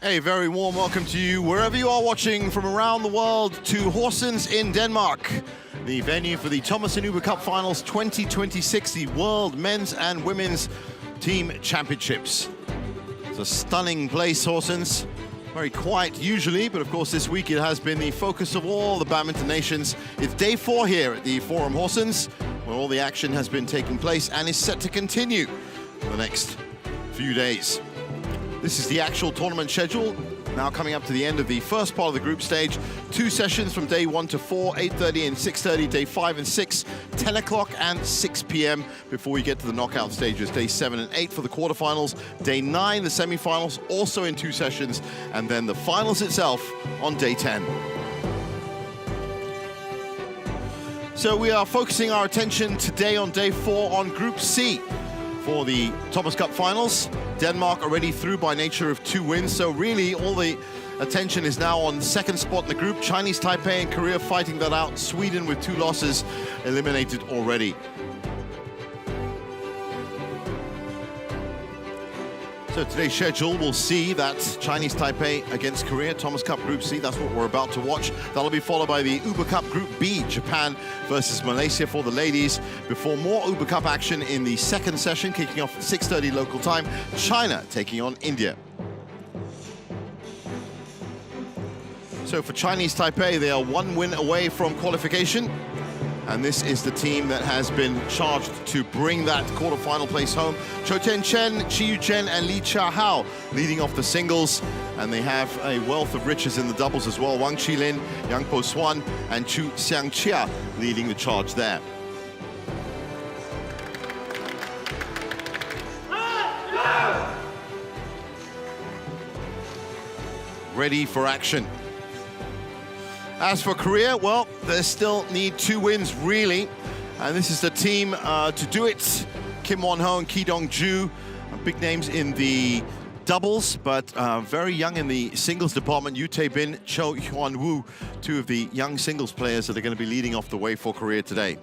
A very warm welcome to you wherever you are watching from around the world to Horsens in Denmark, the venue for the Thomas and Uber Cup Finals 2026, the World Men's and Women's Team Championships. It's a stunning place, Horsens. Very quiet usually, but of course this week it has been the focus of all the badminton nations. It's day 4 here at the Forum Horsens, where all the action has been taking place and is set to continue for the next few days. This is the actual tournament schedule, now coming up to the end of the first part of the group stage. 2 sessions from day 1 to 4, 8:30 and 6:30, day 5 and 6, 10 o'clock and 6 p.m. before we get to the knockout stages, day 7 and 8 for the quarterfinals, day 9, the semifinals, also in 2 sessions, and then the finals itself on day 10. So we are focusing our attention today on day 4 on Group C for the Thomas Cup Finals. Denmark already through by nature of 2 wins, so really all the attention is now on second spot in the group. Chinese Taipei and Korea fighting that out. Sweden with 2 losses eliminated already. So today's schedule will see that Chinese Taipei against Korea, Thomas Cup Group C, that's what we're about to watch. That'll be followed by the Uber Cup Group B, Japan versus Malaysia for the ladies, before more Uber Cup action in the second session, kicking off at 6:30 local time, China taking on India. So for Chinese Taipei, they are 1 win away from qualification. And this is the team that has been charged to bring that quarterfinal place home. Chen, Chiu and Li Chun-Yi leading off the singles. And they have a wealth of riches in the doubles as well. Wang Qilin, Yang Po Swan and Chu Xiangqia leading the charge there. Ready for action. As for Korea, well, they still need 2 wins, really. And this is the team to do it. Kim Won-ho and Ki Dong-ju, big names in the doubles, but very young in the singles department. Yoo Tae-bin, Cho Hyeon Wu, 2 of the young singles players that are going to be leading off the way for Korea today.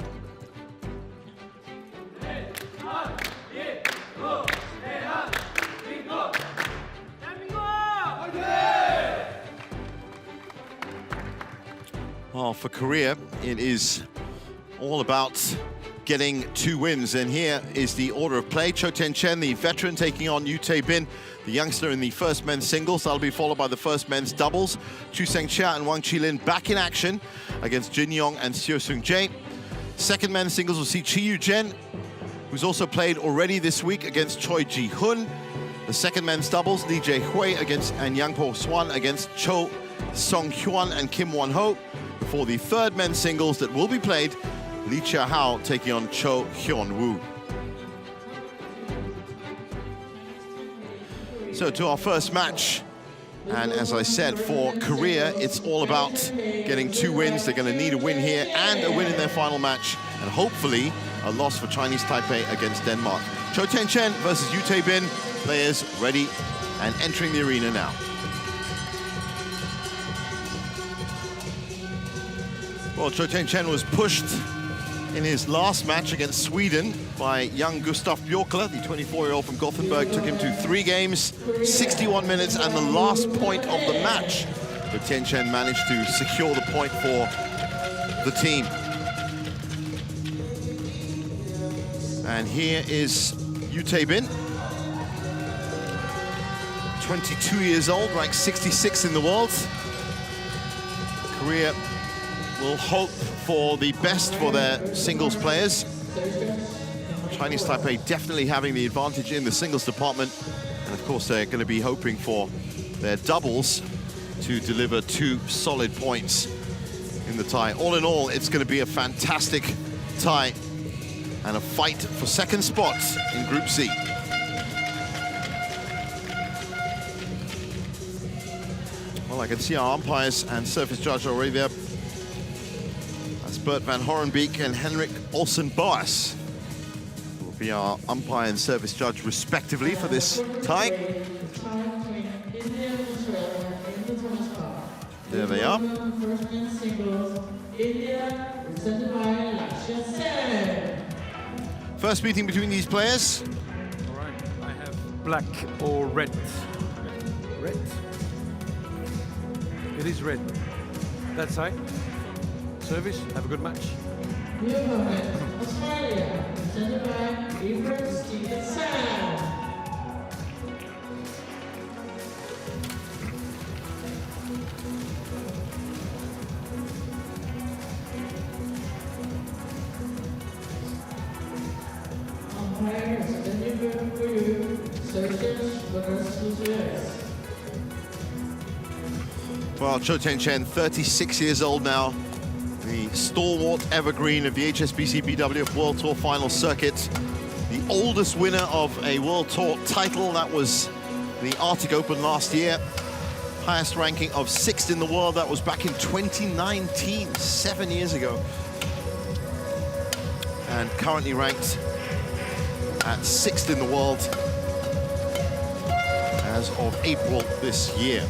Well, for Korea, it is all about getting 2 wins. And here is the order of play. Cho Chen, the veteran, taking on Yoo Tae-bin, the youngster, in the first men's singles. That'll be followed by the first men's doubles. Chu Seung-chia and Wang Qilin back in action against Jin Yong and Seo Seung-jae. Second men's singles will see Chiu, who's also played already this week against Choi Ji-hoon. The second men's doubles, Lee Jae-hui and Yang Po Swan against Cho Song-hyun and Kim Won-ho. For the third men's singles that will be played, Lee Chia-hao taking on Cho Hyeon Wu. So to our first match, and as I said, for Korea, it's all about getting 2 wins. They're going to need a win here and a win in their final match, and hopefully a loss for Chinese Taipei against Denmark. Cho Chen versus Yoo Tae-bin, players ready and entering the arena now. Well, Cho Chen was pushed in his last match against Sweden by young Gustav Björkle, the 24-year-old from Gothenburg. Took him to 3 games, 61 minutes, and the last point of the match. But Tien Chen managed to secure the point for the team. And here is Yoo Tae-bin, 22 years old, ranked 66 in the world. Korea will hope for the best for their singles players. Chinese Taipei definitely having the advantage in the singles department. And of course, they're going to be hoping for their doubles to deliver 2 solid points in the tie. All in all, it's going to be a fantastic tie and a fight for second spot in Group C. Well, I can see our umpires and surface judge already there. Bert van Horenbeek and Henrik Olsen-Boas will be our umpire and service judge respectively for this tie. There they are. First meeting between these players. All right, I have black or red. Red. is ready. That side. Service. Have a good match. New opponent, Australia, presented by Chen. Well, Cho Chen, 36 years old now, the stalwart evergreen of the HSBC BWF World Tour final circuit, the oldest winner of a World Tour title. That was the Arctic Open last year. Highest ranking of 6th in the world. That was back in 2019, 7 years ago. And currently ranked at 6th in the world as of April this year.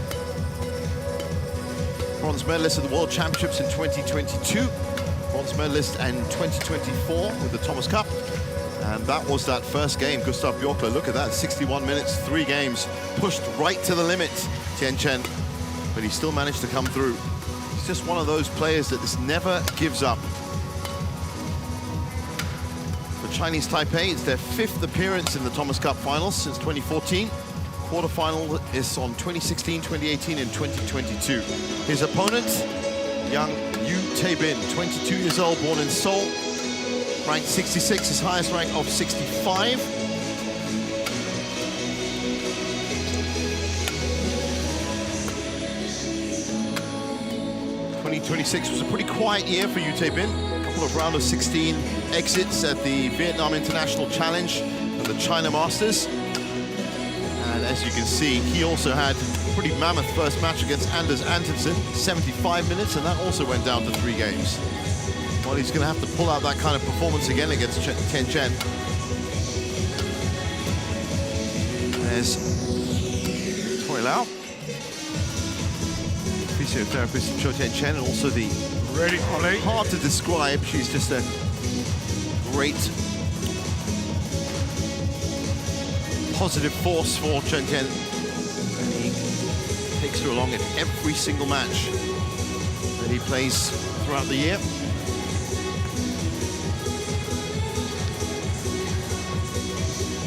Bronze medalist at the World Championships in 2022, bronze medalist in 2024 with the Thomas Cup. And that was that first game, Gustav Bjorkler. Look at that, 61 minutes, 3 games, pushed right to the limit, Chen. But he still managed to come through. He's just one of those players that just never gives up. For Chinese Taipei, it's their 5th appearance in the Thomas Cup Finals since 2014. Quarterfinal is on 2016, 2018, and 2022. His opponent, young Yu Taibin, 22 years old, born in Seoul, ranked 66, his highest rank of 65. '26 was a pretty quiet year for Yu Taibin. A couple of round of 16 exits at the Vietnam International Challenge and the China Masters. And as you can see, he also had a pretty mammoth first match against Anders Antonsen, 75 minutes, and that also went down to 3 games. Well, he's going to have to pull out that kind of performance again against Chen. There's Choi Lau, physiotherapist Cho Chen, and also the hard to describe. She's just a great positive force for Chen. And he takes her along in every single match that he plays throughout the year.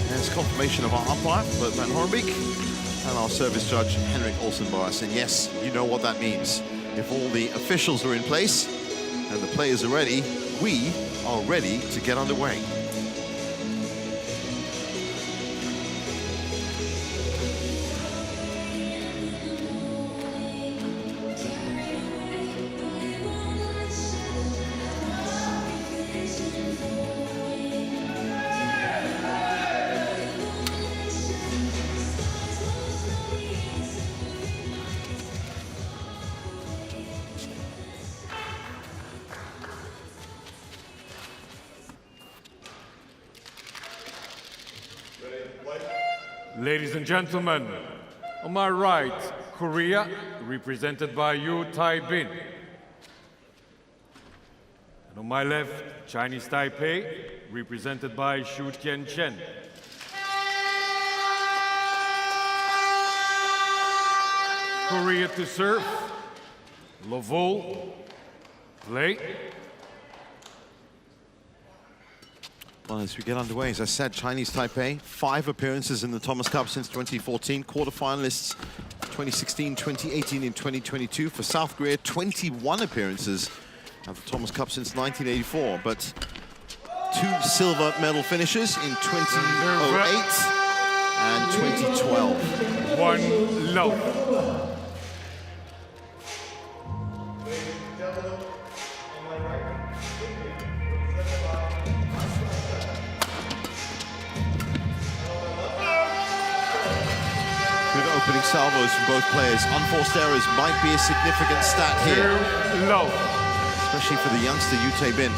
There's confirmation of our umpire, Bert van Horenbeek, and our service judge, Henrik Olsenboas. And yes, you know what that means. If all the officials are in place and the players are ready, we are ready to get underway. Ladies and gentlemen, on my right, Korea, represented by Yu Taibin. And on my left, Chinese Taipei, represented by Shu Chen. Korea to serve, Lovol, play. Well, as we get underway, as I said, Chinese Taipei, 5 appearances in the Thomas Cup since 2014, quarterfinalists 2016, 2018, and 2022. For South Korea, 21 appearances at the Thomas Cup since 1984, but 2 silver medal finishes in 2008 and 2012. 1 low. Opening salvos from both players. Unforced errors might be a significant stat here. Too low. Especially for the youngster Yu Taibin.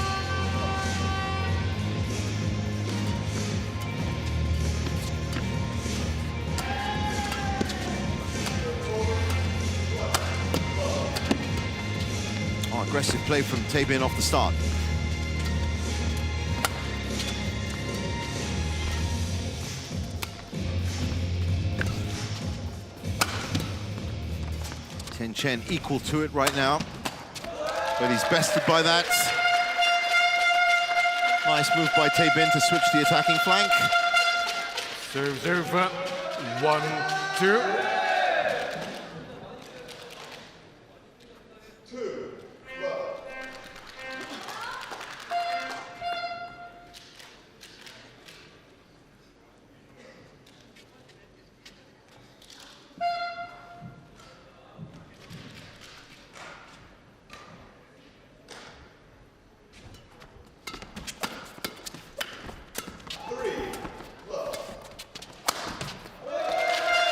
Oh, aggressive play from Taibin off the start. Chen equal to it right now, but he's bested by that. Nice move by Taipei to switch the attacking flank. Serves over. 1-2.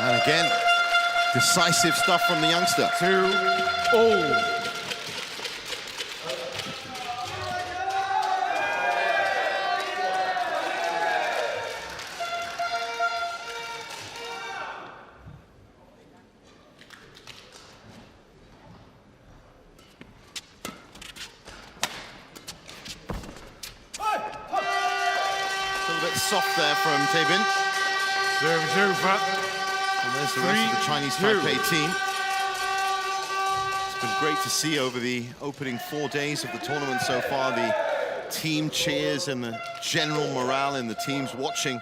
And again, decisive stuff from the youngster. 2-all. A little bit soft there from Taipei. Serves over. And there's the rest of the Chinese Taipei team. It's been great to see over the opening 4 days of the tournament so far, the team cheers and the general morale in the teams watching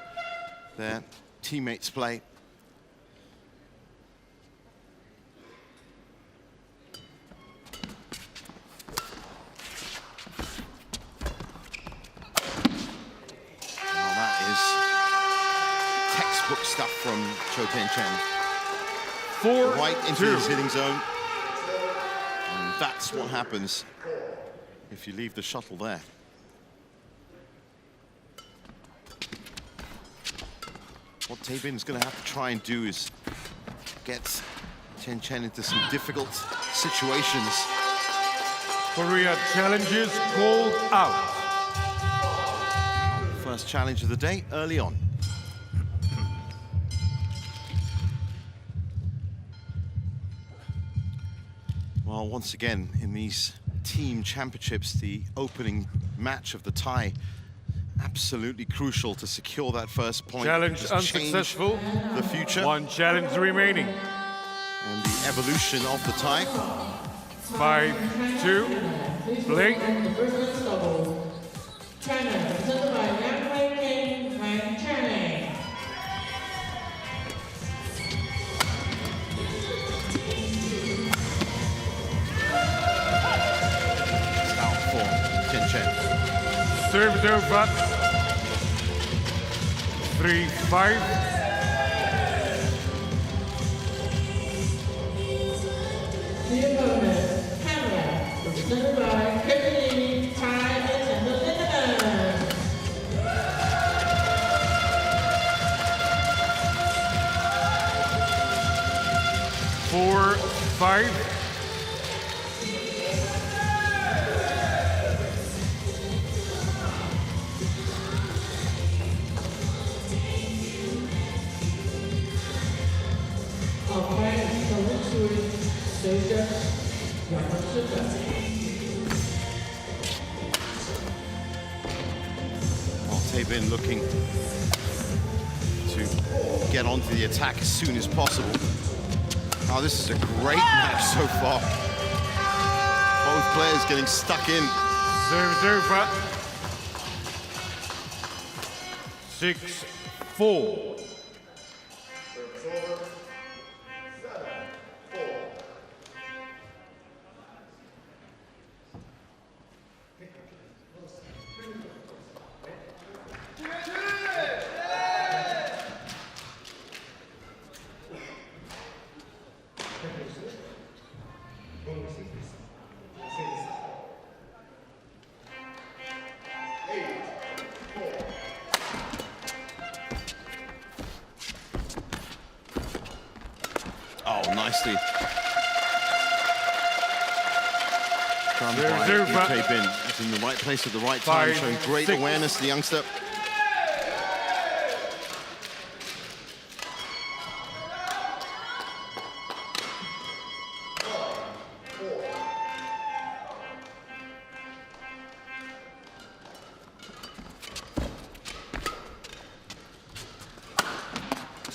their teammates play. Well, that is textbook stuff from Cho Chen. 4-2. Right into his hitting zone. And that's what happens if you leave the shuttle there. What Taipei is going to have to try and do is get Chen into some difficult situations. Korea challenges called out. First challenge of the day early on. Well, once again, in these team championships, the opening match of the tie, absolutely crucial to secure that first point. Challenge Just unsuccessful. change the future 1 challenge remaining. and the evolution of the tie. 5-2. Play. The first men's double. China, represented by Yang Wei King and Chen. It's out for Chen. Serves over. 3-5. The opponent, Canada, represented by Kevin Thai and the Netherlands. 4-5. Well, Taipei looking to get onto the attack as soon as possible. Oh, this is a great match so far. Both players getting stuck in. Serves over. 6-4. Oh, nicely. Done by Serves over. Taipei. He's in the right place at the right time, 5-6. showing great awareness, the youngster.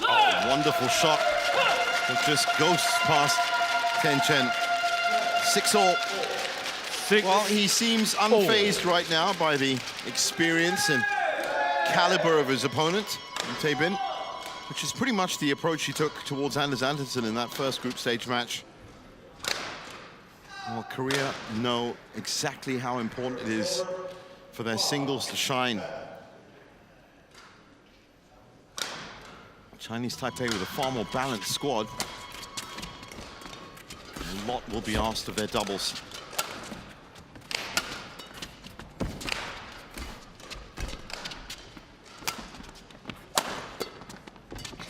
Oh, wonderful shot. It just goes past Chen. 6-all. Well, he seems unfazed right now by the experience and caliber of his opponent, Taipei, which is pretty much the approach he took towards Anders Andersen in that first group stage match. Well, Korea know exactly how important it is for their singles to shine. Chinese Taipei with a far more balanced squad. A lot will be asked of their doubles.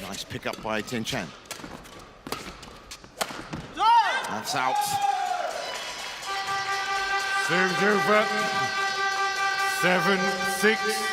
Nice pickup by Tien. That's out. Serves over. 7-6.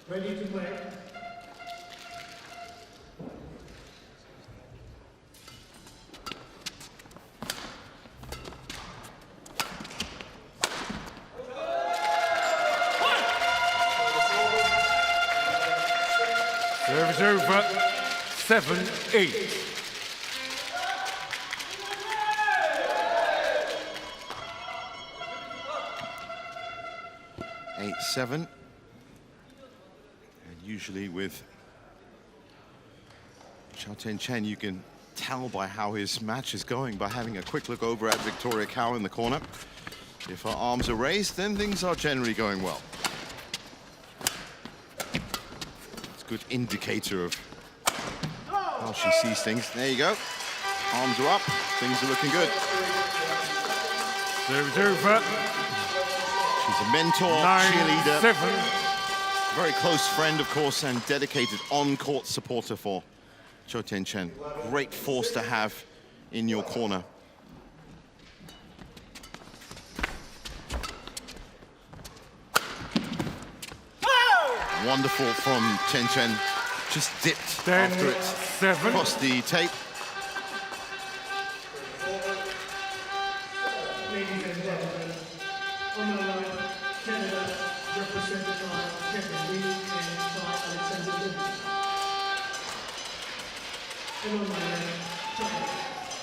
Ready to play. Serves over. 7-8. Seven. And usually with Chou Chen, you can tell by how his match is going by having a quick look over at Victoria Cao in the corner. If her arms are raised, then things are generally going well. It's a good indicator of how she sees things. There you go. Arms are up. Things are looking good. Serves over. She's a mentor, 9-7. cheerleader, very close friend, of course, and dedicated on-court supporter for Chou Chen. Great force to have in your corner. Wonderful from Chen. Just dipped after it 10-7. across the tape. Ladies and gentlemen, on the line, Canada, represented by Kevin Lee and Alexander Lin. And on my left, China,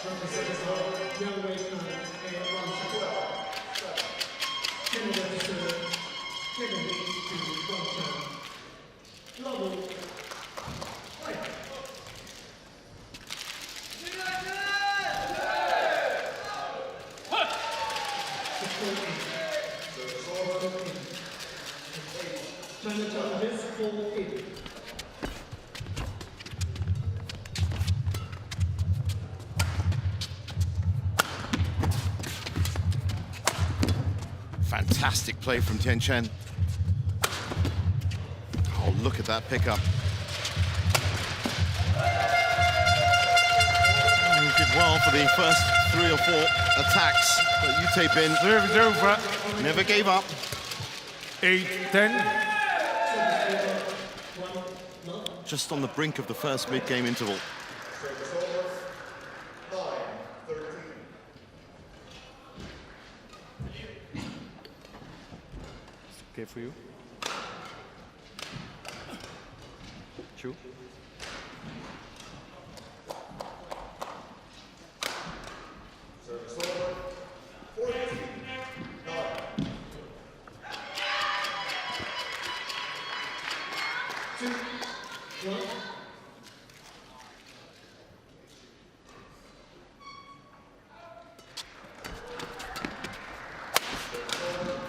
represented by Young Wei Khan and Wang Chou. Canada serves Kevin Lee to Wang Chou. Level. Fight. China challenges 4-8. Fantastic play from Tien. Oh, look at that pickup. He did well for the first 3 or 4 attacks, but Yu Taipei Serves over. never gave up. 8-10. Just on the brink of the first mid-game interval. Okay for you. Chou.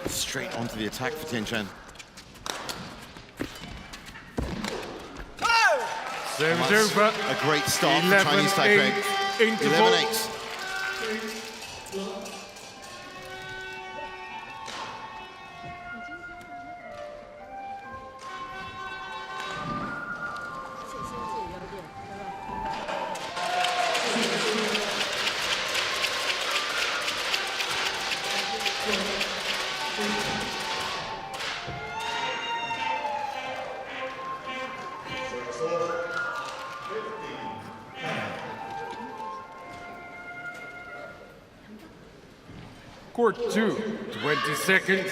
Straight onto the attack for Tien. Serves That's over. a great start for Chinese Taipei. 11-8. 11-8. Court 2, 20 seconds.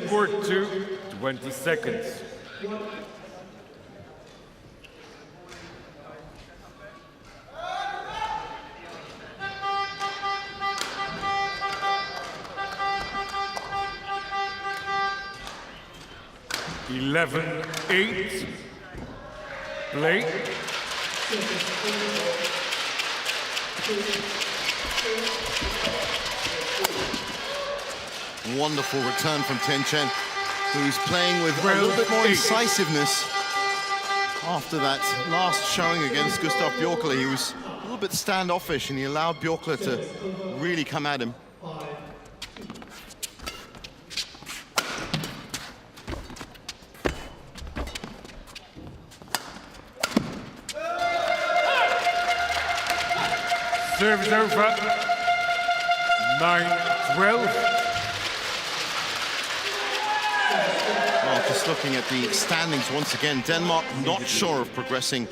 Court 2, 20 seconds. Eleven, 8. Play. Wonderful return from Chen, who's playing with a little bit more incisiveness after that last showing against Gustav Björkle. He was a little bit standoffish and he allowed Björkle to really come at him. Service over. 9-12. Well, just looking at the standings once again, Denmark not sure of progressing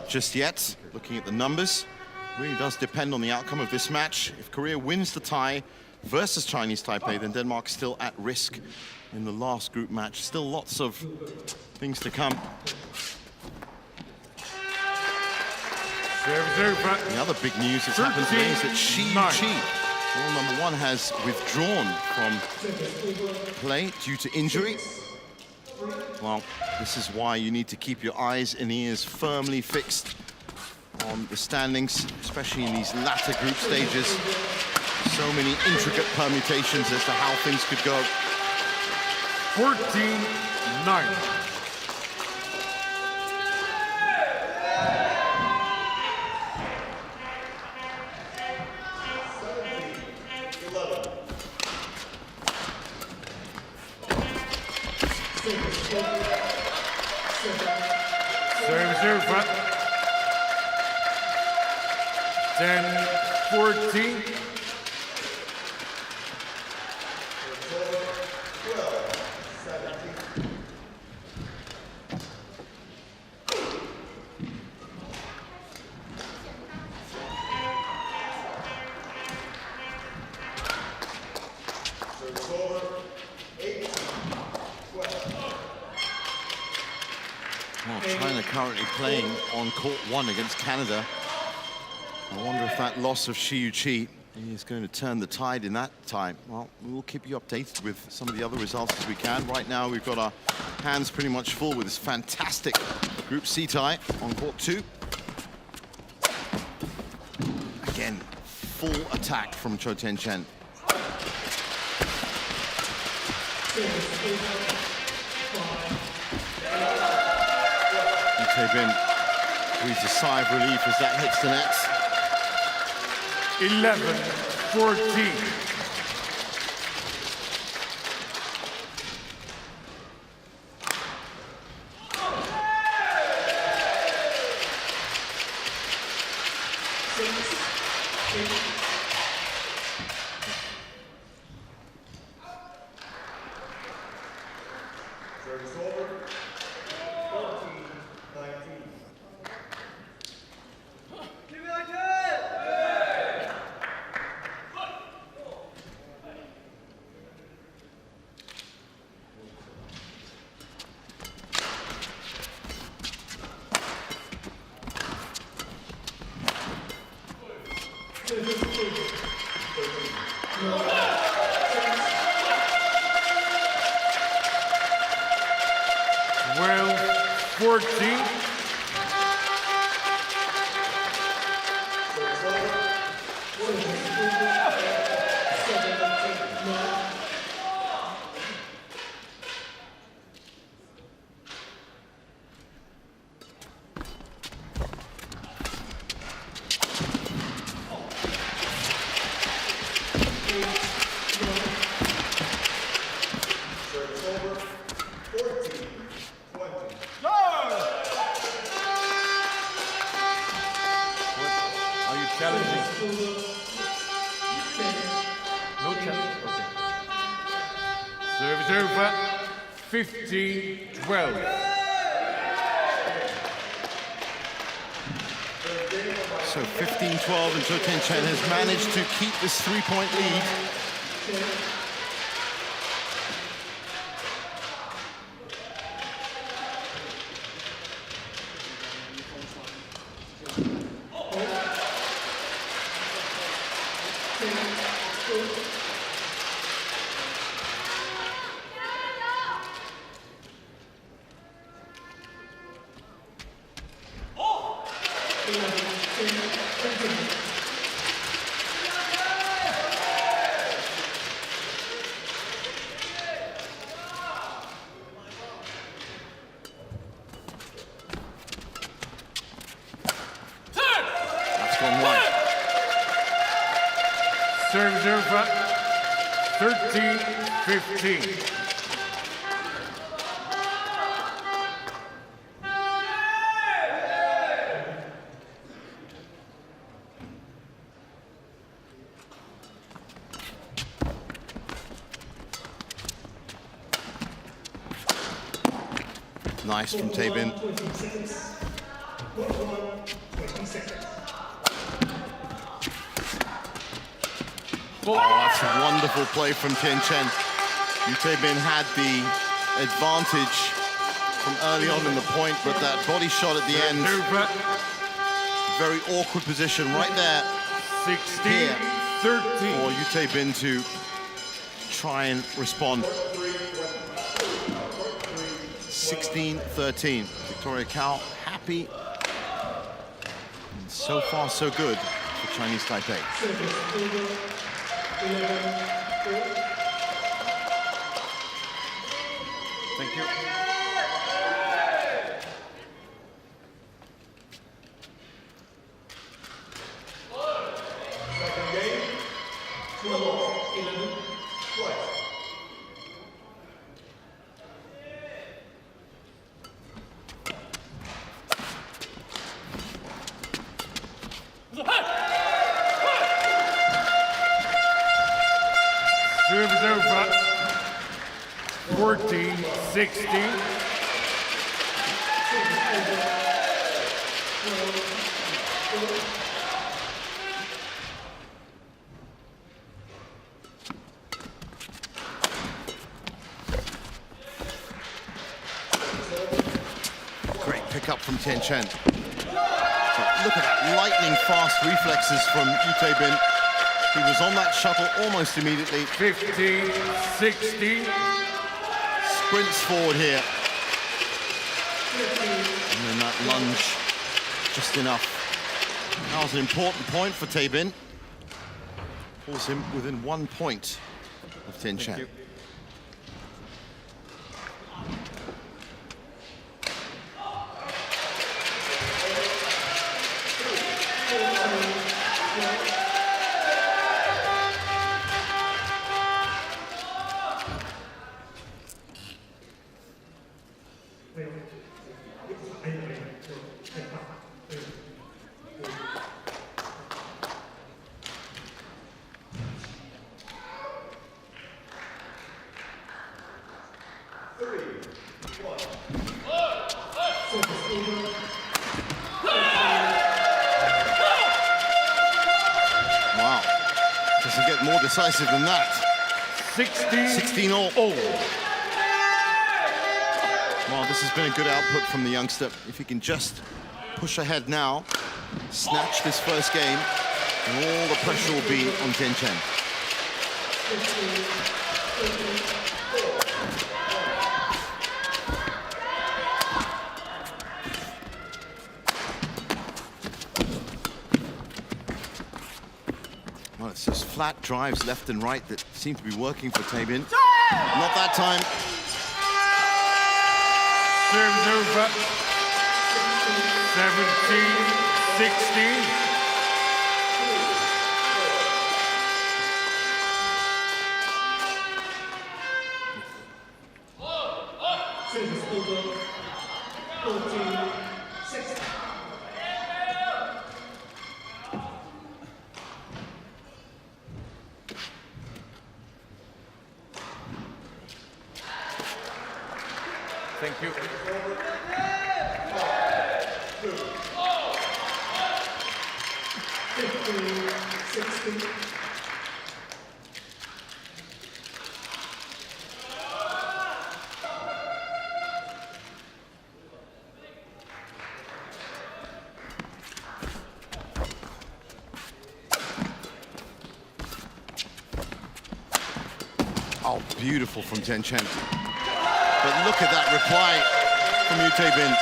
just yet. Looking at the numbers, really does depend on the outcome of this match. If Korea wins the tie versus Chinese Taipei, then Denmark's still at risk in the last group match. Still lots of things to come. The other big news that's happened today is that Chiu, world number 1, has withdrawn from play due to injury. Well, this is why you need to keep your eyes and ears firmly fixed on the standings, especially in these latter group stages. So many intricate permutations as to how things could go. 14-9. Service over. 10-14. Well, China currently playing on court 1 against Canada. I wonder if that loss of Chiu is going to turn the tide in that time. Well, we'll keep you updated with some of the other results as we can. Right now, we've got our hands pretty much full with this fantastic Group C tie on court 2. Again, full attack from Cho Chen. Taipei breathes a sigh of relief as that hits the net. 11-14. No challenge? Okay. Service over. 15-12. So 15-12, and Cho Chen has managed to keep this 3-point lead Chen. That's gone wide. Serves over 13-15. Nice from Taipei. 20 seconds. 20 seconds. Oh, that's a wonderful play from Chen. Taipei had the advantage from early on in the point, but that body shot at the end, very awkward position right there. 16-13. For Taipei to try and respond. 16-13. Victoria Cao happy. And so far, so good for Chinese Taipei. Thank you. Second game. 12-11. Twice. Serves over 14-16. Great pickup from Chen. So look at that lightning fast reflexes from Taipei. He was on that shuttle almost immediately. 15-16. Sprints forward here. And then that lunge, just enough. That was an important point for Taipei. Pulls him within 1 point of Tien. Thank you. Wow. Doesn't get more decisive than that. 16 all. all. Well, this has been a good output from the youngster. If he can just push ahead now, snatch this first game, and all the pressure will be on Tien. Well, it's just flat drives left and right that seem to be working for Taipei. Not that time. Serves over 17-16. Service over 14-16. Thank you. Oh, beautiful from Chen. But look at that reply from Yu Tae-bin.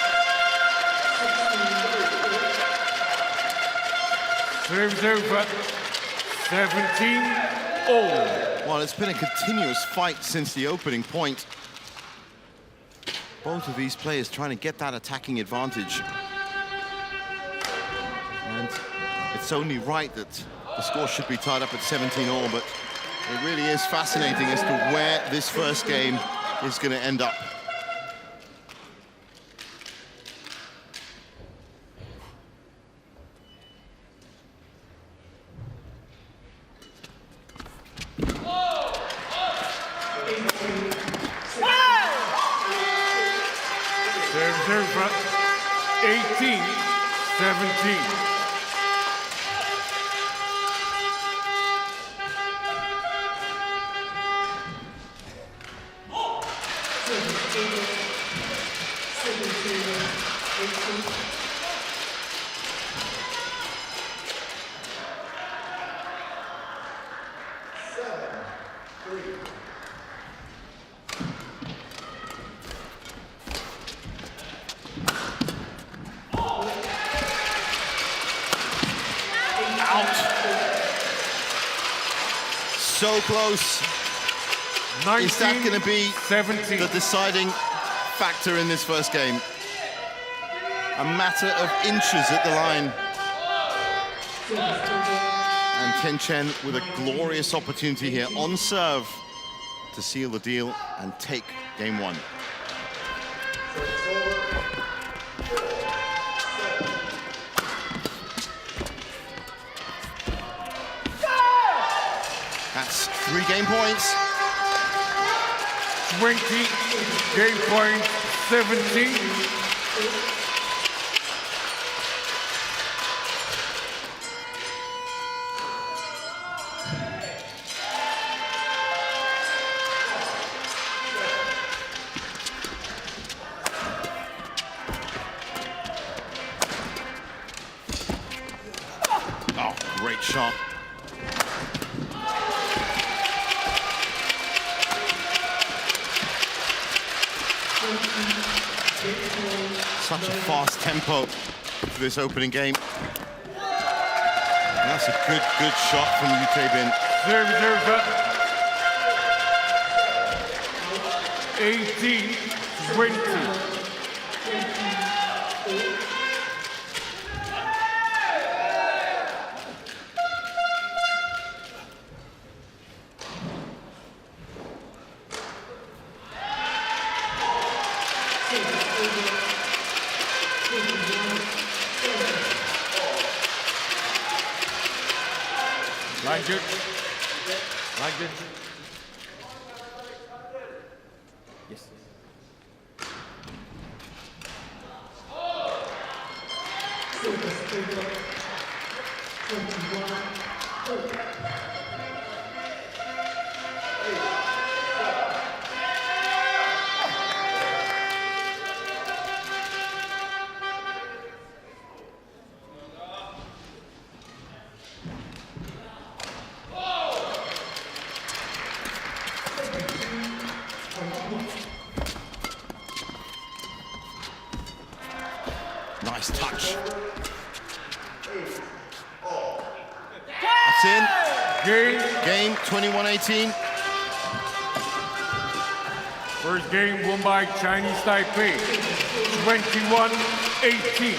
Serves over 17-all. Well, it's been a continuous fight since the opening point. Both of these players trying to get that attacking advantage. And it's only right that the score should be tied up at 17-all, but it really is fascinating as to where this first game is going to end up. Serves over 18-17. So close. Is that going to be 17. the deciding factor in this first game? A matter of inches at the line. And Chen with a glorious opportunity here on serve to seal the deal and take game one. That's 3 game points. 20, game point 17. Oh, great shot. Such a fast tempo for this opening game. And that's a good shot from Yu Tae-bin. Serve over 18-20. Like it. Like it. Yes. Nice touch. That's in. Game 21-18. First game won by Chinese Taipei, 21-18.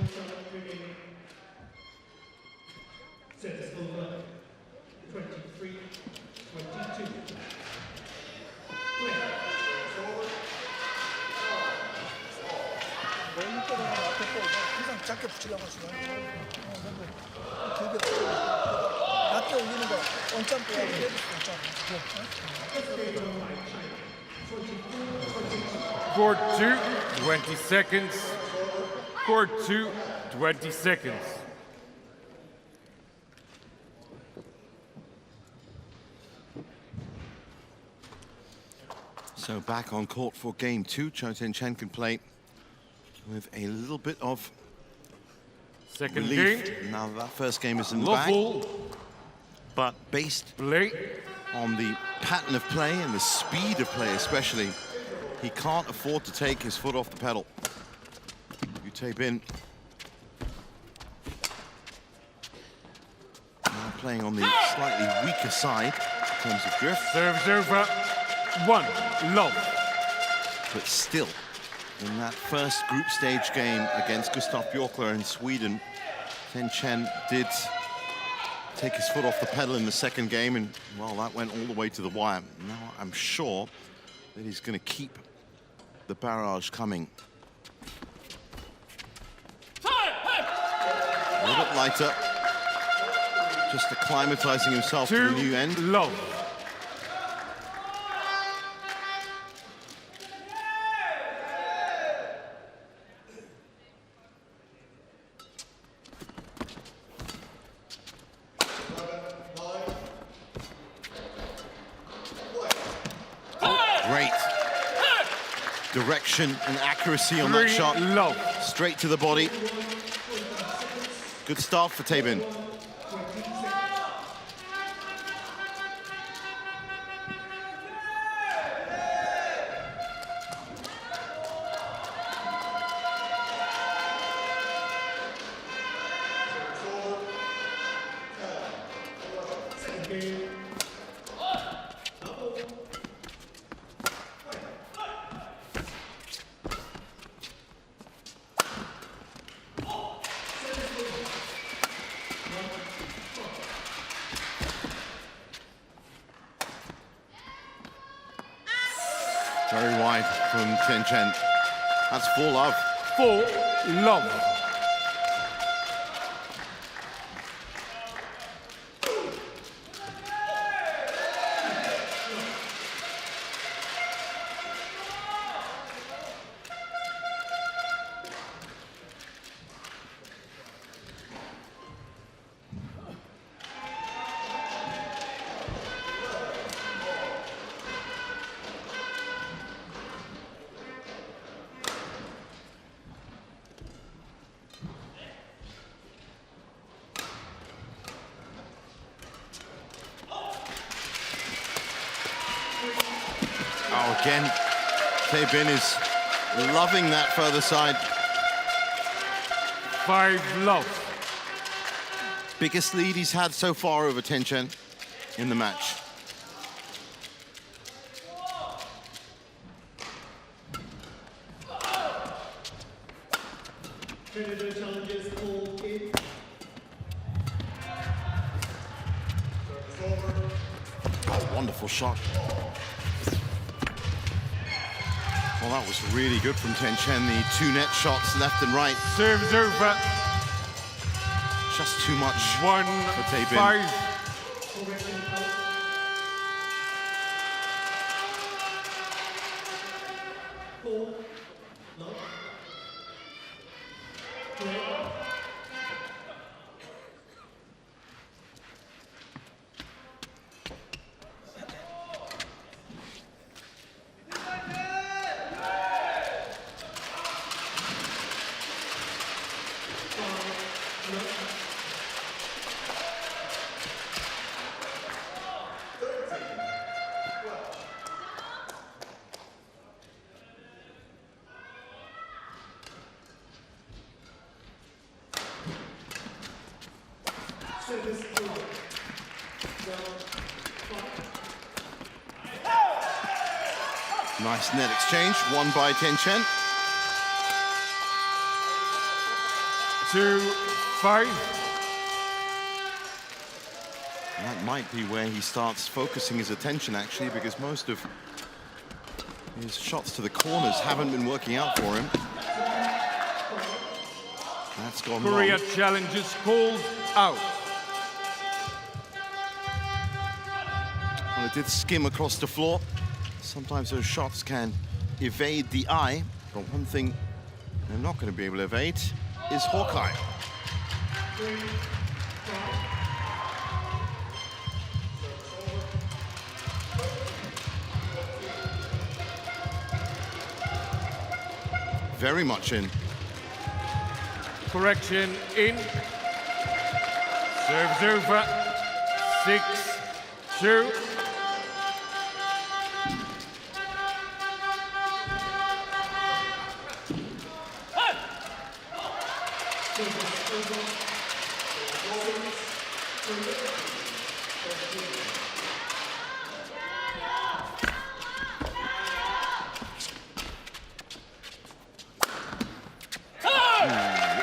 shot remaining. Set is over. 23-22. 멀리거나 앞에 거 항상 작게 붙이려고 하시면 길게 붙이려고 낮게 올리는 거 원점 빼야 돼. Court 2, 20 seconds. Court 2, 20 seconds. So back on court for game 2. Cho Chen can play with a little bit of Second relief. game. Now that first game is in the bag. But based Play. on the pattern of play and the speed of play especially, he can't afford to take his foot off the pedal. You tape in. Now playing on the slightly weaker side in terms of drift. Serves over. 1 love. But still, in that first group stage game against Gustav Björkler in Sweden, Chen did take his foot off the pedal in the second game, and well, that went all the way to the wire. Now I'm sure that he's going to keep the barrage coming. A little bit lighter, just acclimatizing himself to the new end. 2 love. Great direction and accuracy on that 3 shot. love. Straight to the body. Good start for Taipei. Very wide from Chen. That's 4 love. 4 love. Oh, again, Taipei is loving that further side. 5 love. Biggest lead he's had so far over Chen in the match. Trinidad challenges all in. Oh, wonderful shot. Well, that was really good from Chen. The 2 net shots left and right. Serves over. Just too much 1 for Taipei. 5. Nice net exchange, won by Chen. 2, 5. And that might be where he starts focusing his attention, actually, because most of his shots to the corners haven't been working out for him. That's gone Korea wrong. challenge is called out. Well, it did skim across the floor. Sometimes those shots can evade the eye, but one thing they're not going to be able to evade is Hawkeye. Very much in. Correction in. Serves over. 6, 2.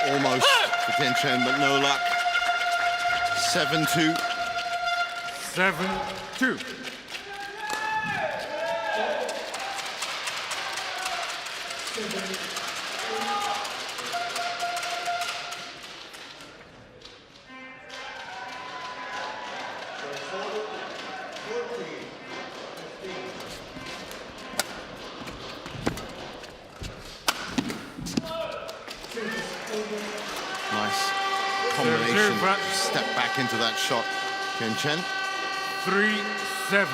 Almost for Chen, but no luck. 7-2. 7-2. Nice combination. Step back into that shot, Chen. 3-7.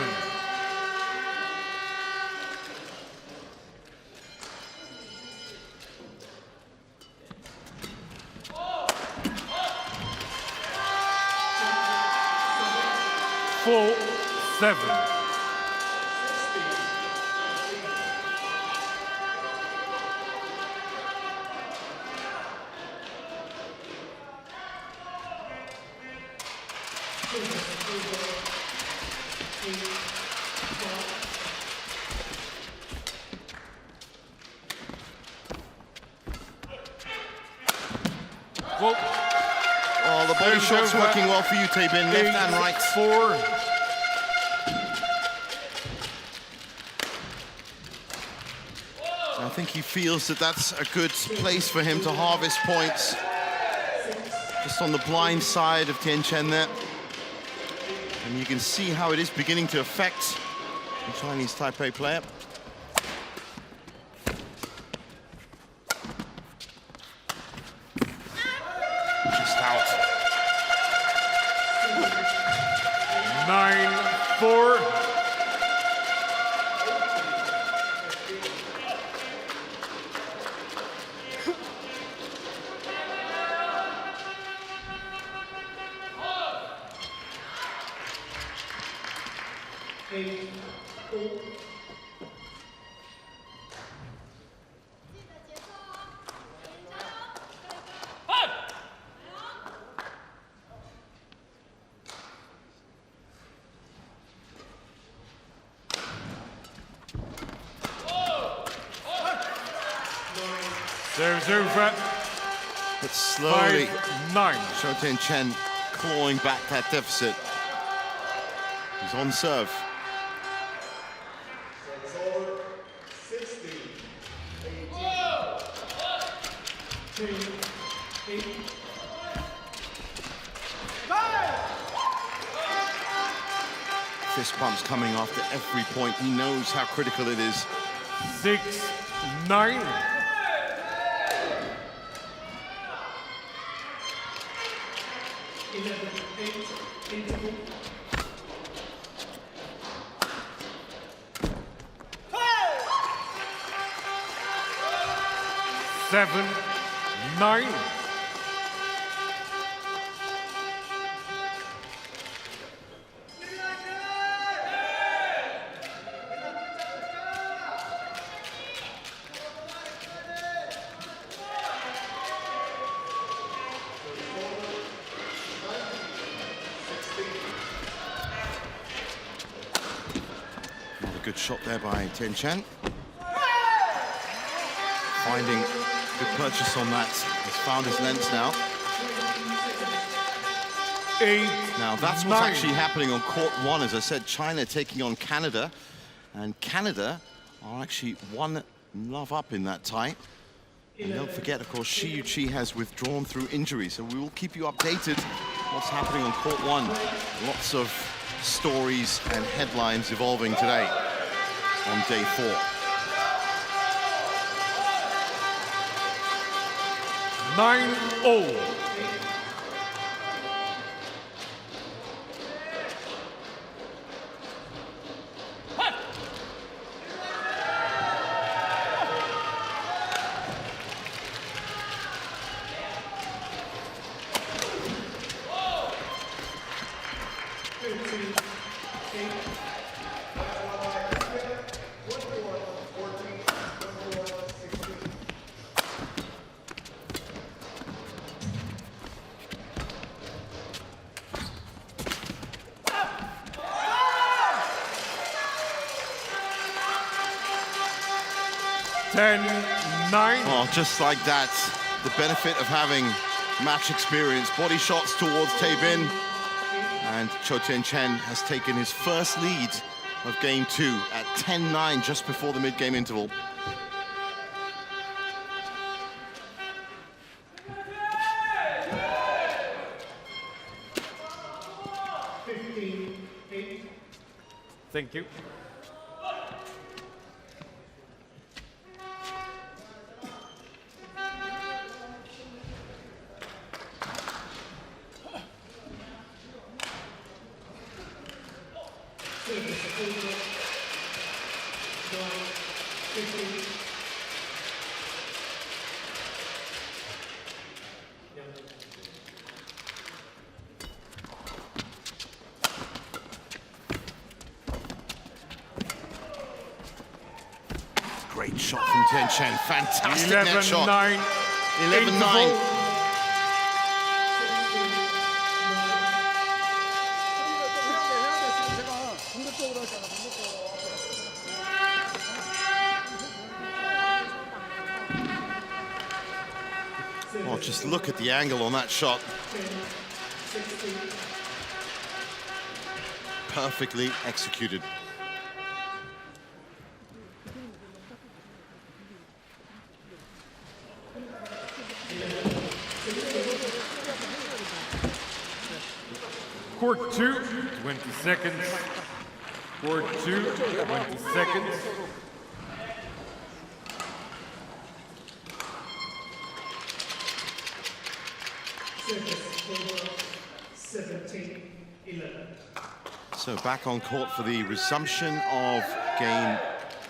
Full 7. Well, Oh, the body shot's working well for you, Taipei. Left and right. 4. I think he feels that that's a good place for him to harvest points. Just on the blind side of Chen there. And you can see how it is beginning to affect the Chinese Taipei player. Just out. 9-4. Serves over. But slowly, 5-9. Cho Chen clawing back that deficit. He's on serve. Fist bumps coming after every point. He knows how critical it is. 6-9. Seven, 9. Another good shot there by Chen. Finding good purchase on that. His found his lengths now. 8. Now that's what's actually happening on court 1. As I said, China taking on Canada. And Canada are actually 1-0 up in that tie. And don't forget, of course, Chi has withdrawn through injury. So we will keep you updated what's happening on court 1. Lots of stories and headlines evolving today on day 4. 9-0. Oh, just like that, the benefit of having match experience. Body shots towards Taipei, and Chen has taken his first lead of game 2 at 10-9 just before the mid-game interval. Thank you. Great shot from Chen. Fantastic net shot. 11-9. 11-9. Oh, just look at the angle on that shot. Perfectly executed. Court 2, 20 seconds. Court 2, 20 seconds. So back on court for the resumption of game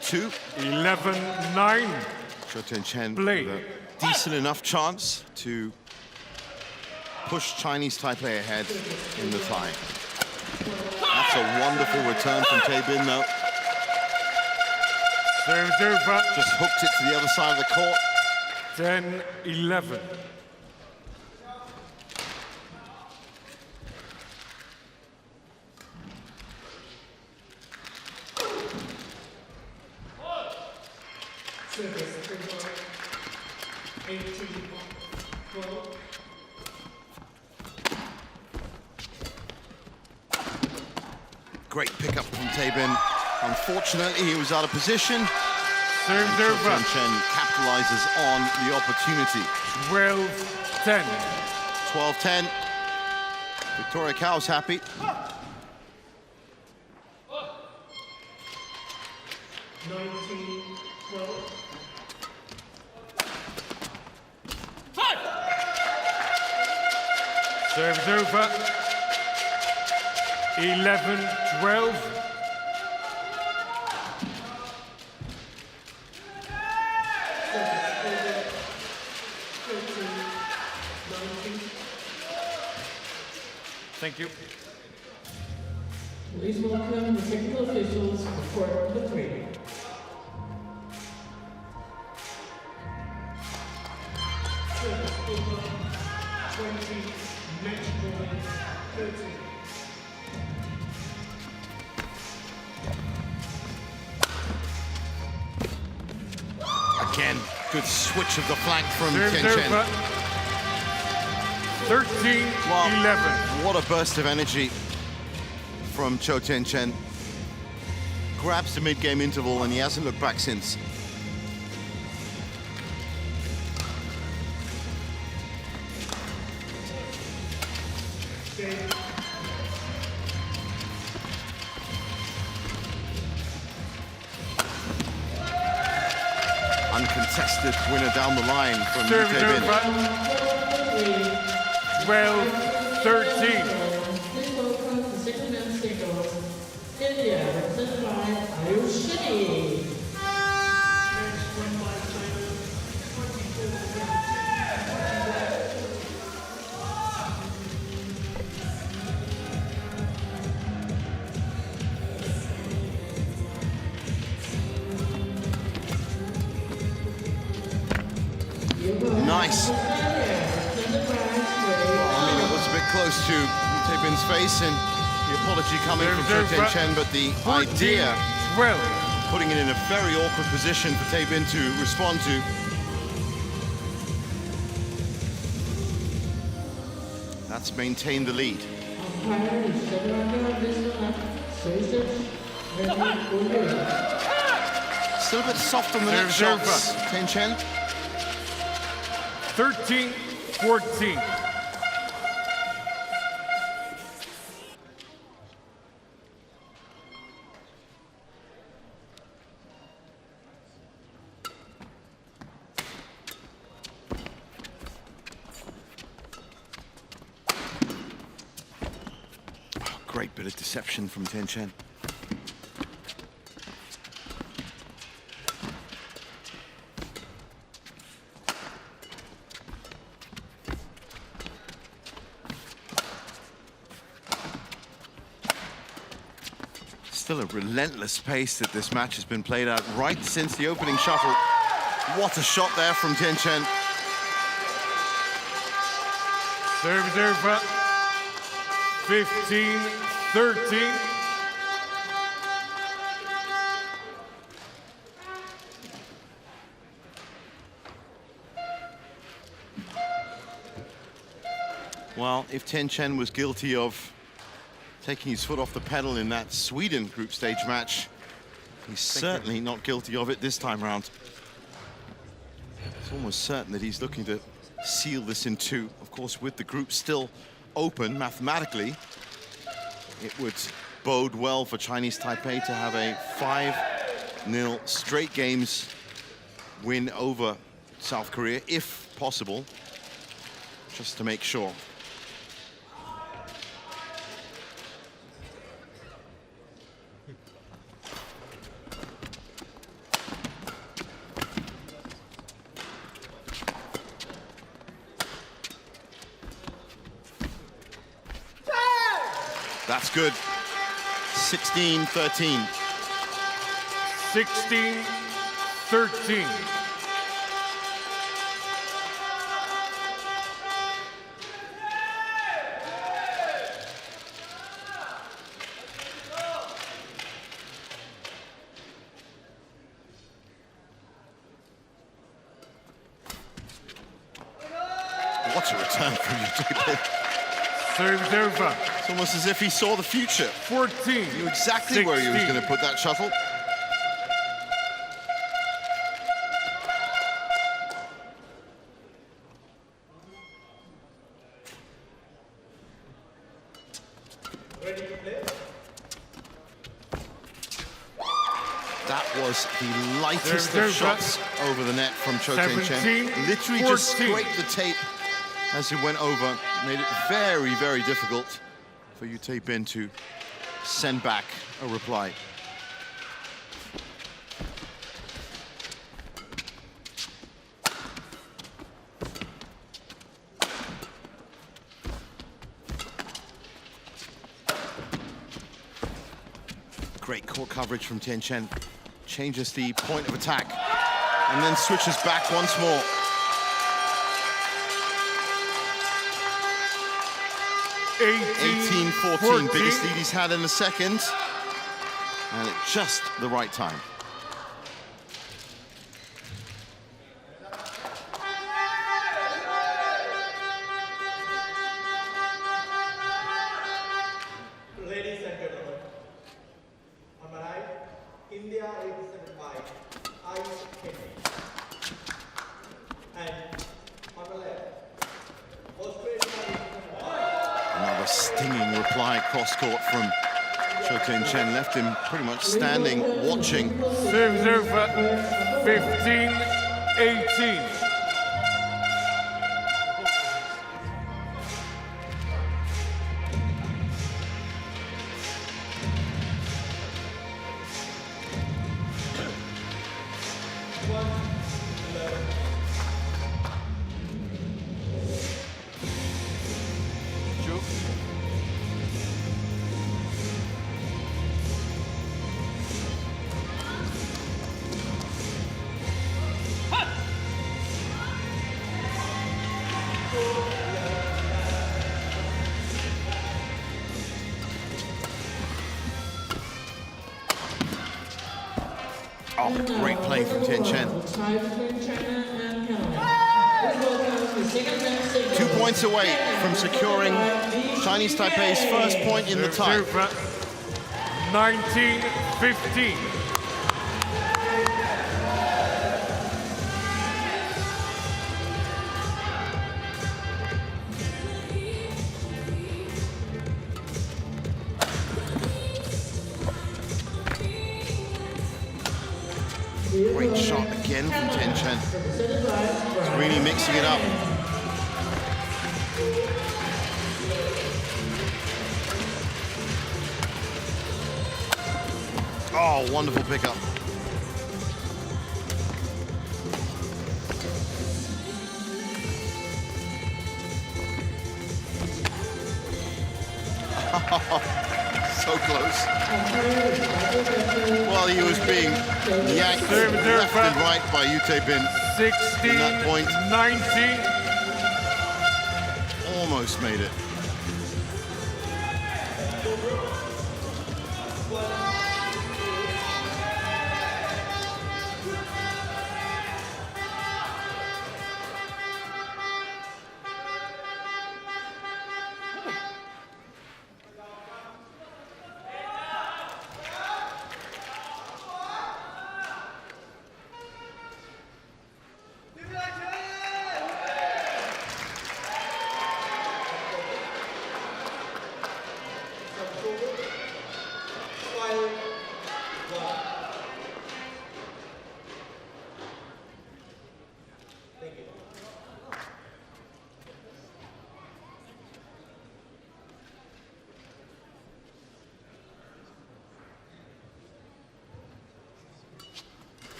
2. 11-9. Chen Play. with a decent enough chance to push Chinese Taipei ahead in the tie. That's a wonderful return from Taipei, though. Serves over. Just hooked it to the other side of the court. 10-11. Great pickup from Taipei. Unfortunately, he was out of position. Serves over. Chen capitalizes on the opportunity. 12-10. 12-10. Victoria Cao's happy. Serves over. 11-12. Thank you. Please welcome the technical officials for court number 3. Service over 20, match point 13. Again, good switch of the flank from Serves Chen. over. 13-11. What a burst of energy from Cho Chen. Grabs the mid-game interval and he hasn't looked back since. Uncontested winner down the line from Serve, UK Bin. 12-13. Nice. Well, I mean, it was a bit close to Taipei's face, and the apology coming from Cho Chen, but the idea, 12. putting it in a very awkward position for Taipei to respond to. That's maintained the lead. Still a bit soft on the next shots, Chen. 13-14. Great bit of deception from Chen. Still a relentless pace that this match has been played out right since the opening shuffle. What a shot there from Chen. Serve, 15-13. Well, if Chen was guilty of taking his foot off the pedal in that Sweden group stage match, he's certainly not guilty of it this time round. It's almost certain that he's looking to seal this in two. Of course, with the group still open mathematically, it would bode well for Chinese Taipei to have a 5-0 straight games win over South Korea, if possible, just to make sure. That's good. 16-13. 16-13. What a return from you, Taipei. Serve. It's almost as if he saw the future. 14. He knew exactly where he was going to put that shuttle. That was the lightest of shots over the net from Cho Chen. Literally just scraped the tape as he went over. Made it very, very difficult for Yu Taipei to send back a reply. Great court coverage from Tien. Changes the point of attack and then switches back once more. 18-14, biggest lead he's had in a second, and at just the right time. A stinging reply cross-court from Chen left him pretty much standing, watching. Serves over 15-18. Chou. Oh, great play from Chen. 2 points away from securing Chinese Taipei's first point in the tie. 19-15. Great shot again from Chen. He's really mixing it up. Oh, wonderful pickup. So close. Well, he was being yanked left and right by Bin. 16, that point. 19. Almost made it.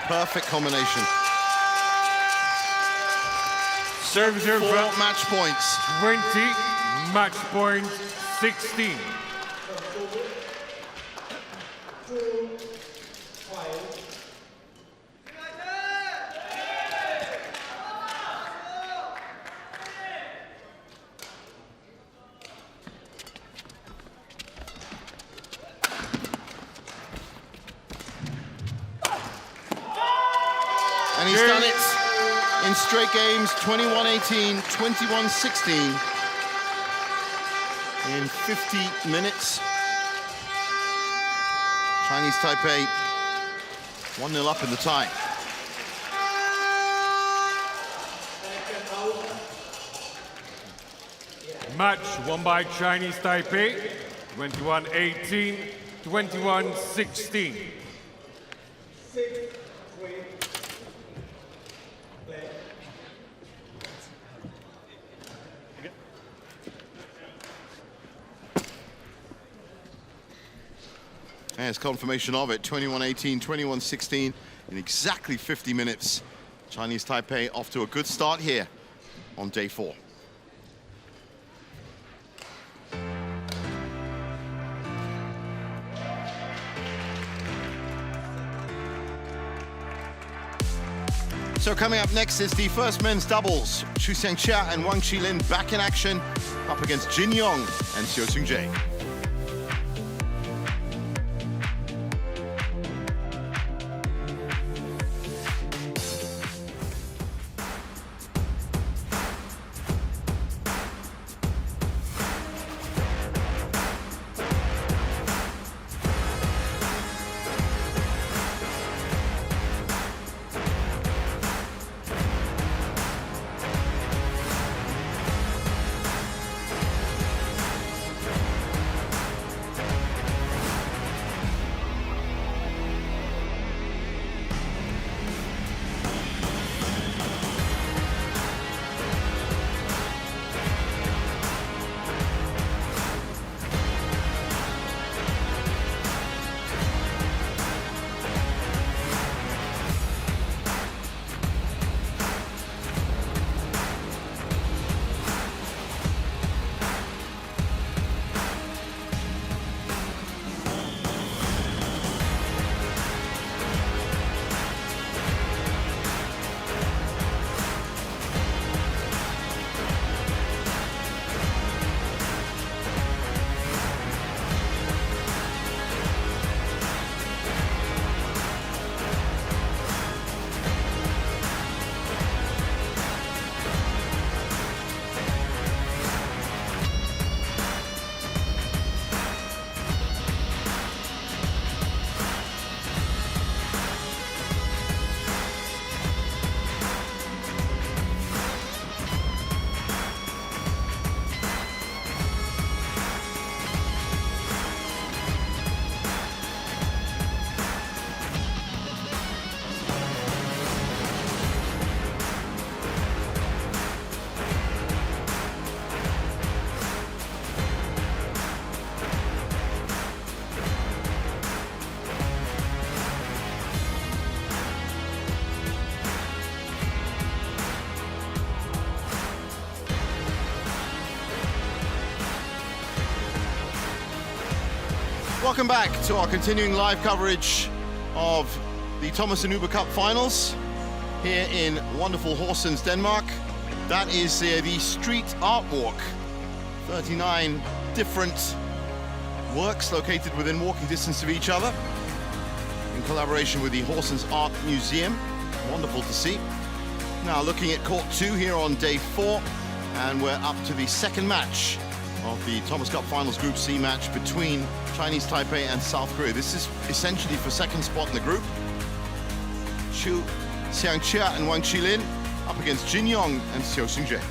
Perfect combination. Serves 4 match points. 20, match point 16. And he's done it in straight games, 21-18, 21-16. In 50 minutes. Chinese Taipei 1-0 up in the tie. Match won by Chinese Taipei, 21-18, 21-16. There's confirmation of it, 21-18, 21-16 in exactly 50 minutes. Chinese Taipei off to a good start here on day 4. So coming up next is the first men's doubles. Chu Xiangqia and Wang Qilin back in action, up against Jin Yong and Xiu Xungjie. Welcome back to our continuing live coverage of the Thomas and Uber Cup Finals here in wonderful Horsens, Denmark. That is the street art walk. 39 different works located within walking distance of each other in collaboration with the Horsens Art Museum. Wonderful to see. Now looking at court 2 here on day 4, and we're up to the second match of the Thomas Cup Finals Group C match between Chinese Taipei and South Korea. This is essentially for second spot in the group. Chou, Xiang-Chia and Wang Qilin up against Jin Yong and Xiu Xingjie.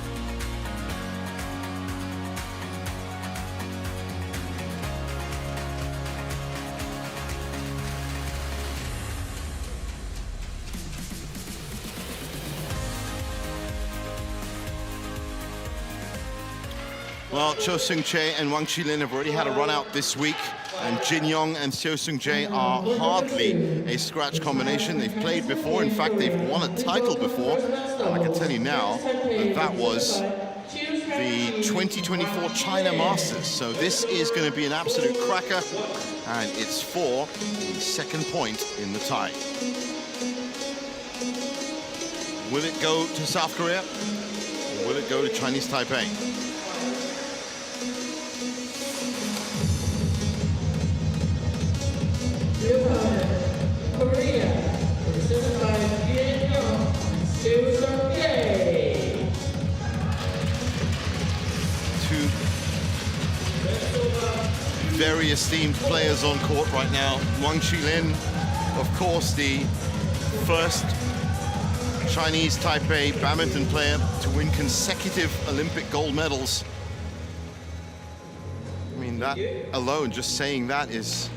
Well, Cho Seung-chae and Wang Qilin have already had a run out this week, and Jin Yong and Xiu Xingjie are hardly a scratch combination. They've played before. In fact, they've won a title before. And I can tell you now that that was the 2024 China Masters. So this is going to be an absolute cracker, and it's for the second point in the tie. Will it go to South Korea, or will it go to Chinese Taipei? Korea, represented by Tien and Xingjie. Two very esteemed players on court right now. Wang Qilin, of course, the first Chinese Taipei badminton player to win consecutive Olympic gold medals. I mean, that alone, just saying that is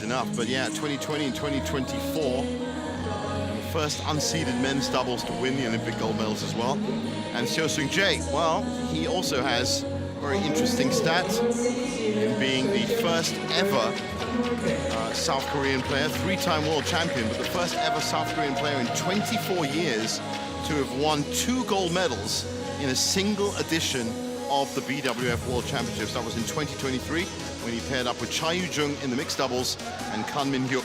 enough. But yeah, 2020 and 2024, the first unseeded men's doubles to win the Olympic gold medals as well. And Xiu Xingjie, well, he also has a very interesting stat in being the first ever South Korean player, 3-time world champion, but the first ever South Korean player in 24 years to have won 2 gold medals in a single edition of the BWF World Championships. That was in 2023 when he paired up with Chiu in the mixed doubles and Kan Min-hyuk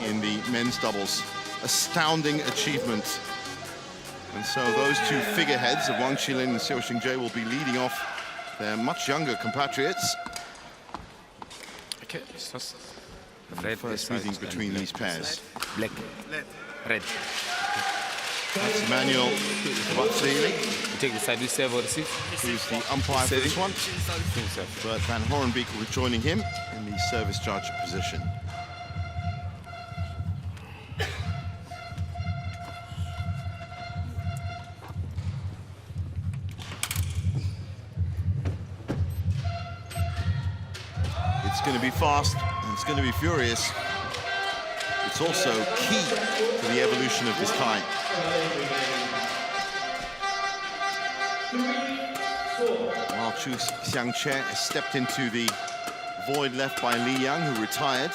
in the men's doubles. Astounding achievement. And so those two figureheads of Wang Qilin and Xiu Xingjie will be leading off their much younger compatriots. Okay, First meeting between these pairs. Black, red. That's Emmanuel Vatsili, Take the side with serve or receive. who's the umpire for this one. But Van Horenbeek will be joining him in the service judge position. It's going to be fast, and it's going to be furious. It's also key to the evolution of this tie. While Chu Xiang-chae has stepped into the void left by Li Yang, who retired.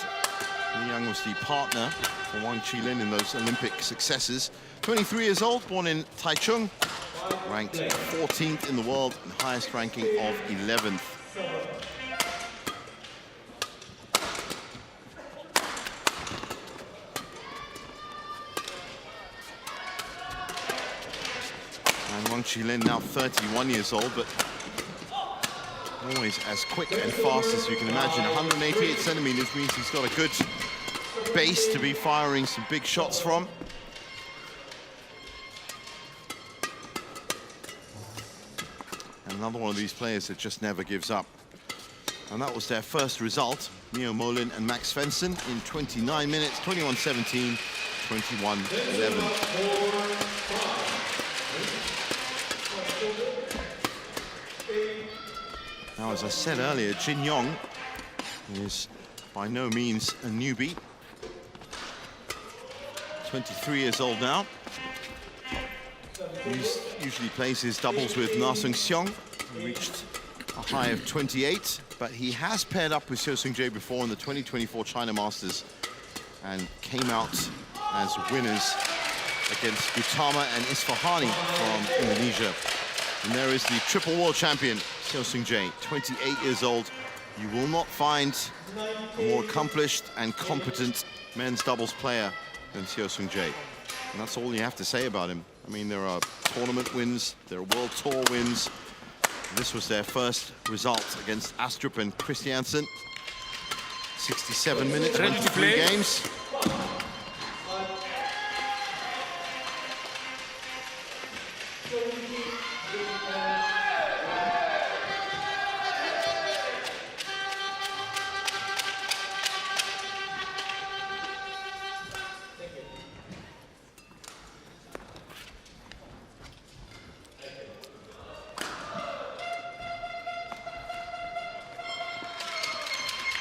Li Yang was the partner for Wang Qilin in those Olympic successes. 23 years old, born in Taichung, ranked 14th in the world, and highest ranking of 11th. And Wang Qilin now 31 years old, but always as quick and fast as you can imagine. 188 centimeters means he's got a good base to be firing some big shots from. And another one of these players that just never gives up. And that was their first result, Neo Molin and Max Svensson, in 29 minutes, 21-17, 21-11. Now, as I said earlier, Jin Yong is by no means a newbie. 23 years old now. He usually plays his doubles with Na Sung-seong, who reached a high of 28, but he has paired up with Xiu Xingjie before in the 2024 China Masters and came out as winners against Gautama and Isfahani from Indonesia. And there is the triple world champion, Xiu Xingjie, 28 years old, You will not find a more accomplished and competent men's doubles player than Seo Seung-jae. And that's all you have to say about him. I mean, there are tournament wins, there are World Tour wins. This was their first result against Astrup and Christiansen. 67 minutes, Ready to 23 play? games.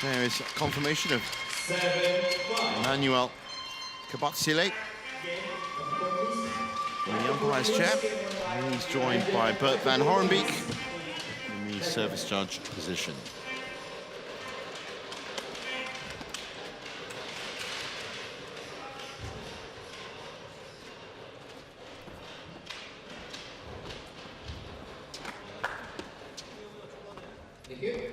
There is confirmation of Emmanuel Kabatsile in the umpire's chair. And he's joined by Bert van Horenbeek in the service judge position. Thank you.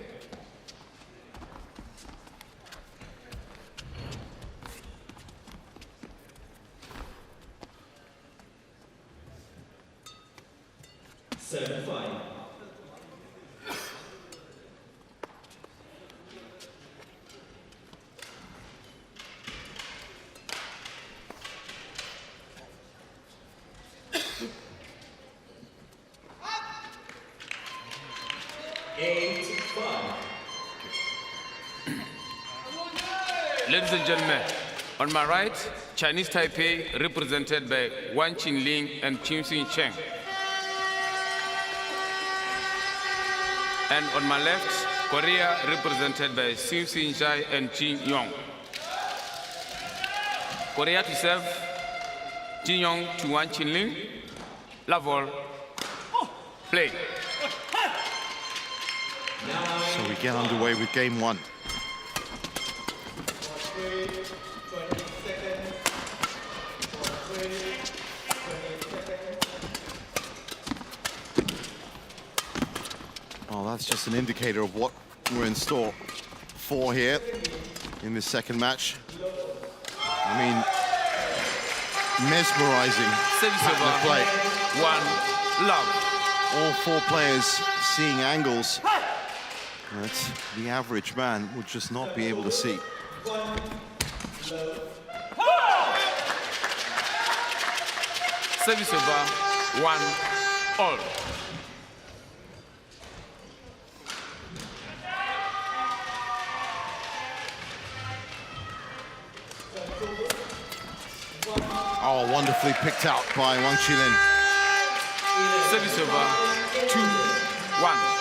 Ladies and gentlemen, on my right, Chinese Taipei, represented by Wang Qinling and Chen. And on my left, Korea, represented by Sim Sin-jai and Jin Yong. Korea to serve, Jin Yong to Wang Qinling. Level, play. So we get underway with game one. Well, that's just an indicator of what we're in store for here in this second match. I mean, mesmerizing pattern of play. One, love. All four players seeing angles that the average man would just not be able to see. Service over, 1-all. Oh, wonderfully picked out by Wang Qilin. Service over, 2-1.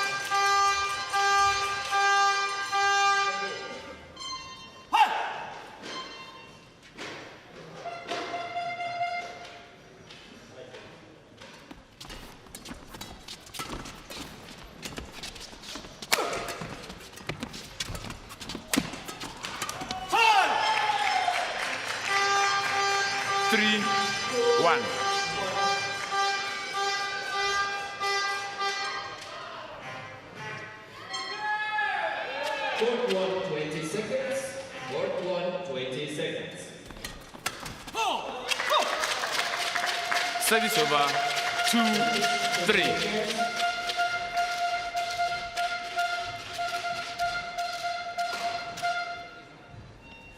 Court 1, 20 seconds. Court 1, 20 seconds. Service over, 2-3.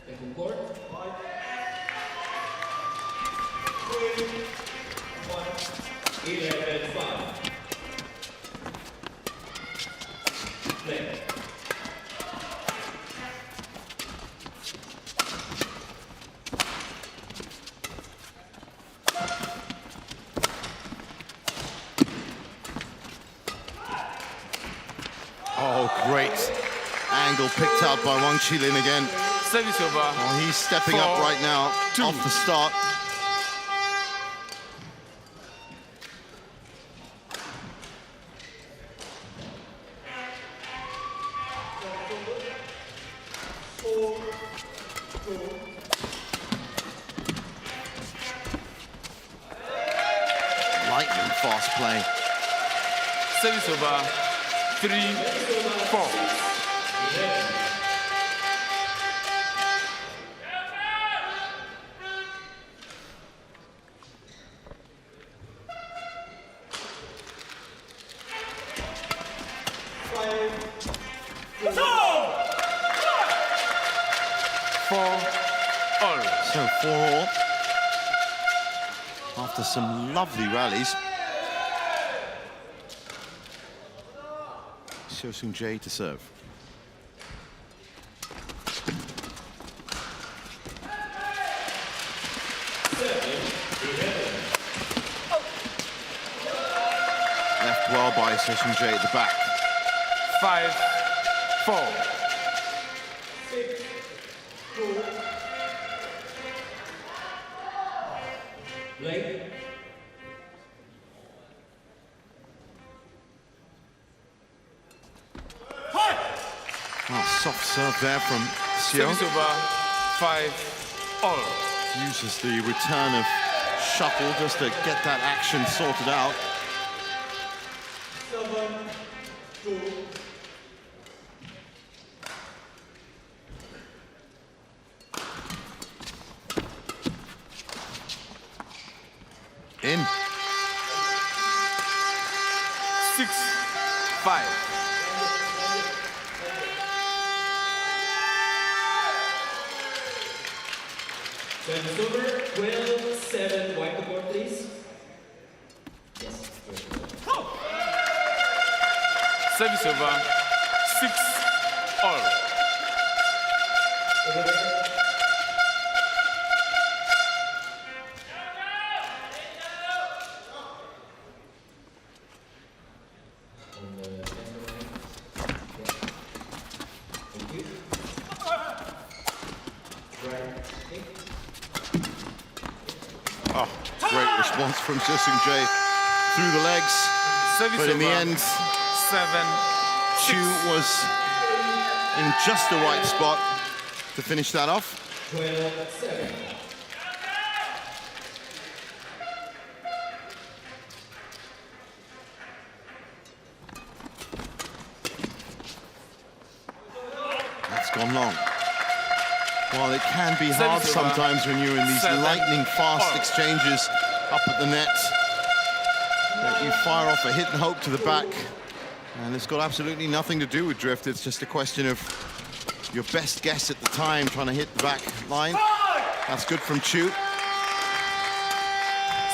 Second court. 11-5. Play. Oh, great angle picked out by Wang Qilin again. Service over. Well, he's stepping up right now off the start. Lightning fast play. Service over, 3-4. So 4-all. After some lovely rallies. Cho-Sung-jae to serve. Left well by Cho-Sung-jae at the back. 5-4. Oh, soft serve there from Chiu. Service over 5-all. Uses the return of shuttle just to get that action sorted out. 7-2. In. 6-5. Service over, 12-7. Wipe the board, please. Yes. Service over 6-all. Over there. Oh, great response from Cho-Sung-jae through the legs. Service But in the over end, 7. Chiu was in just the right spot to finish that off. 12-7. That's gone long. Well, it can be hard Service over. sometimes when you're in these 7. lightning fast All. exchanges up at the net. That you fire off a hit and hope to the back. And it's got absolutely nothing to do with drift. It's just a question of your best guess at the time, trying to hit the back line. That's good from Chiu.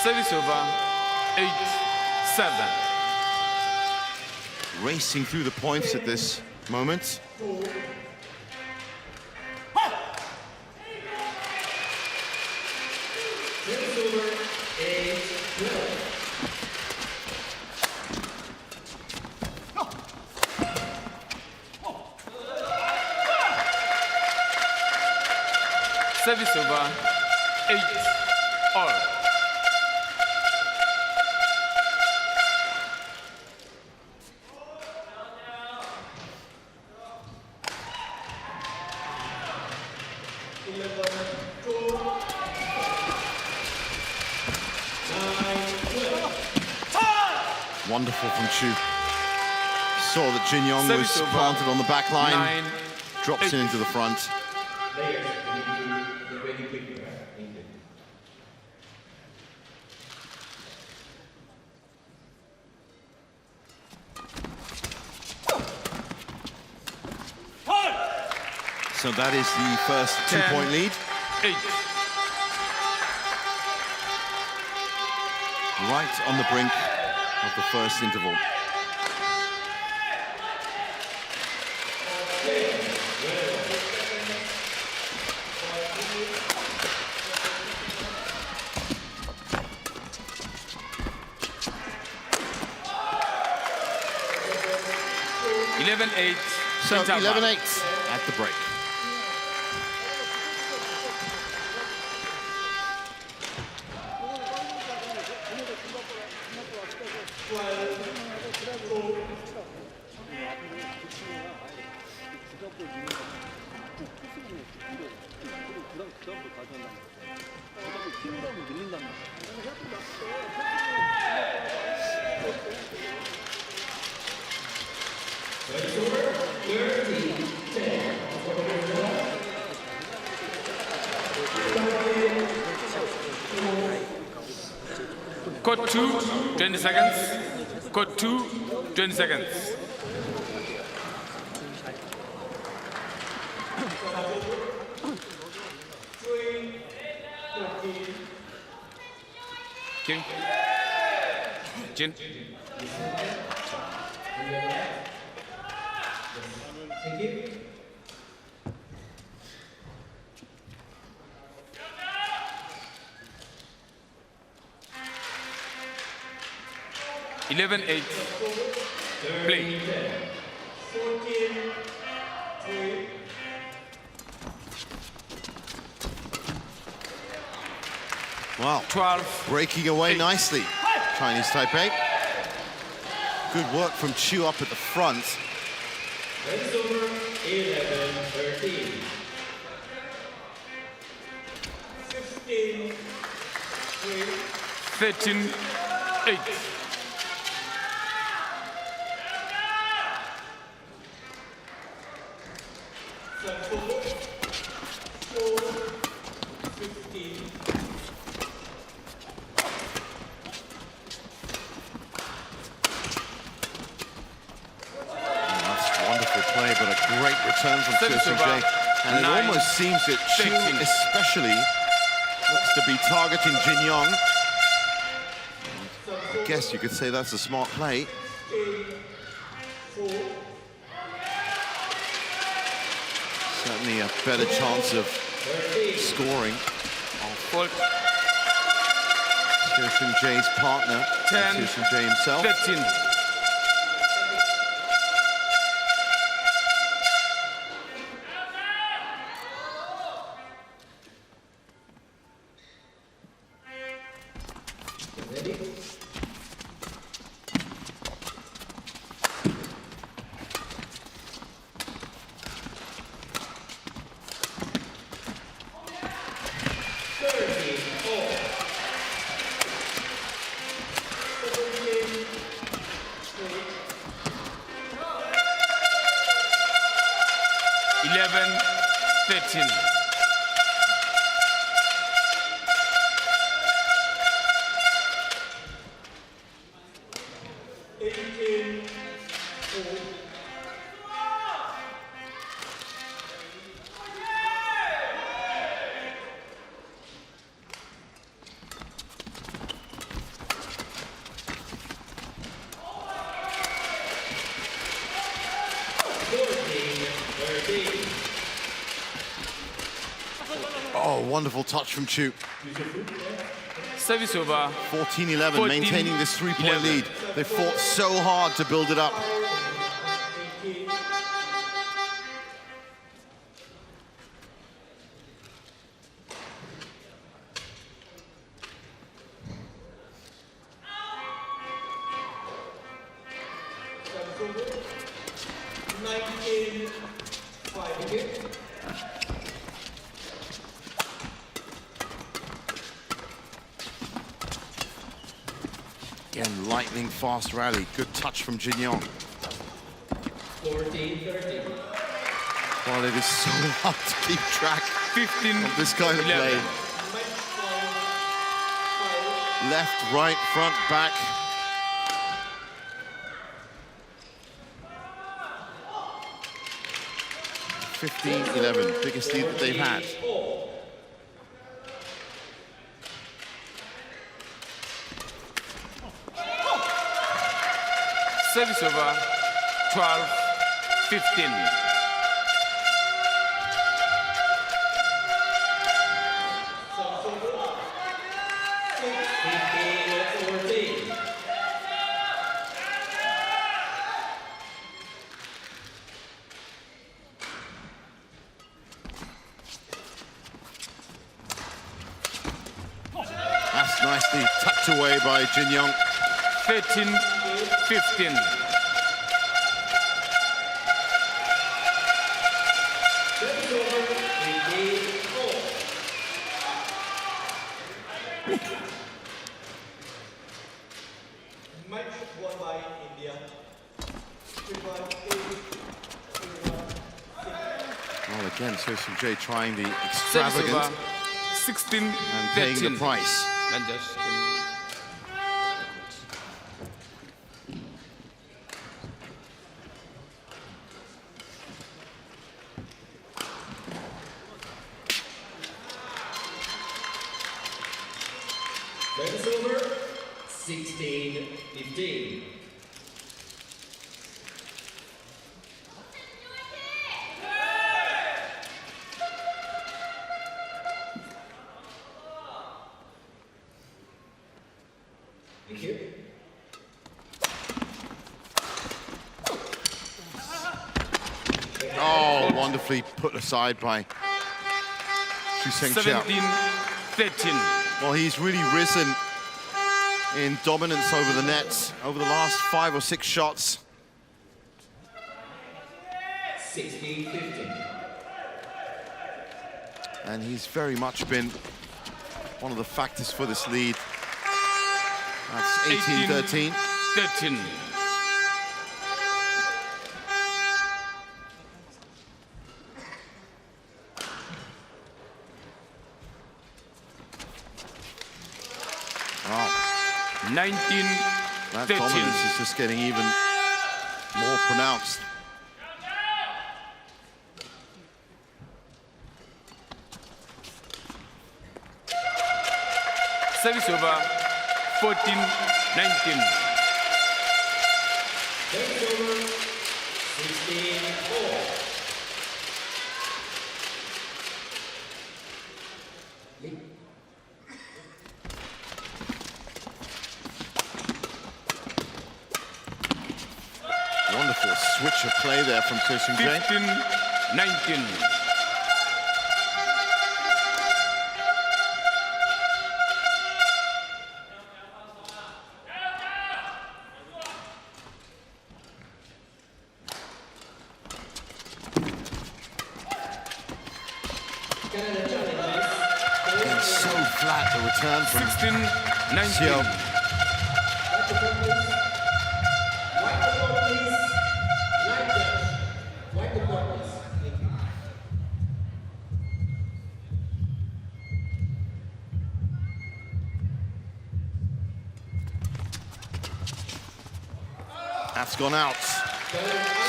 Service over 8-7. Racing through the points at this moment. Service over, 8-12. Service over 8-all. Wonderful from Chiu. Saw that Jin Yong was Service over. planted on the back line. 9. Drops it into the front. Players, you're ready quickly, right? Thank you. So that is the first 10. 2-point lead. 8. Right on the brink of the first interval. So 11-8 at the break. Code 2, 20 seconds. Code 2, 20 seconds. King. Chin. Thank you. Eleven, 8. Play. 14, 3. Wow. 12. Breaking away 8. nicely, Chinese Taipei. Good work from Chiu up at the front. That's over 11, 13. 15, 3. 13, 8. Play, but a great return from Service Cho over. Hyeon Wu. And 9, it almost seems that Chiu 13. especially looks to be targeting Jin Yong. I guess you could say that's a smart play. Certainly a better chance of scoring. Fault. Cho Hyeon-Jae's partner, 10, Cho Hyeon-Jae himself. 13. Oh, wonderful touch from Chiu. Service over. 14-11, 14, maintaining this three-point 11. lead. They fought so hard to build it up. Again, lightning fast rally. Good touch from Jin Yong. 14-13. Well, it is so hard to keep track 15, of this kind of 11. play. Left, right, front, back. (15-11), biggest lead that they've had. Service over. 12, 15. That's nicely tucked away by Jin Yong. 13, 15. Match won by India. Well, again, Cho Hyeon-Jae trying the Service extravagant over. 16, and paying 13. the price. And just 16-15. Thank you. Oh, wonderfully put aside by Chou. 17-13. Well, he's really risen in dominance over the nets over the last 5 or 6 shots. 16-15. And he's very much been one of the factors for this lead. That's 18-13. 13. Wow. 19-13. That dominance is just getting even more pronounced. Service over. 14-19. Service over. 16-4. Wonderful switch of play there from Cho Hyeon Wu. 15-19. Again, so flat the return from 16-19. Chiu. That's gone out.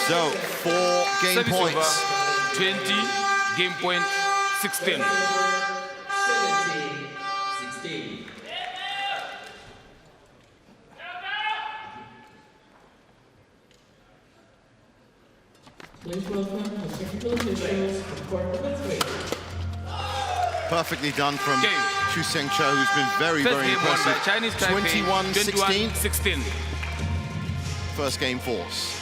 So 4 game Service points. over. 20. Game point. 16. 17-16. Please welcome the technical officials from court number 3. Perfectly done from Game. Chou, who's been very, First very game won by impressive. Chinese Taipei. 21-16. 21-16. First game force.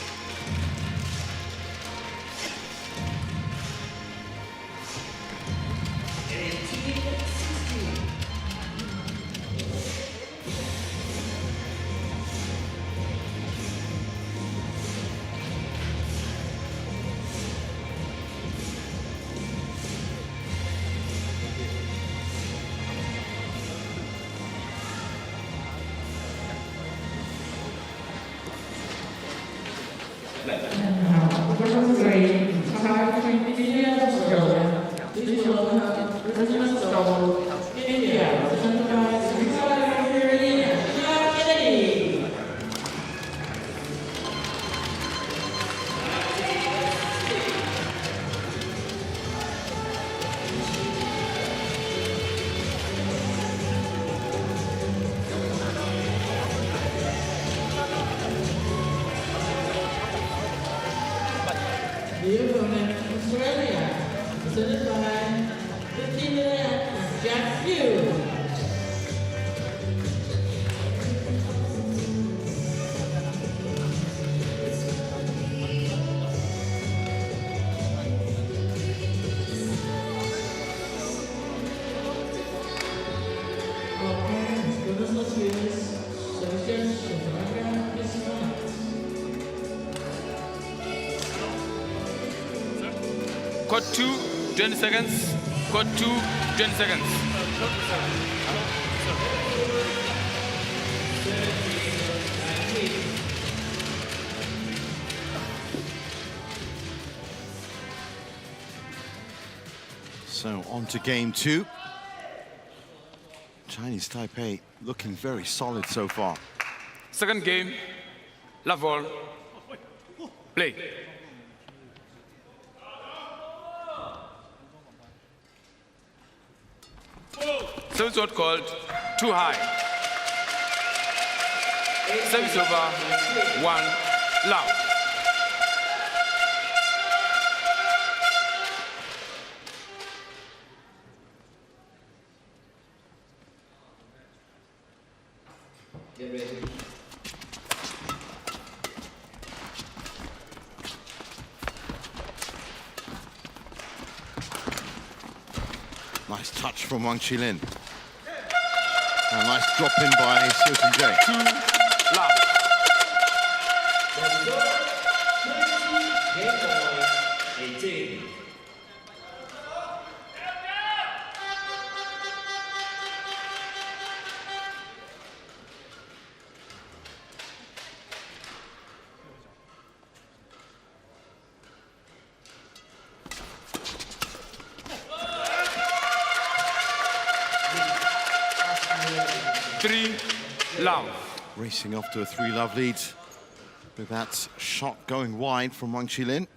The opponent, Australia, presented by the Tien Chiu. Court 2, 20 seconds. Court 2, 20 seconds. So on to game 2. Chinese Taipei looking very solid so far. Second game, Laval. Play. Service was called too high. Service over. 1 love. Get ready. Nice touch from Wang Qilin. A nice drop in by Chen. 2 love. Game point 18. Three love. Racing off to a 3-love lead with that shot going wide from Wang Qilin.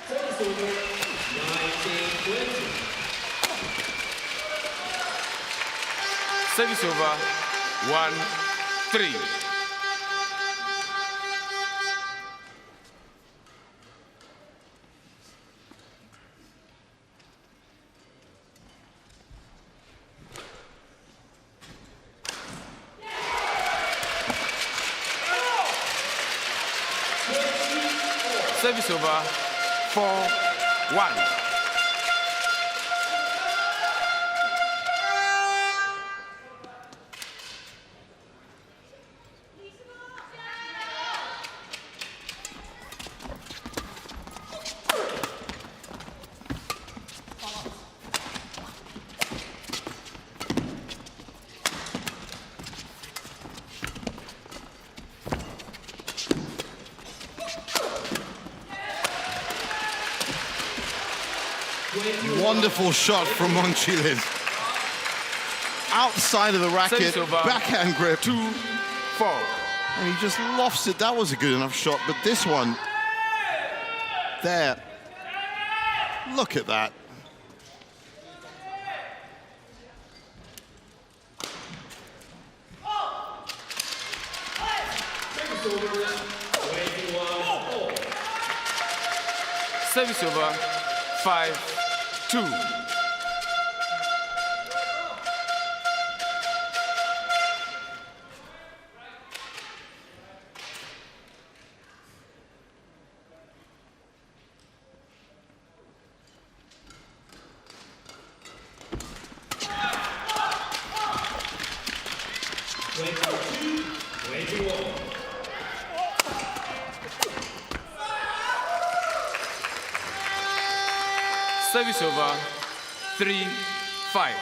Service over 19-20. Service over. 1-3. Service over. 4-1. Wonderful shot from Wang Qilin. Outside of the racket, Service over. backhand grip. 2-4. And he just lofts it. That was a good enough shot, but this one, there. Look at that. Service over. 5-2. Service over. 3-5.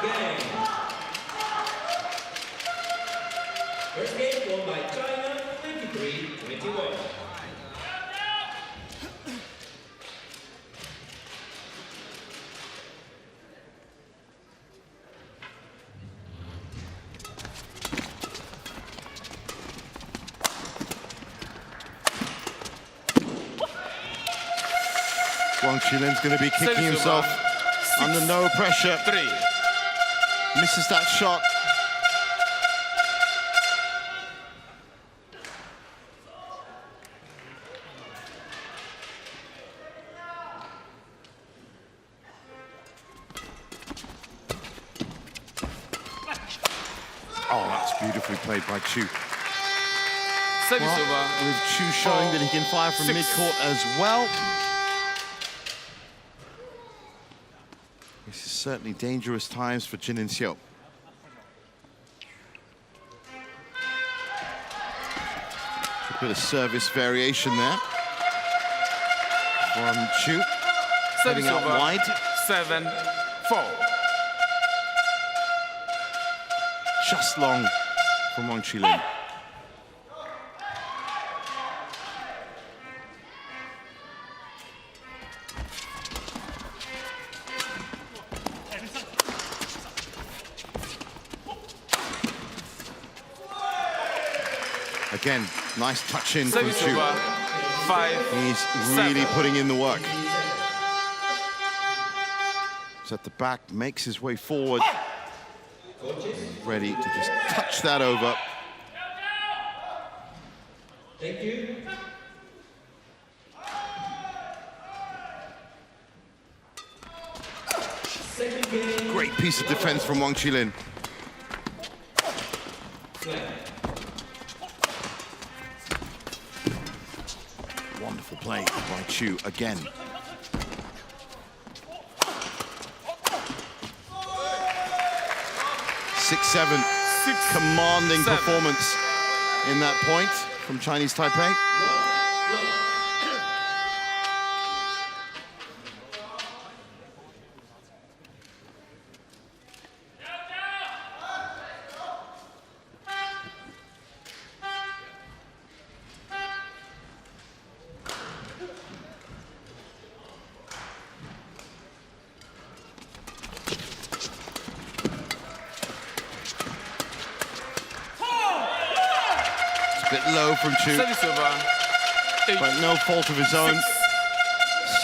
Game. First game won by China, 23-21. Wang Qilin's going to be kicking Service himself over. under no pressure. 3. Misses that shot. Oh, that's beautifully played by Chou. Service Well, over. with Chou showing that he can fire from 6. mid-court as well. This is certainly dangerous times for Jin and Xiu. A bit of service variation there from Chou. Service Heading out over. wide. 7-4. Just long from Wang Qilin. again, nice touch in from Service Chiu. over. 5. He's really 7. putting in the work. He's at the back, makes his way forward. Ready to just touch that over. Thank you. Second game. Great piece of defense from Wang Qilin. Wonderful play by Chiu again. Six, seven. Commanding 7. performance in that point from Chinese Taipei. Bit low from Chiu, Service over. 8. but no fault of his own.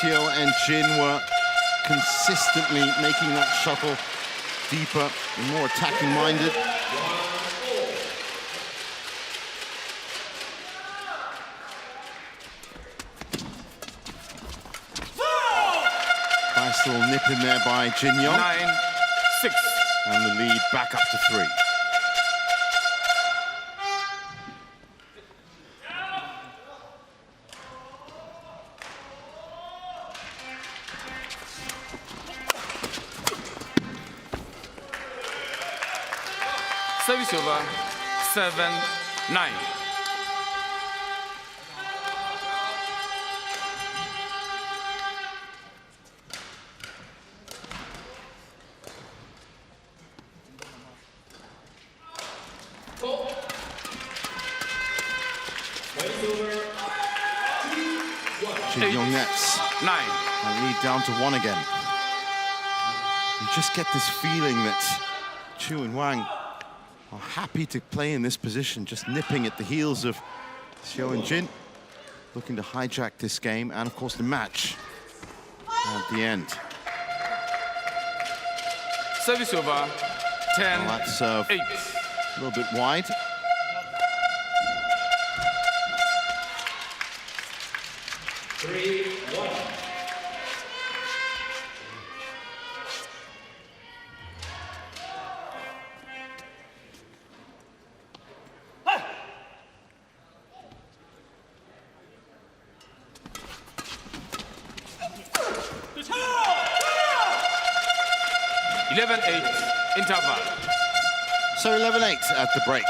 Xiu and Jin were consistently making that shuttle deeper and more attacking minded. Nice little nip in there by Jin Yong. 9. 6. And the lead back up to 3. Service over. 7. 9. Jin Yong nets. 9. And lead down to 1 again. You just get this feeling that Chiu and Wang are happy to play in this position, just nipping at the heels of Xiu and Jin, looking to hijack this game and, of course, the match at the end. Service over. 10. Well, that's 8. a little bit wide. Interval. So 11-8 at the break.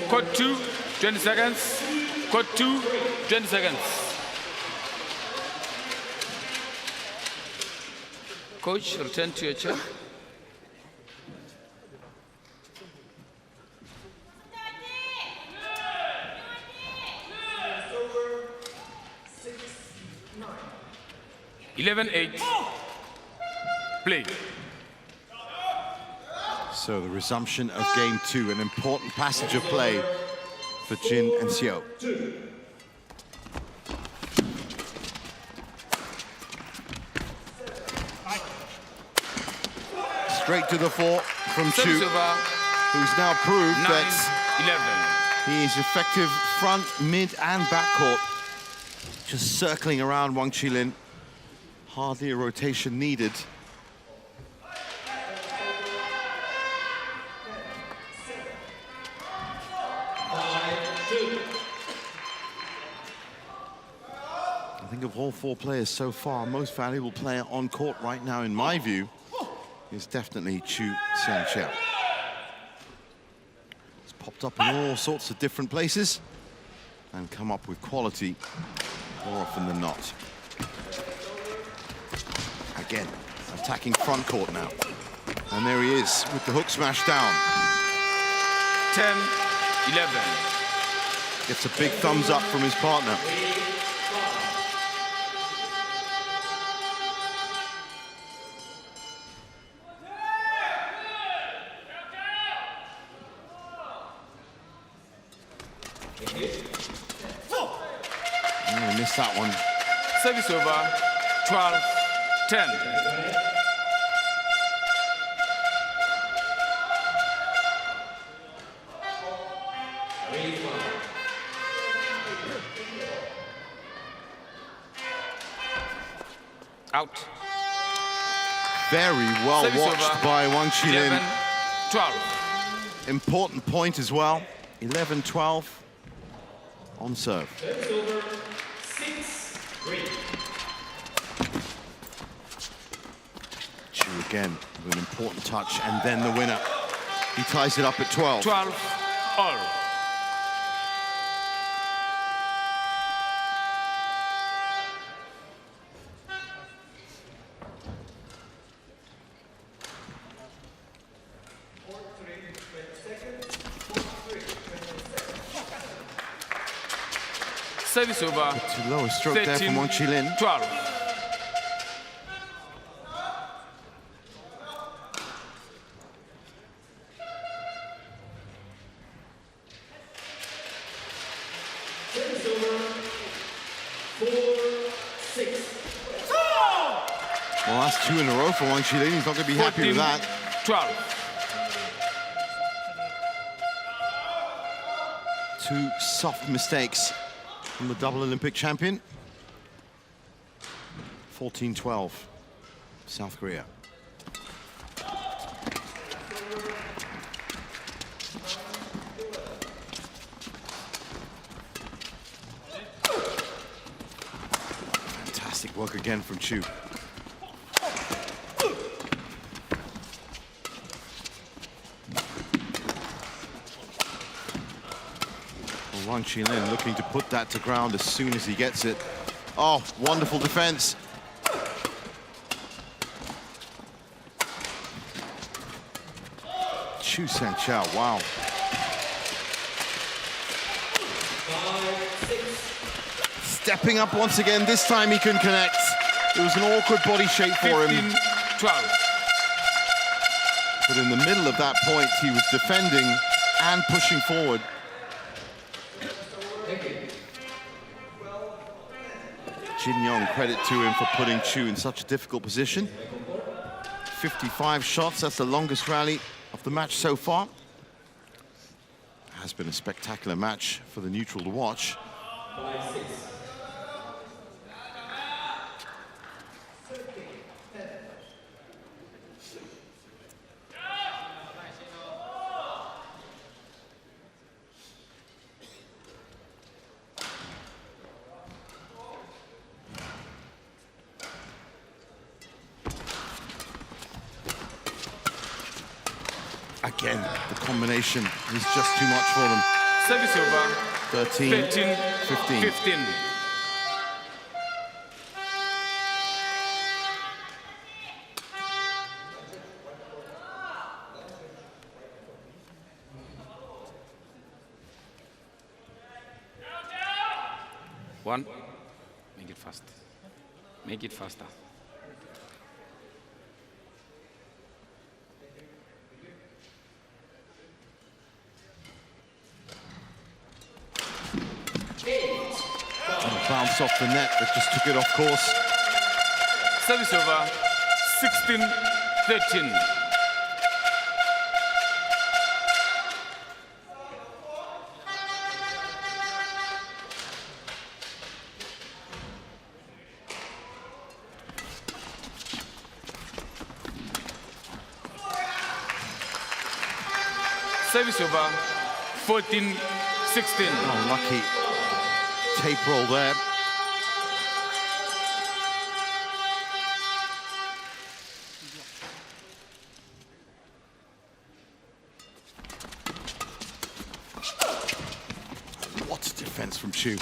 Code 2, 20 seconds. Code 2, 20 seconds. Coach, return to your chair. Eleven, 8. Play. So the resumption of game 2, an important passage of play for Jin and Xiu. Straight to the fore from Chou, who's now proved that he is effective front, mid, and backcourt. Just circling around Wang Qilin. Hardly a rotation needed. I think of all 4 players so far, most valuable player on court right now, in my view, is definitely Chou Sang-chao. It's popped up in all sorts of different places and come up with quality more often than not. Again, attacking front court now. And there he is with the hook smash down. 10-11. Gets a big thumbs up from his partner. Oh, missed that one. Service over, 12-10. Out. Very well Service watched over. by Wang Qilin. 11-12. Important point as well. 11-12 on serve. Chou again with an important touch, and then the winner. He ties it up at 12. 12-all. Service over. Too low a stroke there from Wang Qilin. 12. Well, that's two in a row for Wang Qilin. He's not going to be happy with that. 12. Two soft mistakes from the double Olympic champion. 14-12, South Korea. Fantastic work again from Chou. Wang Qilin looking to put that to ground as soon as he gets it. Oh, wonderful defense. Chou Sang-chao, wow. Stepping up once again, this time he can connect. It was an awkward body shape for him. 15-12. But in the middle of that point, he was defending and pushing forward. Jin Young, credit to him for putting Chou in such a difficult position. 55 shots, that's the longest rally of the match so far. Has been a spectacular match for the neutral to watch. Again, the combination is just too much for them. Service over. 13-15. 15. One. Make it fast. Make it faster. Bounce off the net, but just took it off course. Service over. 16-13. Service over. 14-16. Oh, lucky tape roll there. from Chiu.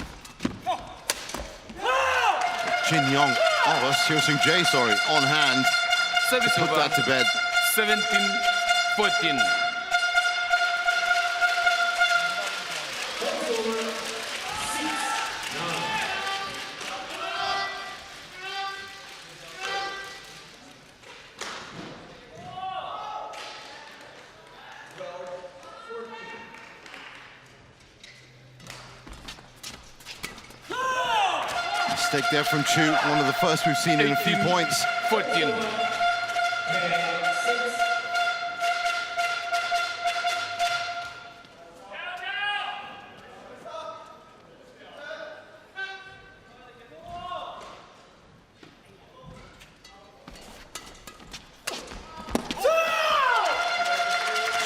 Jin Young, oh, that's Seo Seung-jae, sorry, on hand. Service Put over. that to bed. 17-14. Mistake there from Chou, one of the first we've seen in a few points. 14.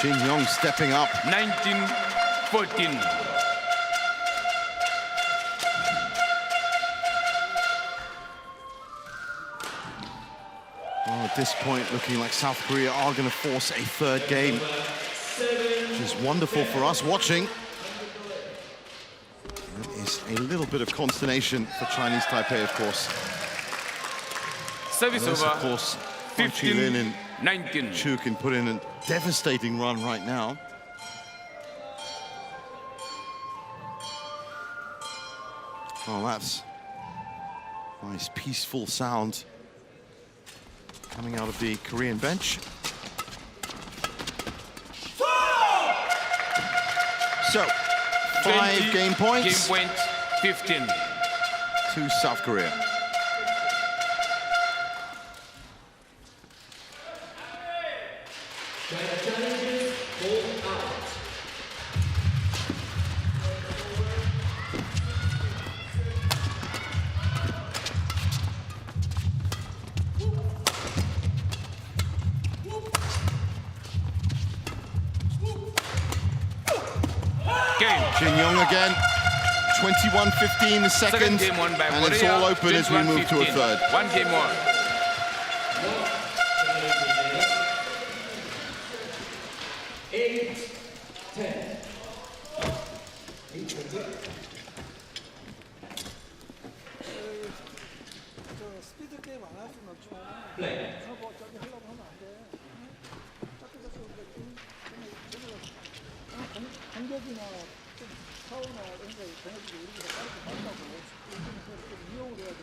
Jin Young stepping up. 19-14. Oh, at this point, looking like South Korea are going to force a third game, which is wonderful for us watching. That is a little bit of consternation for Chinese Taipei, of course. Service Unless, over. of course, Lin and 19. Chou can put in a devastating run right now. Oh, that's nice, peaceful sound coming out of the Korean bench. So, 5 game points. Game point 15. To South Korea. Jin Young again, 21-15 the second, Game won by and it's Korea, all open as we move to a 21-15. third. 1 game more. 저 스피드 게임 안 할 수는 없지만 하고 저기 하려고 하면 안 돼. 저기 가서 공격이나 좀 파워나 이런 거 정해지고 우리가 빠르게 한다고 좀 이용을 해야 돼.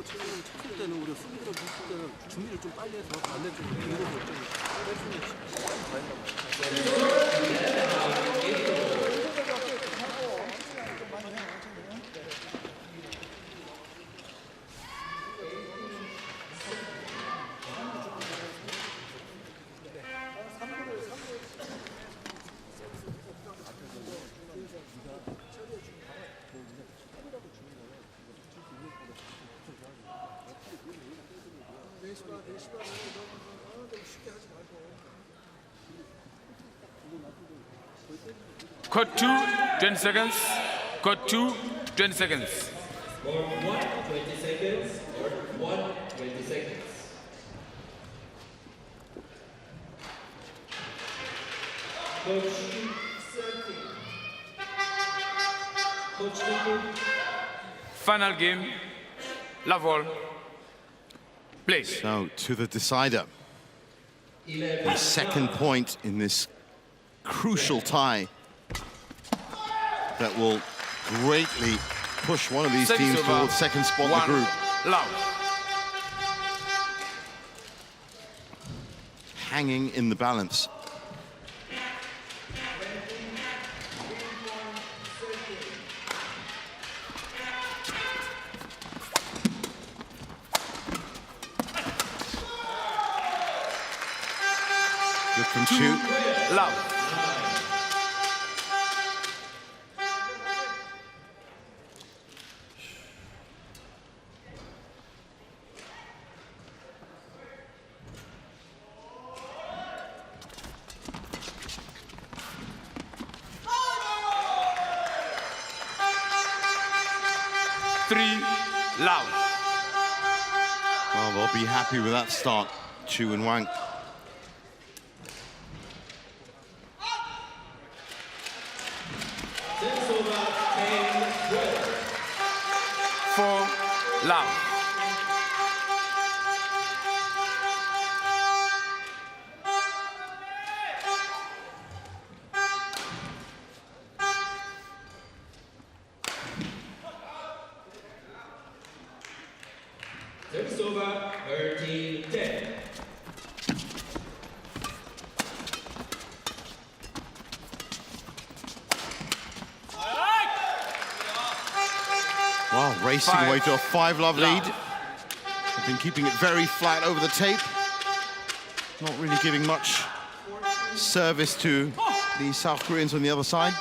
쳤을 때는 우리가 수비를 했을 때는 준비를 좀 빨리 해서 반대쪽으로 밀어서 좀 뺄수는 시간이 더 했단 Cut 2, 20 seconds. Cut 2, 20 seconds. Board 1, 20 seconds. Board 1, 20 seconds. Coach 13. Coach 13. Final game. Level. Play. So, to the decider. The second point in this crucial tie that will greatly push one of these Service teams over. towards second spot in the 1 group. love. Hanging in the balance. Good from Chiu. Love. 3 love. Well, they'll be happy with that start, Chou and Wang. Service over 10-12. 4 love. Service over 13-10. Wow, racing away to a 5-love lead. They've been keeping it very flat over the tape. Not really giving much service to the South Koreans on the other side.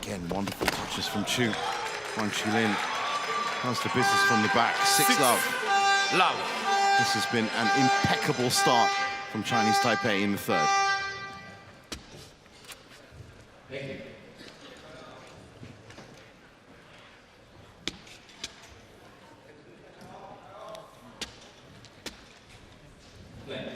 Again, wonderful touches from Chou. Wang Chilin does the business from the back. 6 love. Love. This has been an impeccable start from Chinese Taipei in the third. Thank you. Play.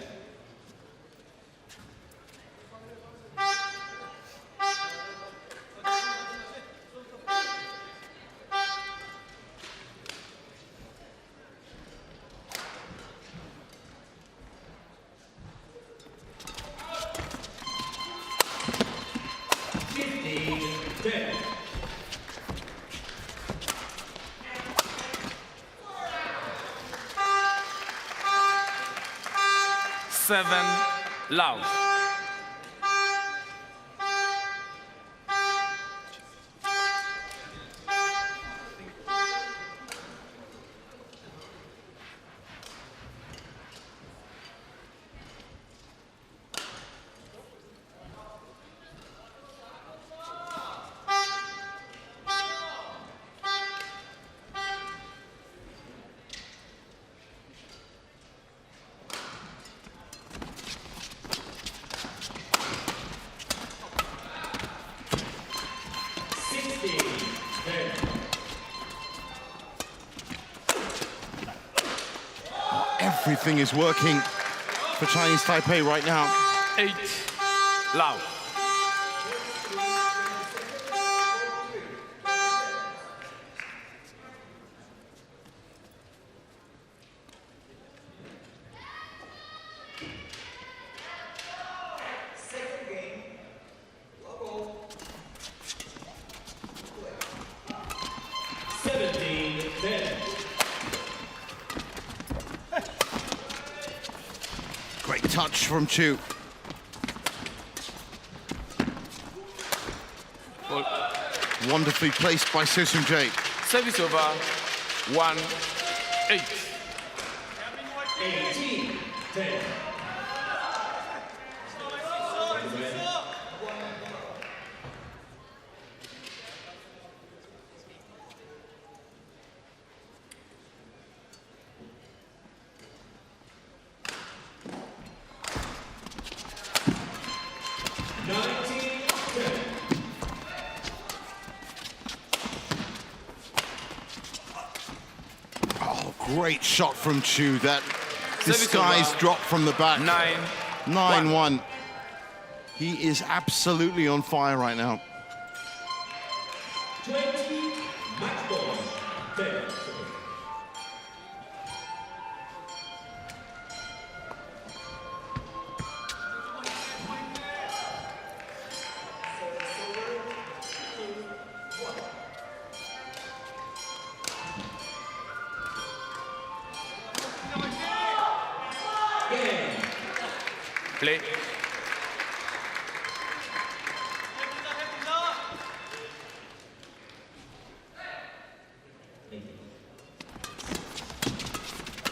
Seven love. Everything is working for Chinese Taipei right now. 8 love. Great touch from Chou. Wonderfully placed by Jae. Service over 1-8. 18-10. Great shot from Chou. That disguised drop from the back. 9-1. He is absolutely on fire right now. 20, match ball, 10. Play.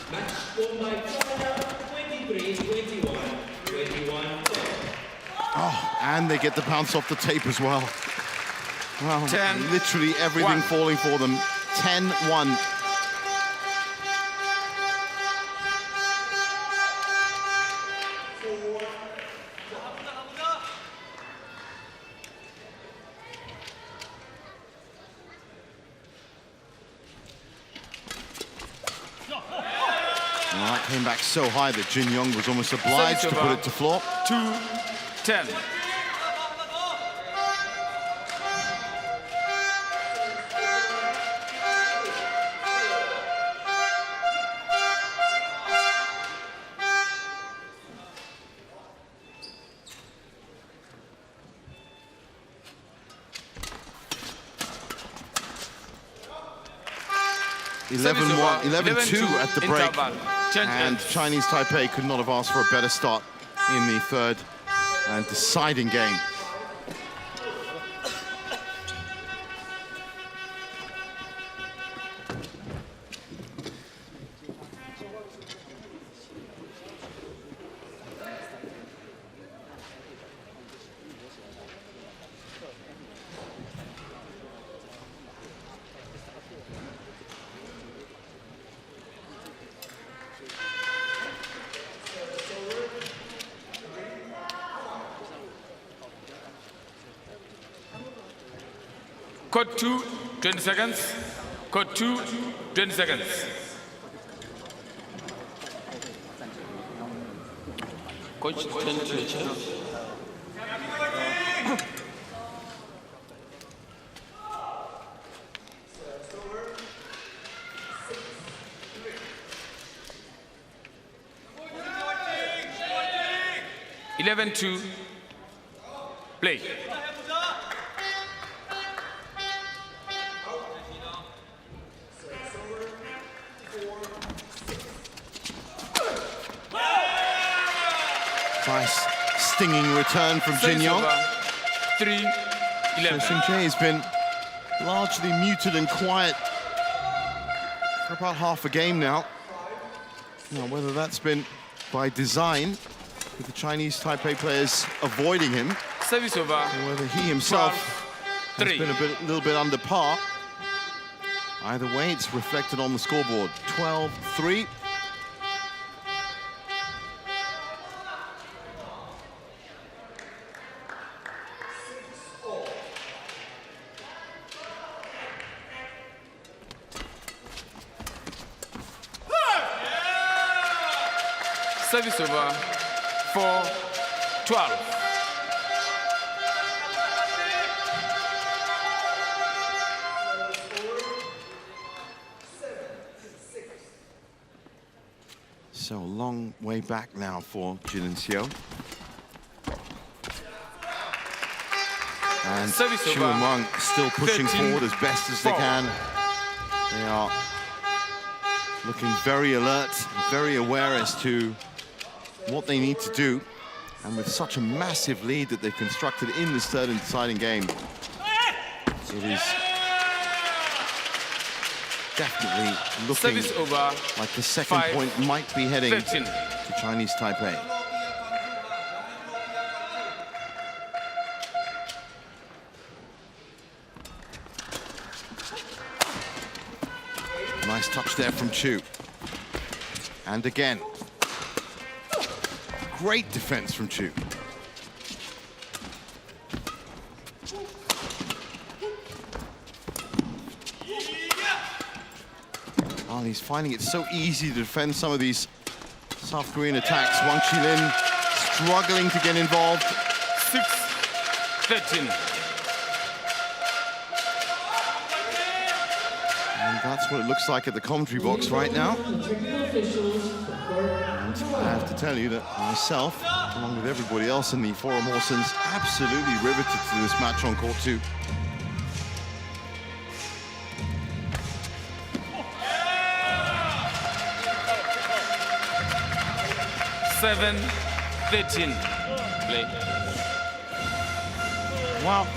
Match won by China, 23-21, 21-10. Oh, and they get the bounce off the tape as well. Well, 10, literally everything 1. falling for them. 10-1. Well, that came back so high that Jin Young was almost obliged to put it to floor. 2-10. Eleven 11-2 at the break, Chen and Chinese Taipei could not have asked for a better start in the third and deciding game. Court 2, 20 seconds. Court 2, 20 seconds. Coach, 10 to the chair. (11-2). Play. Nice stinging return from Jin Young. 3-11. Cho has been largely muted and quiet for about half a game now. Now, whether that's been by design, with the Chinese Taipei players avoiding him, Service over. or whether he himself has been a little bit under par. Either way, it's reflected on the scoreboard. 12-3. Service over. 4-12. So a long way back now for Jin and Chiu. And Service Chiu over. and Wang still pushing 13, forward as best as they 4. can. They are looking very alert, very aware as to what they need to do. And with such a massive lead that they've constructed in this third and deciding game, it is definitely looking Service over. like the second 5, point might be heading 13. to Chinese Taipei. Nice touch there from Chou. And again, great defense from Chou. Oh, he's finding it so easy to defend some of these South Korean attacks. Wang Qilin struggling to get involved. 6-13. And that's what it looks like at the commentary box right now. And I have to tell you that myself, along with everybody else in the Forum Horsens, absolutely riveted to this match on court 2. Seven, 13. Play. Wow.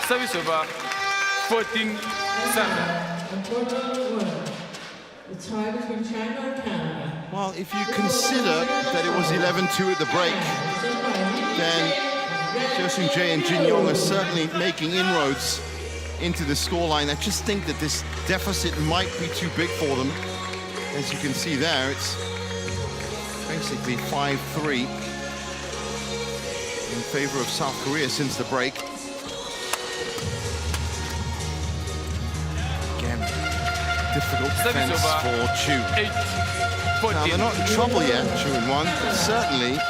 Service over. 14-7. The tie between China and Canada. Well, if you consider that it was 11-2 at the break, then Cho Hyeon Wu and Jin Young are certainly making inroads into the scoreline. I just think that this deficit might be too big for them. As you can see there, it's basically 5-3 in favor of South Korea since the break. Again, difficult defense for Chiu. Now, they're not in trouble yet, Chou and Wan, but certainly they're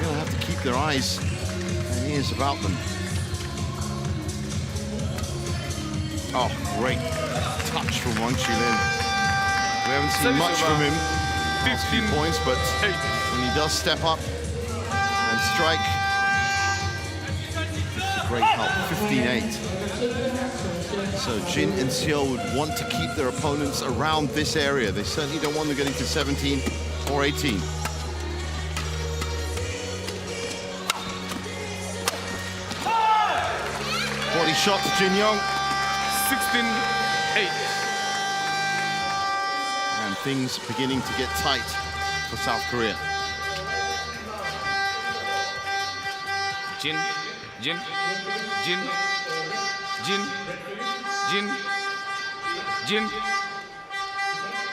going to have to keep their eyes and ears about them. Oh, great touch from Wang Qilin. We haven't seen much from him last few points, but when he does step up and strike, it's a great help, 15-8. So Jin and Seo would want to keep their opponents around this area. They certainly don't want them getting to 17 or 18. Body shot to Jin Young. 16-8. And things beginning to get tight for South Korea. Jin.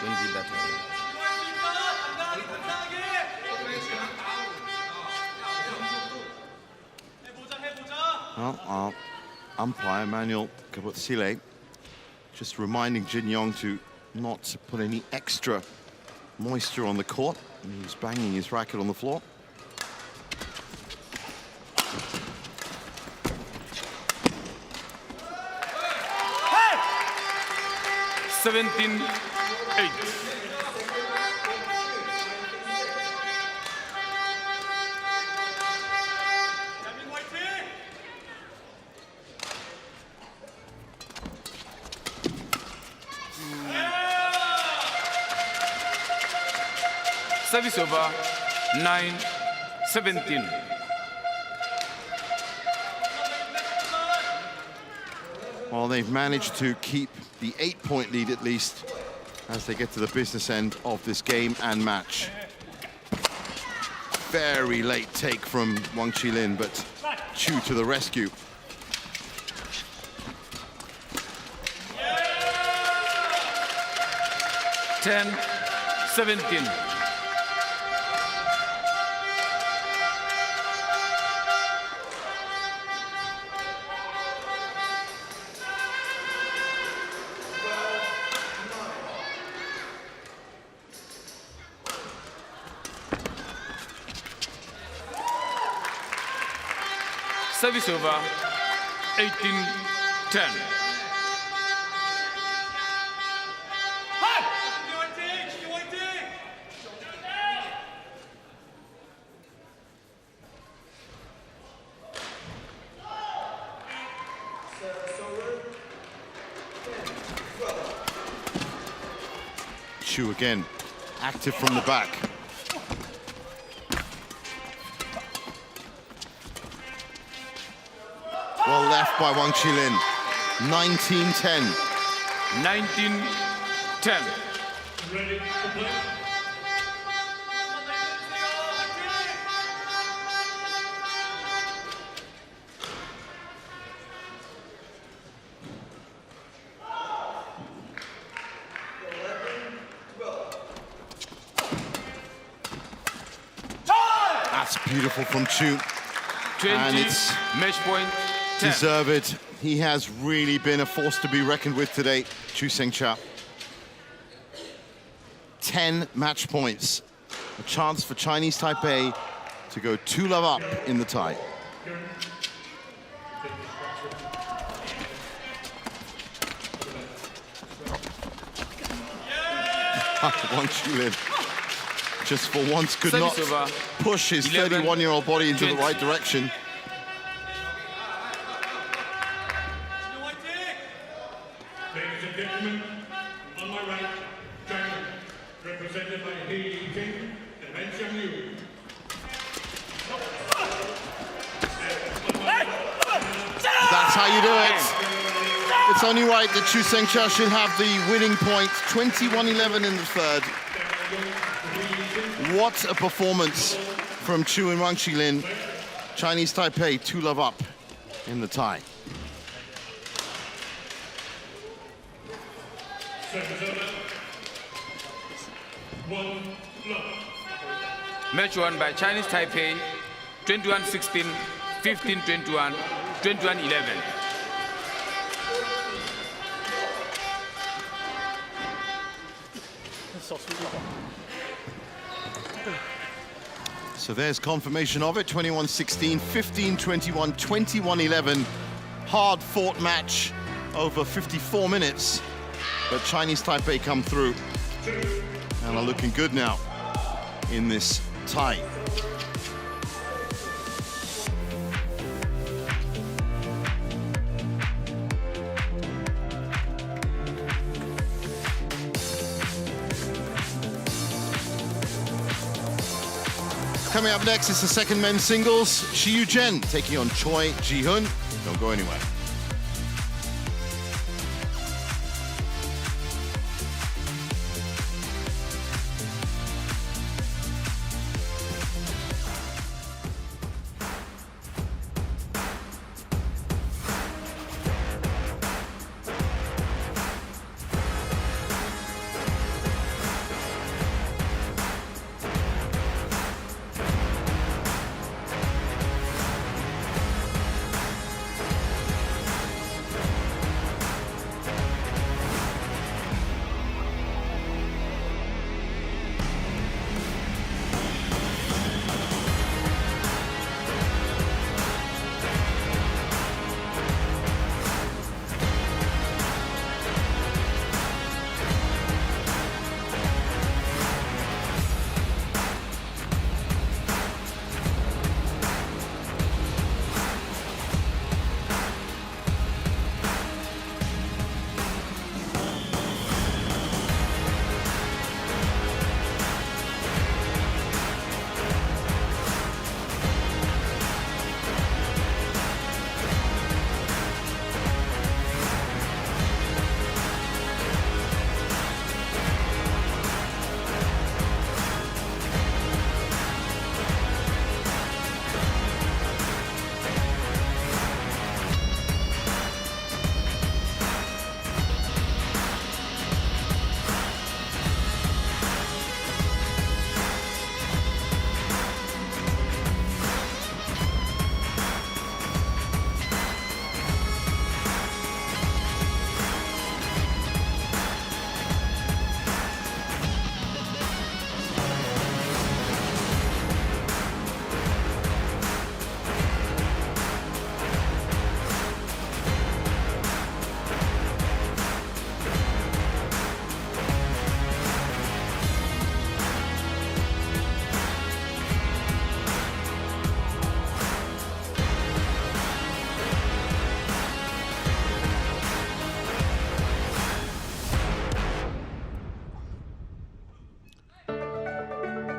Don't do that. Well, our umpire, Manuel Kabutsile, just reminding Jin Young to not put any extra moisture on the court. And he was banging his racket on the floor. Hey! 17-8. Service over, 9-17. Well, they've managed to keep the 8-point lead at least as they get to the business end of this game and match. Very late take from Wang Qilin, but Chiu to the rescue. Yeah! 10-17. Service over, 18-10. Chiu again, active from the back. Well left by Wang Qilin. 19-10. 19-10. Ready to play? That's beautiful from Chiu. 20, and it's match point, 10. deserved. He has really been a force to be reckoned with today, Chu Seng-cha. 10 match points. A chance for Chinese Taipei to go 2-love up in the tie. Wang Qilin just for once could not push his 31-year-old body into the right direction. Ladies and gentlemen, on my right, China, represented by Tien and Lin Chun-Yi. That's how you do it. It's only right that Chu Seng-cha should have the winning point. 21-11 in the third. What a performance from Chiu and Wang Qilin. Chinese Taipei 2-love up in the tie. Match won by Chinese Taipei, 21-16, 15-21, 21-11. So there's confirmation of it, 21-16, 15-21, 21-11. Hard-fought match over 54 minutes, but Chinese Taipei come through and are looking good now in this tie. Coming up next is the second men's singles. Chen taking on Choi, Hoon. Don't go anywhere.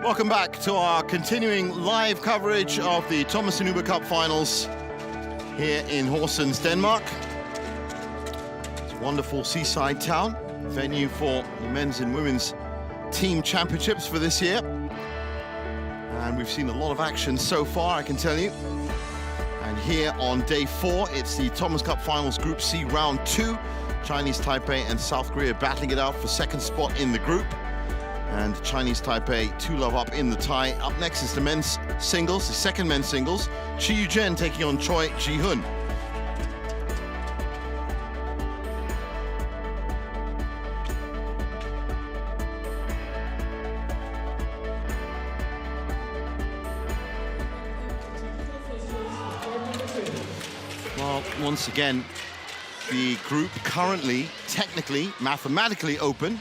Welcome back to our continuing live coverage of the Thomasin Uber Cup Finals here in Horsens, Denmark. It's a wonderful seaside town, venue for the men's and women's team championships for this year. And we've seen a lot of action so far, I can tell you. And here on day 4, it's the Thomas Cup Finals Group C Round 2. Chinese Taipei and South Korea battling it out for second spot in the group. And Chinese Taipei 2-love up in the tie. Up next is the men's singles, the second men's singles. Chen taking on Choi, Hoon. Well, once again, the group currently, technically, mathematically open.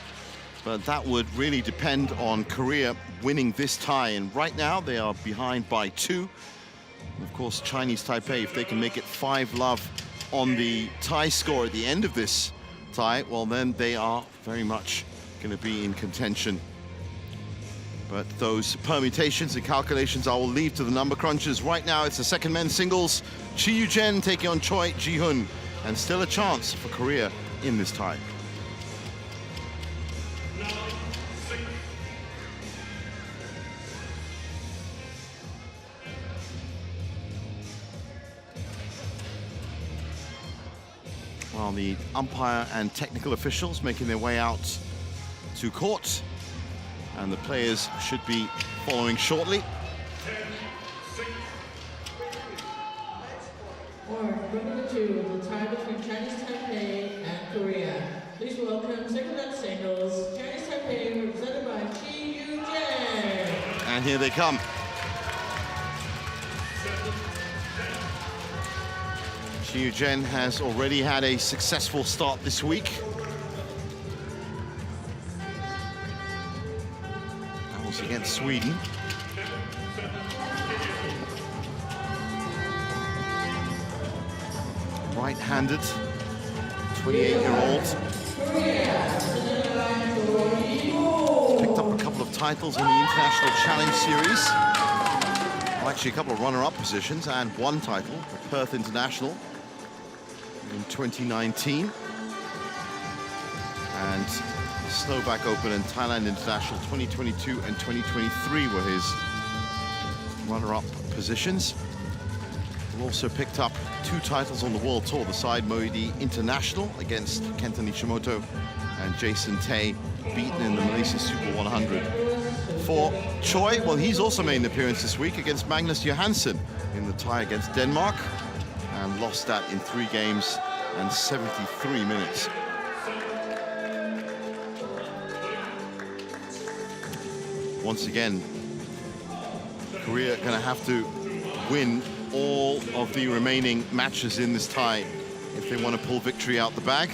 But that would really depend on Korea winning this tie. And right now, they are behind by 2. Of course, Chinese Taipei, if they can make it 5-love on the tie score at the end of this tie, well, then they are very much going to be in contention. But those permutations and calculations I will leave to the number crunchers. Right now, it's the second men's singles. Chen taking on Choi, Hoon. And still a chance for Korea in this tie. while the umpire and technical officials making their way out to court. And the players should be following shortly. Number 2, the tie between Chinese Taipei and Korea. Please welcome second and singles, Chinese Taipei represented by Chiu. And here they come. Chiu has already had a successful start this week. That was against Sweden. Right-handed, 28-year-old. Picked up a couple of titles in the International Challenge Series. Well, actually, a couple of runner-up positions and one title, the Perth International in 2019. And the Slovak Open and Thailand International 2022 and 2023 were his runner-up positions. He also picked up 2 titles on the World Tour, the Side Moedi International against Kenta Nishimoto and Jason Tay, beaten in the Malaysia Super 100. For Choi, well, he's also made an appearance this week against Magnus Johansson in the tie against Denmark and lost that in 3 games and 73 minutes. Once again, Korea going to have to win all of the remaining matches in this tie if they want to pull victory out the bag.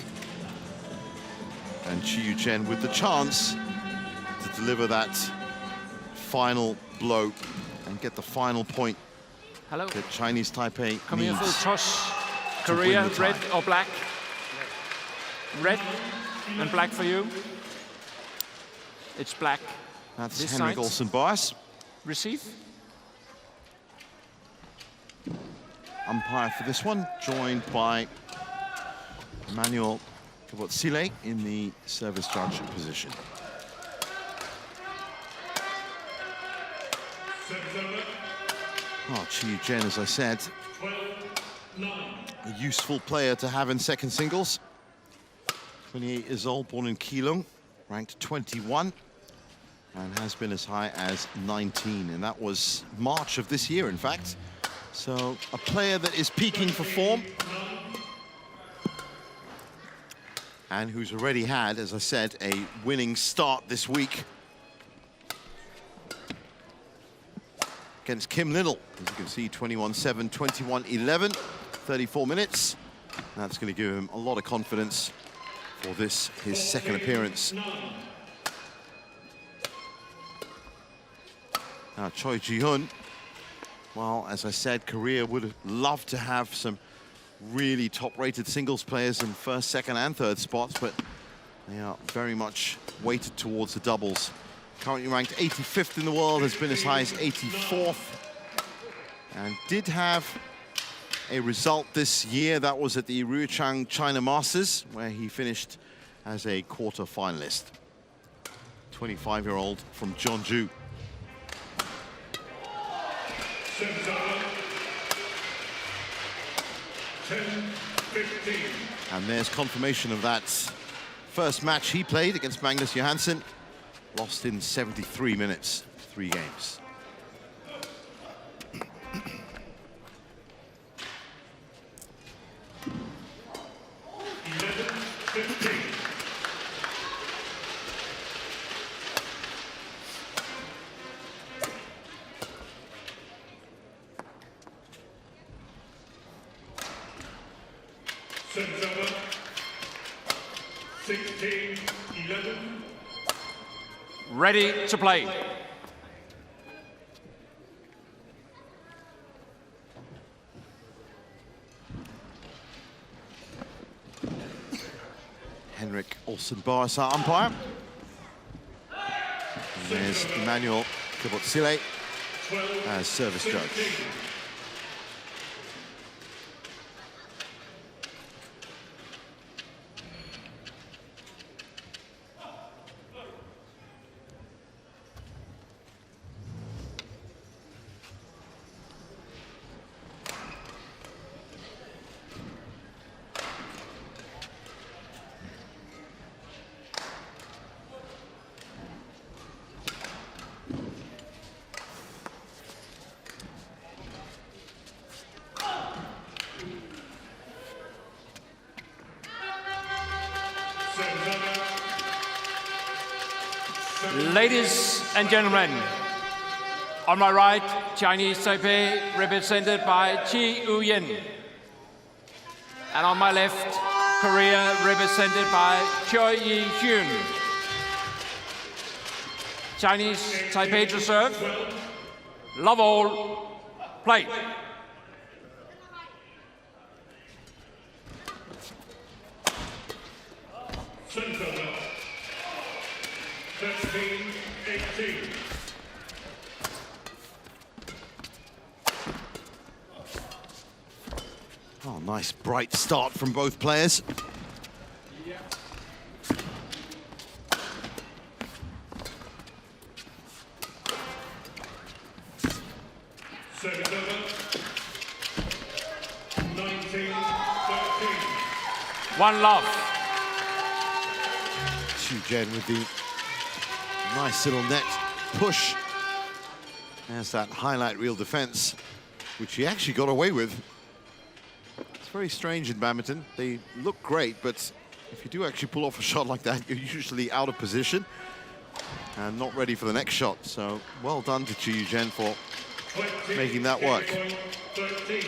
And Chiu with the chance to deliver that final blow and get the final point. Hello. That Chinese Taipei Come here needs. for toss. Korea, red or black? Red and black for you. It's black. That's this Henrik side. Olsen-Boas. Receive. Umpire for this one, joined by Emmanuel Kabotsile in the service judge position. Oh, Chiu, as I said, a useful player to have in second singles. 28 years old, born in Keelung, ranked 21, and has been as high as 19, and that was March of this year, in fact. So a player that is peaking for form and who's already had, as I said, a winning start this week against Kim Liddell. As you can see, 21-7, 21-11, 34 minutes. That's going to give him a lot of confidence for this, his second appearance. Now, Choi Ji-hoon. Well, as I said, Korea would have loved to have some really top-rated singles players in first, second, and third spots, but they are very much weighted towards the doubles. Currently ranked 85th in the world, has been as high as 84th, and did have a result this year. That was at the Ruichang China Masters, where he finished as a quarter-finalist. 25-year-old from Jeonju. And there's confirmation of that first match he played against Magnus Johansson. Lost in 73 minutes, 3 games. Ready to play. Henrik Olsen-Boas, our umpire. And there's Emmanuel Kabotsile as service judge. Ladies and gentlemen, on my right, Chinese Taipei, represented by Chiu. And on my left, Korea, represented by Choi Hoon. Chinese Taipei to serve. Love all, play. Center, 13-18. Oh, nice bright start from both players. Service over. 19-13. One love. Chiu with the nice little net push. There's that highlight reel defense, which he actually got away with. It's very strange in badminton. They look great, but if you do actually pull off a shot like that, you're usually out of position and not ready for the next shot. So well done to Chiu for making that work. 13.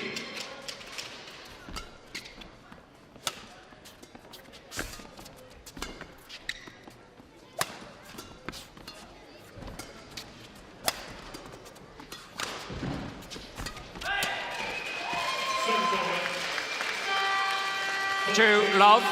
Chou, love.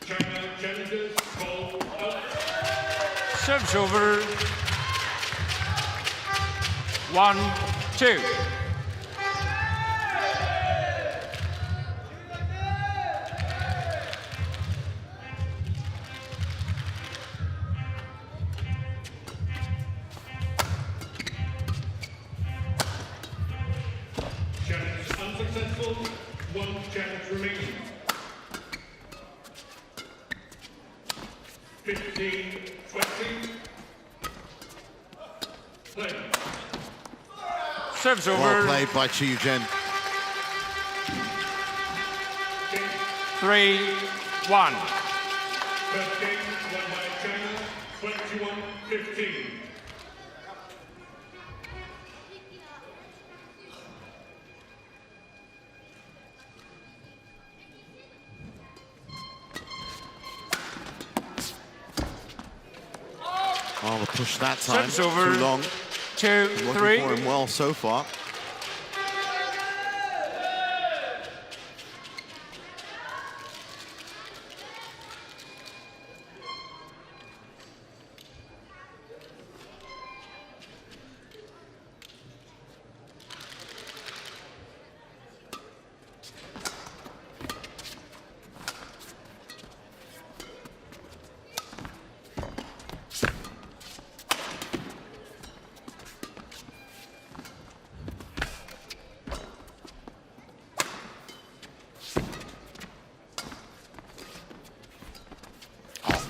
China challenges call out. Serves over. 1-2. Challenge unsuccessful. One challenge remaining. 15-20. Play. Serves over. Well played by Chiu. 3-1. First game won by China, 21-15. Oh, the push that time. Serves over. Too long. 2-3. Working for him well so far.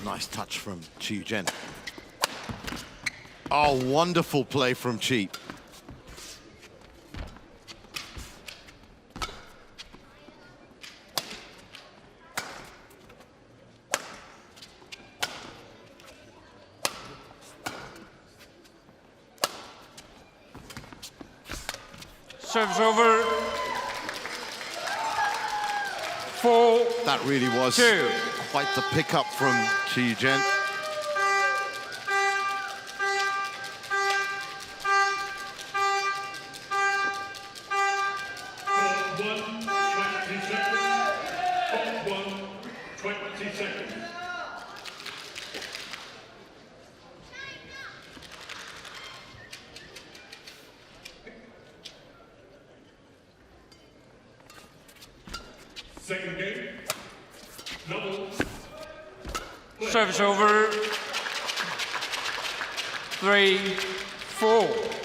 Nice touch from Chiu. Oh, wonderful play from Chiu. Serves over. 4. That really was 2. quite the pickup from Chiu. Second game, double. Service over. 3-4.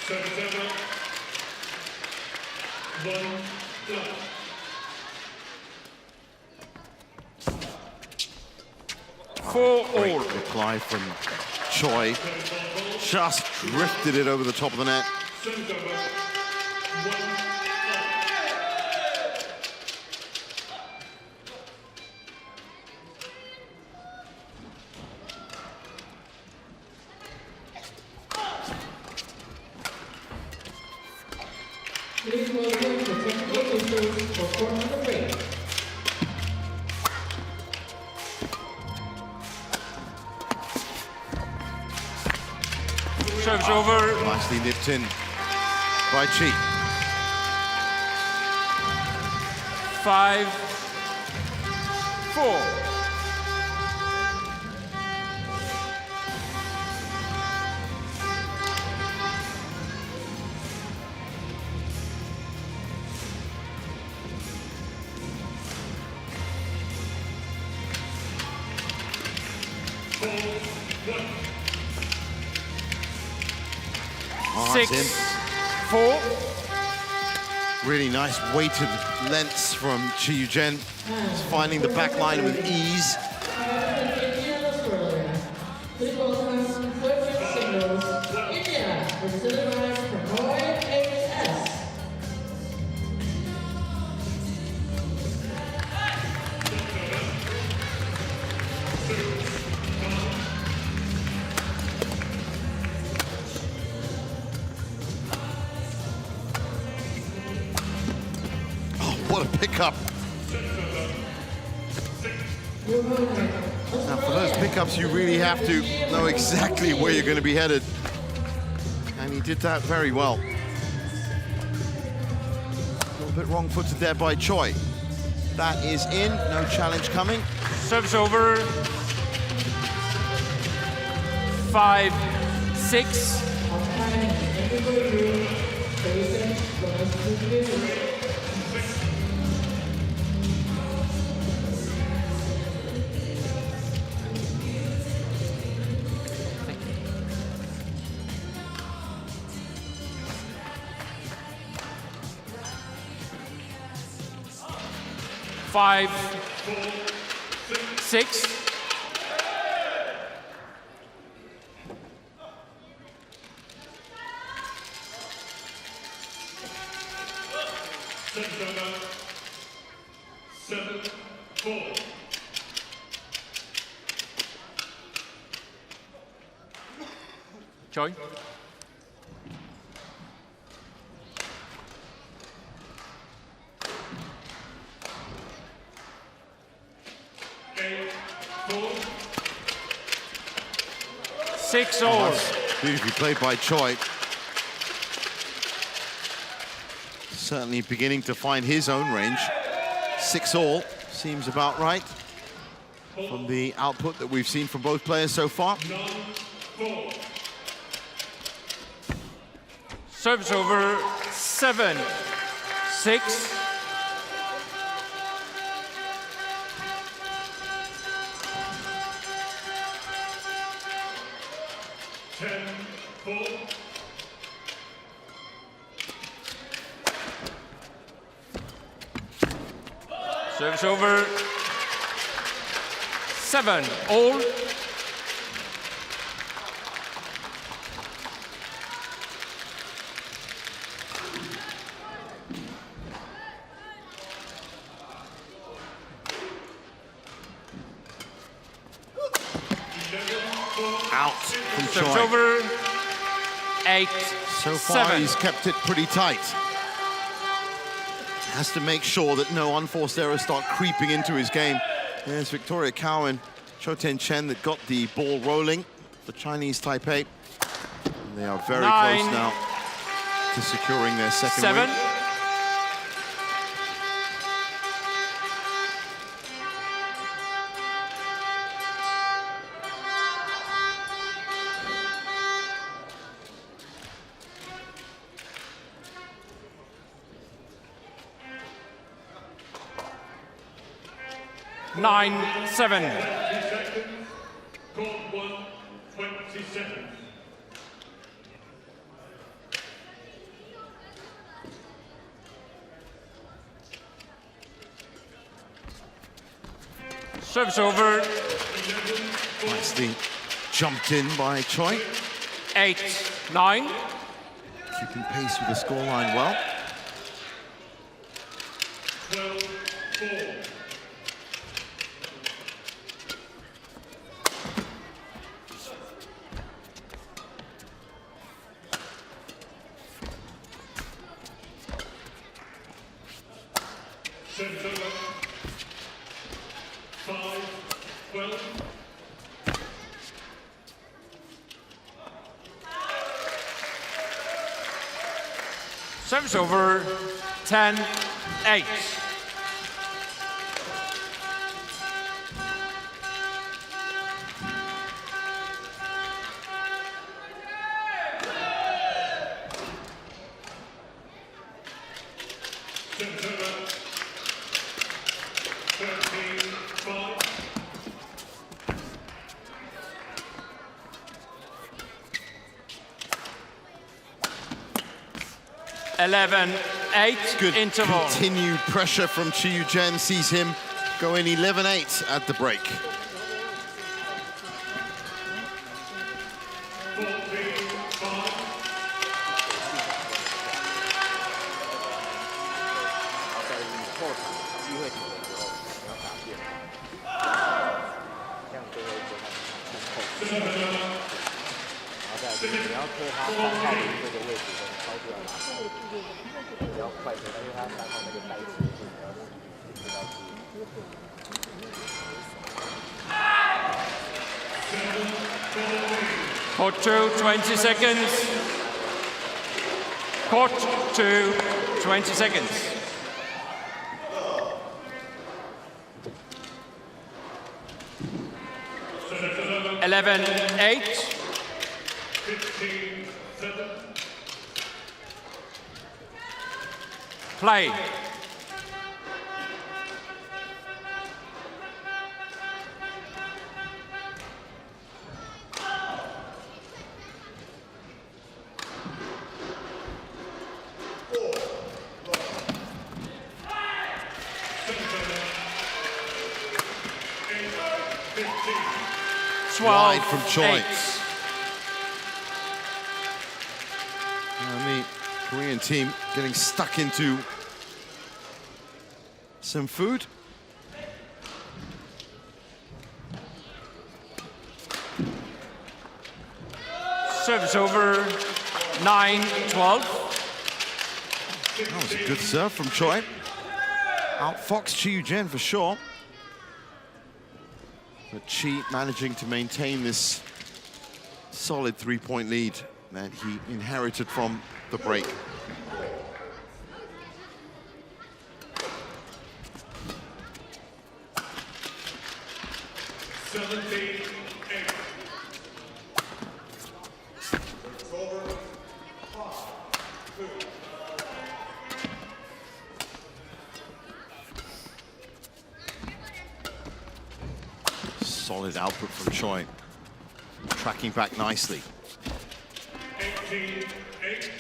Service 4 Great all. reply from Choi. Just drifted it over the top of the net. Please welcome the technical officials for court number 3. Serves over. Nicely nipped in by Chiu. 5, 4. That's 6, in. 4. Really nice weighted lengths from Chiu. He's finding the back line with ease. Please welcome third singles, India, represented by Choi HS. What a pickup. Now, for those pickups, you really have to know exactly where you're going to be headed. And he did that very well. A little bit wrong-footed there by Choi. That is in, no challenge coming. Serves over. 5, 6. Five, 6. Choi. Six all. Beautifully played by Choi. Certainly beginning to find his own range. 6 all seems about right from the output that we've seen from both players so far. Serves over. 7, 6. Serves over. 7 all. Out from Serves Choi. over. 8, So far, 7. he's kept it pretty tight. Has to make sure that no unforced errors start creeping into his game. There's Victoria Cao and Chen that got the ball rolling for Chinese Taipei. And they are very 9, close now to securing their second 7. win. Nine, 7. Court 1, 20 seconds. Service over. Nicely jumped in by Choi. 8-9. Keeping pace with the scoreline well. 12-4. Service over. 5-12. Service over. 10-8. Service over. 13-5. 11-8 Good interval. continued pressure from Chiu. Sees him going 11-8 at the break. 14-5. 在你后场机会挺的时候，你要打变，这样就会做他后，然后再来就是你要拖他3号的这个位置的超出来拿球，比较快的，因为他3号那个带球是比较比较低。 Court 2, 20 seconds. Court 2, 20 seconds. Eleven, 8. 15-7. Play. Wide from Choi. 8. And the Korean team getting stuck into some food. Service over. 9-12. That was a good serve from Choi. Outfoxed Chiu for sure. But Chi managing to maintain this solid 3-point lead that he inherited from the break. Solid output from Choi. Tracking back nicely. 18-8.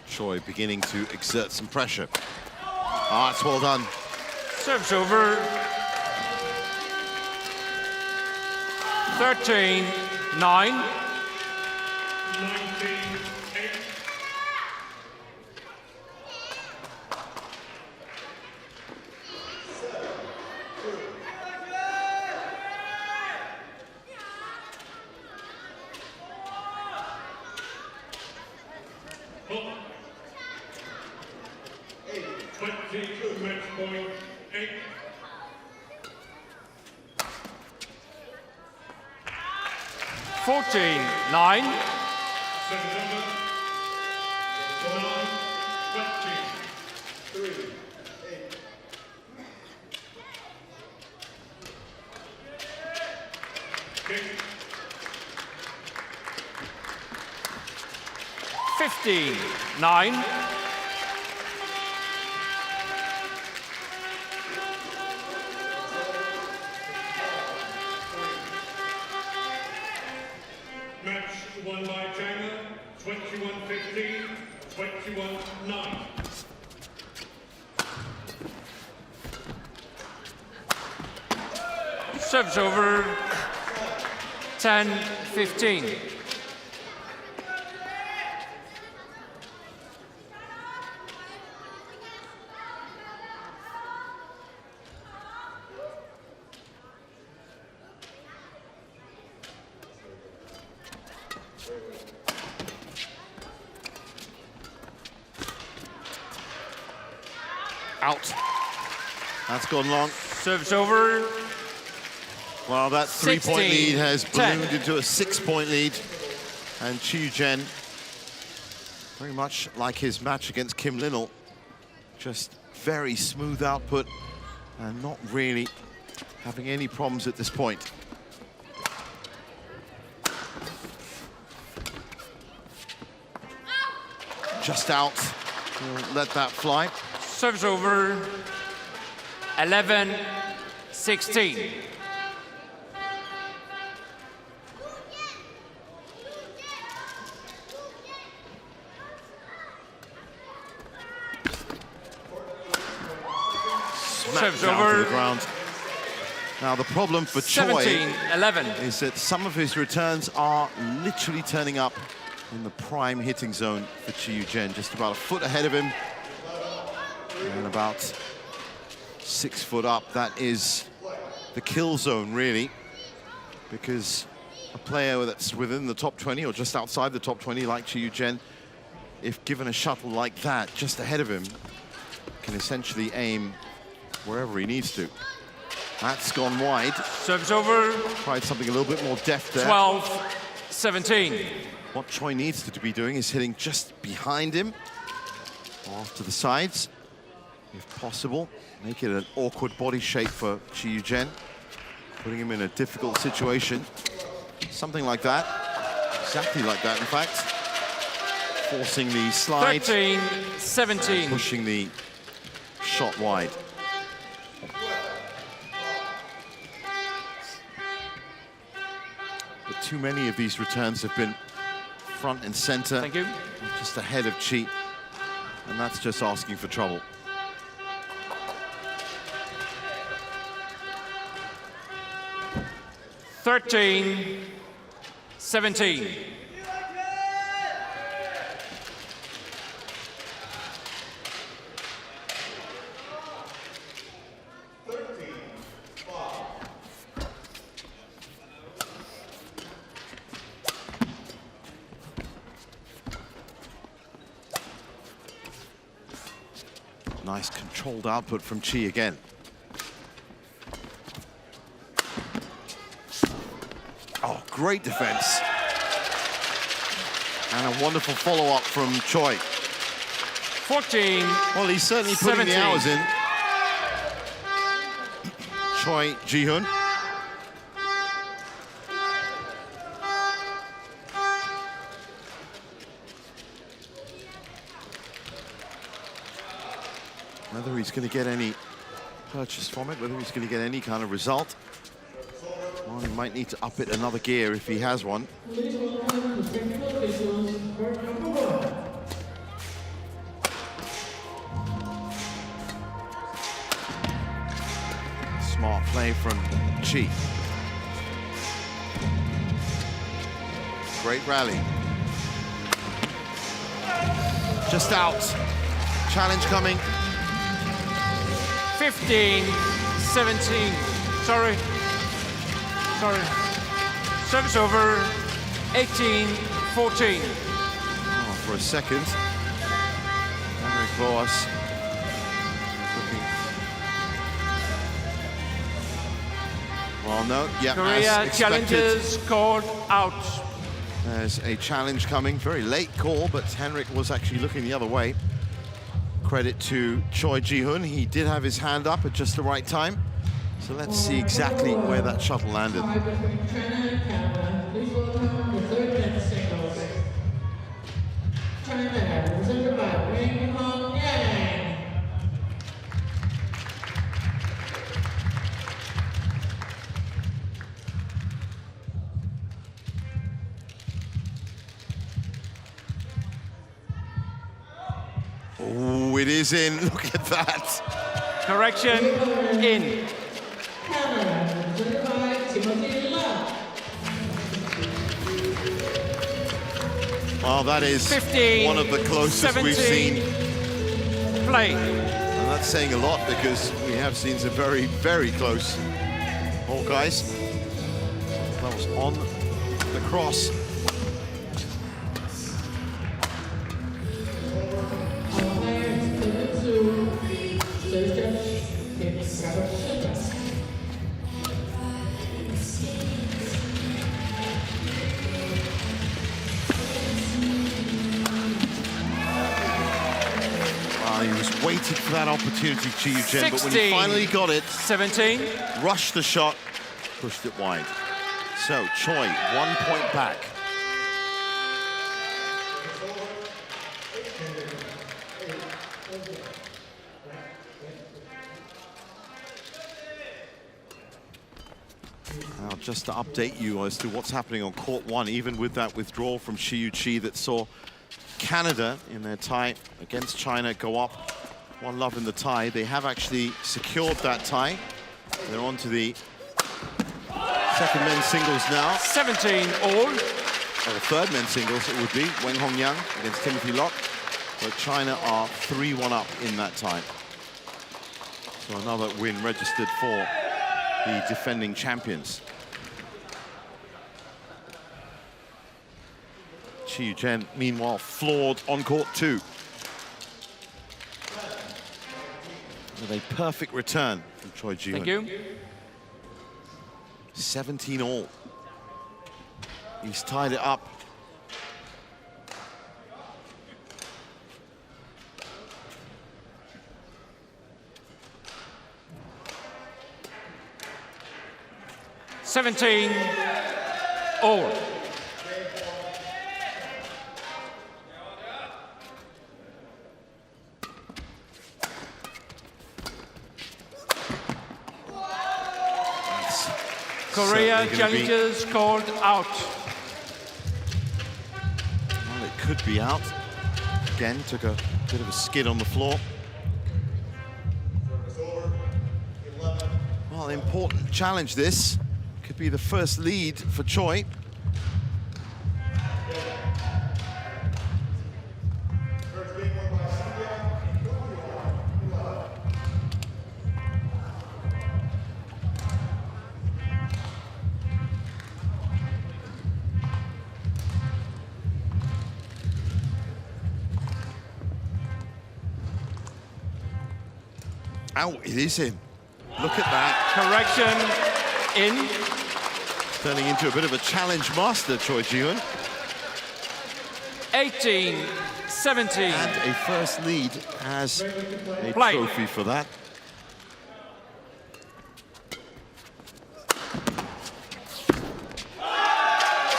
Choi beginning to exert some pressure. Ah, it's well done. Service over. 13-9. 19-8. 22 match point 8. 14-9. 15-9. 18-8. 21-9. Serves over 10-15. Out. That's gone long. Serves over. Well, that 3-point 16, lead has 10. ballooned into a 6-point lead. And Chiu, very much like his match against Kim Linnell, just very smooth output and not really having any problems at this point. Just out. We'll let that fly. Serves over 11-16. Smacked down over to the ground. Now the problem for Choi 17-11. is that some of his returns are literally turning up in the prime hitting zone for Chiu, just about a foot ahead of him and about 6 foot up. That is the kill zone, really, because a player that's within the top 20 or just outside the top 20 like Chiu, if given a shuttle like that just ahead of him, can essentially aim wherever he needs to. That's gone wide. Serves over. Tried something a little bit more deft there. 12-17. What Choi needs to be doing is hitting just behind him, off to the sides, if possible. Make it an awkward body shape for Chiu, putting him in a difficult situation. Something like that, exactly like that, in fact. Forcing the slide. 13-17. Pushing the shot wide. But too many of these returns have been front and center. Thank you. Just ahead of Chi. And that's just asking for trouble. Thirteen, 17. Nice controlled output from Chi again. Oh, great defense. And a wonderful follow-up from Choi. 14. Well, he's certainly putting 17. the hours in. Choi Ji-hoon. Whether he's going to get any purchase from it, whether he's going to get any kind of result. Well, he might need to up it another gear if he has one. Smart play from Chi. Great rally. Just out. Challenge coming. 15, 17. Sorry. Service over. 18, 14. Oh, for a second. Henrik Boas looking. Well, no, yeah, Korea as expected. challenges called out. There's a challenge coming. Very late call, but Henrik was actually looking the other way. Credit to Choi Ji-hoon. He did have his hand up at just the right time. So let's see exactly where that shuttle landed. is in. Look at that. Correction, in. Well, that is 15, one of the closest 17, we've seen. Play. And that's saying a lot because we have seen some very, very close Hawkeyes. That was on the cross. He was waiting for that opportunity, Chiu, Chen, but when he finally got it, 17. rushed the shot, pushed it wide. So Choi, 1 point back. Now, just to update you as to what's happening on court one, even with that withdrawal from Chi that saw Canada in their tie against China go up 1-0 in the tie. They have actually secured that tie. They're on to the second men's singles now. 17 all. Or the third men's singles, it would be. Weng Hongyang against Timothy Locke. But China are 3-1 up in that tie. So another win registered for the defending champions. Chiu Chen, meanwhile, floored on court two. With a perfect return from Choi Ji-hoon. Thank you. 17 all. He's tied it up. $17 all. Korea challengers called out. Well, it could be out. Again, took a bit of a skid on the floor. Well, important challenge this. Could be the first lead for Choi. Ow, it is in. Look at that. Correction, in. Turning into a bit of a challenge master, Choi Ji-hoon. 18-17. And a first lead as a Play. trophy for that.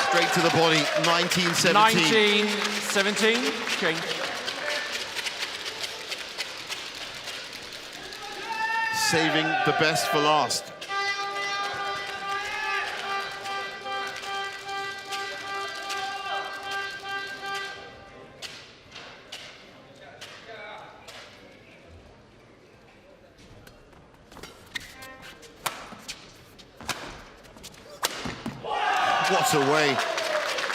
Straight to the body, 19-17. 19-17, change. Saving the best for last. What a way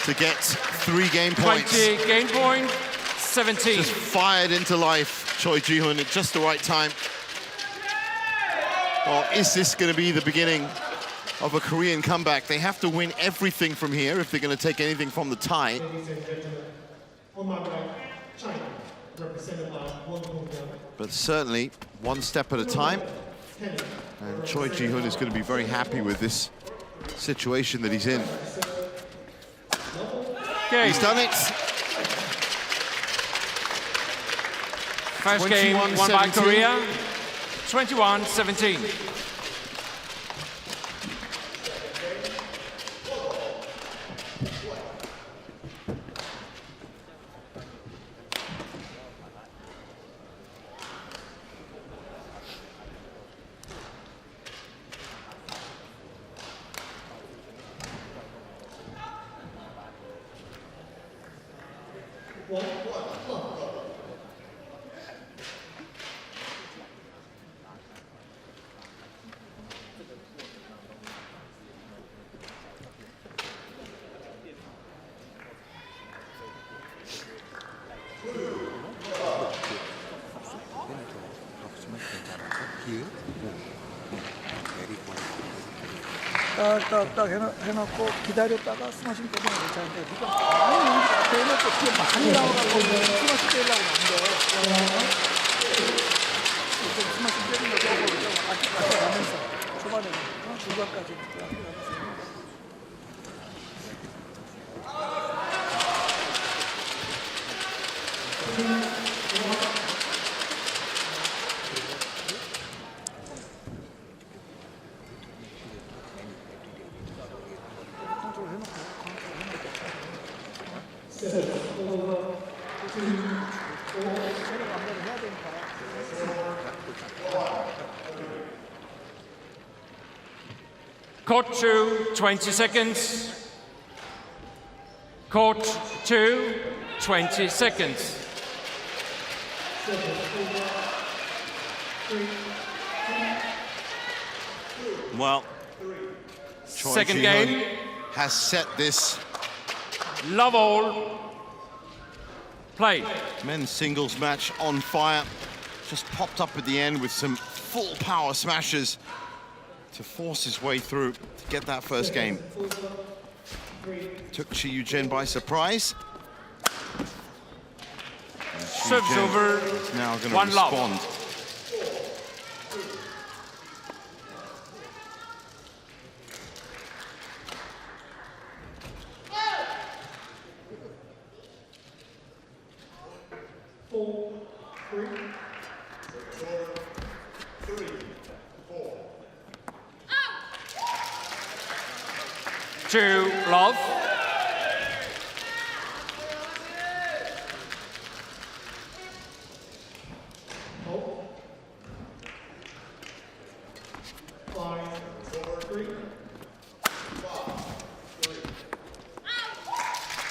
to get 3 game points. 20 game point, 17. Just fired into life, Choi Ji-hoon at just the right time. Or is this going to be the beginning of a Korean comeback? They have to win everything from here if they're going to take anything from the tie. Ladies and gentlemen, on my right, China, represented by Weng Hongyang. But certainly, one step at a time. And Choi Ji-hoon is going to be very happy with this situation that he's in. Okay. He's done it. First game won by 21-17. Korea. 21-17. 기회? 내리고. 딱 해놓고 기다렸다가 스마싱 때리면 괜찮은데 지금 많이 앞에 해놓고 뒤에 많이 나와가지고 스마싱 때리려고 하는데 좀 스마싱 때리는 거 조금 아껴가면서 초반에는 중간까지 아껴가면서 Court 2, 20 seconds. Court 2, 20 seconds. Well, Choi Second Ji-hoon game. has set this Love all. Play. men's singles match on fire. Just popped up at the end with some full power smashes to force his way through to get that first game. Took Chen by surprise. Serves over. Is now going to One love. respond. Chou, love.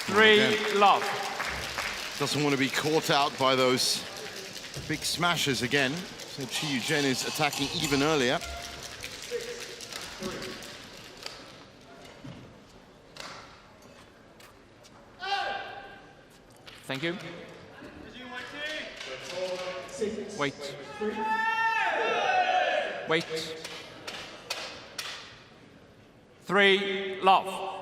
Three, love. Doesn't want to be caught out by those big smashes again. So Chen is attacking even earlier. Thank you. Wait. Wait. Three, love.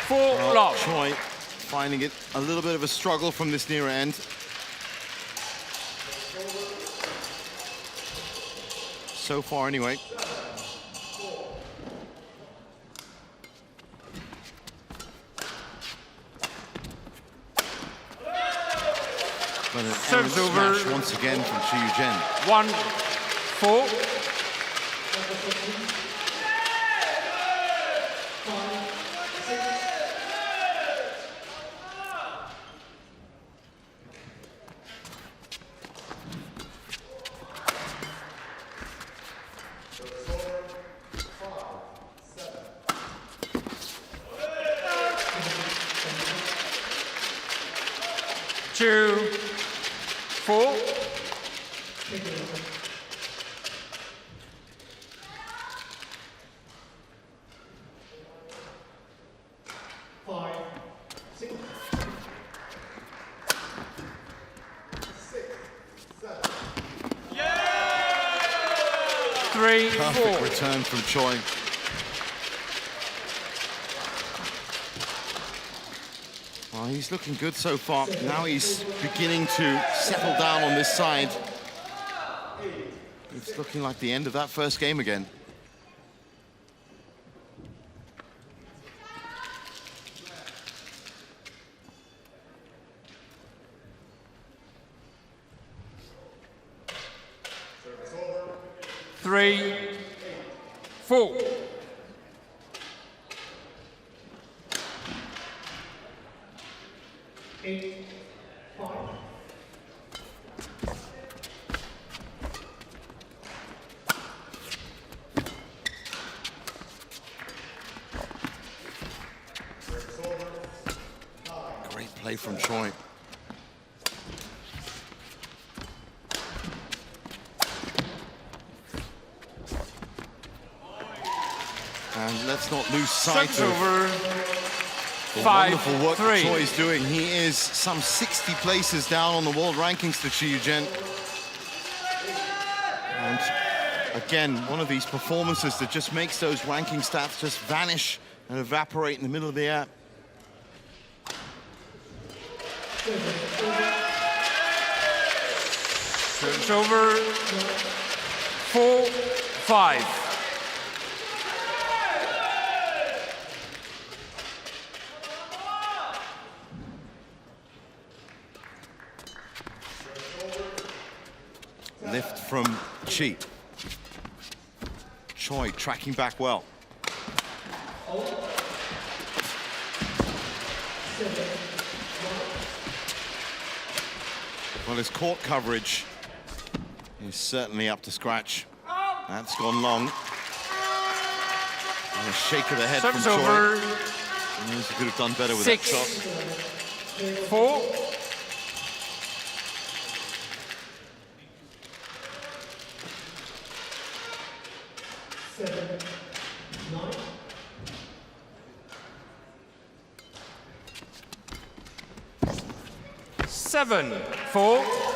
Four, love. Choi finding it a little bit of a struggle from this near end. So far, anyway. But an Serves errant over. smash once again from Chen. 1-4. Chiu, 4. Three, Perfect 4. return from Choi. Well, he's looking good so far. Now he's beginning to settle down on this side. It's looking like the end of that first game again. Three, 4. Great play from Choi. And let's not lose sight Service of over. the 5-3. wonderful work that Choi is doing. He is some 60 places down on the world rankings to Chiu. And again, one of these performances that just makes those ranking stats just vanish and evaporate in the middle of the air. Service over. 4-5. Lift from Chi. Choi tracking back well. Well, his court coverage is certainly up to scratch. That's gone long. And a shake of the head Service from Choi. over. He could have done better with 6-4. that shot. 7-4.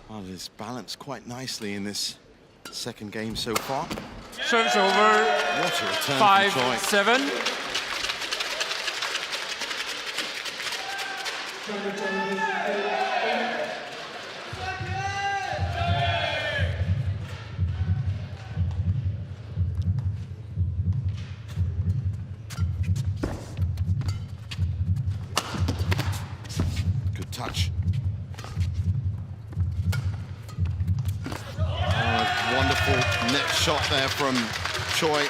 Well, it's balanced quite nicely in this second game so far. Service over. What a return from Choi. 5-7. Good touch. Oh, wonderful net shot there from Choi.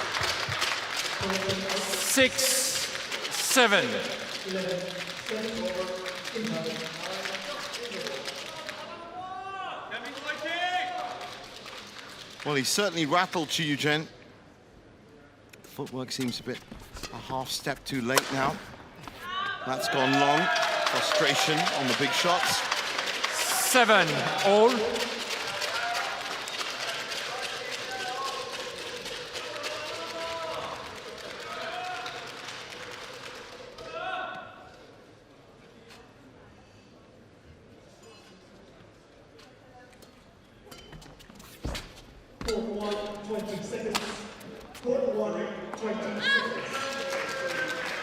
6-7. Well, he certainly rattled Chiu. Footwork seems a half step too late now. That's gone long. Frustration on the big shots. 7-all.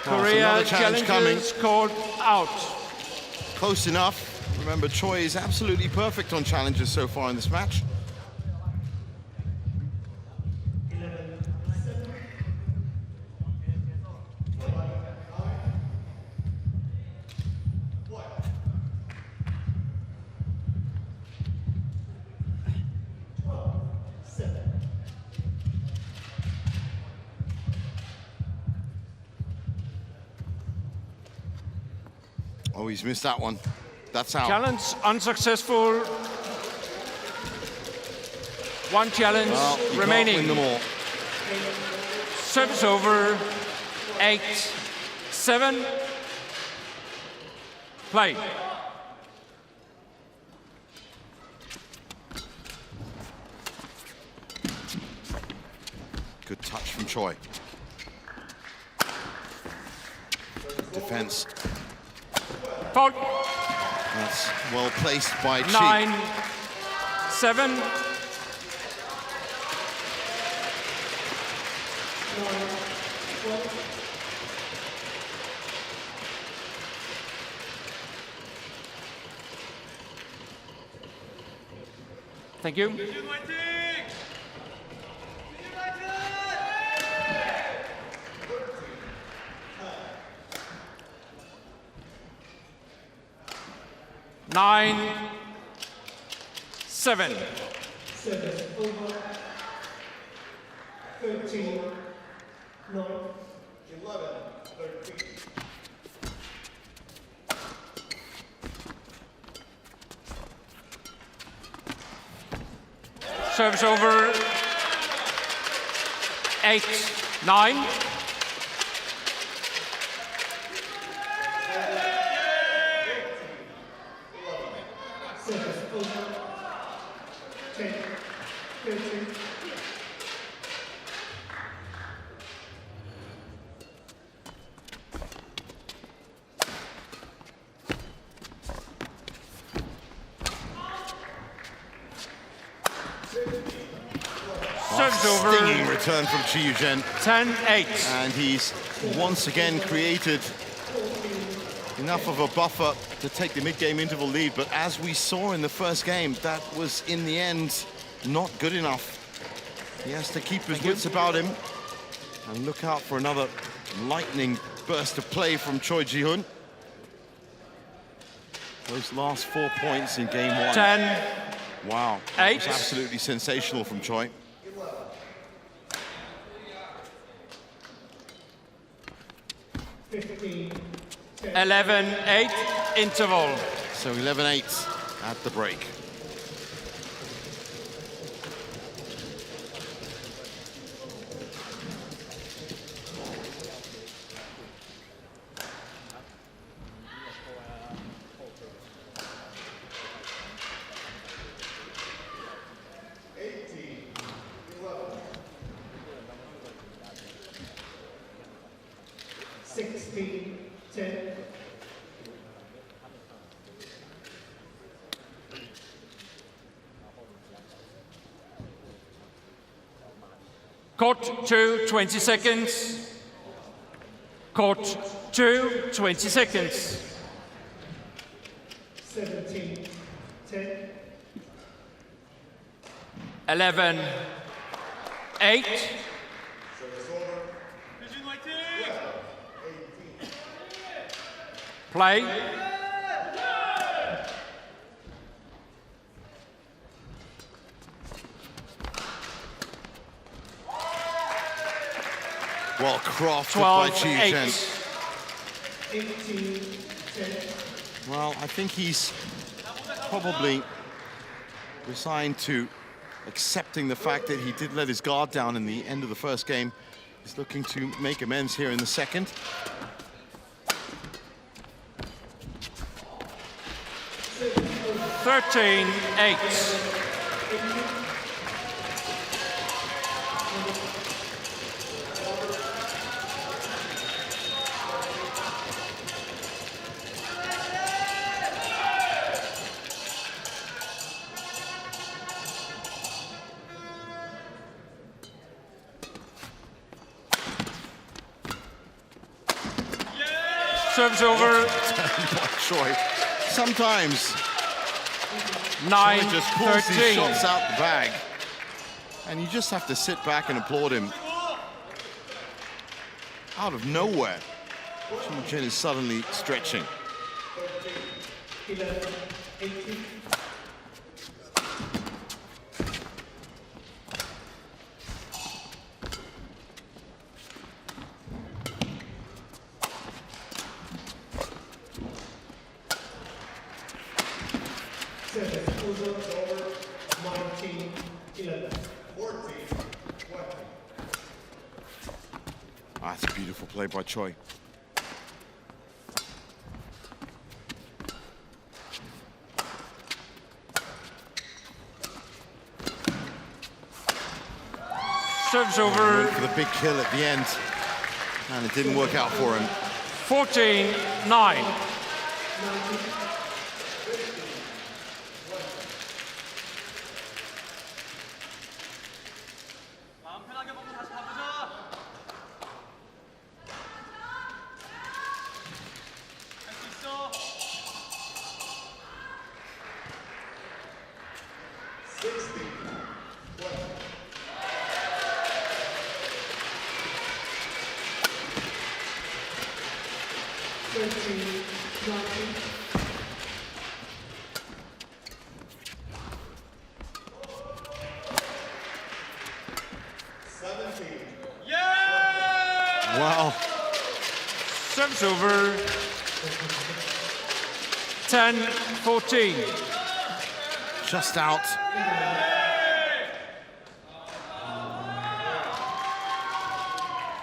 Korea challenge coming. challengers called out. Close enough. Remember, Choi is absolutely perfect on challenges so far in this match. Oh, he's missed that one. That's out. Challenge unsuccessful. One challenge Well, you remaining. can't win them all. Service over. 8-7. Play. Good touch from Choi. Defense. Fault. That's well placed by Chi. 9-7. Thank you. Nine, 7. 7 over. 13, 9, 11, 13. Service over. 8-9. Serves over. Stinging return from Chiu. 10-8. And he's once again created enough of a buffer to take the mid-game interval lead. But as we saw in the first game, that was, in the end, not good enough. He has to keep his wits about him and look out for another lightning burst of play from Choi Ji-hoon. Those last 4 points in game 1. 10. Wow, that 8. was absolutely sensational from Choi. 11-8 interval. So 11-8 at the break. Court 2, 20 seconds. Court 2, 20 seconds. 17, 10. 11, 8. Play. Well crafted by Chiu. 12-8. Well, I think he's probably resigned to accepting the fact that he did let his guard down in the end of the first game. He's looking to make amends here in the second. Thirteen, 8. Serves over. Choi. Sometimes 9, Choi just pulls 13. these shots out the bag, and you just have to sit back and applaud him. Out of nowhere, Chiu is suddenly stretching. 11, 18. Over 19, 11. 14, 20. That's a beautiful play by Choi. Serves over. Went for the big kill at the end, and it didn't work out for him. 14-9. Wow. Serves over. 10-14. Just out.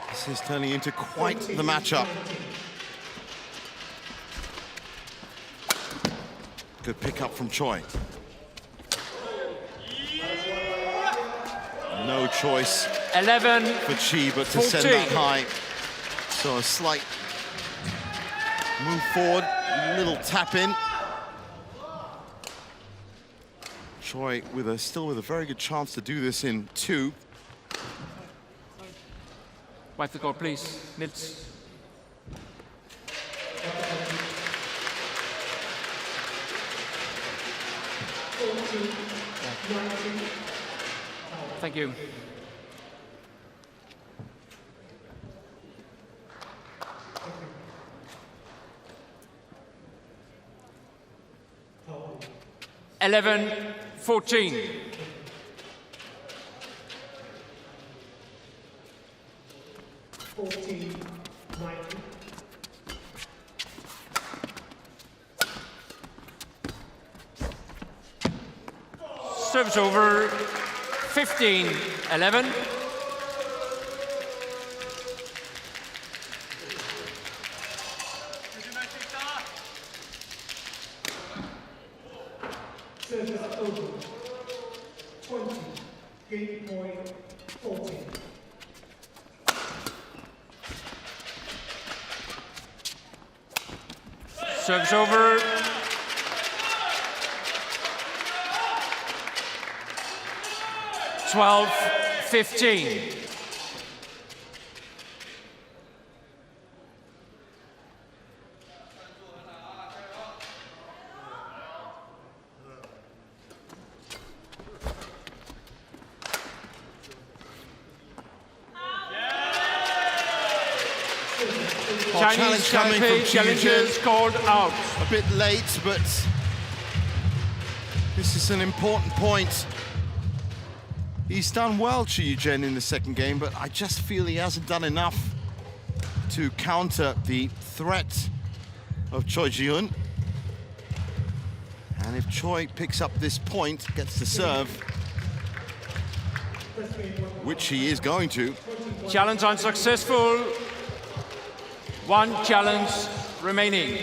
This is turning into quite the matchup. Good pickup from Choi. No choice 11 for Chi but to 14. send that high. So a slight move forward, little tap in. Choi with still with a very good chance to do this in 2. Wipe the court, please. Nils. Thank you. Foul. 11-14. Service over. 15-11. Service over. 20. Game point 14. Service over. 12-15. Chinese coming Taipei from Chiu challengers called out. A bit late, but this is an important point. He's done well, Cho Hyeon, in the second game, but I just feel he hasn't done enough to counter the threat of Cho Hyeon. And if Choi picks up this point, gets the serve, which he is going to. Challenge unsuccessful. One challenge remaining.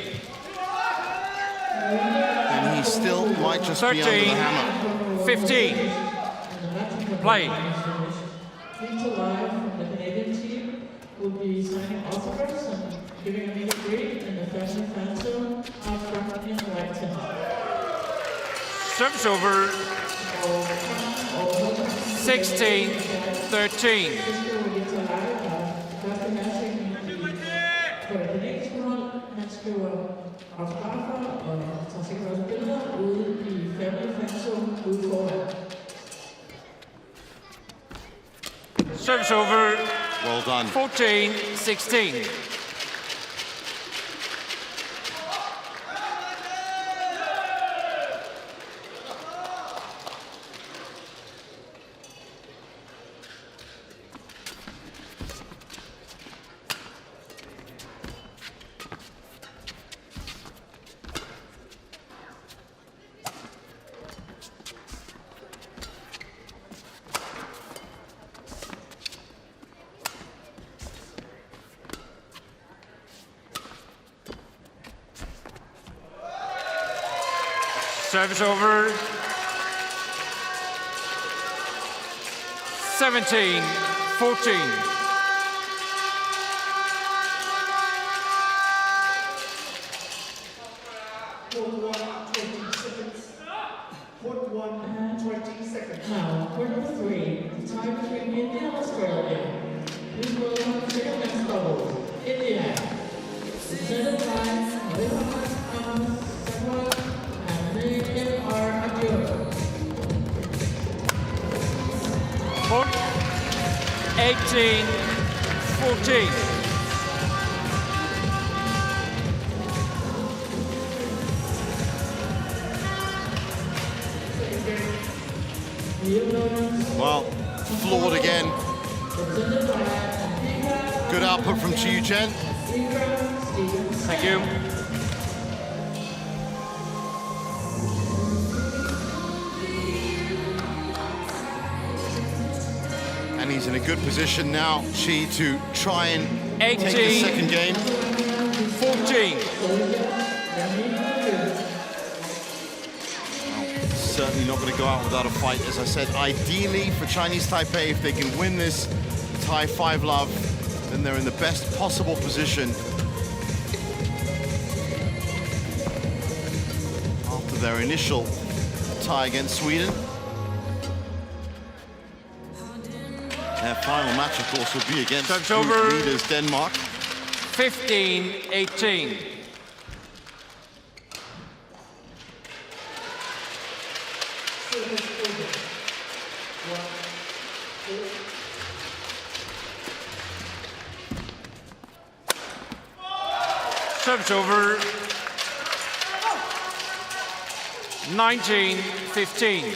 And he still might just be under the hammer. 13-15. Play. Live from the Canadian team will be signing autographs and giving a meet and greet in the fashion fan zone after in Brighton. Service over. 16-13. For den engelske hold, han skriver autografer og tager sikkert også billeder ude i family fan zone ude foran. Service over. Well done. 14-16. Service over. 17-14. Now, quarter 3, the time between India and Australia. This will consider next doubles. India. Presented by Lin Point 18-14. Well, floored again. Good output from Chiu. Thank you. And he's in a good position now, Chi, to try and take the 18, second game. 14. Certainly not going to go out without a fight. As I said, ideally for Chinese Taipei, if they can win this tie 5-love, then they're in the best possible position after their initial tie against Sweden. Their final match, of course, will be against Time's group over. leaders Denmark. 15-18. Service over. 19-15.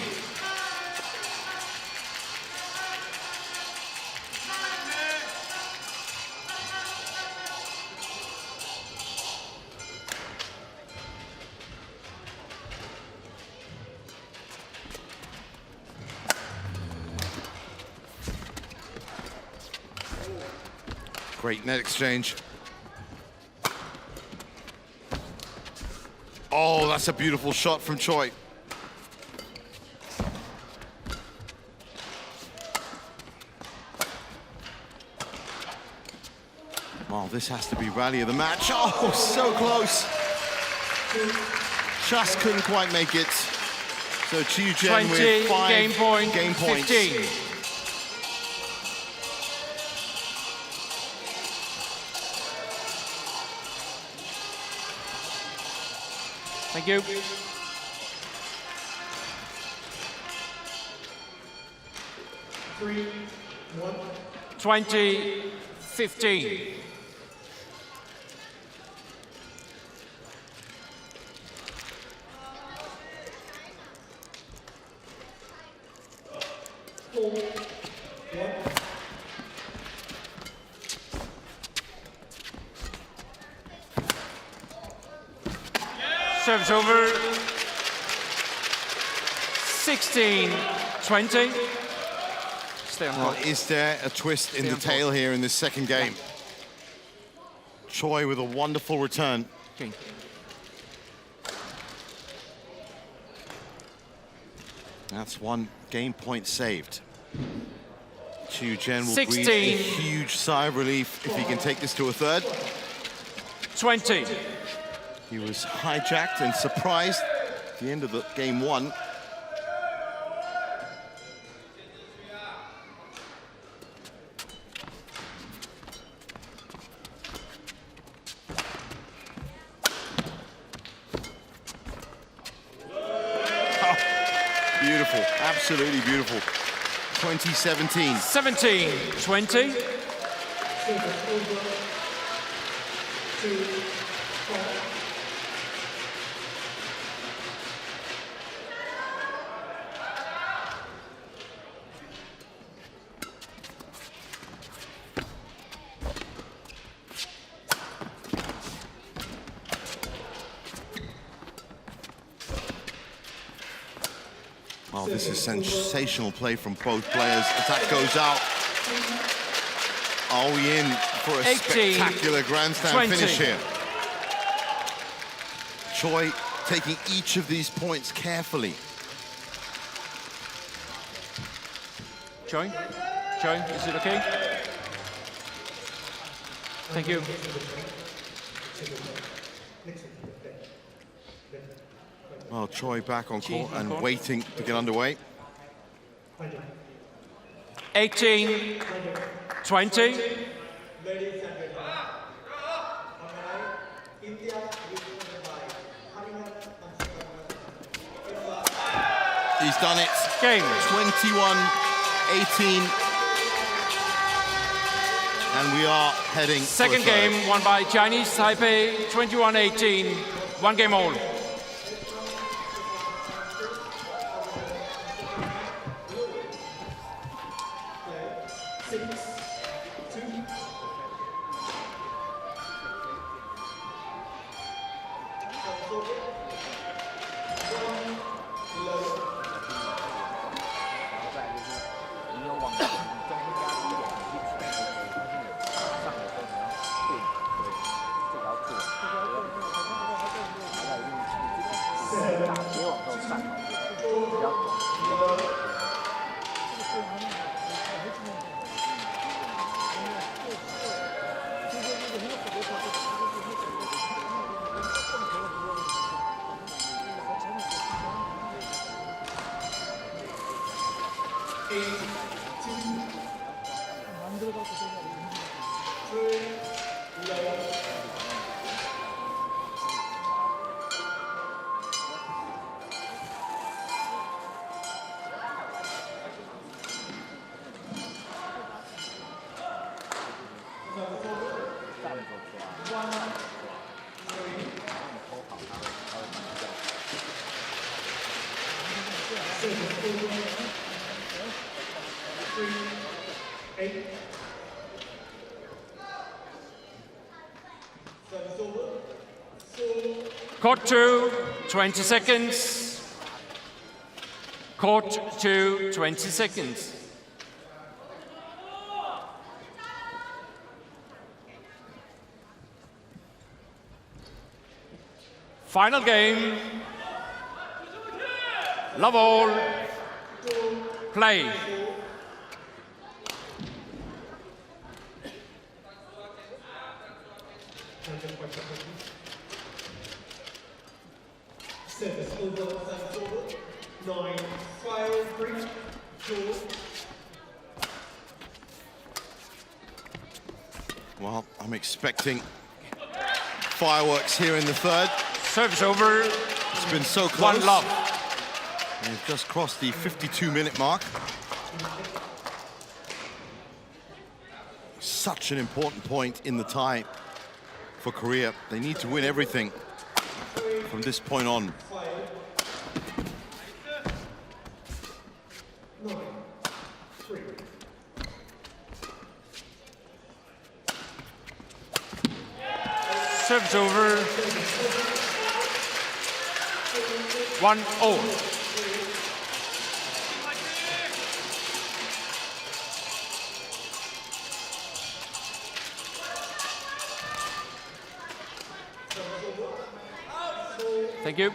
Great net exchange. Oh, that's a beautiful shot from Choi. Well, this has to be rally of the match. Oh, so close. Just couldn't quite make it. So Chiu 20 with 5 game points. 15. Thank you. Three, 1. 20-15. Service over. 16-20. Stay on Well, court. is there a twist in the on tail here in this second game? Choi with a wonderful return. Okay. That's 1 game point saved. Chiu will 16. breathe a huge sigh of relief if he can take this to a third. 20. He was hijacked and surprised at the end of the game 1. Beautiful, absolutely beautiful. 2017. 17-20. Oh, this is sensational play from both players. Attack goes out. Are we in for a 18, spectacular grandstand 20. finish here? Choi taking each of these points carefully. Choi? Choi, is it okay? Thank you. Well, Choi back on Chi court on and court. waiting to get underway. 18-20. Ladies and gentlemen, India represented by He's done it. Game. 21-18. And we are heading for a Second third. game won by Chinese Taipei, 21-18. 1 game all. Court 2, 20 seconds. Court 2, 20 seconds. Final game. Love all. Play. Service over, service over. 9, 5, 3, 2. Well, I'm expecting fireworks here in the third. Service over. It's been so close. 1 love. They've just crossed the 52-minute mark. Such an important point in the tie for Korea. They need to win everything from this point on. 9, 3. Service over. 1-0. Thank you.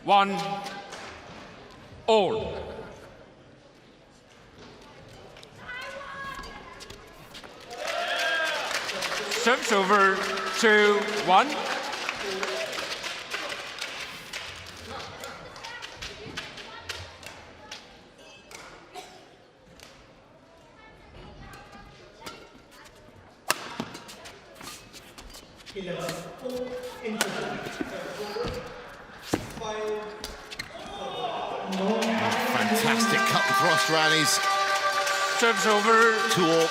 1-all. Service over. 2-1. Fantastic cut and thrust rallies. Service over. 2-all.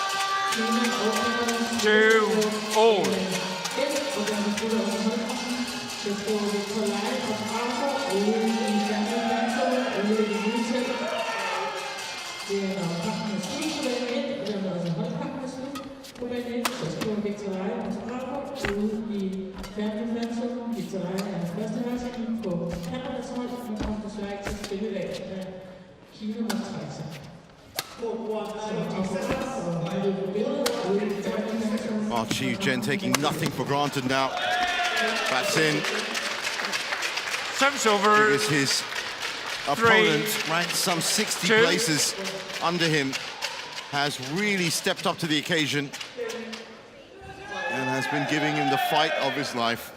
2-all. Oh, Chiu Chen taking nothing for granted now. That's in. Service over. Because his opponent, ranked some 60 places under him, has really stepped up to the occasion and has been giving him the fight of his life.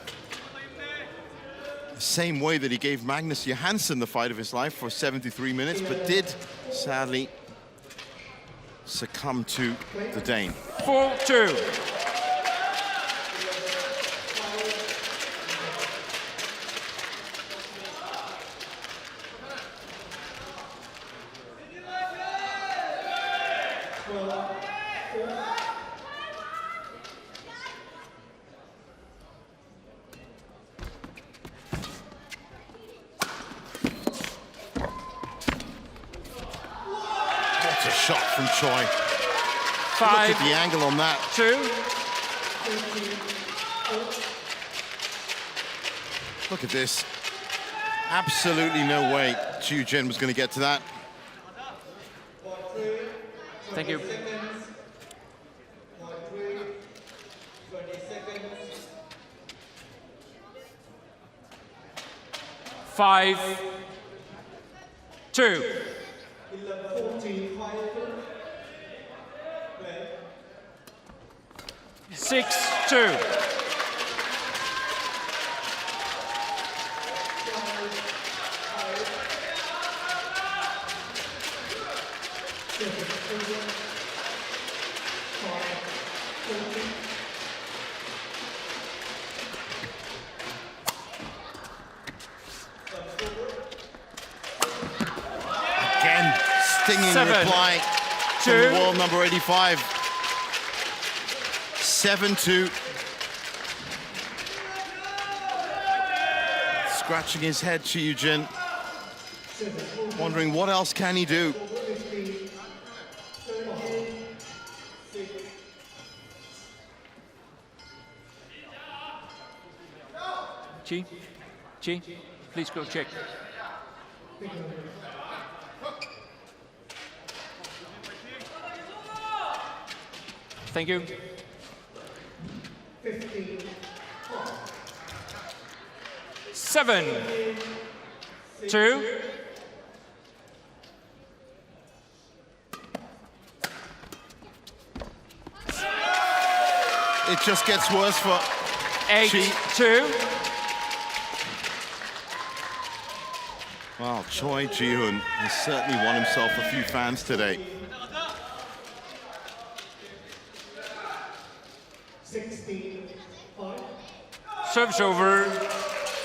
The same way that he gave Magnus Johansson the fight of his life for 73 minutes, but did, sadly, succumb to the Dane. 4-2. What a shot from Choi. 5, Look at the angle on that. 2. Look at this. Absolutely no way Chiu Chen was going to get to that. Thank you. 5-2. 6-2. Again, stinging 7, reply from 2. the world number 85. 7-2. scratching his head, Chiu, wondering what else can he do. Chi, please go check. Thank you. 7, 2. It just gets worse for 8-2. Well, Choi Ji-hoon has certainly won himself a few fans today. 16-5. Serves over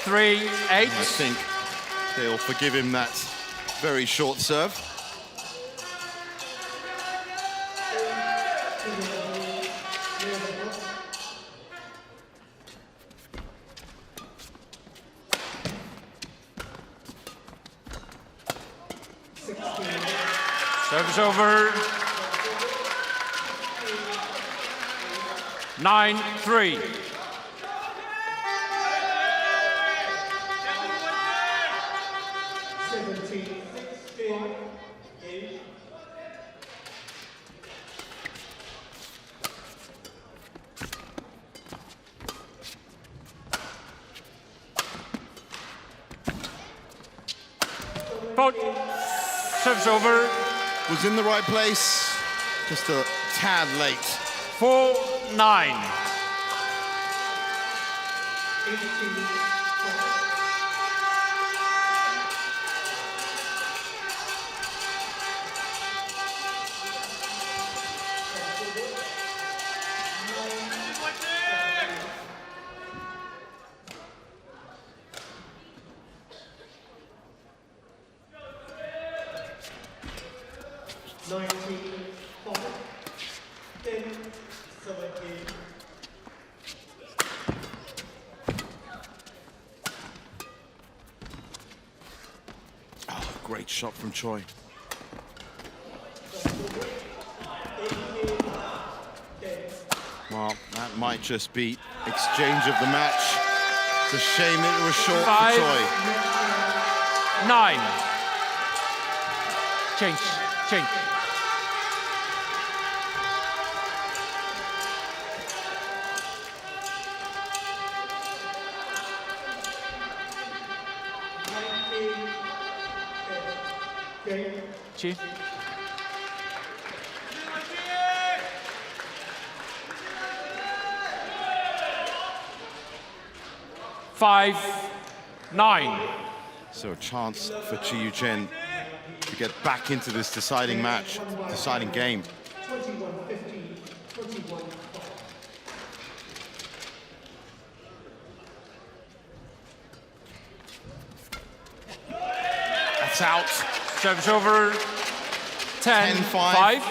3-8. I think they'll forgive him that very short serve. Serves over 9-3. Both serves over. Was in the right place, just a tad late. 4-9. Great shot from Choi. Well, that might just be exchange of the match. It's a shame it was short 5, for Choi. 9. Change. Chi. 5-9. So a chance for Chiu to get back into this deciding match, deciding game. 21-15, 21-5. That's out. Serves over 10-5.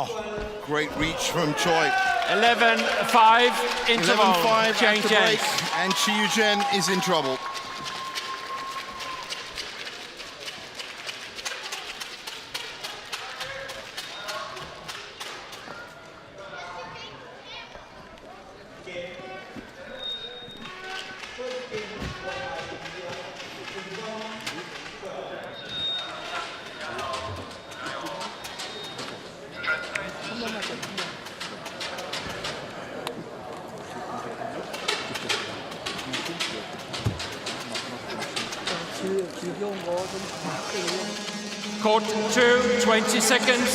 Oh, great reach from Choi. 11-5 interval. 11-5 at Change the break, ends. and Chiu is in trouble. Court 2, 20 seconds.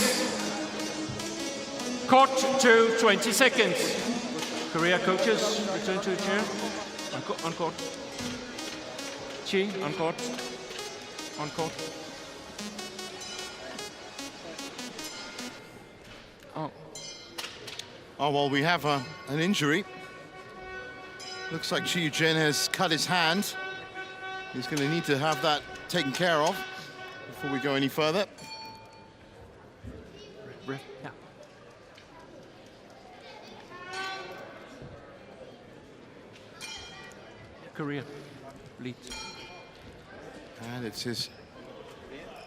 Court 2, 20 seconds. Korea coaches, return to chair. On court. Chi, on court. On court. Oh. Oh, well, we have an injury. Looks like Chen has cut his hand. He's going to need to have that taken care of before we go any further. Yeah. Korea lead. And it's his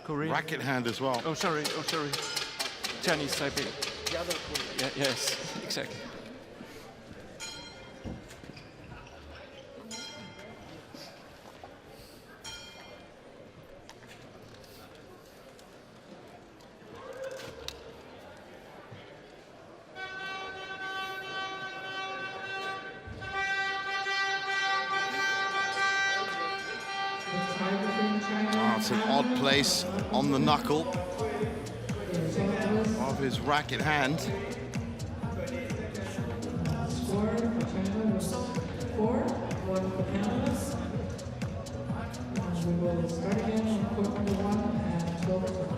Korea. racket hand as well. Oh, sorry. Chinese Taipei. Yeah, yes, exactly. It's an odd place on the knuckle of his racket hand. Score for China was 4-1 for Canada. We will start again on court number 1 at 12 o'clock.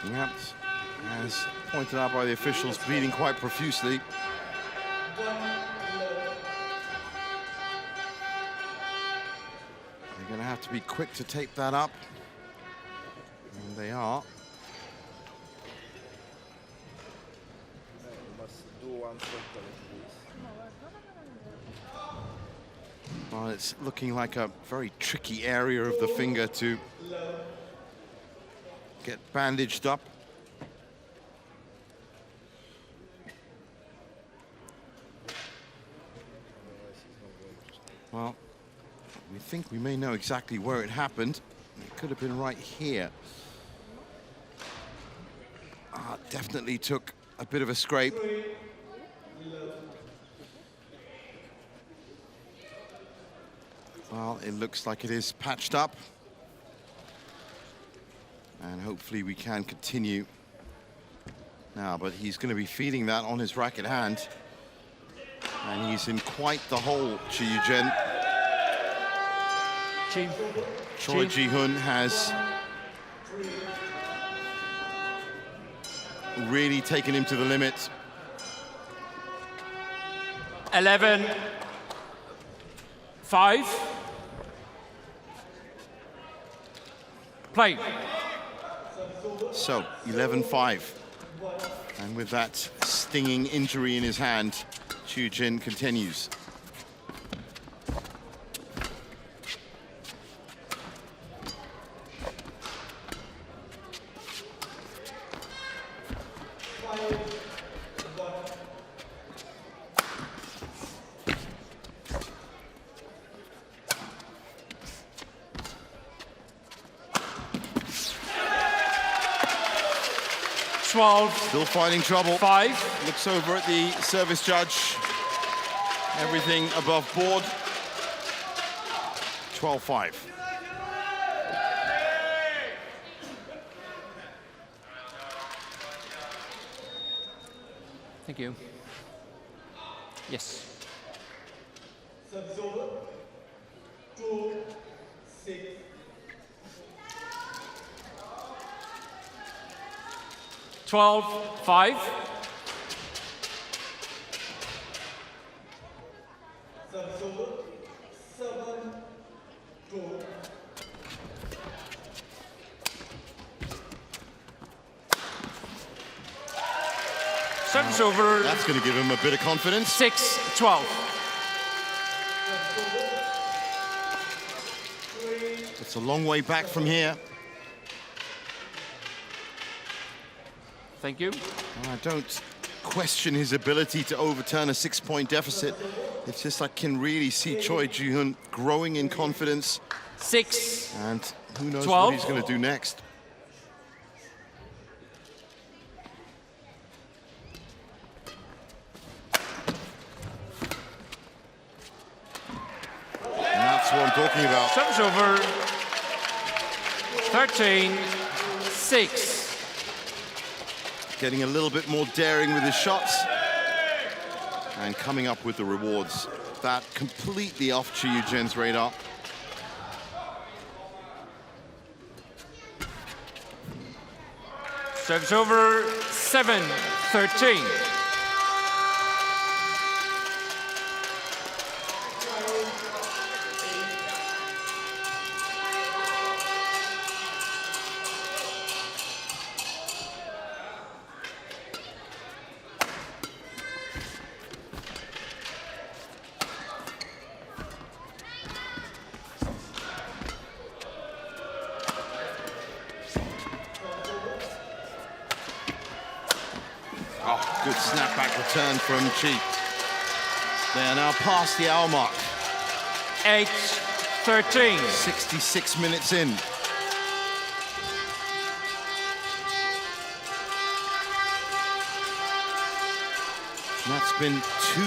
Yep, as pointed out by the officials, bleeding quite profusely. They're going to have to be quick to tape that up. And they are. Well, it's looking like a very tricky area of the finger to get bandaged up. Well, we think we may know exactly where it happened. It could have been right here. Definitely took a bit of a scrape. Well, it looks like it is patched up. And hopefully we can continue now, but he's going to be feeling that on his racket hand. And he's in quite the hole, Chiu. Choi Ji-hoon has really taken him to the limit. 11-5. Play. So, 11-5. And with that stinging injury in his hand, Chiu continues. Still finding trouble. 5. Looks over at the service judge. Everything above board. 12-5. Thank you. Yes. Service over. 2-6. Twelve, 5. Service over. 7-2. Service over. That's going to give him a bit of confidence. 6-12. It's a long way back from here. Thank you. And I don't question his ability to overturn a 6-point deficit. It's just I can really see Choi Ji-hoon growing in confidence. 6. And who knows 12. what he's going to do next. And that's what I'm talking about. Service over. 13-6. Getting a little bit more daring with his shots. and coming up with the rewards. That completely off Chiu Jen's radar. Serves over 7-13. Good snapback return from Chi. They are now past the hour mark. 8-13. 66 minutes in. And that's been 2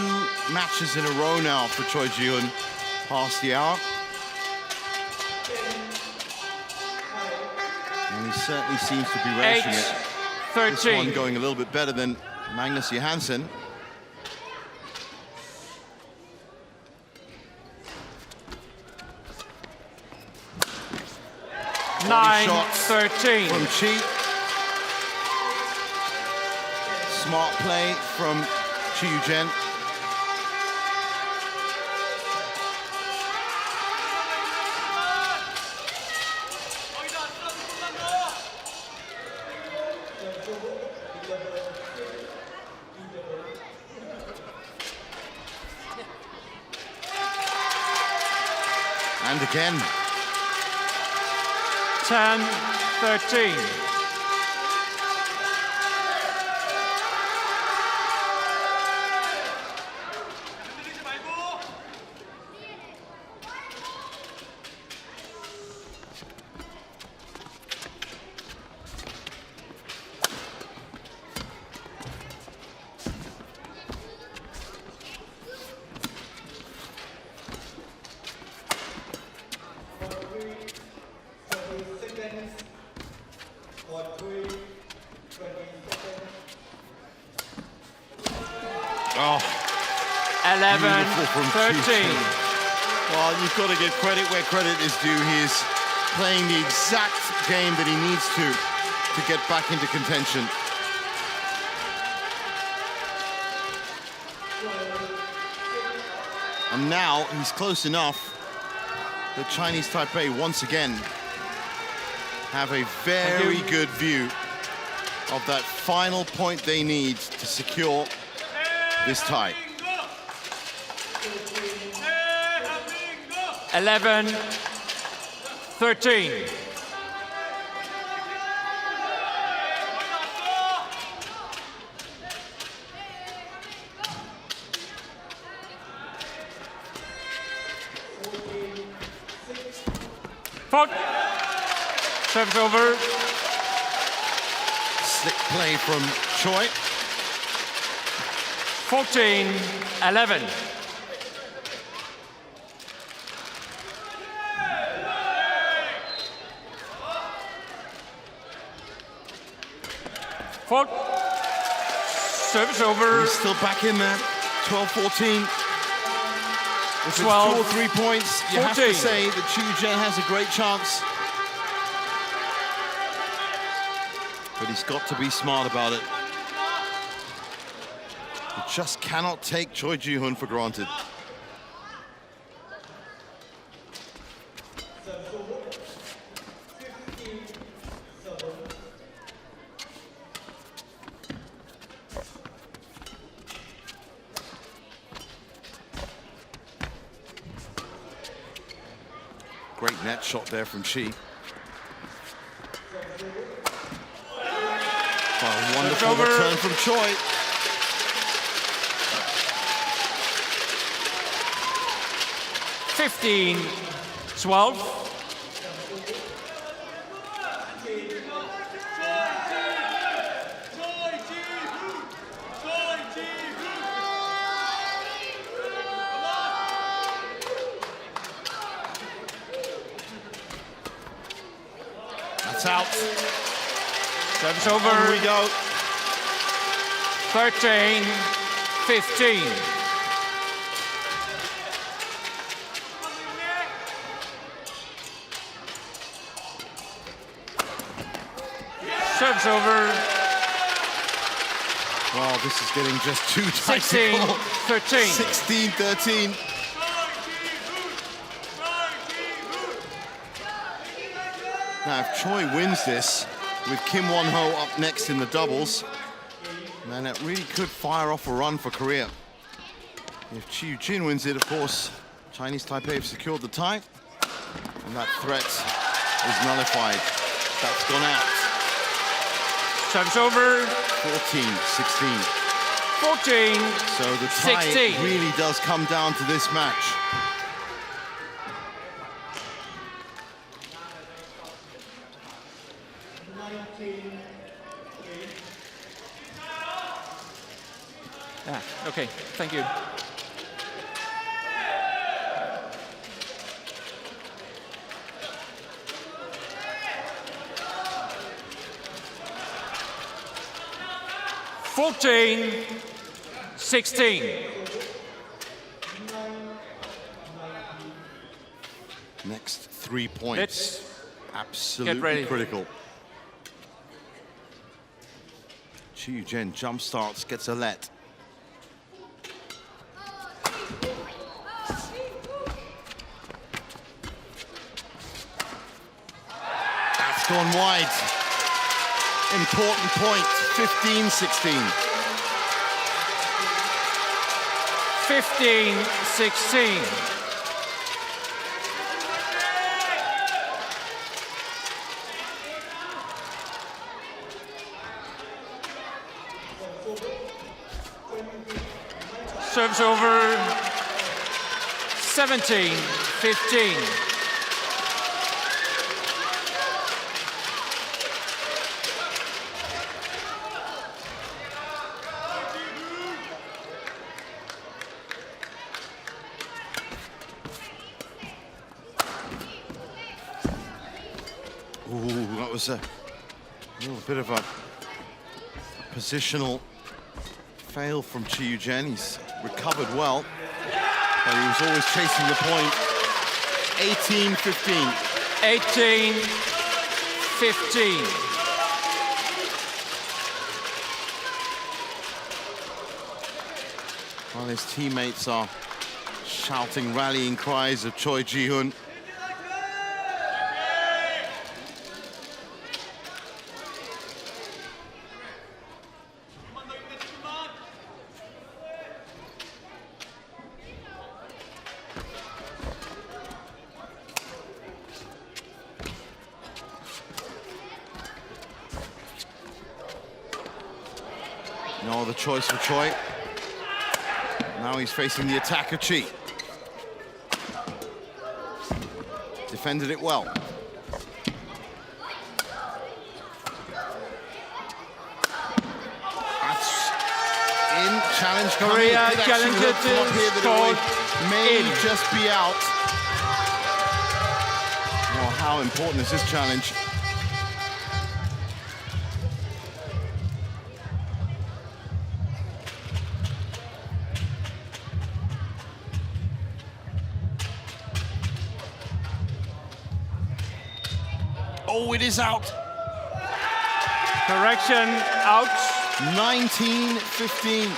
matches in a row now for Choi Ji-hoon, past the hour. And he certainly seems to be relishing it. 8-13. This one going a little bit better than Magnus Johansson. Nine, shots 13. From Chi. Smart play from Chiu Jen. And again. 10-13. Oh, 11-13. Well, you've got to give credit where credit is due. He is playing the exact game that he needs to get back into contention. And now he's close enough that Chinese Taipei once again have a very good view of that final point they need to secure this tie. 11-13. Fault. Serves over. Slick play from Choi. 14-11. Fault. Service over. He's still back in there. 12-14. If it's 12, 2 or 3 points, you 14. have to say that Chiu Jen has a great chance. But he's got to be smart about it. He just cannot take Choi Ji-hoon for granted. Great net shot there from Chi. Oh, wonderful return from Choi. Fifteen, 12. That's out. Service over. Here we go. 13-15. Service over. Well, this is getting just too tight. 16-13. 16-13. Now, if Choi wins this, with Kim Won-ho up next in the doubles, then it really could fire off a run for Korea. If Chiu Jin wins it, of course, Chinese Taipei have secured the tie, and that threat is nullified. That's gone out. Service over. 14-16. 14. So the tie 16. really does come down to this match. Okay, thank you. Fourteen, 16. Next 3 points. Let's absolutely ready. Critical. Chiu Jin jump starts, gets a let. That's gone wide. Important point, 15-16. 15-16. Serves over. 17-15. Ooh, that was a little bit of a positional fail from Chiu Jin. He's recovered well, but he was always chasing the point. 18-15. 18-15. While his teammates are shouting rallying cries of Choi Ji-hoon. No other choice for Choi. Now he's facing the attacker, Chi. Defended it well. That's in. Challenge coming. Korea It did actually challenge look from up here that it may in. just be out. Well, how important is this challenge? Oh, it is out. Correction, out. 19-15.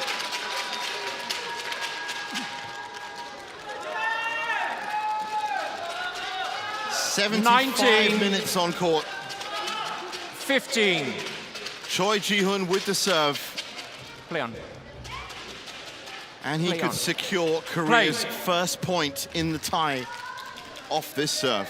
$75 minutes on court. 15. Choi Ji-hoon with the serve. Play on. And he Play could on. secure Korea's first point in the tie off this serve.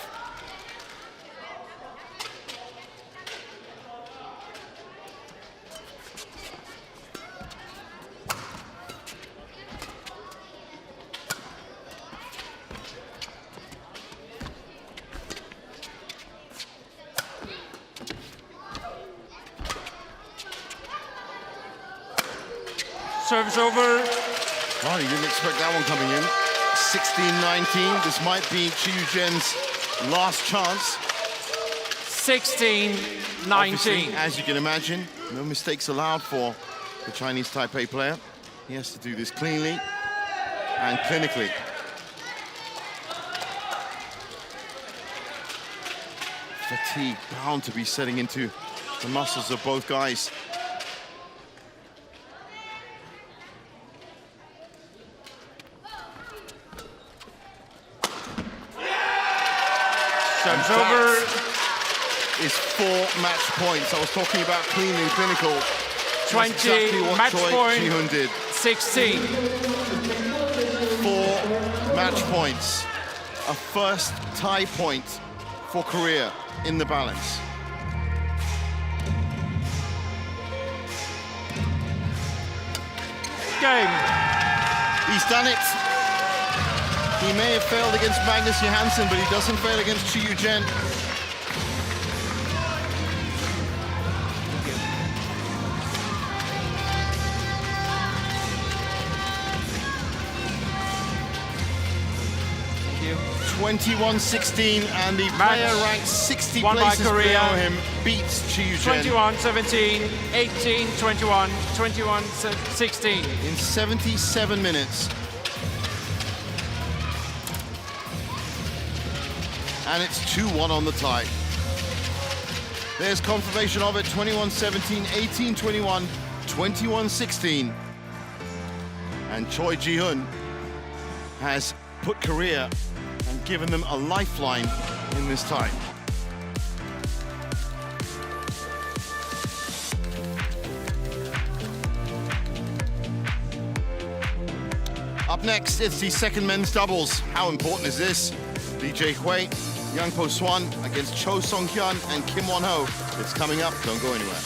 Service over. Oh, you didn't expect that one coming in. 16-19. This might be Chiu Jin's last chance. 16-19. Obviously, as you can imagine, no mistakes allowed for the Chinese Taipei player. He has to do this cleanly and clinically. Fatigue bound to be setting into the muscles of both guys. Serves over. Is 4 match points. I was talking about clean and clinical. 20 That's exactly what match Choi point. Ji-hoon did. 16. 4 match points. A first tie point for Korea in the balance. Game. He's done it. He may have failed against Magnus Johansson, but he doesn't fail against Chiu Chen. Thank you. 21-16, and the Match player ranked 60 won by places Korea. below him beats Chiu Chen 21-17, 18-21, 21-16. in 77 minutes. And it's 2-1 on the tie. There's confirmation of it, 21-17, 18-21, 21-16. And Choi Ji-hoon has put Korea and given them a lifeline in this tie. Up next, it's the second men's doubles. How important is this? DJ Hui, Yang Po Swan against Cho Song-hyun and Kim Won-ho. It's coming up, don't go anywhere.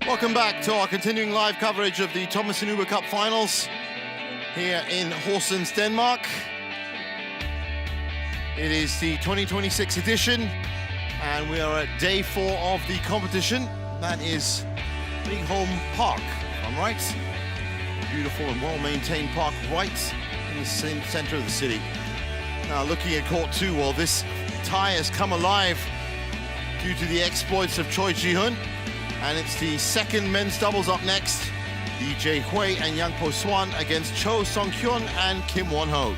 Welcome back to our continuing live coverage of the Thomas and Uber Cup Finals here in Horsens, Denmark. It is the 2026 edition, and we are at day 4 of the competition. That is Bigholm Park, if I'm right. Beautiful and well-maintained park right in the center of the city. Now looking at court 2, well, this tie has come alive due to the exploits of Choi Ji-hoon. And it's the second men's doubles up next. DJ Hui and Yang Po Swan against Cho Song-hyun and Kim Won-ho.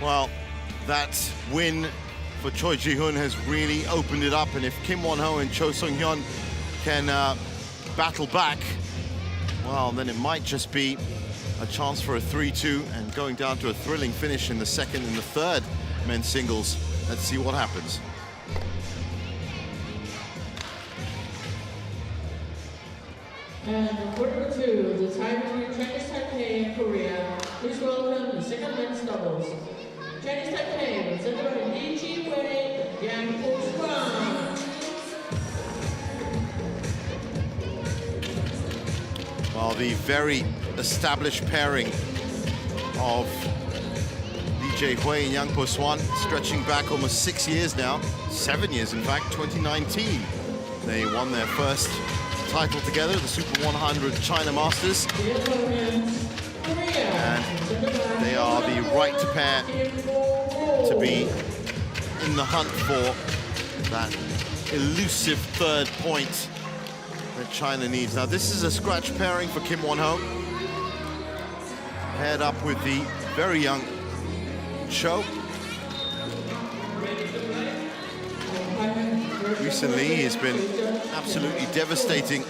Well, that win for Choi Ji-hoon has really opened it up, and if Kim Won-ho and Cho Song-hyun can battle back, well, then it might just be a chance for a 3-2 and going down to a thrilling finish in the second and the third men's singles. Let's see what happens. And quarter two, the tie between Chinese Taipei and Korea. Please welcome the second men's doubles. Chinese Taipei, represented by Lin Chun-Yi, Yang Po-Swan. Well, the very established pairing of Lee Jae-hui and Yang Po-Swan stretching back almost 6 years now, 7 years in fact. 2019 they won their first title together, the Super 100 China Masters, and they are the right pair to be in the hunt for that elusive third point that China needs. Now this is a scratch pairing for Kim Won-ho, paired up with the very young Chou. Recently he's been absolutely devastating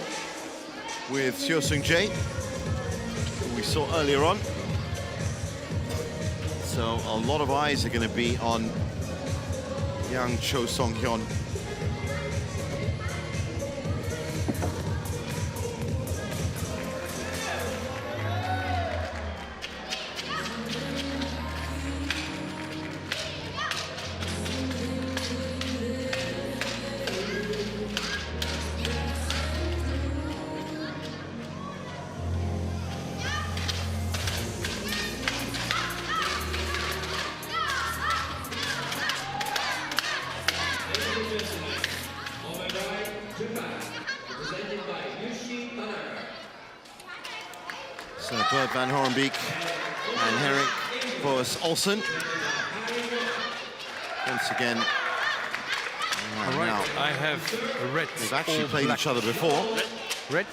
with Cho Hyeon Wu, who we saw earlier on. So a lot of eyes are going to be on young Cho Hyeon. So Bert van Horenbeek and Henrik Boas Olsen. Once again. All right, now, I have red. they've actually played each other before. Red.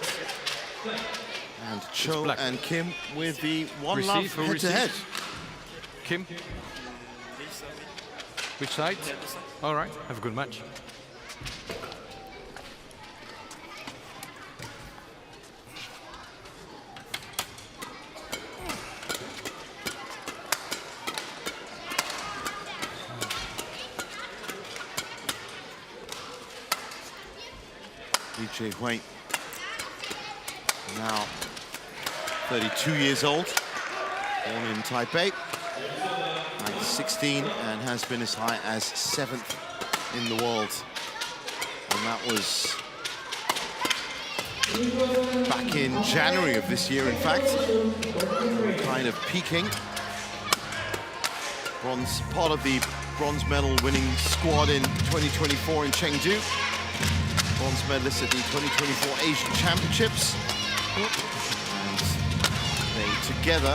And Cho and Kim with the one Receive, love who head-to-head. Kim. Which side? All right, have a good match. Lee Jae-hui, now 32 years old, born in Taipei, 16, and has been as high as 7th in the world. And that was back in January of this year, in fact, kind of peaking. Bronze, part of the bronze medal winning squad in 2024 in Chengdu. Bronze medalist at the 2024 Asian Championships. And they together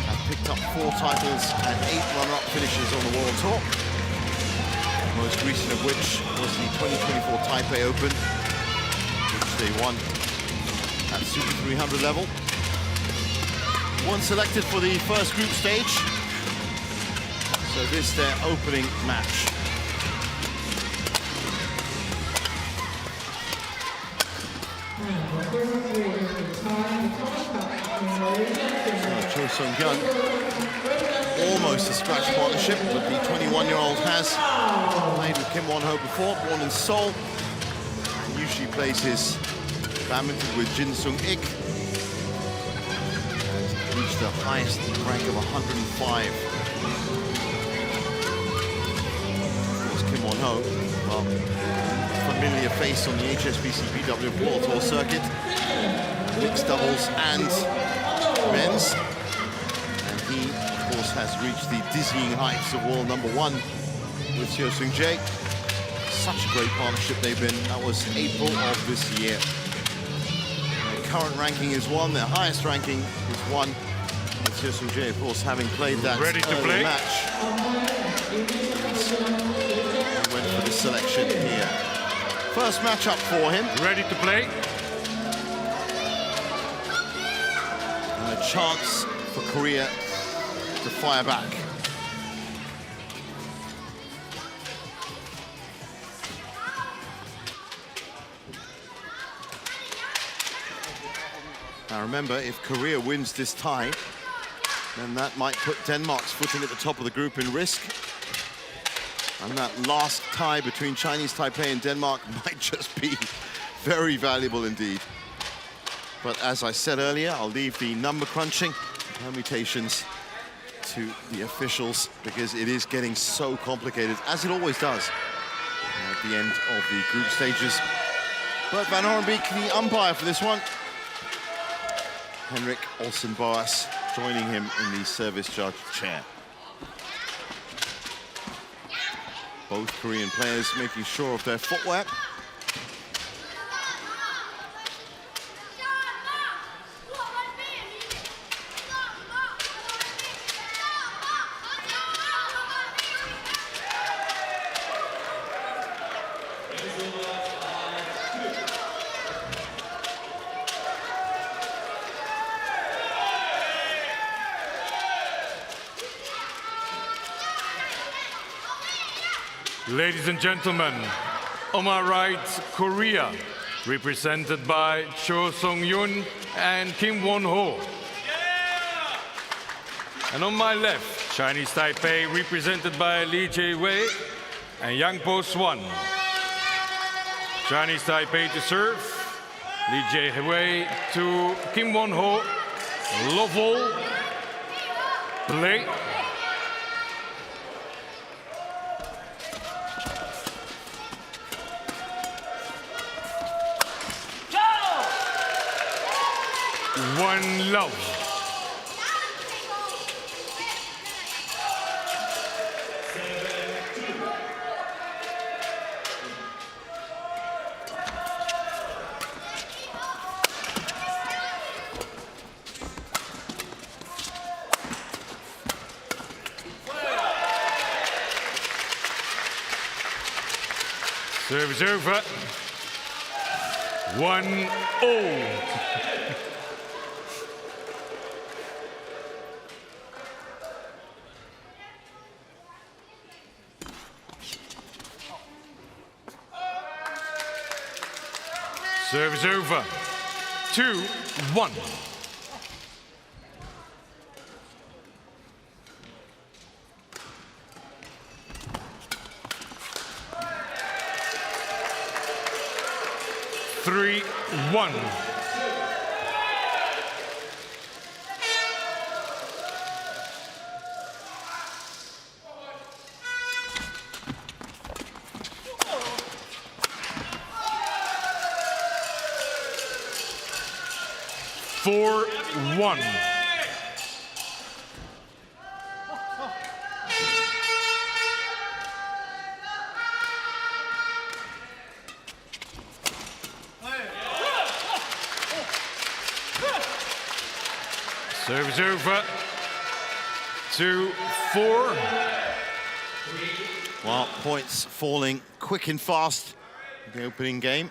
have picked up 4 titles and 8 runner-up finishes on the World Tour. Most recent of which was the 2024 Taipei Open, which they won at Super 300 level. One selected for the first group stage. So this is their opening match. Cho Hyeon Wu, almost a scratch partnership, but the 21-year-old has played with Kim Won-ho before, born in Seoul. And usually plays his badminton with Jin Sung-ik. And reached the highest rank of 105. Of course, Kim Won-ho, well, familiar face on the HSBC BWF World Tour circuit, mixed doubles and men's. And he, of course, has reached the dizzying heights of world #1 with Cho Hyeon Wu. Such a great partnership they've been. That was April of this year. Their current ranking is 1, their highest ranking is 1. And Cho Hyeon Wu, of course, having played that early match, he went for the selection here. First matchup for him. Ready to play. And a chance for Korea to fire back. Now remember, if Korea wins this tie, then that might put Denmark's footing at the top of the group in risk. And that last tie between Chinese Taipei and Denmark might just be very valuable indeed. But as I said earlier, I'll leave the number crunching permutations to the officials because it is getting so complicated, as it always does at the end of the group stages. But Van Horenbeek, the umpire for this one. Henrik Olsen-Boas joining him in the service judge chair. Both Korean players making sure of their footwear. Ladies and gentlemen, on my right, Korea, represented by Cho Sung-yoon and Kim Won-ho. And on my left, Chinese Taipei, represented by Lee Jae-wei and Yang Po-swan. Chinese Taipei to serve, Lee Jae-wei to Kim Won-ho, level, play. One love. Service over. 1-0. Service over. 2-1. Three, 1. Four, 1. Service over. 2-4. Well, points falling quick and fast in the opening game.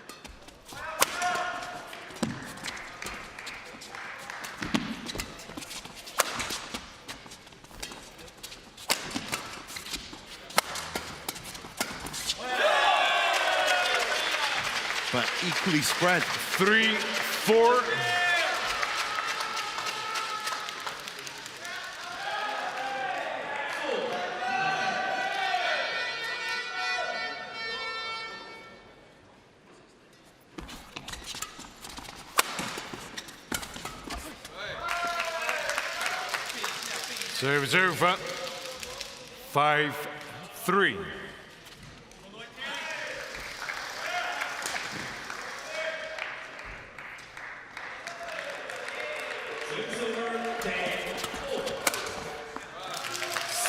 But equally spread. 3-4. Service over. 5-3.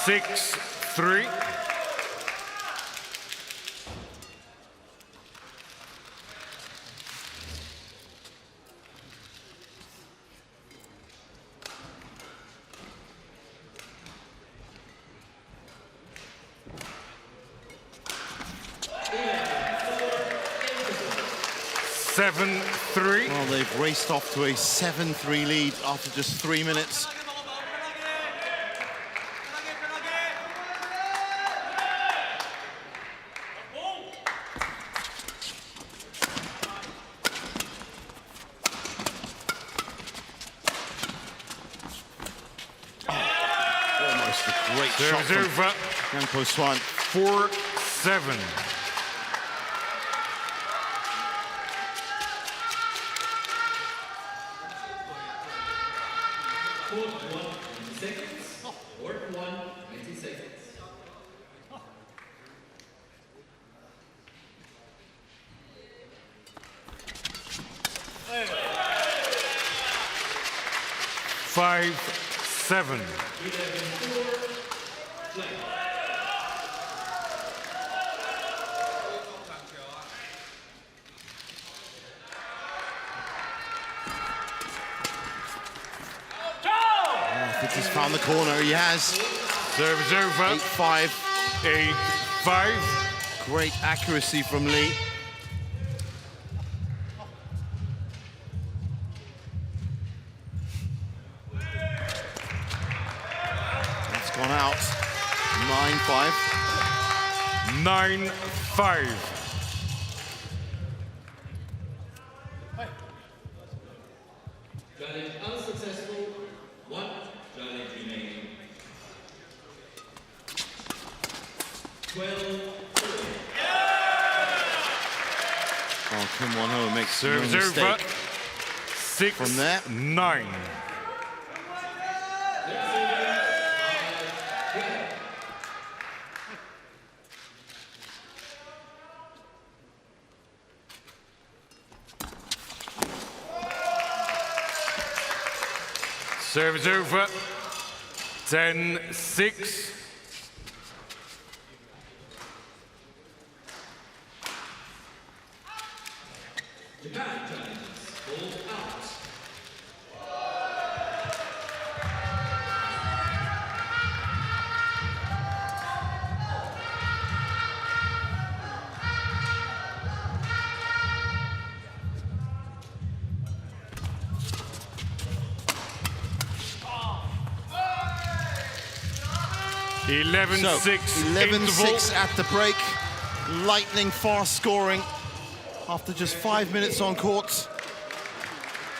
Six, 3. Seven, 3. Well, they've raced off to a 7-3 lead after just 3 minutes. Great shot from Yang Po Swan. 4-7. Court 1, 90 seconds. Court 1, 90 seconds. Five, 7. 11-4, play. I think he's found the corner. He has. Serve is over. 8-5. 8-5. Great accuracy from Lee. That's gone out. 9-5. 9-5. Challenge unsuccessful. 1 challenge remaining. 12-4. Oh, Kim Won-ho makes no Serve is over. mistake. 6, From there. 9. Serve is over. 10-6. Japan challenges hold out. So, 11-6. 11-6 at the break. Lightning fast scoring after just 5 minutes on court.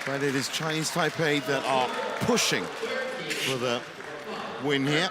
But it is Chinese Taipei that are pushing for the win here.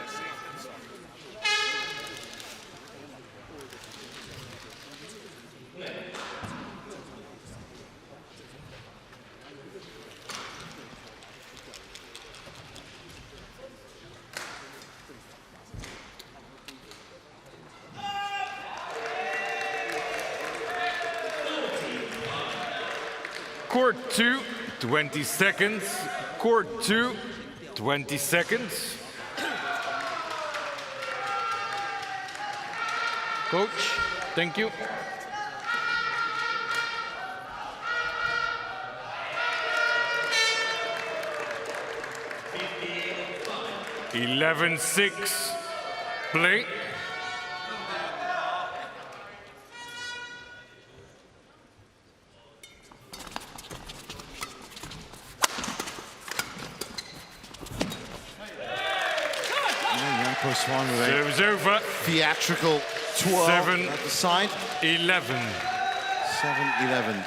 Court 2, 20 seconds. Court 2, 20 seconds. Coach, thank you. (11-6). Play. Swan with a Serve is over. theatrical twirl 7, at the side. 11. 7-11.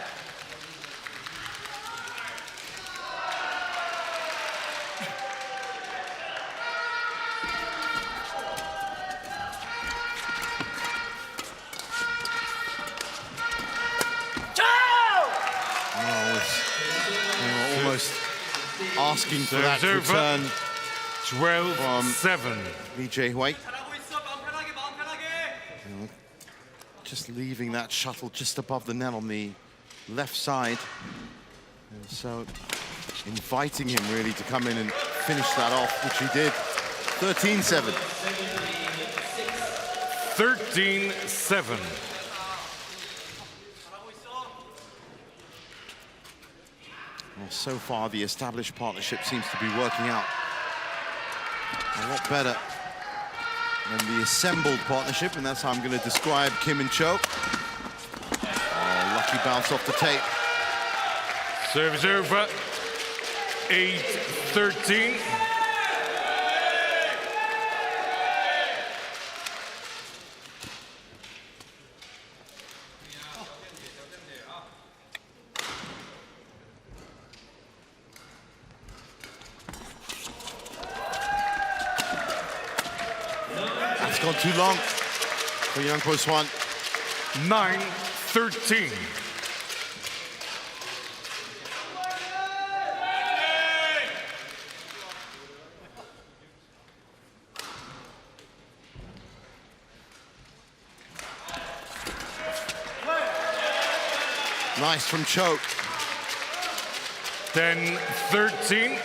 Almost asking for that Serve over. return 12-7. Lee Jae-Hui. Just leaving that shuttle just above the net on the left side. And so inviting him really to come in and finish that off, which he did. 13-7. 13-7. Well, so far, the established partnership seems to be working out a lot better than the assembled partnership, and that's how I'm going to describe Kim and Cho. Oh, lucky bounce off the tape. Serve is over. 8-13. gone too long for young Po-Swan. 9-13. Nice from Chou. 10-13.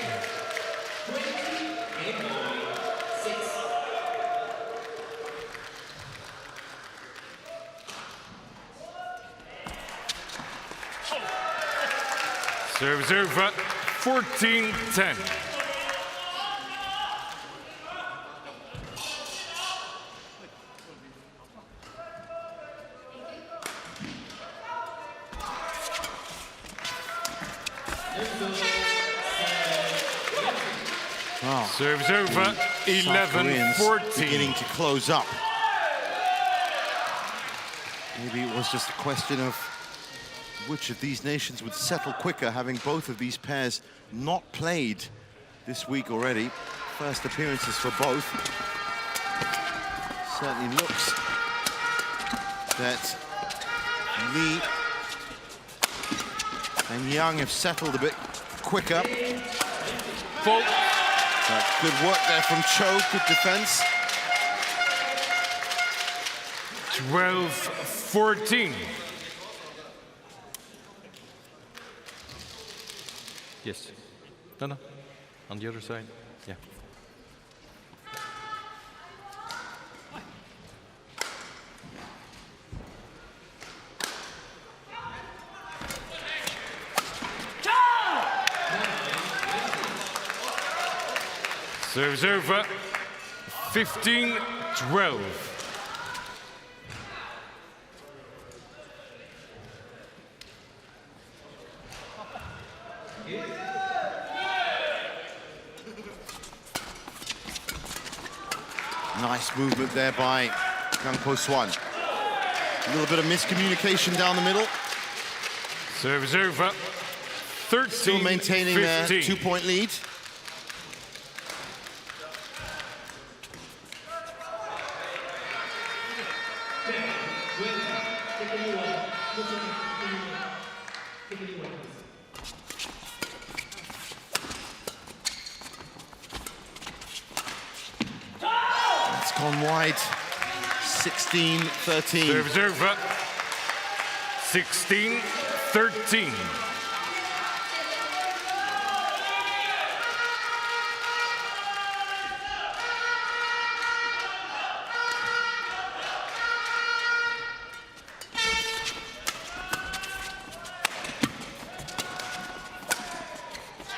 Serves over. 14-10. Oh, Serves over. 11-14. Beginning to close up. Maybe it was just a question of which of these nations would settle quicker, having both of these pairs not played this week already. First appearances for both. Certainly looks that Lee and Young have settled a bit quicker. Fault. Good work there from Cho, good defense. 12-14. Yes. No. On the other side. Yeah. Serves over. 15-12. Nice movement there by young Po-Swan. A little bit of miscommunication down the middle. Serves over. 13-15. Still maintaining a 2-point lead. Gone wide, 16-13. Serves over. 16-13.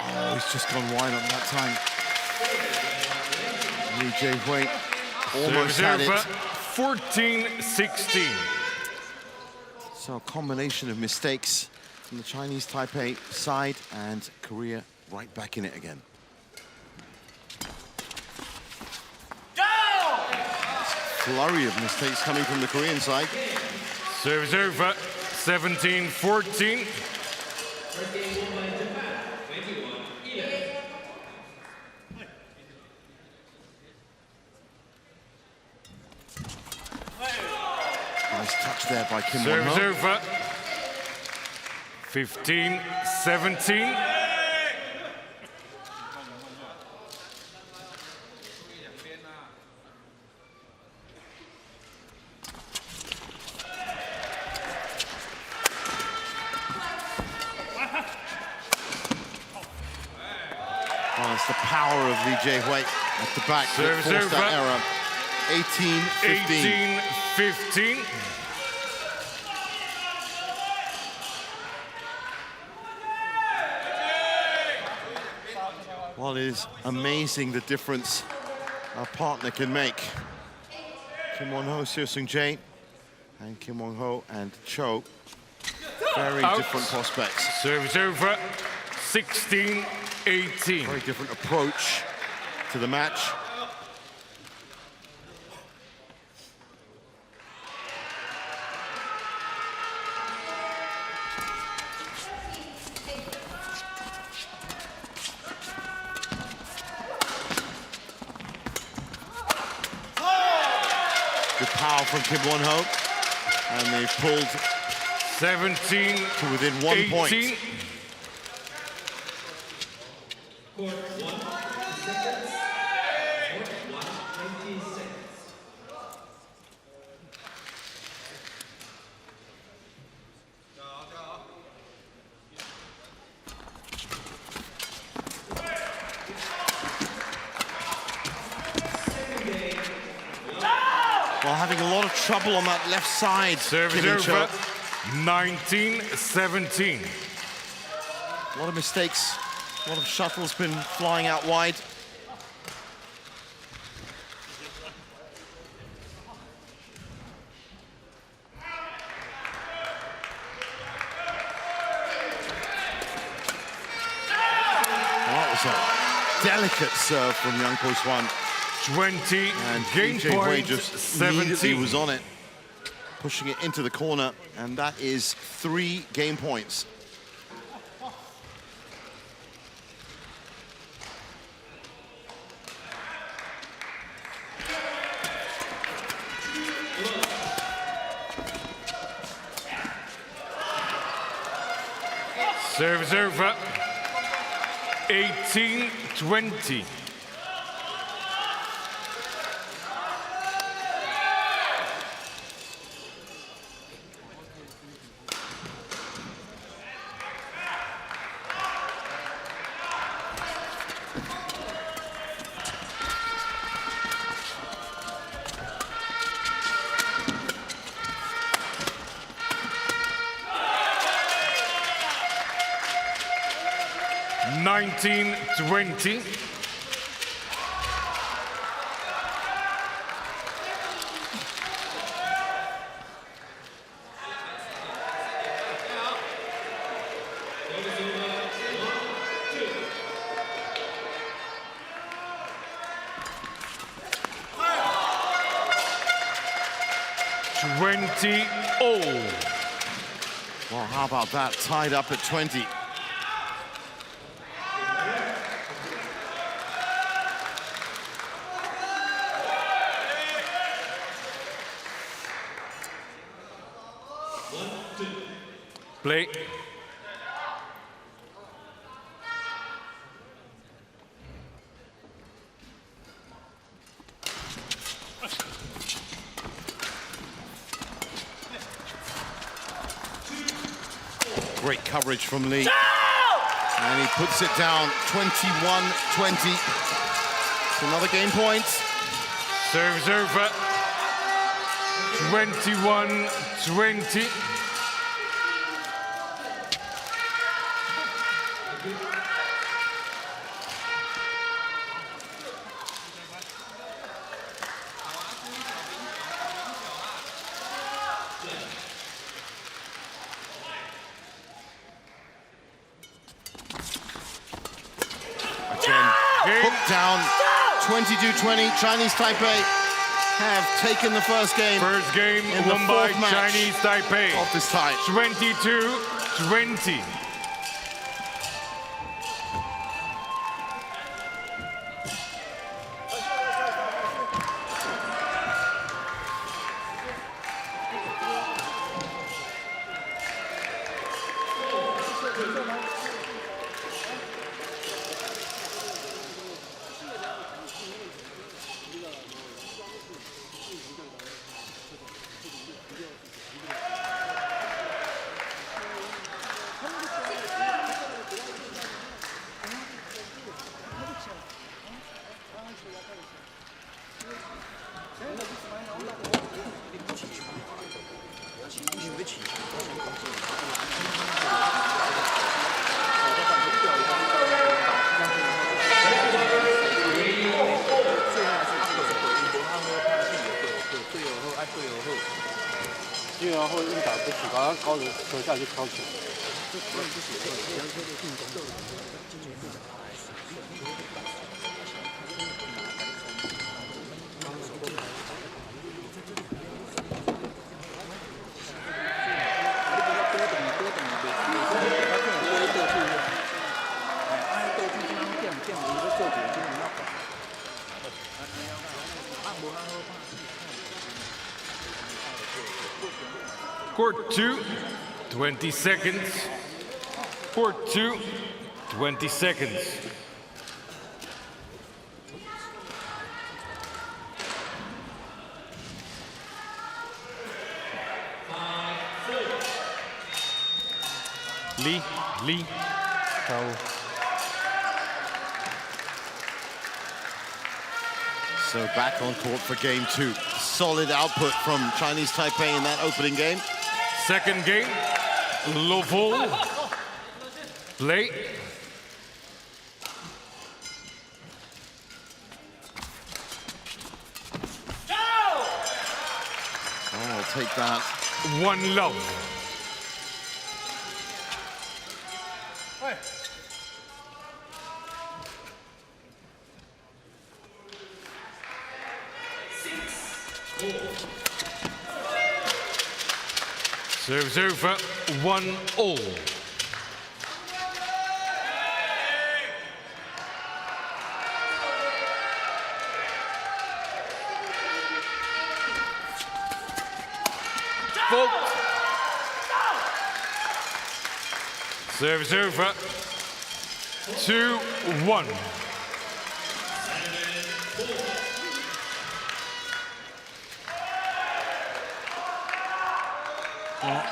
Oh, he's just gone wide on that time. Lee Jae-hui almost had it. 14-16. So a combination of mistakes from the Chinese Taipei side and Korea right back in it again. Flurry of mistakes coming from the Korean side. Serves over. 17-14. Nice touch there by Kim Serves Won-ho. over. 15-17. Oh, it's the power of Lee Jae-hui at the back that Serves forced over. that error. 18-15. 18-15. Well, it is amazing the difference our partner can make. Kim Won-ho, Seo Seung-jae, and Kim Won-ho and Cho. Very Out. different prospects. Serves over. 16-18. Very different approach to the match. foul from Kim Won-ho. And they've pulled 17 to within 1 18. point. Court 1 seconds. Court 1, 20 seconds. Well, having a lot of trouble on that left side. Serve Kim and Cho. 19-17. A lot of mistakes. A lot of shuttles been flying out wide. Well, that was a delicate serve from Young Po-Swan. 20 And game PJ Wei point just immediately 17. was on it, pushing it into the corner, and that is 3 game points. Serve over 18-20. Nineteen 20. Well, how about that? Tied up at 20. Play. Great coverage from Lee. And he puts it down 21-20. It's another game point. Serves over 21-20. Hooked down, 22-20. Chinese Taipei have taken the first game. First game in the won by fourth match Chinese Taipei. of this tie. 22-20. Court 2, 20 seconds. Court 2, 20 seconds. Lee, Chou. So back on court for game 2. Solid output from Chinese Taipei in that opening game. Second game, low ball. Play. Oh, I'll take that. 1 love. Serves over, 1-all. Fault. Serves over, 2-1.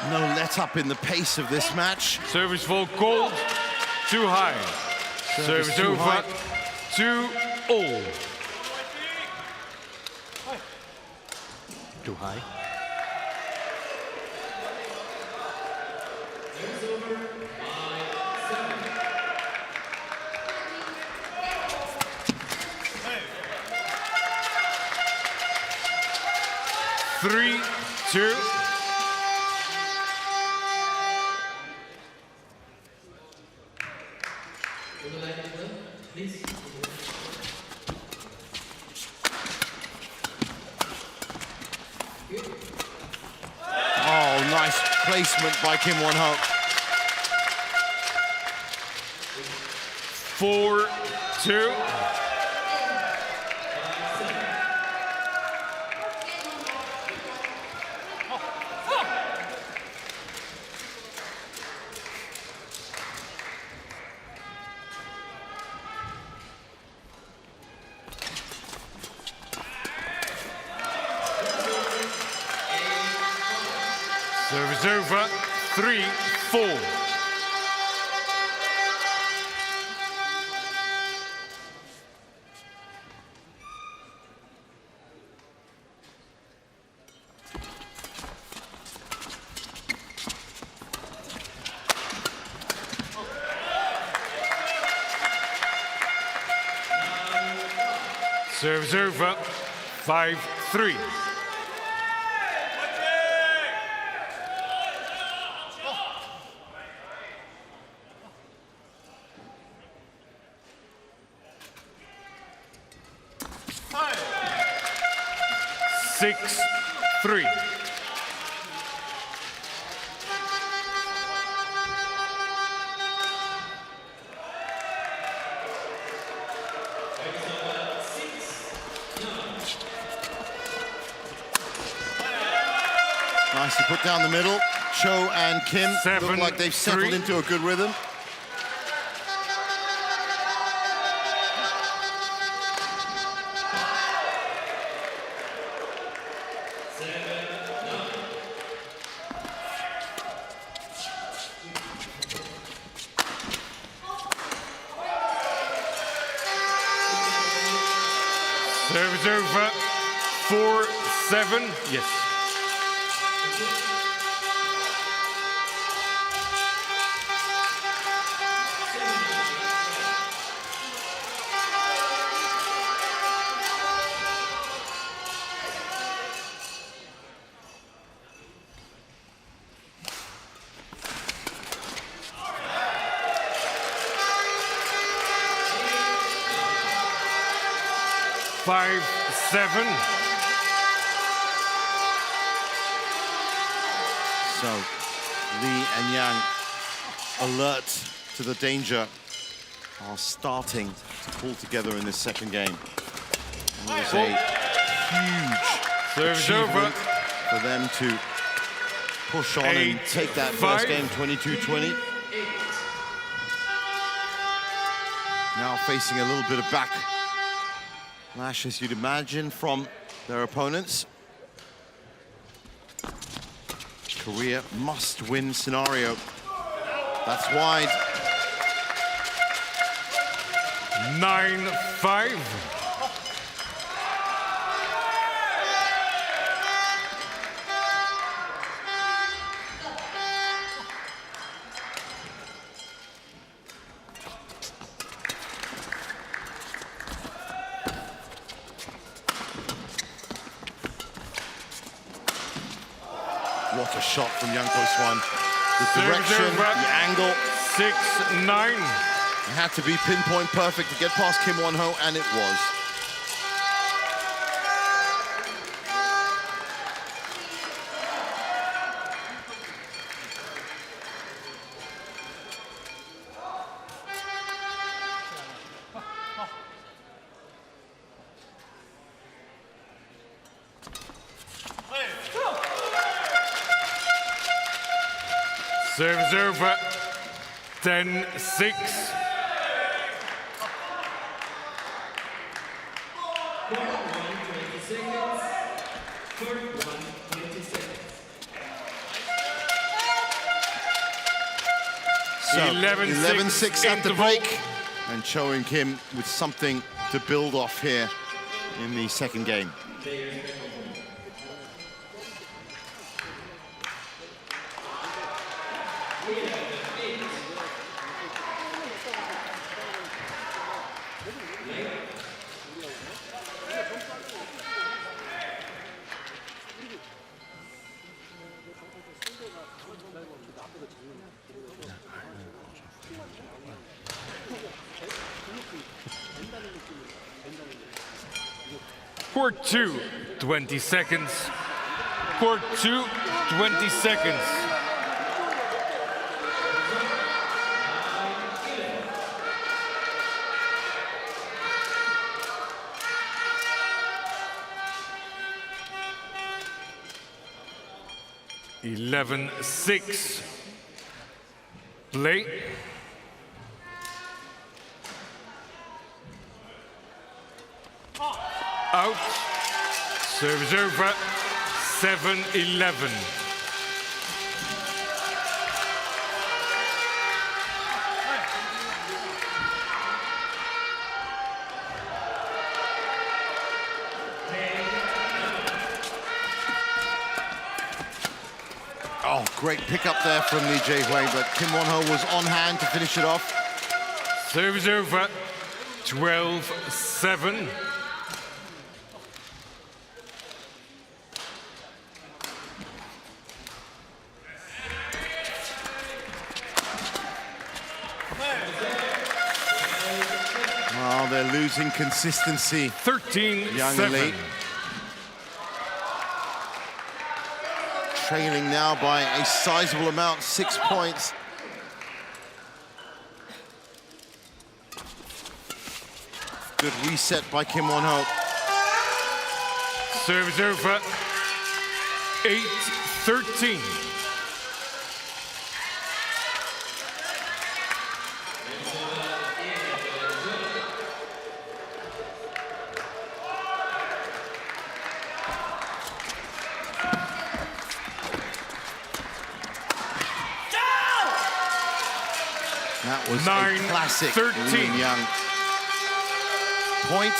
No let up in the pace of this match. Service fault called, too high. Service too over, high. 2-all. Too high. Three, 2. Oh, nice placement by Kim Won-ho. 4-2. Service over, 3-4. Serves over, 5-3. Six, 3. Nicely put down the middle. Cho and Kim look like they've settled 7-3. into a good rhythm. Service over, 4-7. Yes. Five, 7. So Lee and Yang, alert to the danger, are starting to pull together in this second game. And it was a huge Service over. achievement for them to push on and take that first game, 22-20. Now facing a little bit of backlash, as you'd imagine, from their opponents. Korea must-win scenario. That's wide. 9-5. What a shot from Young Po-Swan. The direction, the angle. 6-9. It had to be pinpoint perfect to get past Kim Won-ho, and it was. Serves over. 10-6. So 11-6 at the break, and Cho and Kim with something to build off here in the second game. Court 2, 20 seconds. Court 2, 20 seconds. Eleven, 6. Play. Out. Serves over. 7-11. Oh, great pickup there from Lee Jae-hui, but Kim Won-ho was on hand to finish it off. Serves over. 12-7. Well, they're losing consistency. 13-7. Trailing now by a sizable amount, 6 points. Good reset by Kim Won-ho. Serves over. 8-13. That was 9, a classic 13. Lin Young. Point,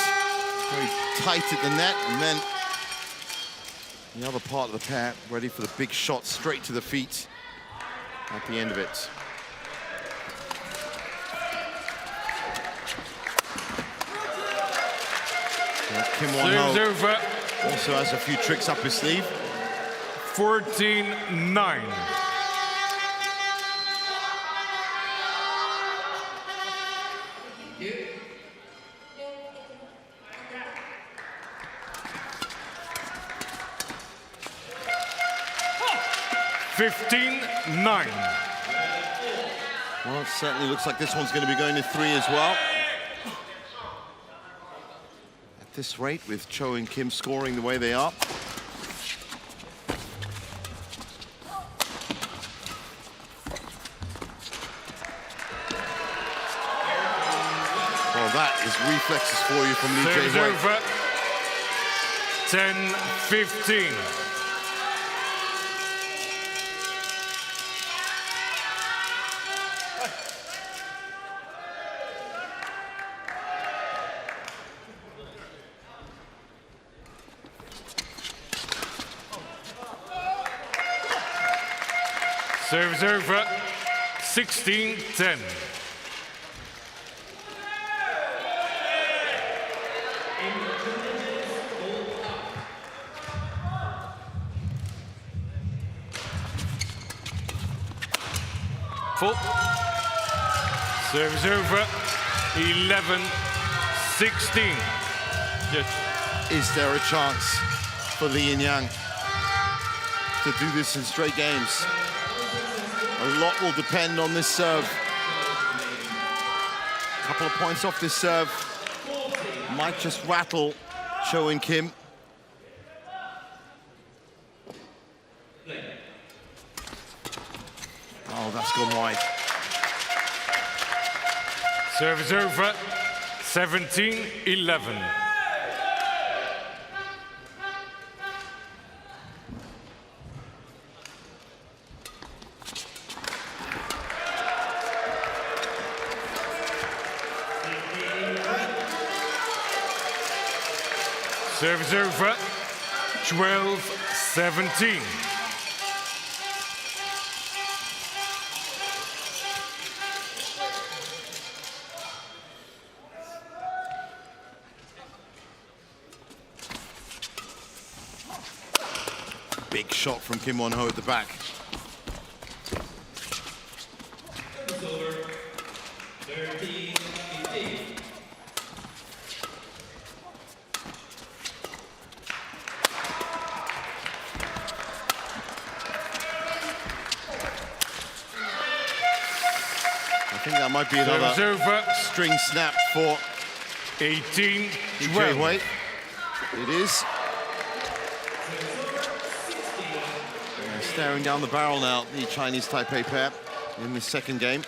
very tight at the net, and then the other part of the pair ready for the big shot straight to the feet at the end of it. Kim Won-ho also has a few tricks up his sleeve. 14-9. Well, it certainly looks like this one's going to be going to 3 as well. At this rate, with Cho and Kim scoring the way they are. Now that is reflexes for you from Lee Serves Jae-wei. over. 10-15. Serves over. 16-10. Full. Serves over. 11-16. Yes. Is there a chance for Li and Yang to do this in straight games? A lot will depend on this serve. A couple of points off this serve might just rattle Cho and Kim. Oh, that's gone wide. Serve is over. 17-11. Serve is over. 12-17. Big shot from Kim Won-ho at the back. I think that might be another string snap for 18-12. It is. They're staring down the barrel now, the Chinese Taipei pair in the second game.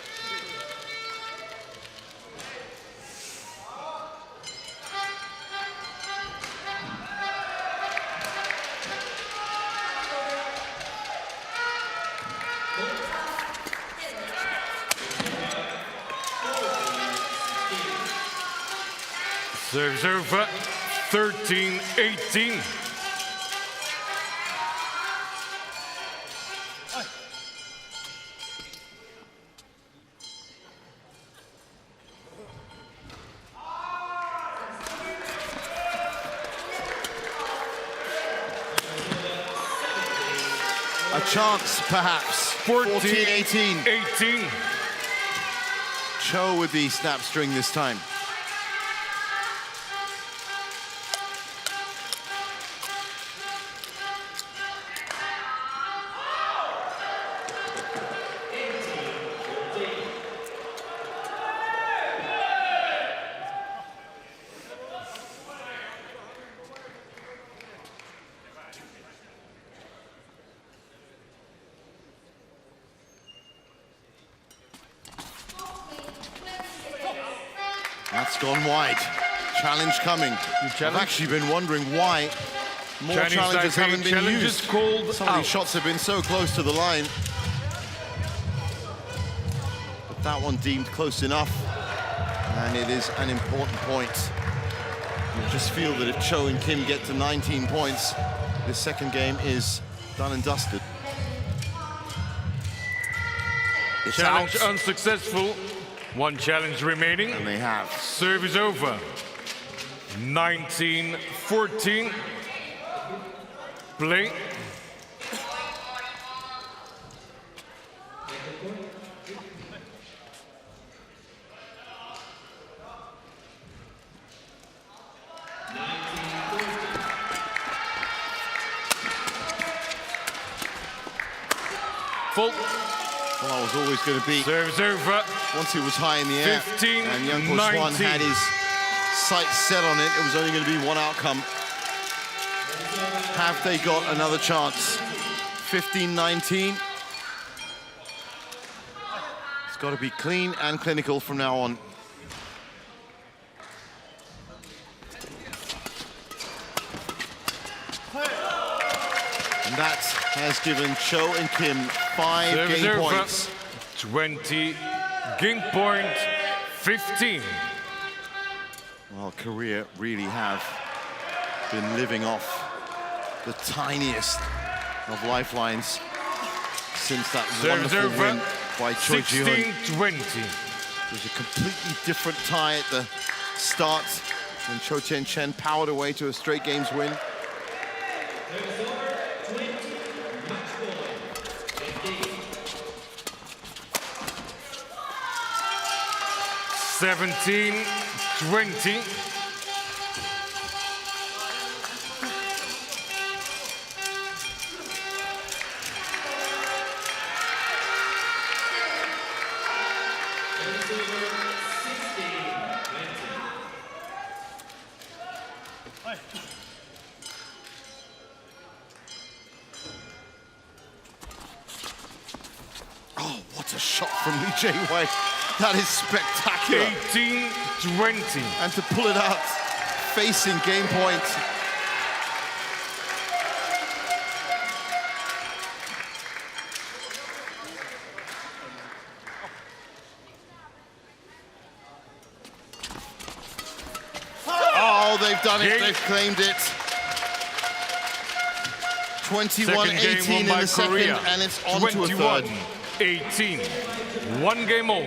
Serves over. 13-18. A chance, perhaps. 14-18. 18. Cho with the snap string this time. That's gone wide. Challenge coming. I've actually been wondering why more Chinese challenges Taipei haven't been challenges used. called Some of out. these shots have been so close to the line. But that one deemed close enough. And it is an important point. You just feel that if Cho and Kim get to 19 points, this second game is done and dusted. It's Challenge out. unsuccessful. One challenge remaining. And they have. Serve is over. 19-14. Play. Full. Well, I was always going to be. Serve is over. Once it was high in the air 15, and Yang Po-swan 19. had his sights set on it, it was only going to be one outcome. Have they got another chance? 15-19. It's got to be clean and clinical from now on. has given Cho and Kim 5 Service game over. points. 20, game point 15. Well, Korea really have been living off the tiniest of lifelines since that Service wonderful over. win by Choi. 16-20. It was a completely different tie at the start when Cho Chen powered away to a straight games win. 17-20. Oh, what a shot from Lee Jae-wei. That is spectacular. 18-20. And to pull it out, facing game point. Oh, they've done it, they've claimed it. 21-18 in the second, and it's on to a third. 21-18. One game all.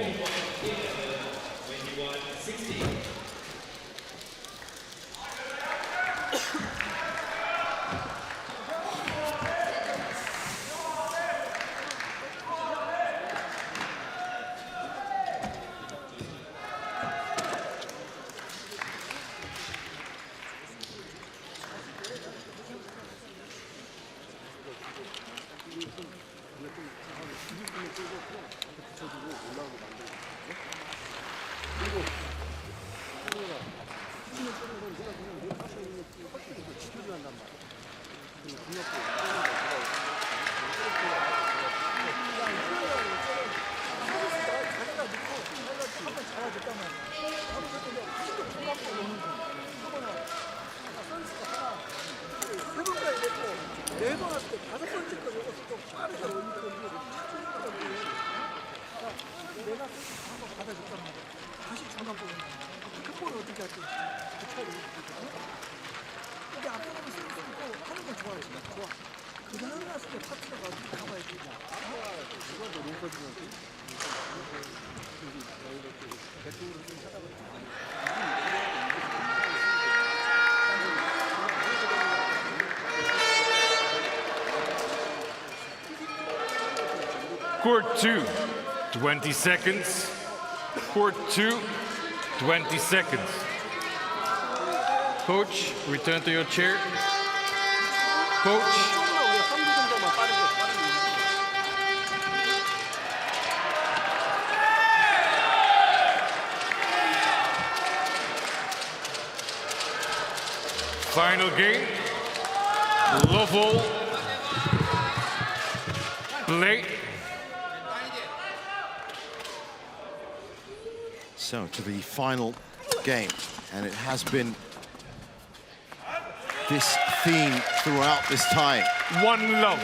Court 2, 20 seconds. Court 2, 20 seconds. Coach, return to your chair. Coach. Final game. Love all. Play. So to the final game, and it has been this theme throughout this tie. One love.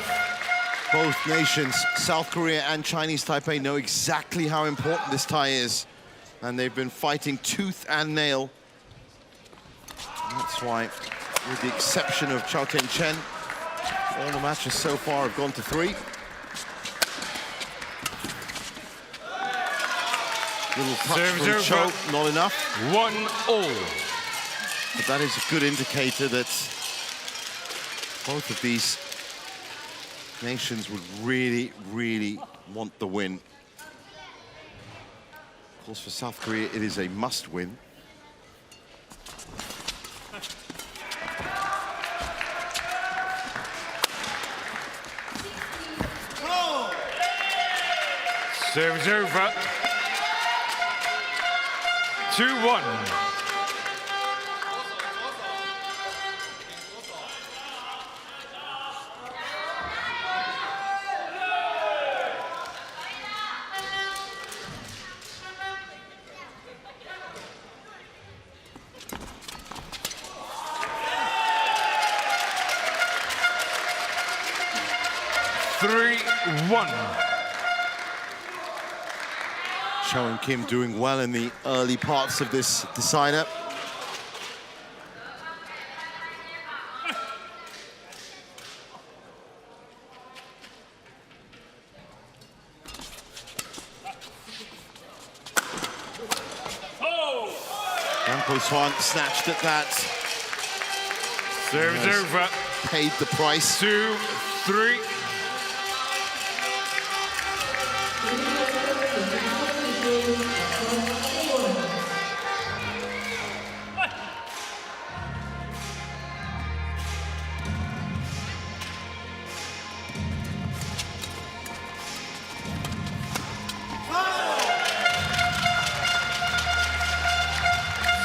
Both nations, South Korea and Chinese Taipei, know exactly how important this tie is, and they've been fighting tooth and nail. And that's why, with the exception of Chou Chen, all the matches so far have gone to 3. Little touch from Cho, not enough. 1-all. But that is a good indicator that both of these nations would really, really want the win. Of course, for South Korea, it is a must-win. Service over. 2-1. 3-1. Chou and Kim doing well in the early parts of this decider. Swan snatched at that. Serves over. Paid the price. 2-3.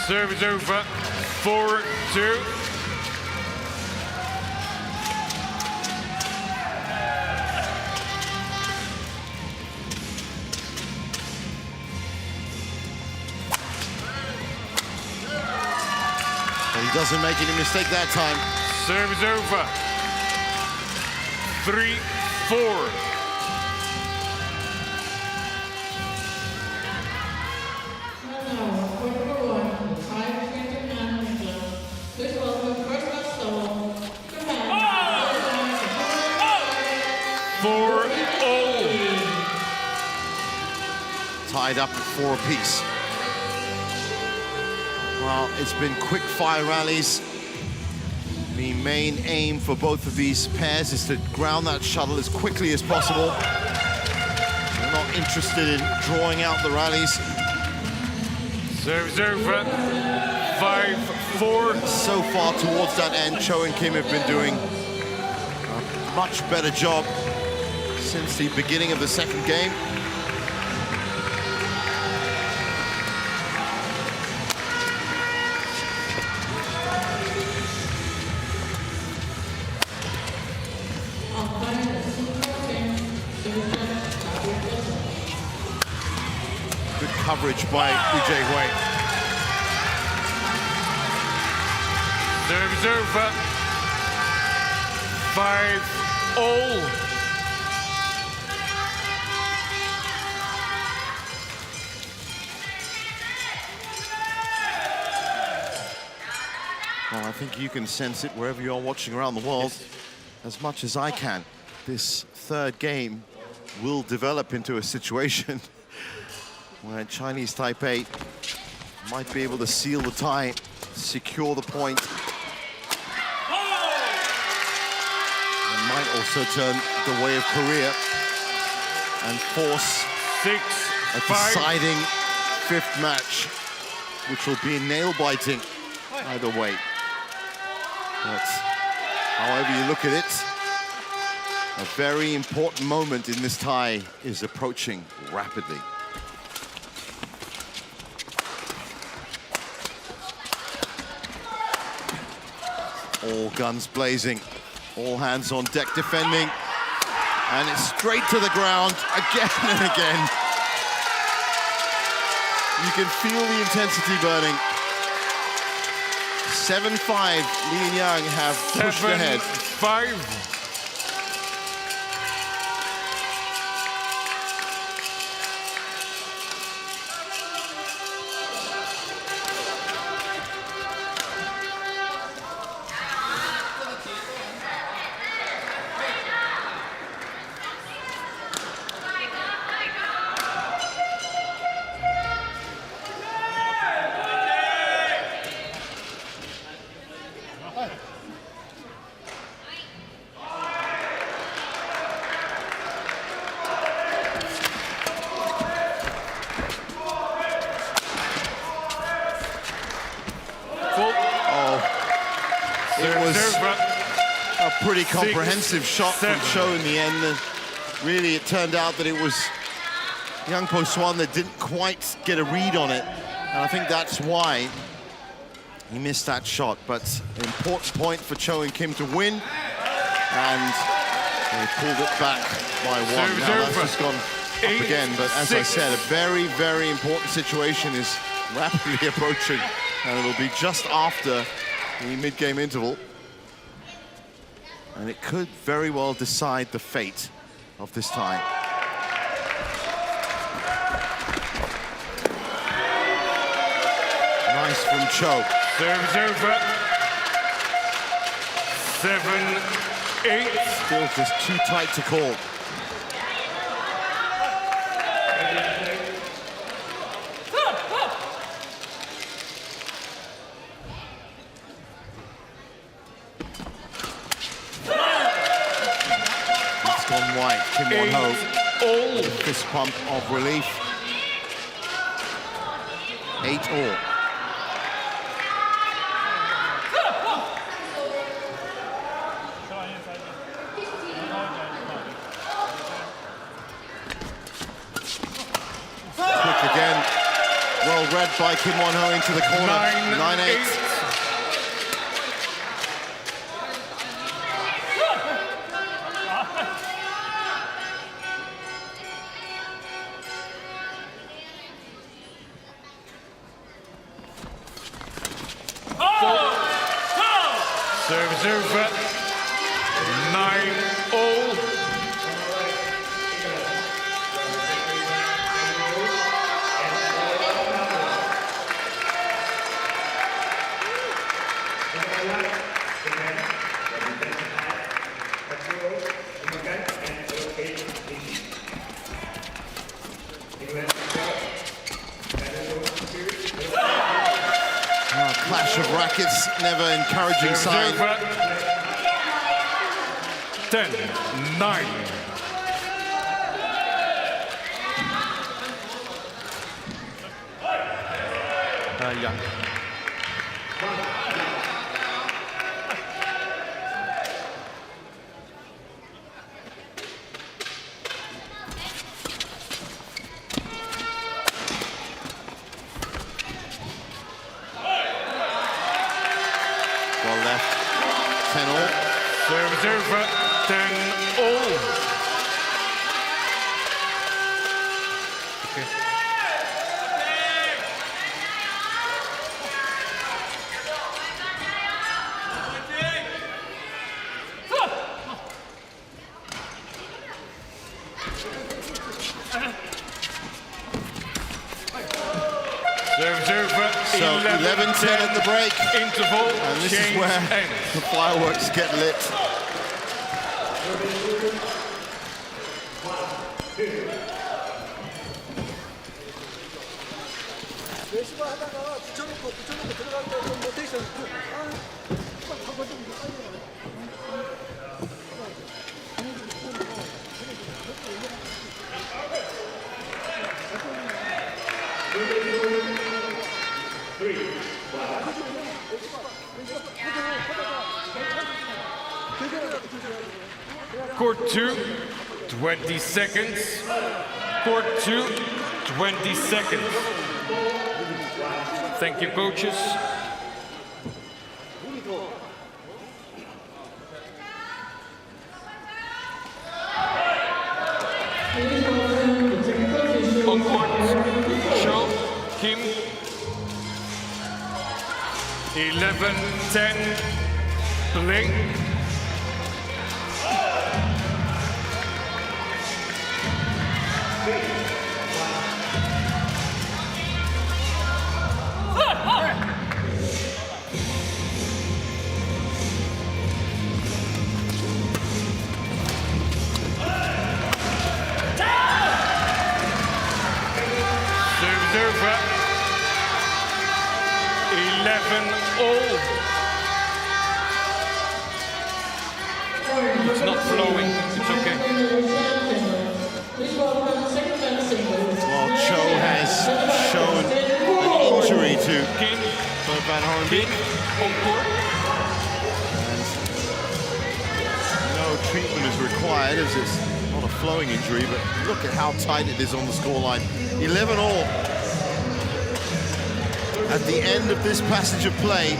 Service over, 4-2. He doesn't make any mistake that time. Service over, 3-4. Tied up at 4 apiece. Well, it's been quick fire rallies. The main aim for both of these pairs is to ground that shuttle as quickly as possible. They're not interested in drawing out the rallies. Service over, 5-4. So far towards that end, Cho and Kim have been doing a much better job since the beginning of the second game. Coverage by Lee Hui. Service over, 5-all. Well, I think you can sense it wherever you are watching around the world, as much as I can. This third game will develop into a situation where Chinese Taipei might be able to seal the tie, secure the point. And might also turn the way of Korea and force a deciding 5th match, which will be nail-biting either way. But however you look at it, a very important moment in this tie is approaching rapidly. All guns blazing, all hands on deck defending, and it's straight to the ground again and again. You can feel the intensity burning. 7-5, Li and Yang have pushed ahead. 7-5. Pretty comprehensive shot from Chou in the end. And really, it turned out that it was Yang Po-Swan that didn't quite get a read on it. And I think that's why he missed that shot. But an important point for Chou and Kim to win. And they pulled it back by 1. Now that's just gone up again. But as I said, a very, very important situation is rapidly approaching. And it'll be just after the mid-game interval. And it could very well decide the fate of this tie. Nice from Cho. Serves over. 7-8. Still just too tight to call. It's gone wide. Kim Won-ho with a fist pump of relief. 8-all. Again, well read by Kim Won-ho into the corner. 9-8. Serves over. 9-0. Clash of rackets, never encouraging sign. 10-9. Young. Well left. 10-all. Serves over. 10-all. Okay. Serves over. So 11-10 at the break. Interval. And this is change where ends. the fireworks get lit. 레시브 하다가 붙여놓고 들어갈 때 좀 로테이션 한번 좀 Court 2, 20 seconds. Court 2, 20 seconds. Thank you, coaches. On court, Cho, Kim. 11-10, play. Over 11-all. It's not flowing. It's okay. Well, Cho has shown an injury to Van Horenbeek. On court. No treatment is required as it's not a flowing injury, but look at how tight it is on the scoreline. 11-all. At the end of this passage of play,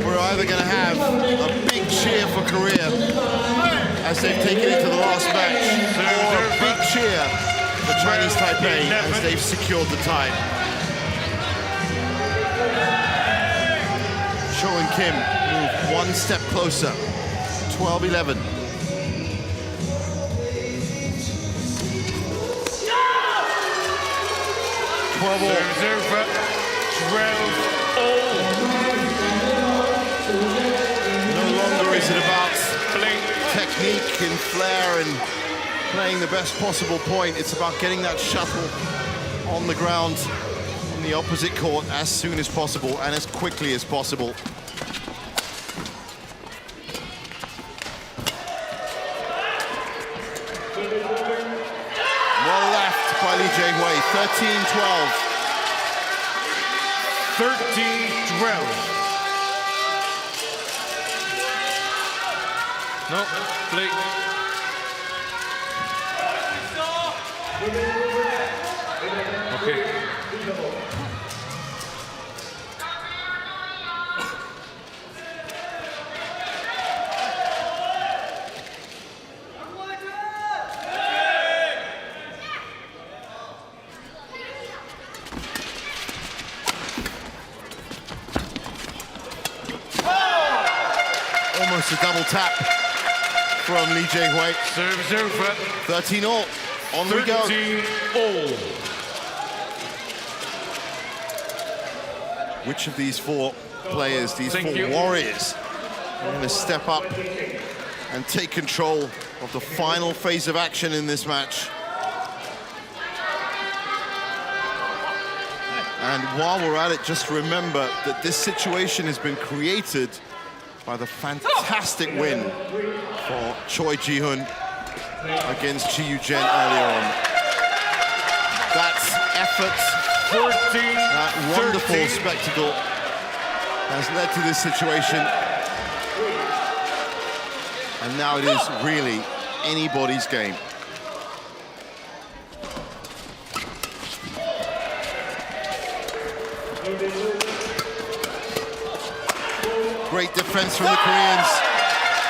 we're either going to have a big cheer for Korea as they've taken it to the last match, or a big cheer for Chinese Taipei as they've secured the tie. Cho and Kim move one step closer, 12-11. 12 all. Serves over. 12 all. No longer is it about technique and flair and playing the best possible point. It's about getting that shuttle on the ground on the opposite court as soon as possible and as quickly as possible. Well left by Lee Jae-hui, 13-12. 13-12. No, play. Okay. Almost a double tap from Lee Jae-hui. Serves over. 13 all. On we go. 13 all. Which of these four players, these four warriors, are going to step up and take control of the final phase of action in this match? And while we're at it, just remember that this situation has been created by the fantastic win for Choi Ji-hoon against Chiu Chen earlier on. That's effort, 14, that wonderful 13. spectacle has led to this situation. And now it is really anybody's game. Great defense from the Koreans.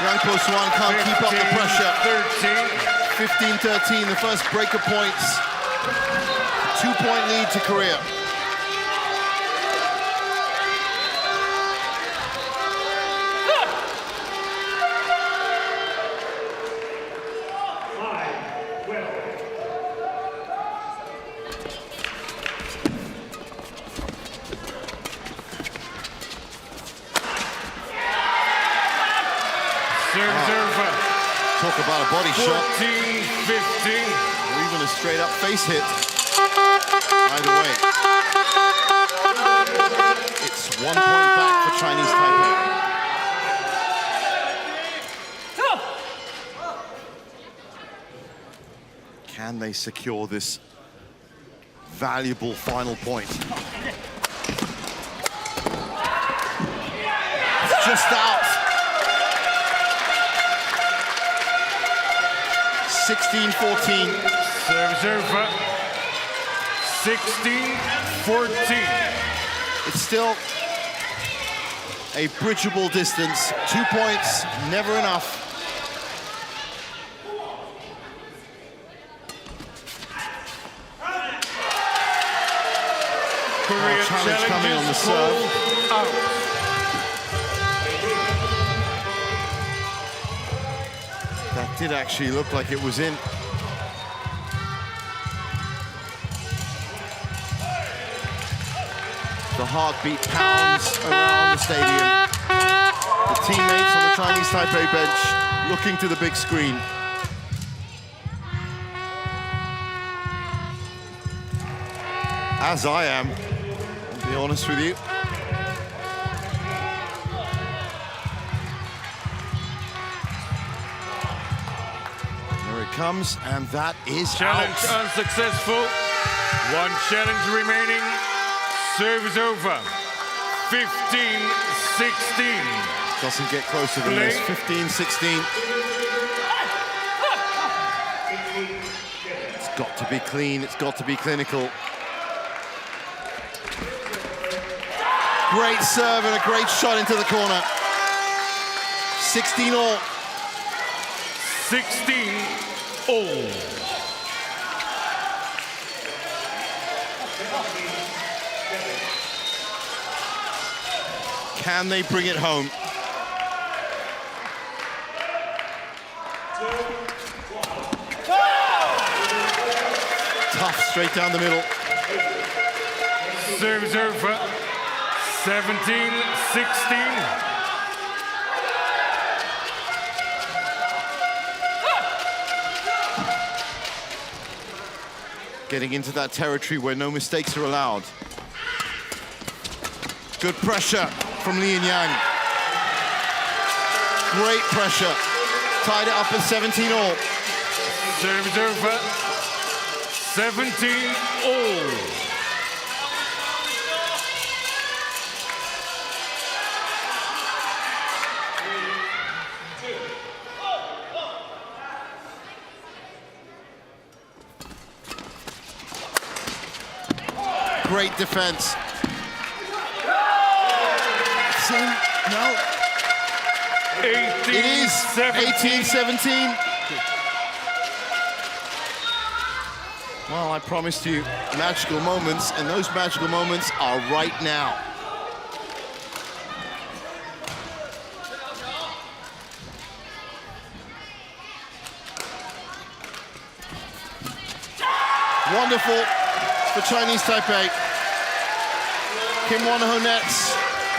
Yang Po-swan can't keep up the pressure. 15-13, the first break of points. 2-point lead to Korea. Talk about a body 14, shot. 15. Or even a straight up face hit. Either way. It's 1 point back for Chinese Taipei. Can they secure this valuable final point? It's just out. 16-14. Serves over. 16-14. It's still a bridgeable distance. 2 points, never enough. Korea challenge coming on the serve. Out. That did actually look like it was in. The heartbeat pounds around the stadium. The teammates on the Chinese Taipei bench looking to the big screen. As I am, I'll be honest with you. There it comes, and that is Challenge out. unsuccessful. One challenge remaining. Serves over. 15-16. Doesn't get closer than this. 15-16. It's got to be clean. It's got to be clinical. Great serve and a great shot into the corner. 16 all. 16 all. Can they bring it home? Tough straight down the middle. Serve is over. 17-16. Getting into that territory where no mistakes are allowed. Good pressure from Lin Yang. Great pressure. Tied it up at 17-all. Serve is over. 17-all. Great defense. No. 18, It is 18-17. Well, I promised you magical moments, and those magical moments are right now. Wonderful for Chinese Taipei. Kim Won-ho nets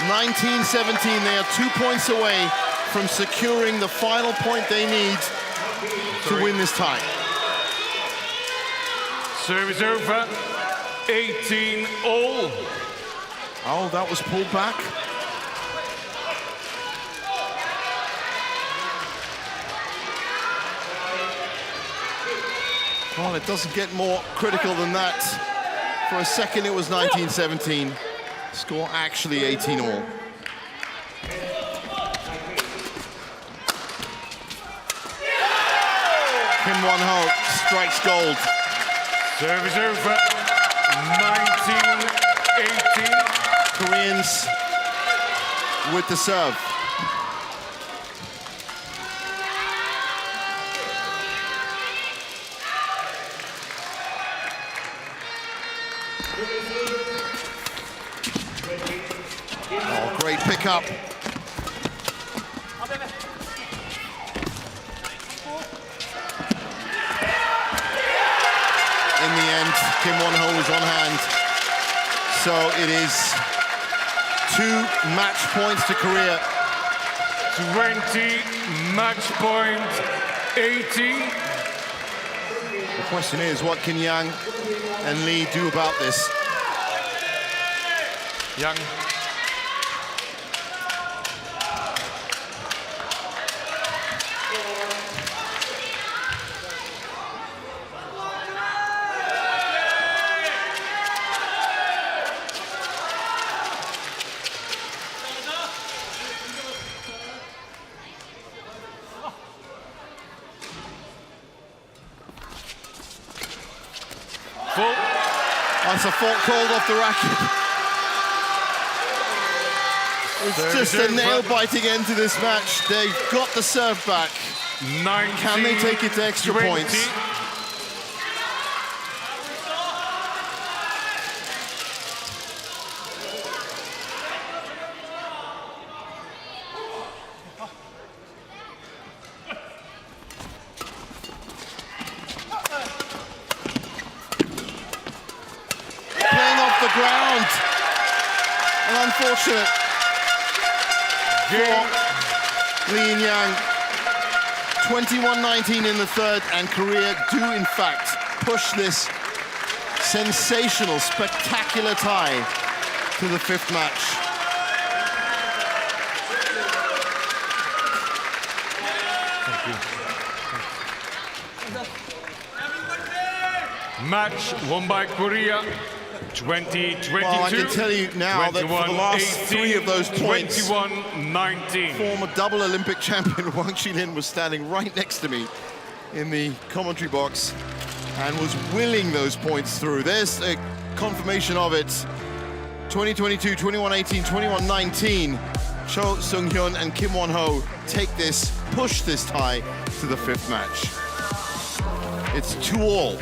19-17. They are 2 points away from securing the final point they need to win this tie. Service over. 18-all. Oh, that was pulled back. Well, it doesn't get more critical than that. For a second, it was 19-17. Score actually 18-all. Kim Won-ho strikes gold. Service over. 19-18. Koreans with the serve. Oh, great pickup. In the end, Kim Won-ho was on hand. So it is 2 match points to Korea. 20, match point 18. The question is, what can Yang and Lee do about this? Yang. That's a fault called off the racket. It's just a nail-biting end to this match. They've got the serve back. 19, Can they take it to extra 20. points? Ground. And unfortunate for Lin Yang. 21-19 in the third, and Korea do in fact push this sensational, spectacular tie to the 5th match. Match won by Korea. 20-22. Well, I can tell you now that for the last 3 of those points, 21-19. former double Olympic champion Wang Qilin was standing right next to me in the commentary box and was willing those points through. There's a confirmation of it. 20-22, 21-18, 21-19. Cho Sung-hyun and Kim Won-ho take this, push this tie to the 5th match. It's 2-all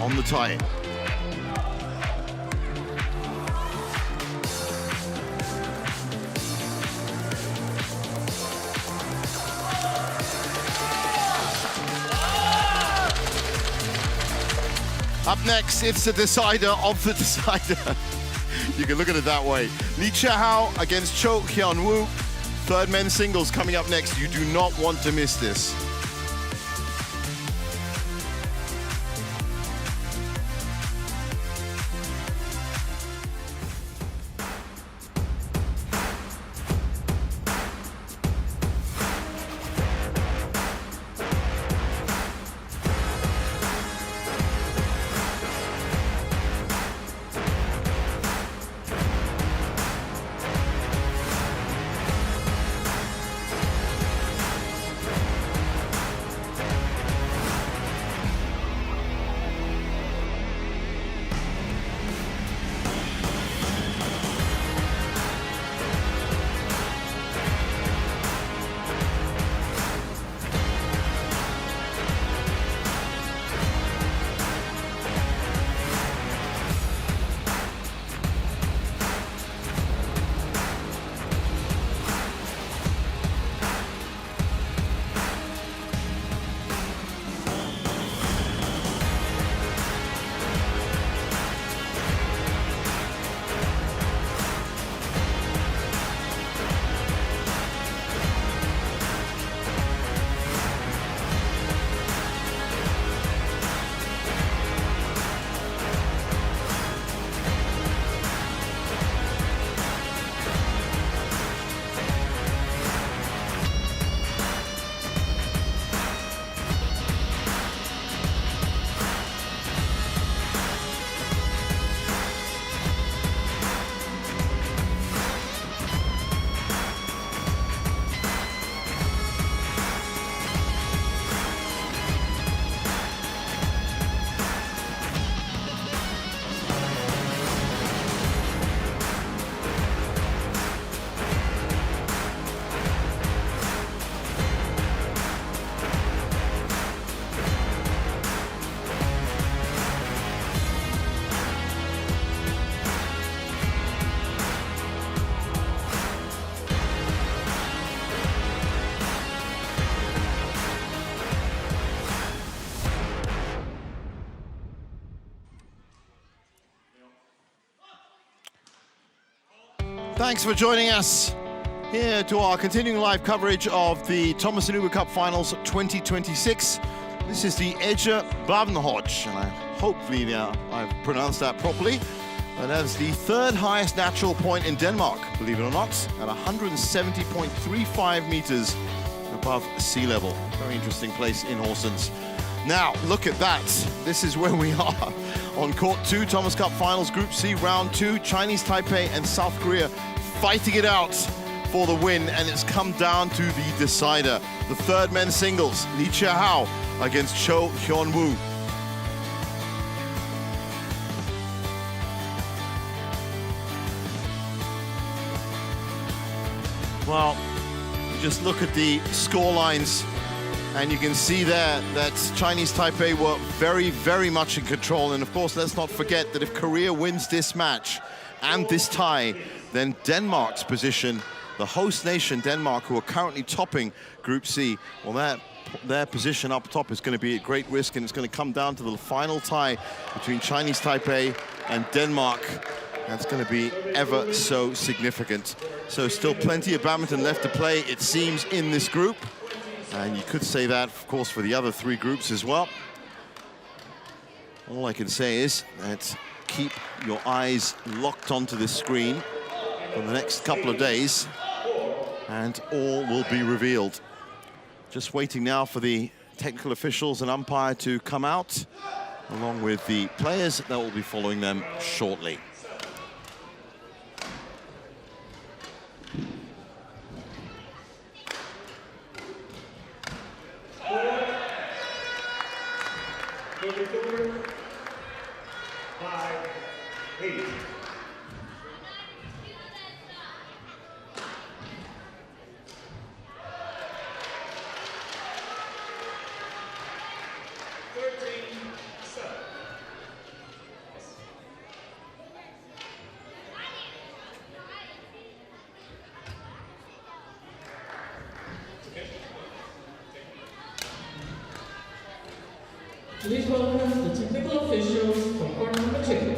on the tie. Up next, it's the decider of the decider. You can look at it that way. Lin Chun-Yi against Cho Hyeon Wu. Third men's singles coming up next. You do not want to miss this. Thanks for joining us here to our continuing live coverage of the Thomas and Uber Cup Finals 2026. This is the HSBC, and hopefully I've pronounced that properly. And that's the third highest natural point in Denmark, believe it or not, at 170.35 meters above sea level. Very interesting place in Horsens. Now, look at that. This is where we are on court 2, Thomas Cup Finals, Group C, round 2. Chinese Taipei and South Korea fighting it out for the win, and it's come down to the decider. The third men's singles, Lin Chun-Yi against Cho Hyeon Wu. Well, just look at the score lines, and you can see there that Chinese Taipei were very, very much in control. And of course, let's not forget that if Korea wins this match and this tie, then Denmark's position, the host nation Denmark, who are currently topping Group C, well, their position up top is going to be at great risk, and it's going to come down to the final tie between Chinese Taipei and Denmark. That's going to be ever so significant. So still plenty of badminton left to play, it seems, in this group. And you could say that, of course, for the other three groups as well. All I can say is that keep your eyes locked onto this screen for the next couple of days, and all will be revealed. Just waiting now for the technical officials and umpire to come out, along with the players that will be following them shortly. Please welcome the technical officials for court number 2.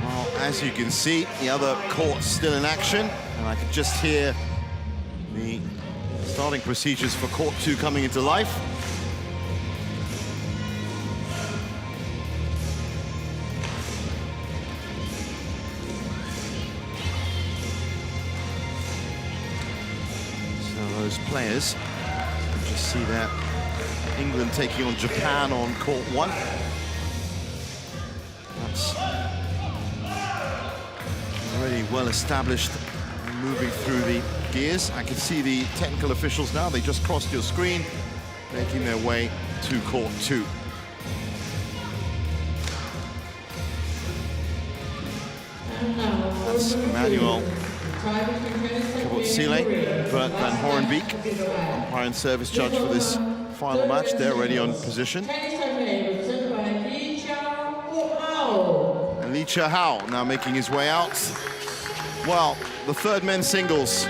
Well, as you can see, the other court's still in action, and I can just hear the starting procedures for court 2 coming into life. So those players, you just see that England taking on Japan on court 1. That's already well established, moving through the gears. I can see the technical officials now. They just crossed your screen, making their way to court 2. That's Emmanuel Kabotsile, Bert Van Horenbeek, umpire and service judge for this final match. They're already on position. And Lee Cha-hao now making his way out. Well, the third men's singles.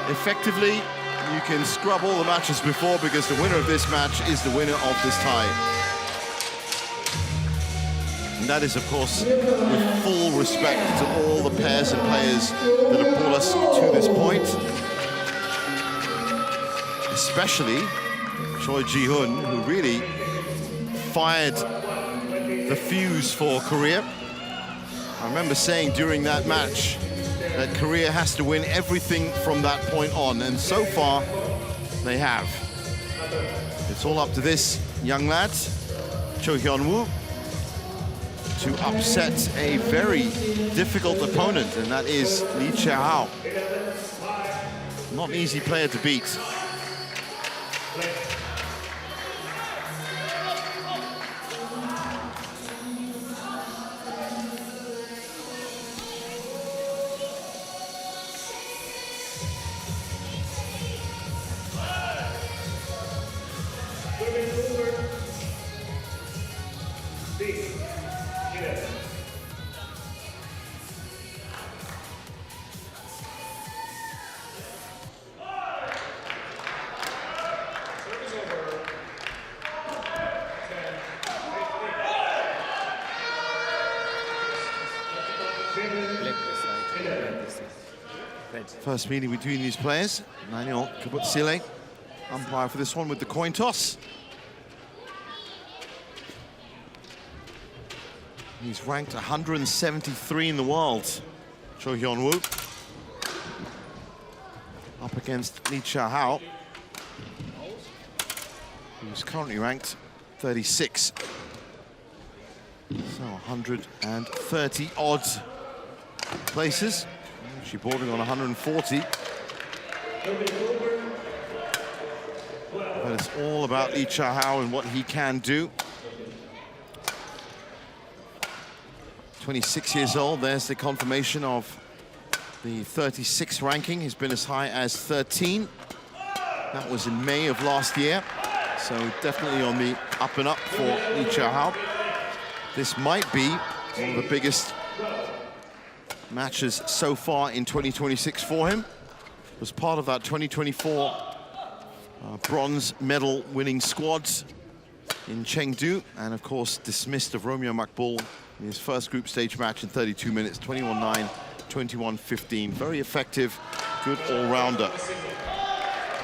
Effectively, you can scrub all the matches before, because the winner of this match is the winner of this tie. And that is, of course, with full respect to all the pairs and players that have brought us to this point. Especially Choi Ji-hoon, who really fired the fuse for Korea. I remember saying during that match that Korea has to win everything from that point on, and so far they have. It's all up to this young lad, Cho Hyeon Wu, to upset a very difficult opponent, and that is Lee Cha-hao. Not an easy player to beat. First meeting between these players. Emmanuel Kabotsile, umpire for this one with the coin toss. He's ranked 173 in the world. Cho Hyeon Wu up against Lee Cha-hao, who's currently ranked 36. So 130 odd places. Actually bordering on 140. But it's all about Lee Cha-hao and what he can do. 26 years old, there's the confirmation of the 36th ranking. He's been as high as 13. That was in May of last year. So definitely on the up and up for Lee Cha-hao. This might be one of the biggest matches so far in 2026 for him. Was part of that 2024 bronze medal winning squad in Chengdu, and of course dismissed of Romeo Makbul in his first group stage match in 32 minutes, 21-9, 21-15. Very effective, good all-rounder.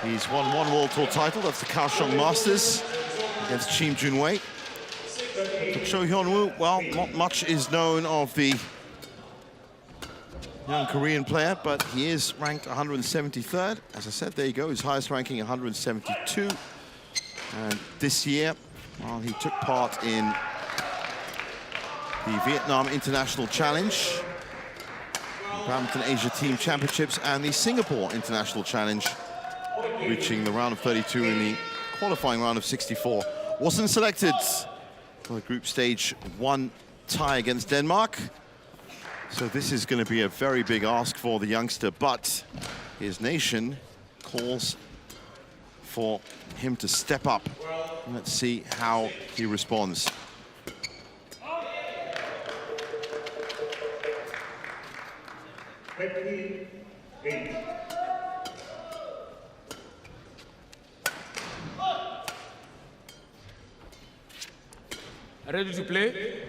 He's won one World Tour title, that's the Kaohsiung Masters against Kim Jun-wei. For Cho Hyeon Wu, well, not much is known of the young Korean player, but he is ranked 173rd. As I said, there you go, his highest ranking 172. And this year, well, he took part in the Vietnam International Challenge, Badminton Asia Team Championships, and the Singapore International Challenge, reaching the round of 32 in the qualifying round of 64. Wasn't selected for the group stage 1 tie against Denmark. So this is going to be a very big ask for the youngster, but his nation calls for him to step up. Let's see how he responds. 28. Ready to play?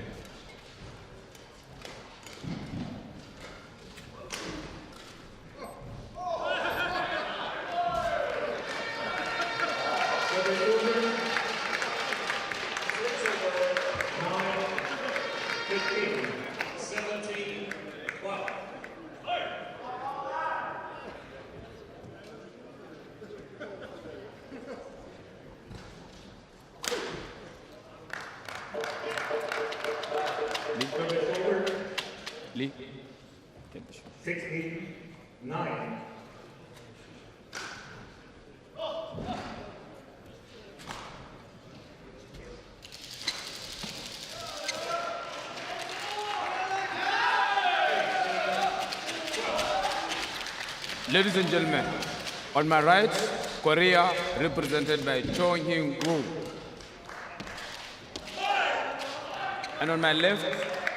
Lee. 6-8-9. Ladies and gentlemen, on my right, Korea, represented by Cho Hyeon Wu. And on my left,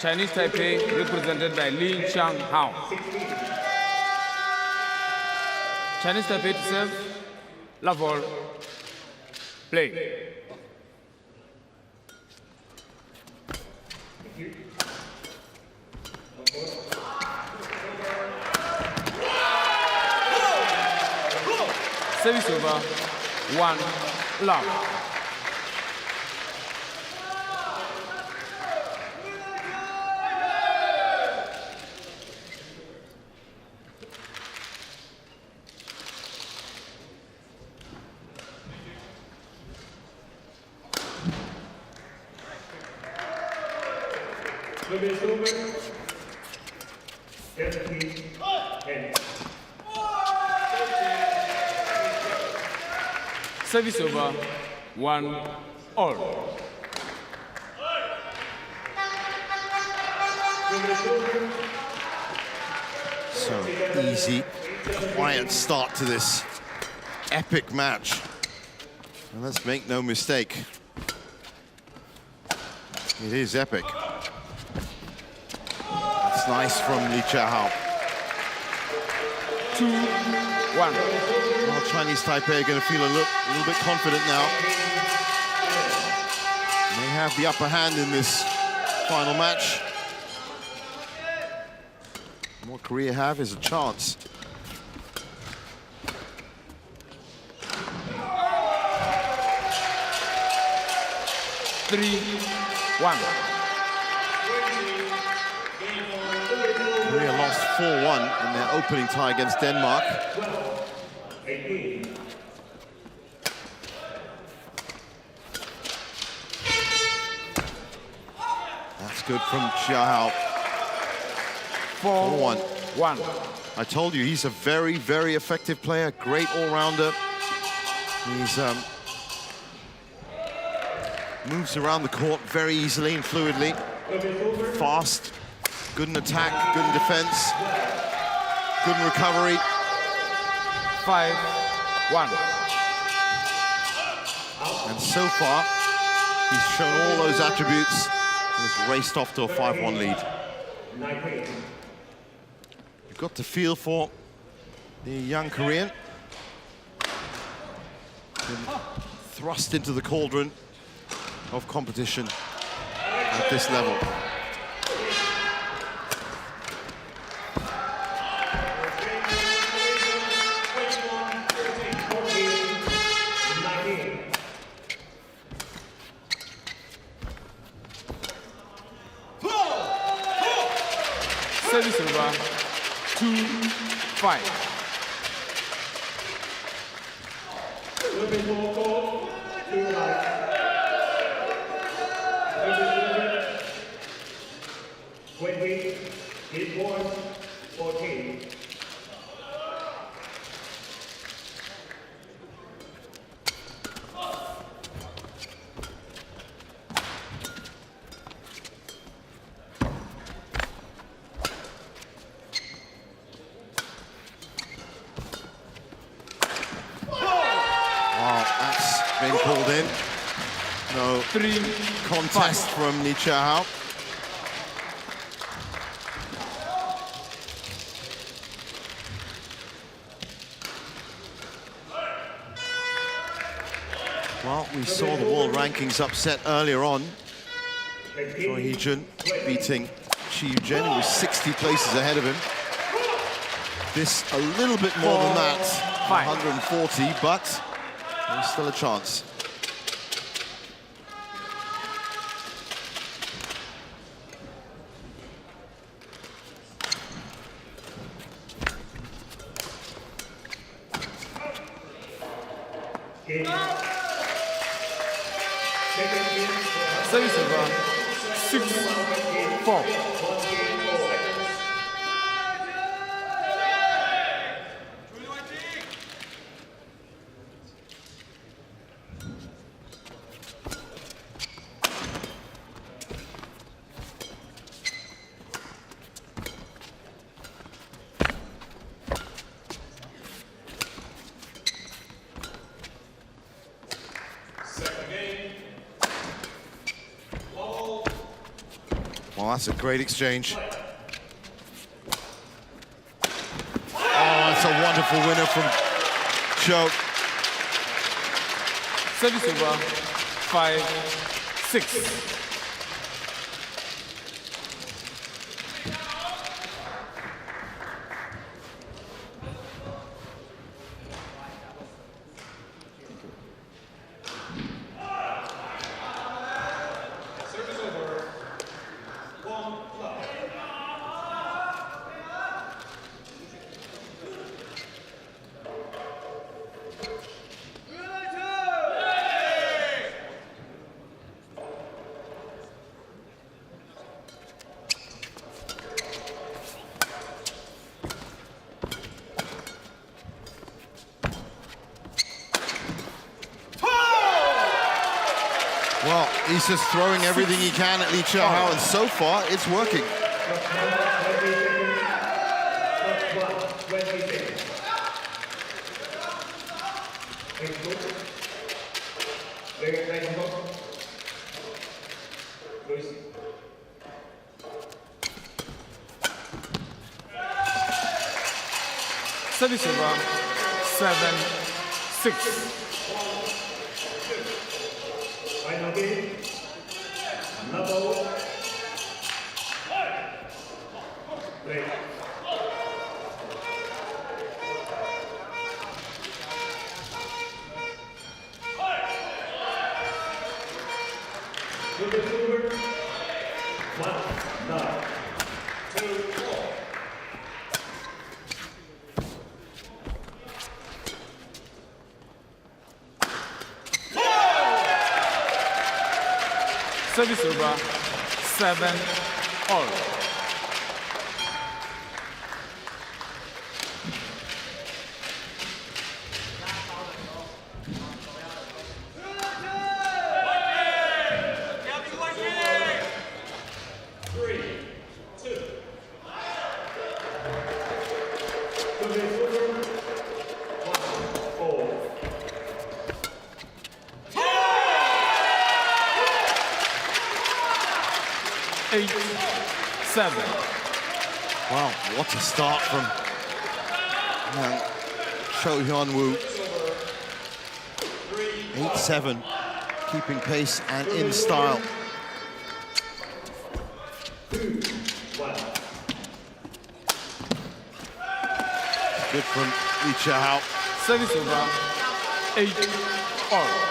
Chinese Taipei, represented by Lin Chun-Yi. Chinese Taipei to serve, level, play. Service over, 1 love. Service over. 17-10. Service over, 1 all. So easy, quiet start to this epic match. And let's make no mistake, it is epic. That's nice from Lee Chun-Yi. 2-1. Well, Chinese Taipei are going to feel a little bit confident now. They have the upper hand in this final match. And what Korea have is a chance. Korea lost 4-1 in their opening tie against Denmark. That's good from Cho Hyeon Wu. 4-1. I told you, he's a very, very effective player, great all-rounder. He's moves around the court very easily and fluidly. Fast, good in attack, good in defense, good in recovery. 5-1. And so far, he's shown all those attributes and has raced off to a 5-1 lead. You've got to feel for the young Korean. Been thrust into the cauldron of competition at this level. Service over, 2-5. Been called in. No contest from Lee Chun-Yi. Well, we saw the world rankings upset earlier on. Choi Hee-jun beating Chiu, who was 60 places ahead of him. This a little bit more than that, 140, but there's still a chance. Service over 6-4. Well, that's a great exchange. Oh, that's a wonderful winner from Chou. Service over 5-6. Well, he's just throwing everything he can at Lee Chao-hao, and so far, it's working. Service over 7-6. Final game, level. Play. Over. 1-9. 2-4. Service over 7-all. Wow, what a start from Cho Hyeon Wu. 8-7, keeping pace and in style. Good from Lee Chao-hao. Service over 8-all.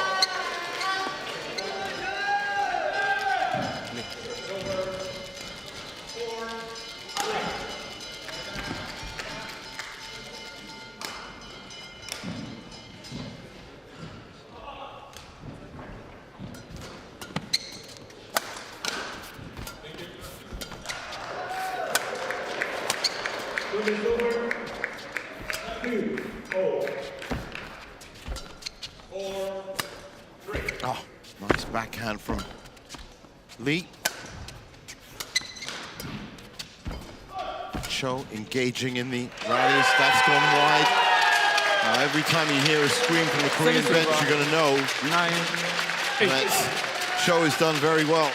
Oh, nice backhand from Lee. Cho engaging in the rallies. That's gone wide. Every time you hear a scream from the Korean bench, you're going to know 9-8. that Cho has done very well.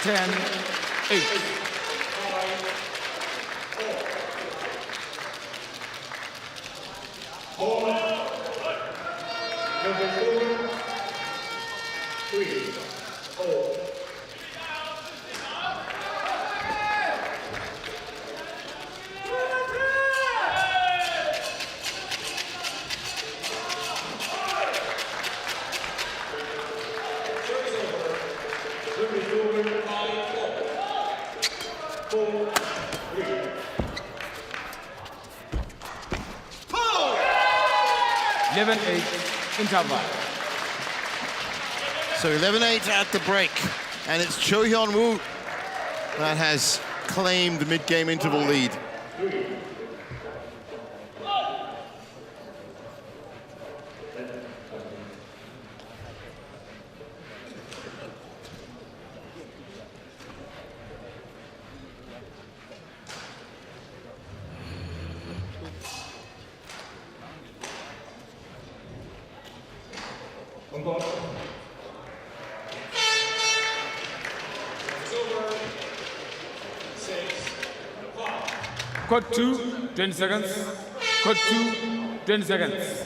10-8. Interval. So 11-8 at the break, and it's Cho Hyeon Wu that has claimed the mid-game interval lead. Code 2, 20 seconds. Code 2, 20 seconds.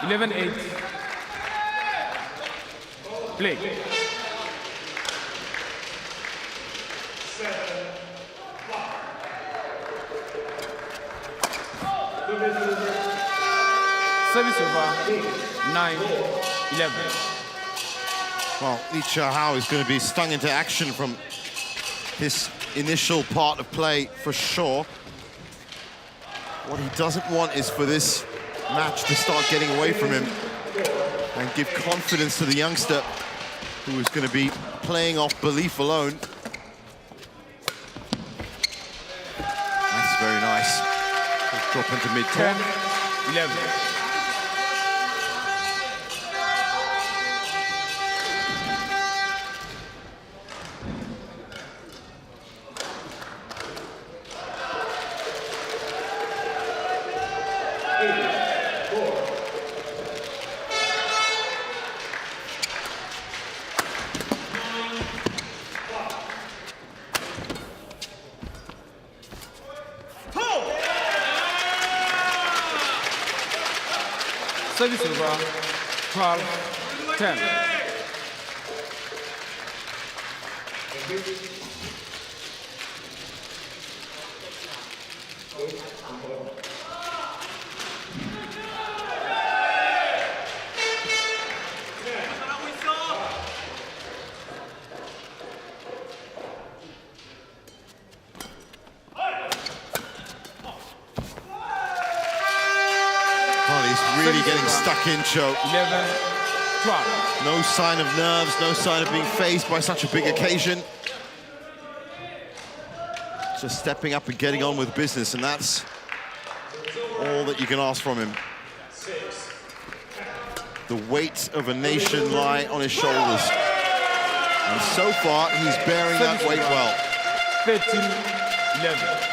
(11-8). Play. Service over, 9-11. Well, Lee Chun-Yi is going to be stung into action from his initial part of play for sure. What he doesn't want is for this match to start getting away from him and give confidence to the youngster who is going to be playing off belief alone. That's very nice. Drop into mid-court. 10-11. Service over, 12-10. Really getting stuck in, Cho. 11-12. No sign of nerves, no sign of being faced by such a big occasion. Just stepping up and getting on with business, and that's all that you can ask from him. The weight of a nation lie on his shoulders. And so far, he's bearing that weight well. 13-11.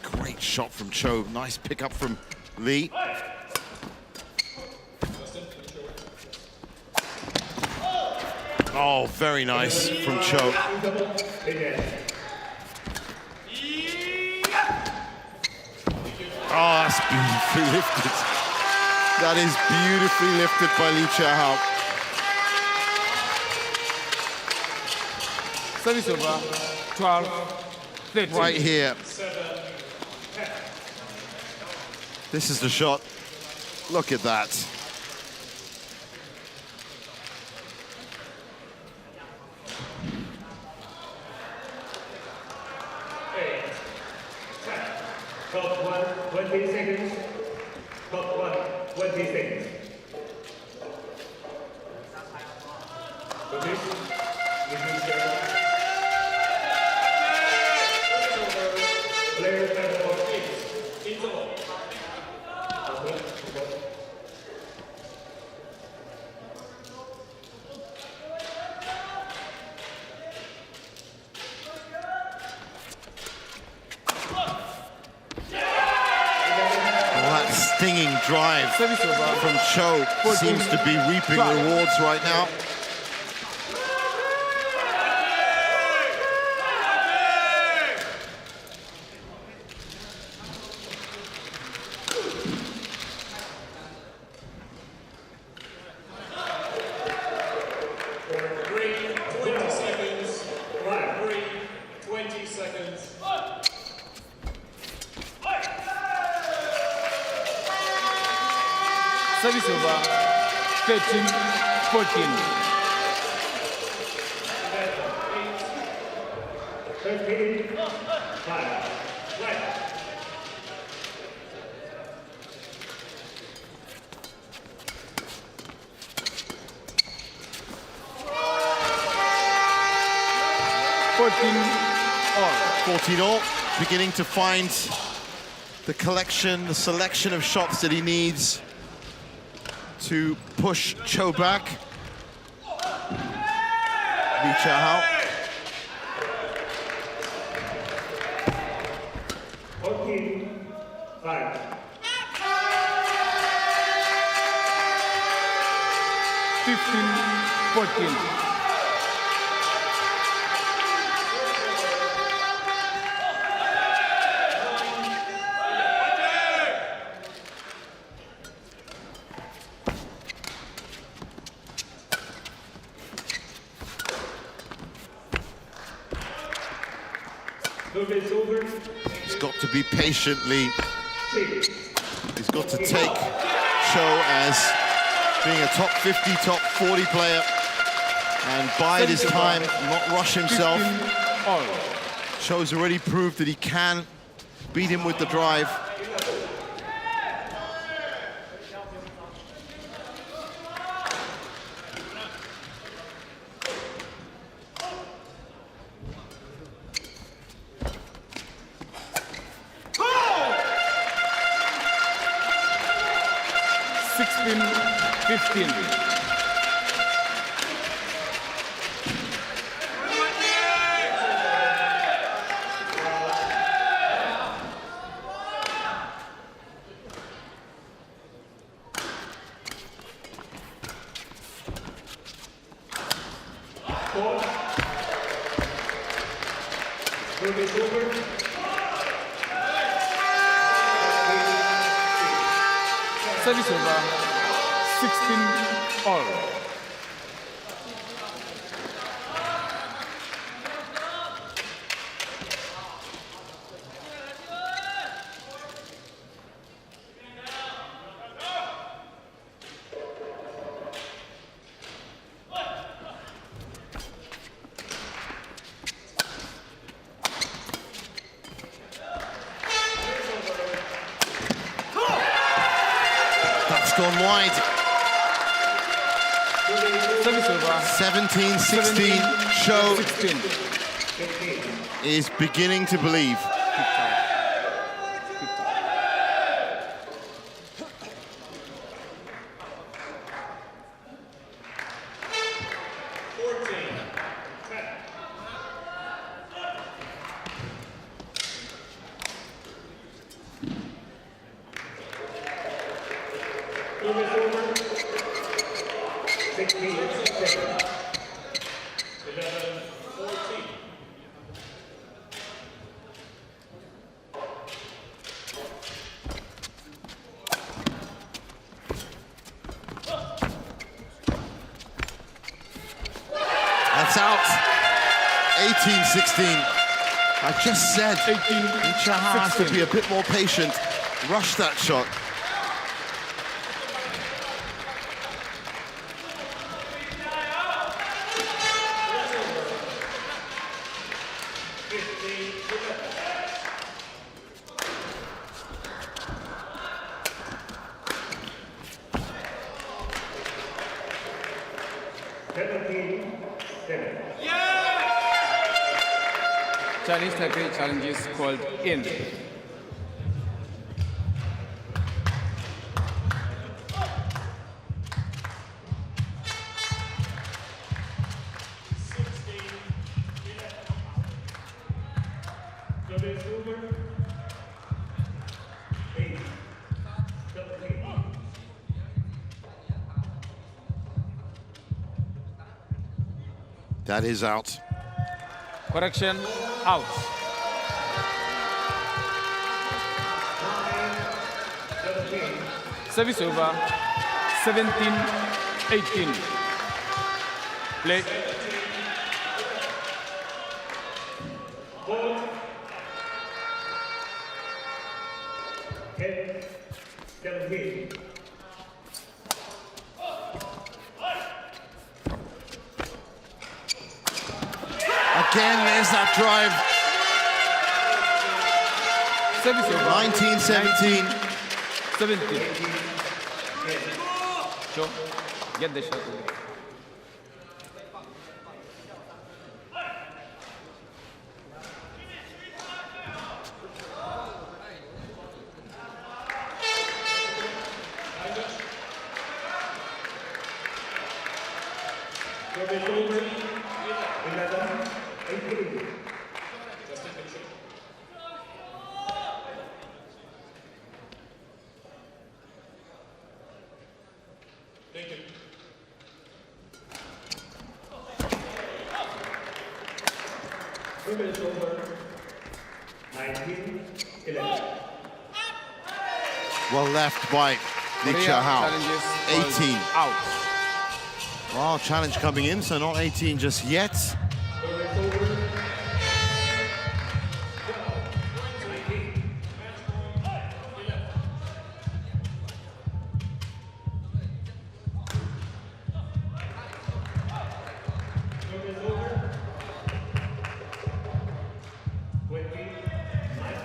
Great shot from Cho. Nice pickup from Lee. Oh, very nice from Cho. Oh, that's beautifully lifted. That is beautifully lifted by Lee Chun-Yi. Service over, 12-13. Right here. This is the shot. Look at that. Top 1, 20 seconds. Finish. Player number 8. It's all. Stinging drive from Cho seems to be reaping rewards right now. Service over 13-14. 14 all, beginning to find the collection, the selection of shots that he needs to push Cho back. Lee Cha-Hao. 14-5. 15-14. He's got to be patiently. He's got to take Cho as being a top 50, top 40 player and bide his time, not rush himself. Cho's already proved that he can beat him with the drive. Service over 16 all. Gone wide. 17-16. Cho is beginning to believe. That's out. 18-16. I just said Cha-Hao has to be a bit more patient. Rush that shot. 17-7. Chinese Taipei challenge is called in. That is out. Correction, out. Service over, 17-18. Play. Again, there's that drive. Service over. 19-17. 17. Cho, get the shot. Well left by Lin Chun-Yi. 18. Out. Well, challenge coming in, so not 18 just yet.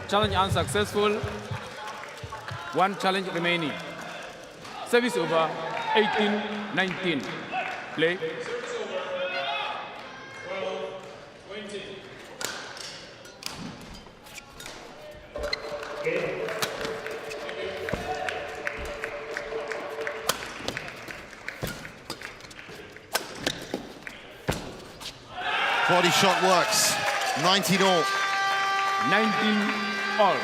Challenge unsuccessful. One challenge remaining. Service over, 18-19. Play. Body shot works. 19 all. 19 all.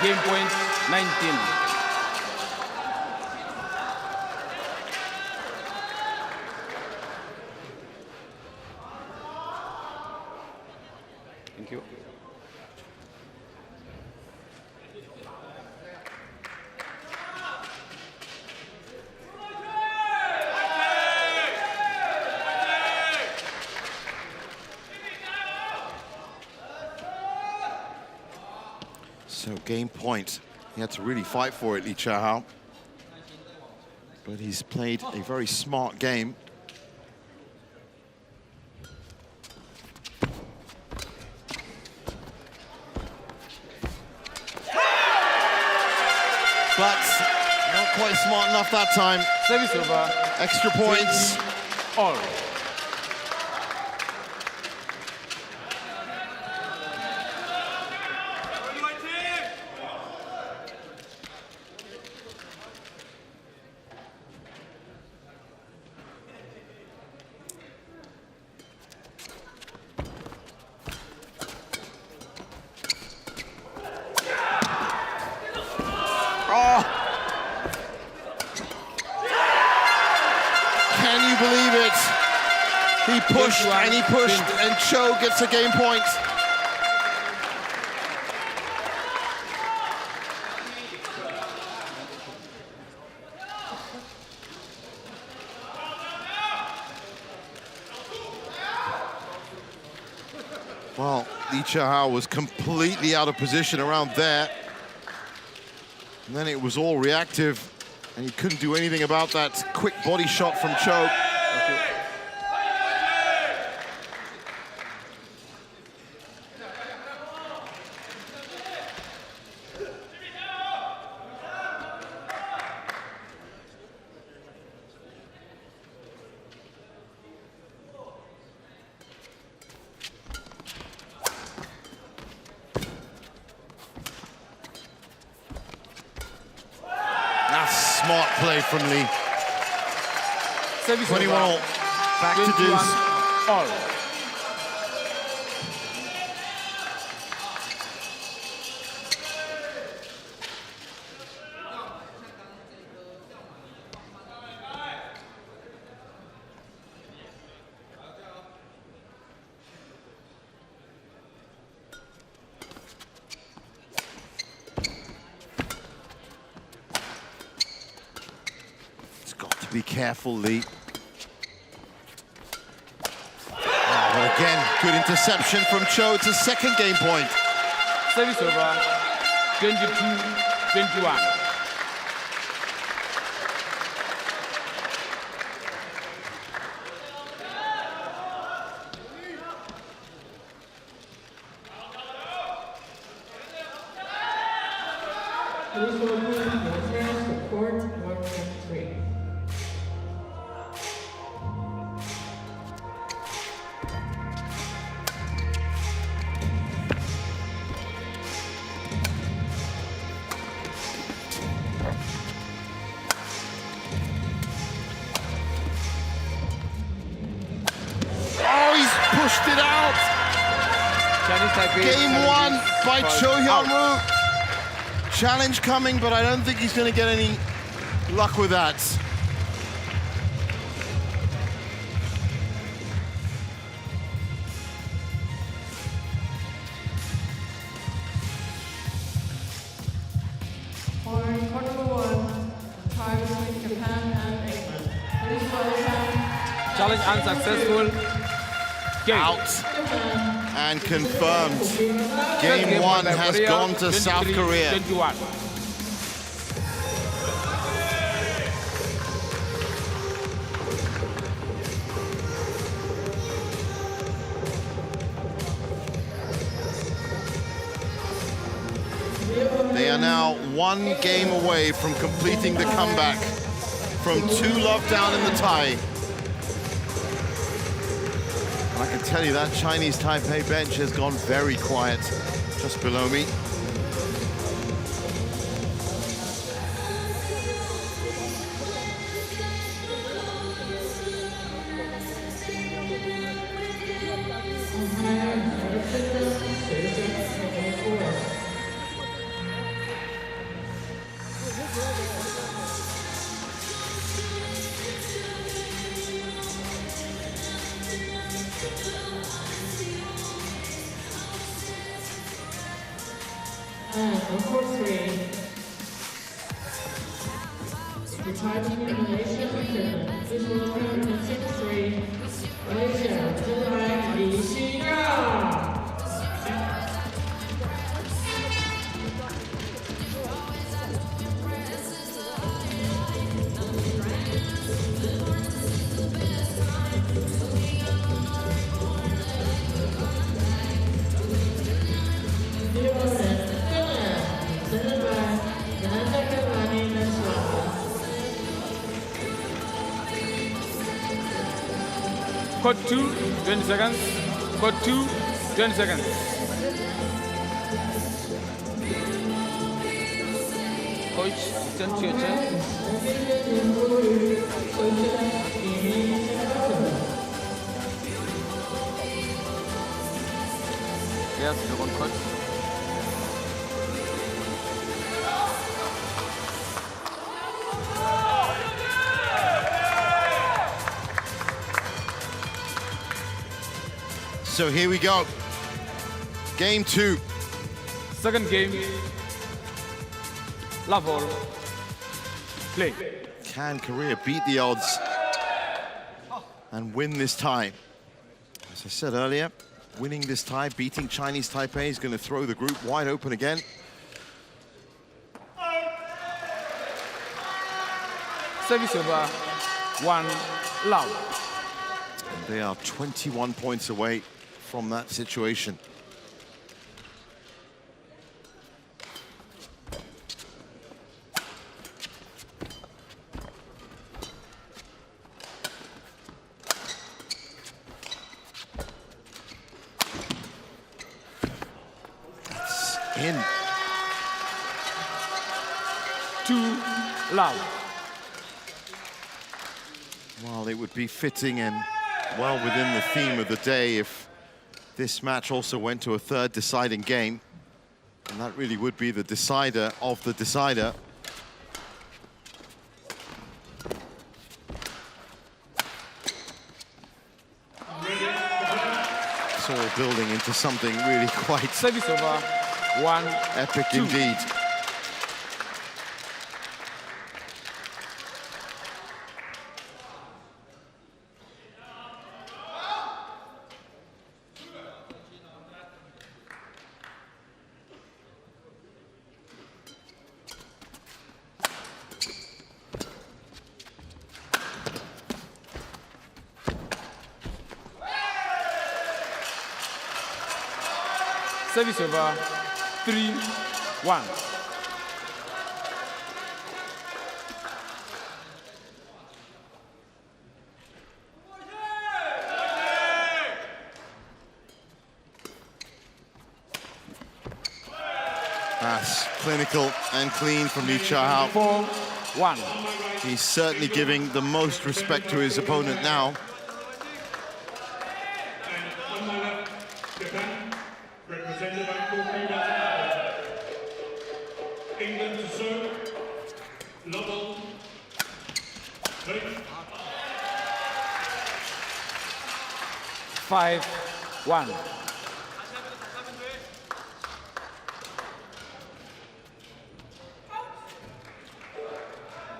Game points, 19. Thank you. So game point. He had to really fight for it, Lin Chun-Yi. But he's played a very smart game. But not quite smart enough that time. Service over. Extra points. All. pushed, and he pushed, and Cho gets a game point. Well, Lee Cha-hao was completely out of position around there. And then it was all reactive, and he couldn't do anything about that quick body shot from Cho. Smart play from Lee. 21 all. Back to deuce. All. Be careful, Lee. Oh, again, good interception from Cho. It's a second game point. Service over. 22-21. Please welcome your fans to court 1-3. Pushed it out. Game one by Cho Hyeon Wu. Challenge coming, but I don't think he's going to get any luck with that. Court number 1, tie between Japan and England. Please welcome. Challenge unsuccessful. Game. Out and confirmed. Game one has gone to South Korea. 21. They are now one game away from completing the comeback from 2-love down in the tie. I can tell you that Chinese Taipei bench has gone very quiet just below me. And on court 3, the tie between Malaysia and Finland. Please welcome in 6-3, Malaysia, to the right, Lee Chun-Yi. Code 2, 20 seconds. Code 2, 20 seconds. Coach, turn to your turn. Yes, the one coach. So here we go. Game 2. Second game. Level. Play. Can Korea beat the odds and win this tie? As I said earlier, winning this tie, beating Chinese Taipei is going to throw the group wide open again. Service over. 1 love. And they are 21 points away from that situation. In. 2 love. Well, it would be fitting and well within the theme of the day if this match also went to a third deciding game. And that really would be the decider of the decider. It's all building into something really quite Service over. 1 epic 2. indeed. Service over. 3 1. That's clinical and clean from Lin Chun-Yi. 4 1. He's certainly giving the most respect to his opponent now. Represented by co-leader England to serve. Level. 5 1.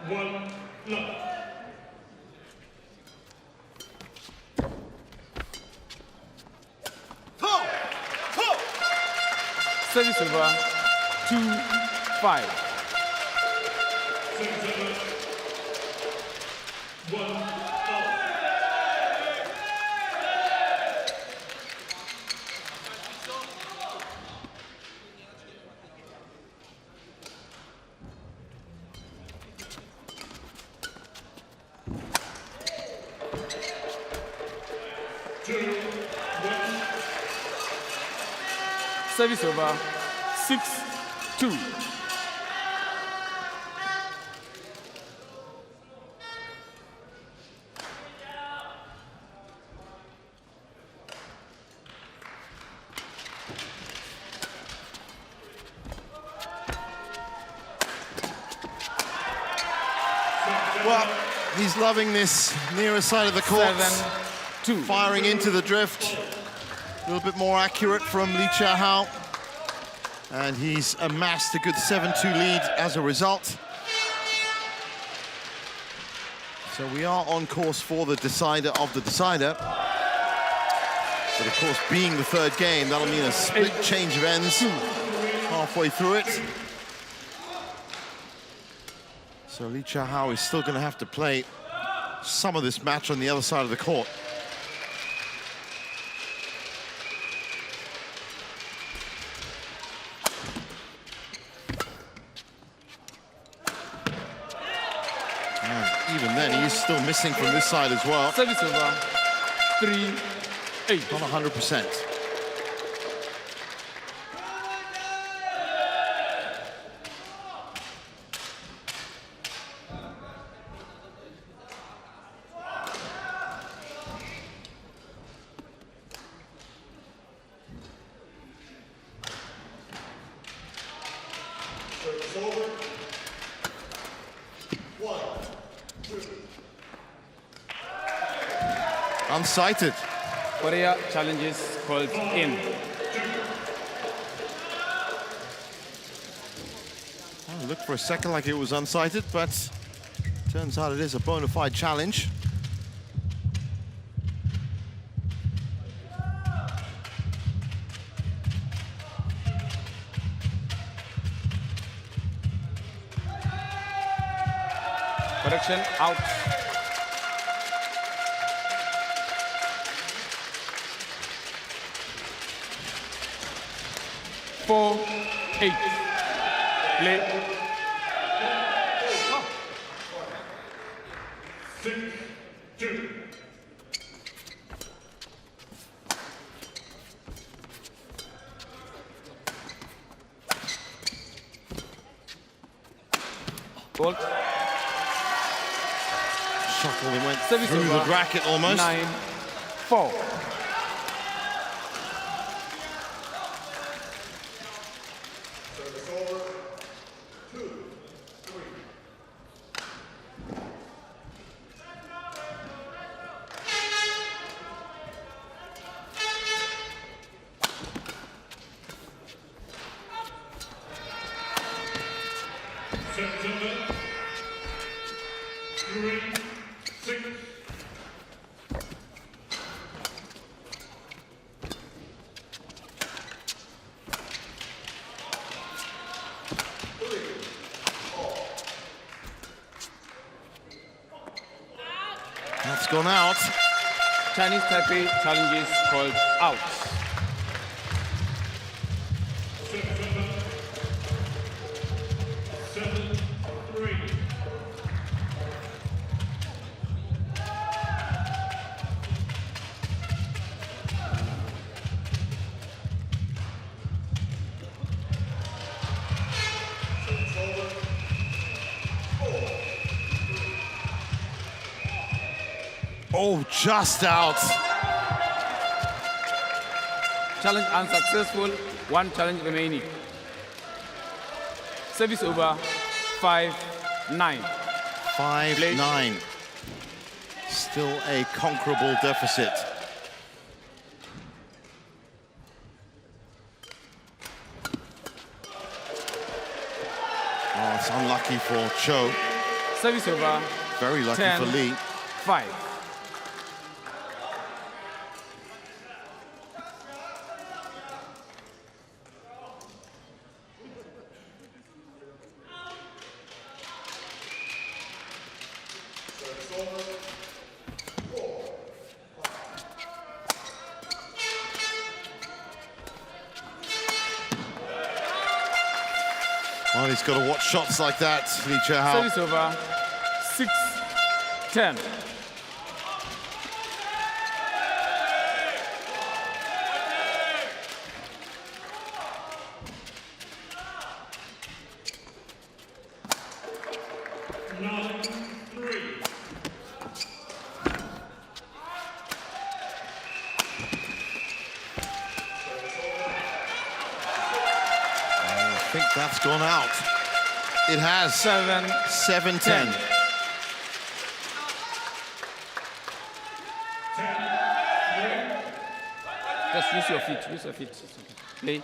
One love. Service over. 2 5. Service over. 1 all. Service over. 6 2. Well, he's loving this nearer side of the court. 7 2. Firing into the drift. A little bit more accurate from Lin Chun-Yi. And he's amassed a good 7-2 lead as a result. So we are on course for the decider of the decider. But of course, being the third game, that'll mean a split change of ends halfway through it. So Lin Chun-Yi is still going to have to play some of this match on the other side of the court. And even then, he's still missing from this side as well. Service over. 3 8. Not 100%. Unsighted. Korea challenges called in. It looked for a second like it was unsighted, but turns out it is a bona fide challenge. Correction, out. Four, 8. Play. 6-2. Goal. Shuttle, it went Service through the over. racket almost. 9-4. Service over. 2-3. September 3-6. That's gone out. Chinese Taipei challenges called out. September 7-3. Service over. 4. Oh, just out. Challenge unsuccessful. One challenge remaining. Service over. 5-9. 5-9. Still a conquerable deficit. Oh, it's unlucky for Cho. Service over. Very lucky 10, for Lee. 5. Service over. 4. Well, he's got to watch shots like that, Lee Chun-Yi. Service over. 6-10. I think that's gone out. It has. 7-10. Just use your feet. Use your feet. Play.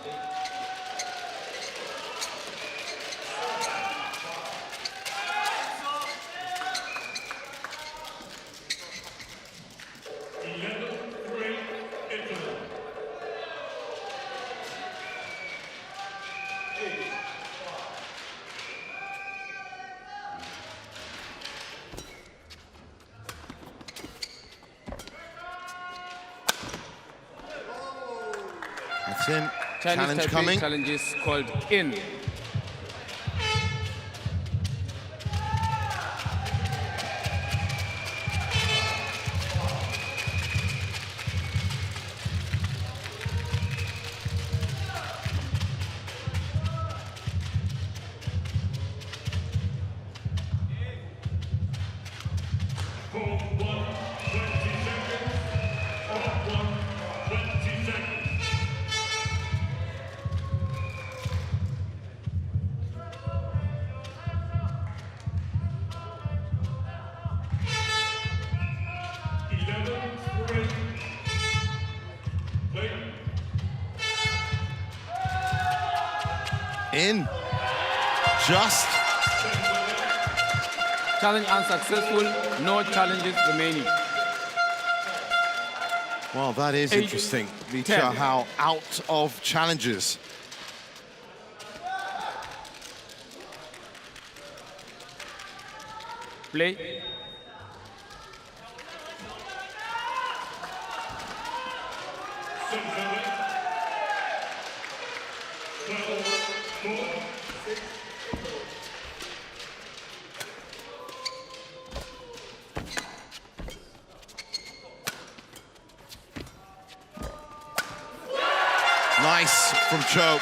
That's in. Chinese Challenge Taipei coming. challenge is called in. In. Just. Challenge unsuccessful, no challenges remaining. Well, that is 8, interesting. Li 10. Chun-Yi out of challenges. Play. Nice from Chou.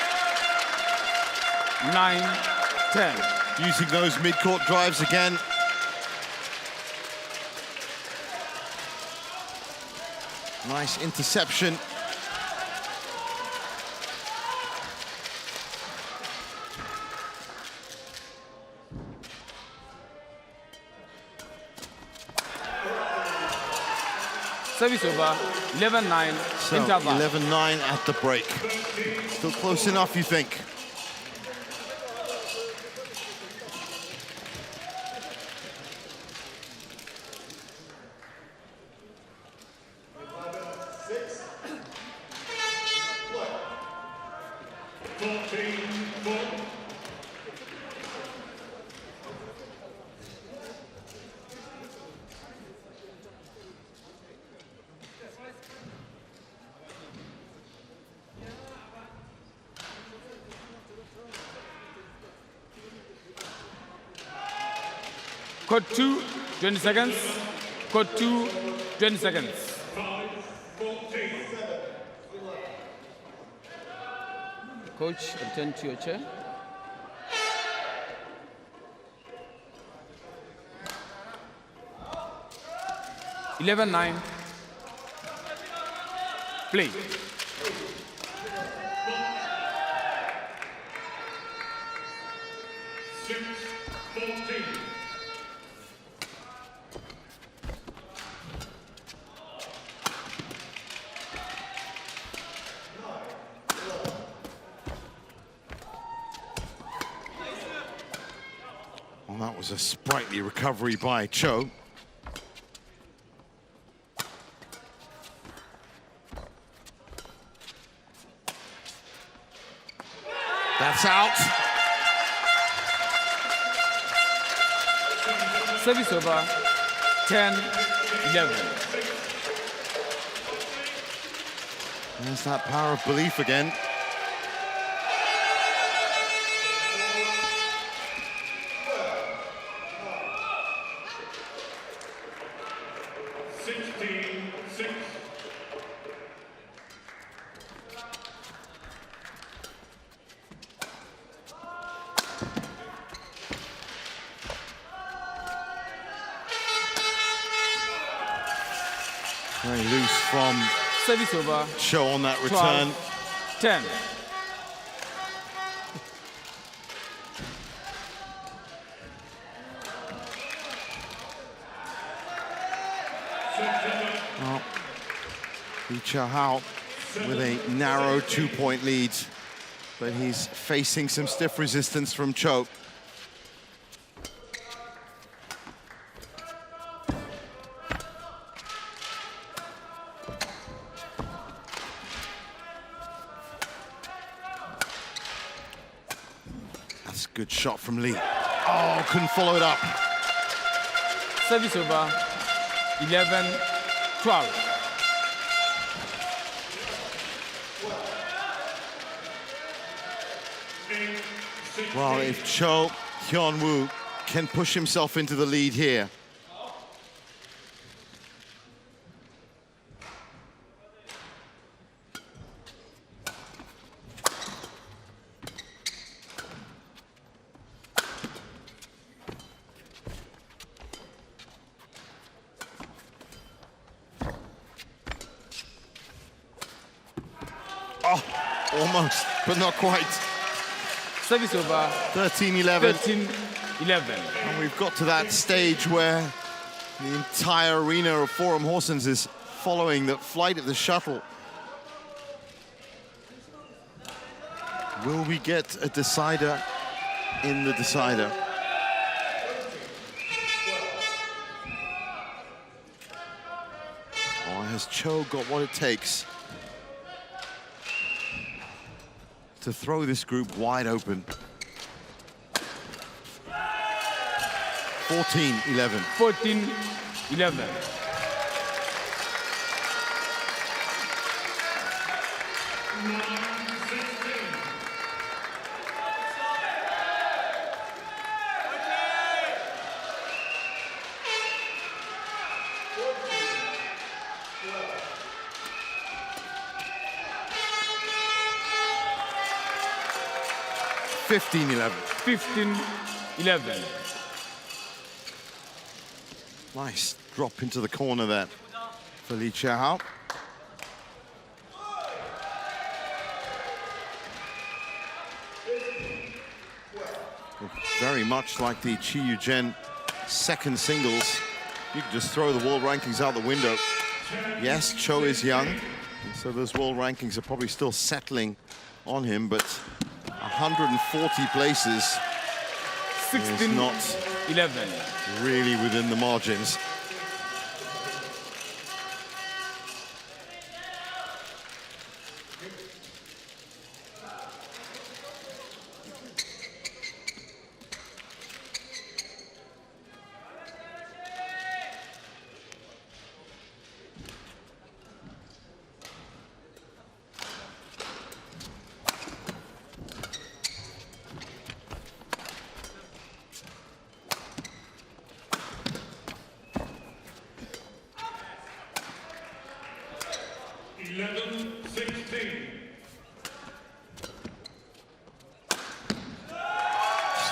9-10. Using those mid-court drives again. Nice interception. Service over, 11-9, So interval. 11-9 at the break. Still close enough, you think? Code 2, 20 seconds. Code 2, 20 seconds. Coach, return to your chair. Eleven, 9. Play. Well, that was a sprightly recovery by Chou. That's out. Service over, 10-11. There's that power of belief again. Very loose from Service over, Chou on that return. 10. Well, Li Chun-Yi with a narrow 2-point lead, but he's facing some stiff resistance from Chou. That's a good shot from Li. Oh, couldn't follow it up. Service over, 11-12. Well, if Cho Hyeon Wu can push himself into the lead here. Oh, almost, but not quite. Service over, 13-11. 13-11. And we've got to that stage where the entire arena of Forum Horsens is following the flight of the shuttle Will we get a decider in the decider? Or has Cho got what it takes to throw this group wide open? 14-11. 14-11. $15-11. 15-11. Nice drop into the corner there for Lee Chao. Very much like the Chiu Jen second singles. You can just throw the world rankings out the window. Yes, Cho is young, and so those world rankings are probably still settling on him, but 140 places 16, is not 11. really within the margins.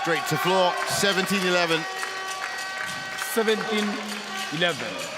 Straight to floor, 17-11. 17-11.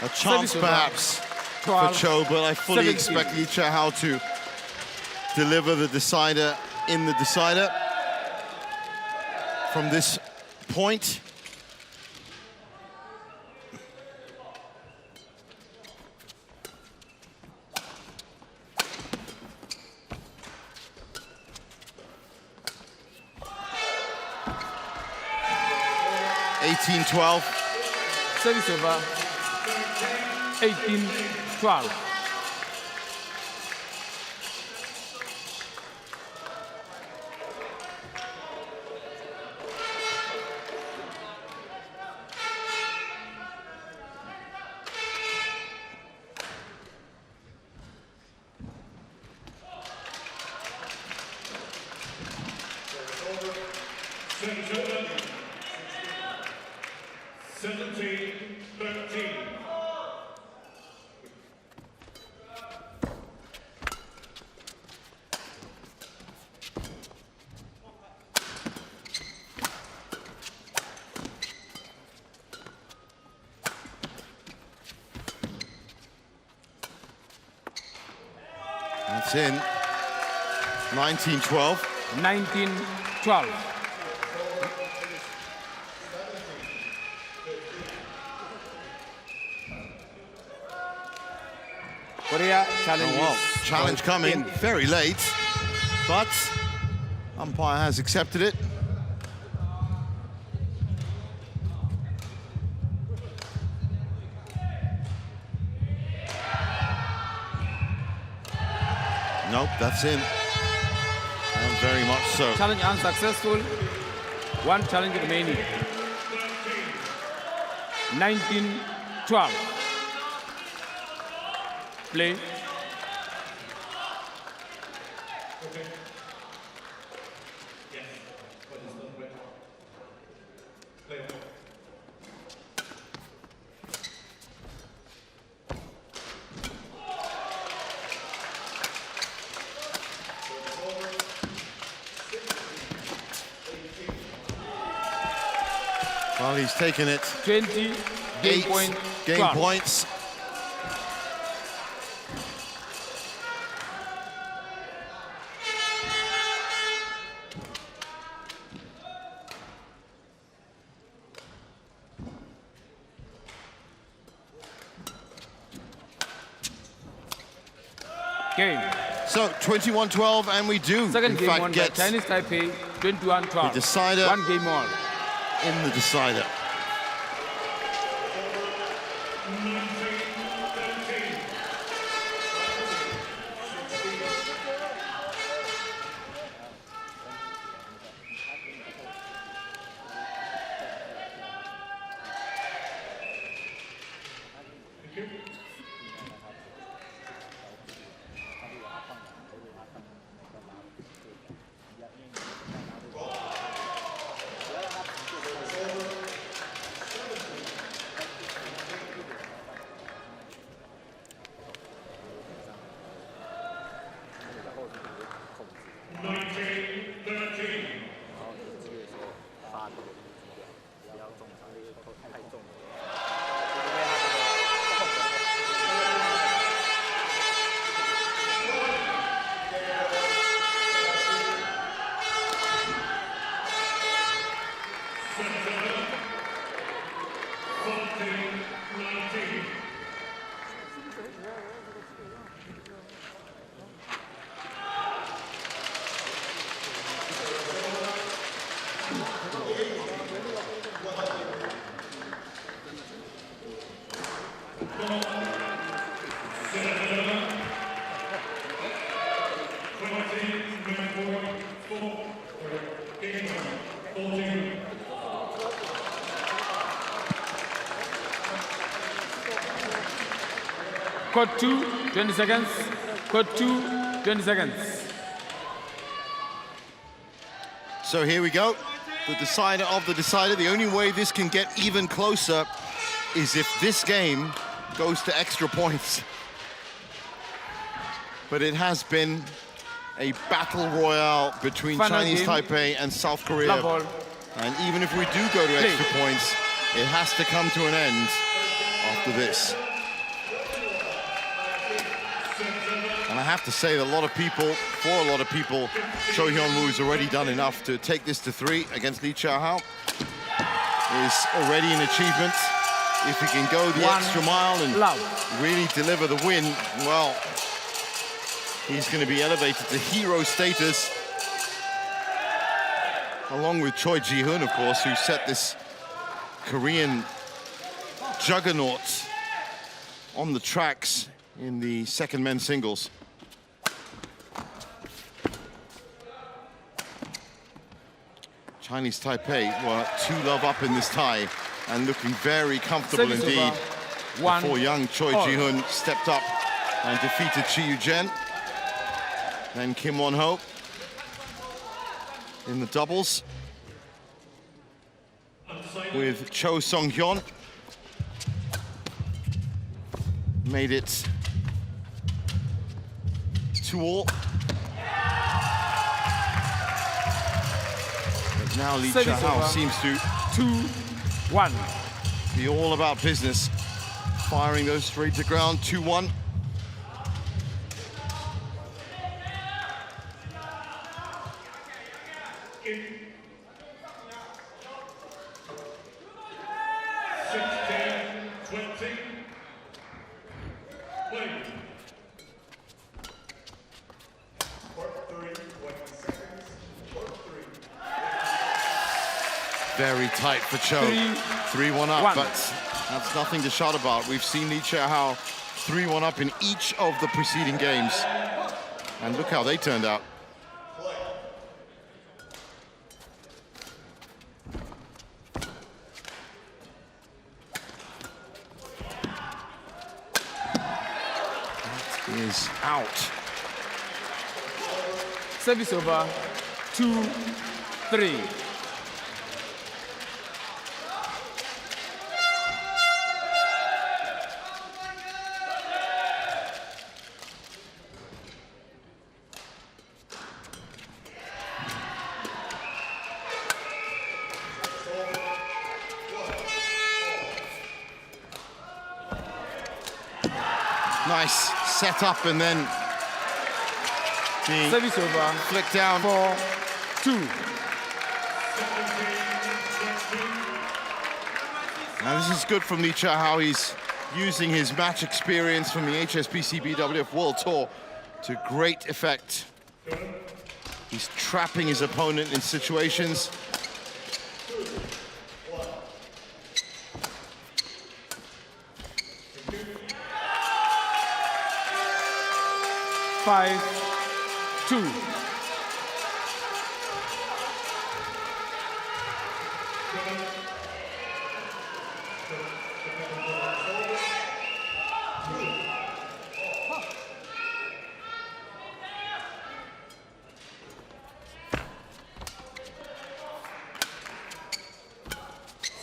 A chance perhaps for Cho, but I fully expect Lee Chao to deliver the decider in the decider from this point. $18-12. Service over. 18-12. That's in. 19-12. 19-12. Korea challenge. Oh, wow. Challenge coming very late, but umpire has accepted it. Nope, that's in. And very much so. Challenge unsuccessful. One challenge remaining. 19-12. Play. Well, he's taken it. 20 game point. Game points. Game. So 21-12, and we do Second in game fact won by get Chinese Taipei, 21-12. the decider. 1 game all. in the decider. Code 2, 20 seconds. Code 2, 20 seconds. So here we go. The decider of the decider. The only way this can get even closer is if this game goes to extra points. But it has been a battle royale between Final Chinese game. Taipei and South Korea. Love all. And even if we do go to extra points, it has to come to an end after this. And I have to say that for a lot of people, Cho Hyeon Wu has already done enough to take this to 3 against Lee Chao-hao. Is already an achievement. If he can go the extra mile and really deliver the win, well, he's going to be elevated to hero status, along with Choi Ji-hoon, of course, who set this Korean juggernaut on the tracks in the second men's singles. Chinese Taipei were 2-love up in this tie and looking very comfortable indeed before young Choi Ji-hoon stepped up and defeated Chiu Jen. Then Kim Won-ho in the doubles with Cho Song-hyun. Made it 2-all. But now Lee Chao-hao seems to 2-1. be all about business, firing those straight to ground. 2-1. Very tight for Cho. 3-1 up, but that's nothing to shout about. We've seen Lee Chao-hao 3-1 up in each of the preceding games. And look how they turned out. That is out. Service over. 2-3. Nice set up and then the Service over. flick down. 4-2. Now this is good from Lee Chun-Yi. He's using his match experience from the HSBC BWF World Tour to great effect. He's trapping his opponent in situations. Five, 2.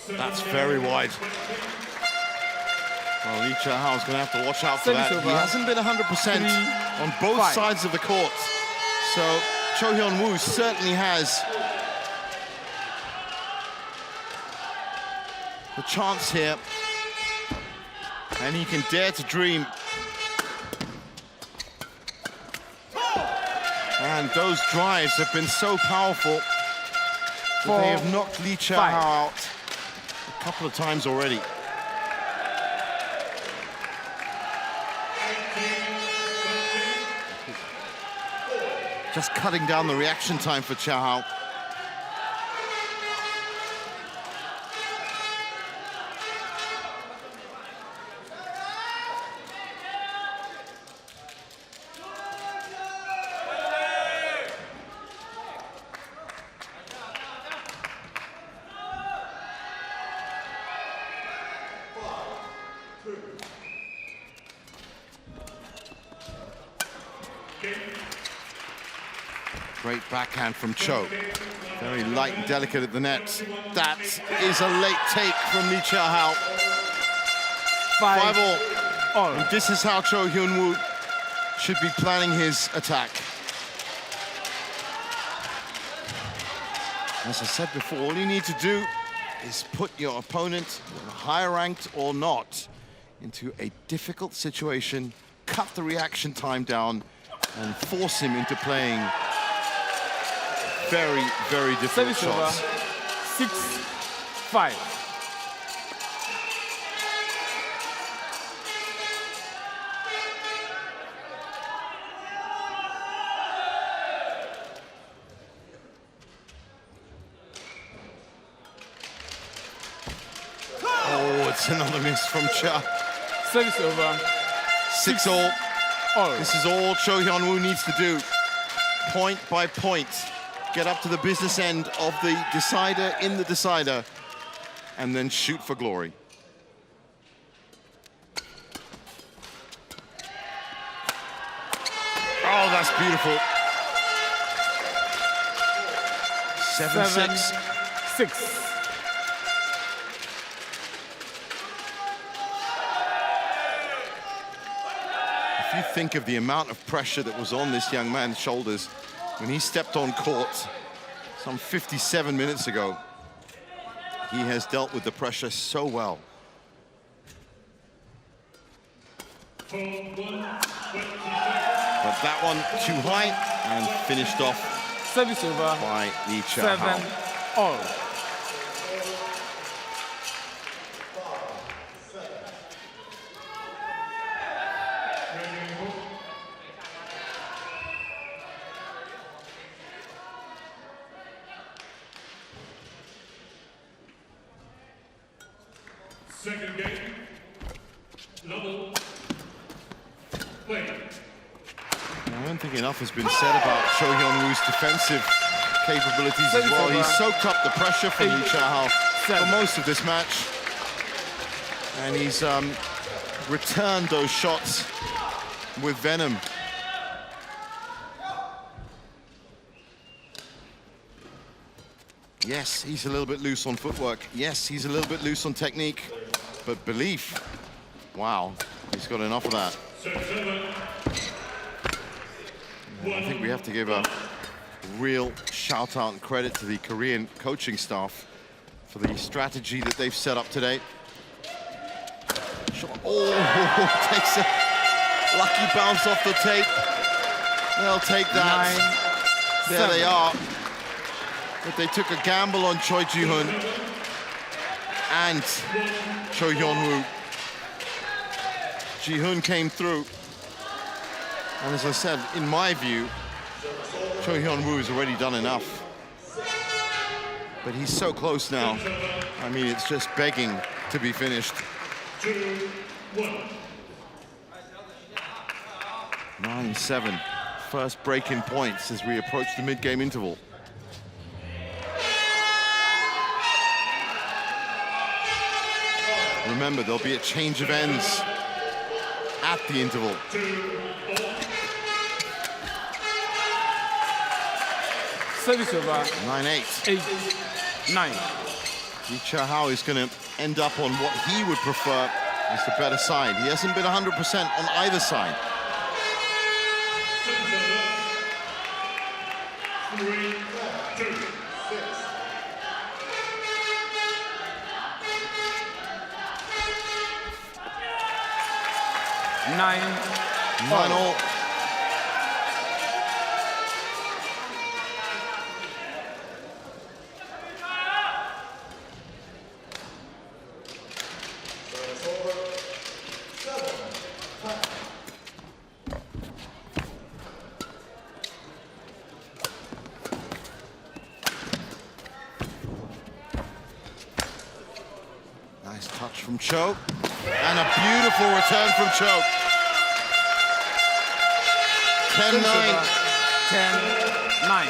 That's very wide. Well, Lee Chun-Yi is going to have to watch out for that. He hasn't been 100% on both sides of the court. So Cho Hyeon Wu certainly has the chance here. And he can dare to dream. And those drives have been so powerful that they have knocked Lee Chun-Yi out a couple of times already. Just cutting down the reaction time for Chun-Yi. Great backhand from Cho. Very light and delicate at the net. That is a late take from Lee Chun-Yi. 5-all. And this is how Cho Hyeon Wu should be planning his attack. As I said before, all you need to do is put your opponent, higher ranked or not, into a difficult situation, cut the reaction time down, and force him into playing very, very difficult shots. 6-5. Oh, it's another miss from Cha. Service over. 6-all. This is all Cho Hyeon Wu needs to do. Point by point. Get up to the business end of the decider in the decider and then shoot for glory. Oh, that's beautiful. 7-6. 7-6. If you think of the amount of pressure that was on this young man's shoulders when he stepped on court some 57 minutes ago, he has dealt with the pressure so well. But that one too high and finished off Service over by Lee Chun-Yi. 7-all. Second game, level play. I don't think enough has been said about Cho Hyeon Wu's defensive capabilities as well. He's soaked up the pressure from Lee Chun-Yi for most of this match. And he's returned those shots with venom. Yes, he's a little bit loose on footwork. Yes, he's a little bit loose on technique. But belief, wow, he's got enough of that. And I think we have to give a real shout out and credit to the Korean coaching staff for the strategy that they've set up today. Oh, takes Lucky bounce off the tape. They'll take that. 9, There they 7. are. But they took a gamble on Choi Ji-hoon and Cho Hyeon Wu. Ji-hoon came through. And as I said, in my view, Cho Hyeon Wu has already done enough. But he's so close now. I mean, it's just begging to be finished. 9-7. First break in points as we approach the mid-game interval. Remember, there'll be a change of ends at the interval. Service over. 9-8. 8, 9. Lee Cha-hao is going to end up on what he would prefer as the better side. He hasn't been 100% on either side. 3, 2, 6. Nine. 9-all. Nice touch from Chou. And a beautiful return from Chou. 10-9. 10-9.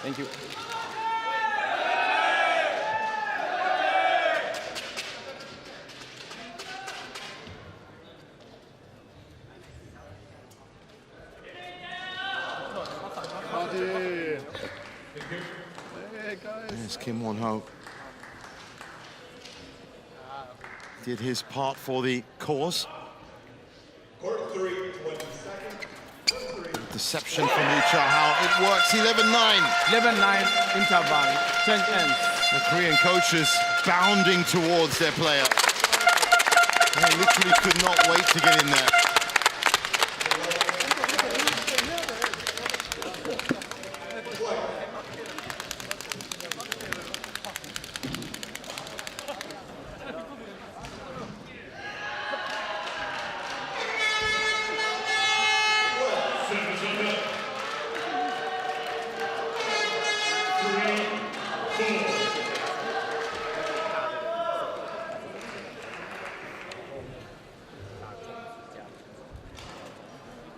Thank you. There's Kim Won-ho. Did his part for the cause. Court 3, 22nd. Deception from Lee Cha-hao. It works. 11-9. 11-9 interval. 10 ends. The Korean coaches bounding towards their player. They literally could not wait to get in there.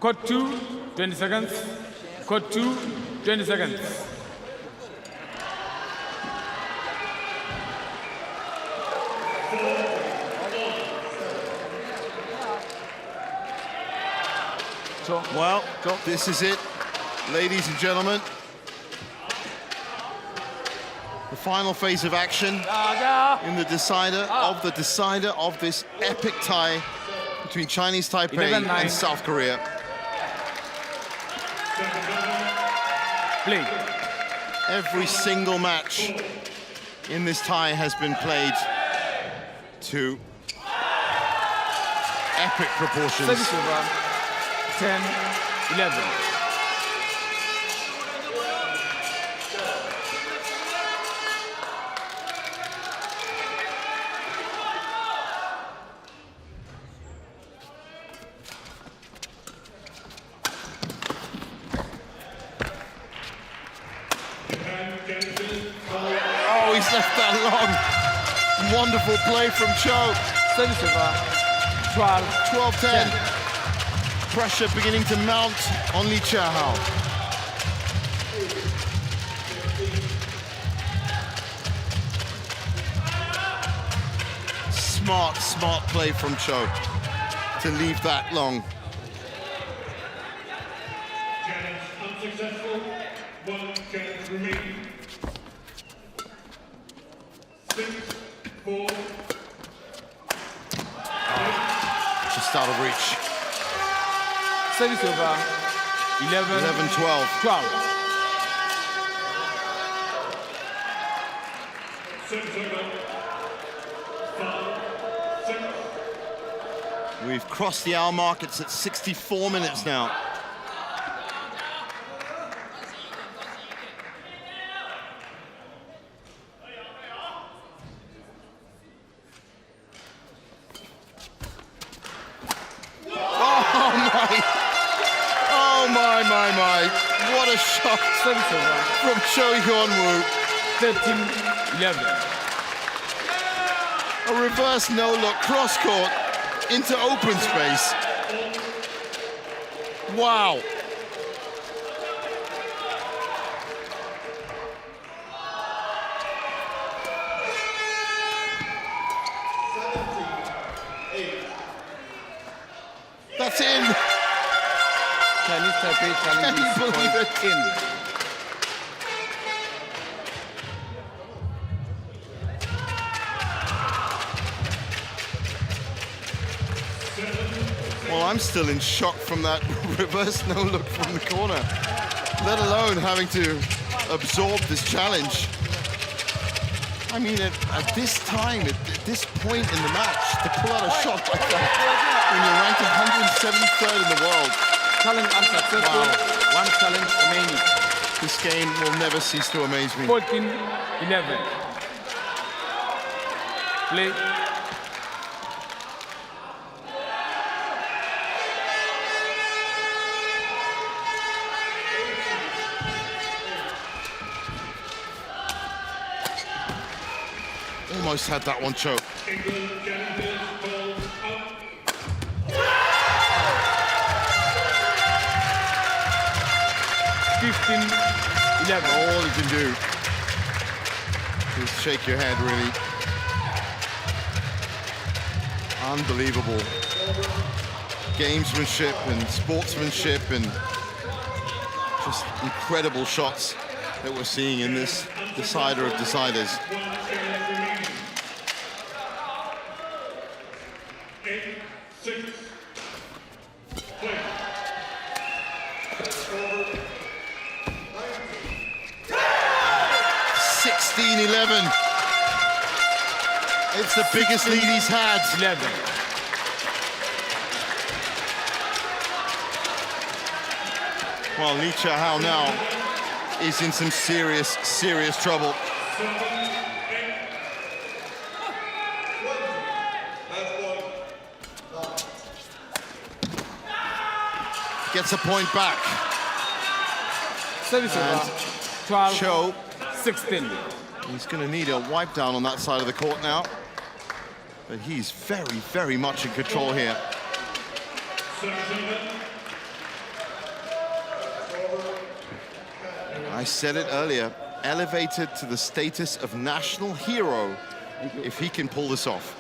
Code 2, 20 seconds. Code 2, 20 seconds. Well, this is it, ladies and gentlemen. The final phase of action in the decider of this epic tie between Chinese Taipei and South Korea. Play. Every single match in this tie has been played to epic proportions. Service over. 10, 11. Oh, he's left that long. Wonderful play from Chou. Service over. 12-10. 10. Pressure beginning to mount on Lee Cha-hao. Smart play from Chou to leave that long. Challenge unsuccessful. 1 chance remaining. 6, 4. Just out of reach. Service over. 11-12. 12. We've crossed the hour mark. It's at 64 minutes now. My. What a shot from Cho Hyeon Wu. 13-11. A reverse no-look cross-court into open space. Wow. That's in. Chinese Taipei Can you challenges believe it? in. Well, I'm still in shock from that reverse no-look from the corner, let alone having to absorb this challenge. I mean, at this time, at this point in the match, to pull out a shot like that when you're ranked 173rd in the world. Challenge unsuccessful. Wow. One challenge remaining. This game will never cease to amaze me. 14-11. Play. Almost had that one, Cho. 15-11. All you can do is shake your head, really. Unbelievable gamesmanship and sportsmanship and just incredible shots that we're seeing in this decider of deciders. It's the biggest lead he's had. 11. Well, Lee Chun-Yi now is in some serious, serious trouble. Gets a point back. Service over. 12. Cho. 16. He's going to need a wipe down on that side of the court now. But he's very, very much in control here. I said it earlier, elevated to the status of national hero if he can pull this off.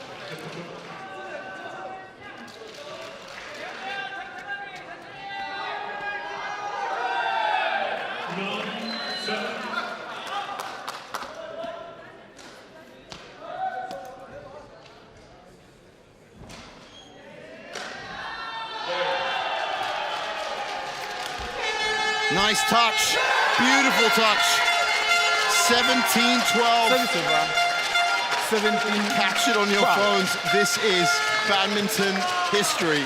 Nice touch, beautiful touch. 17-12. 17. Catch it on your phones. This is badminton history.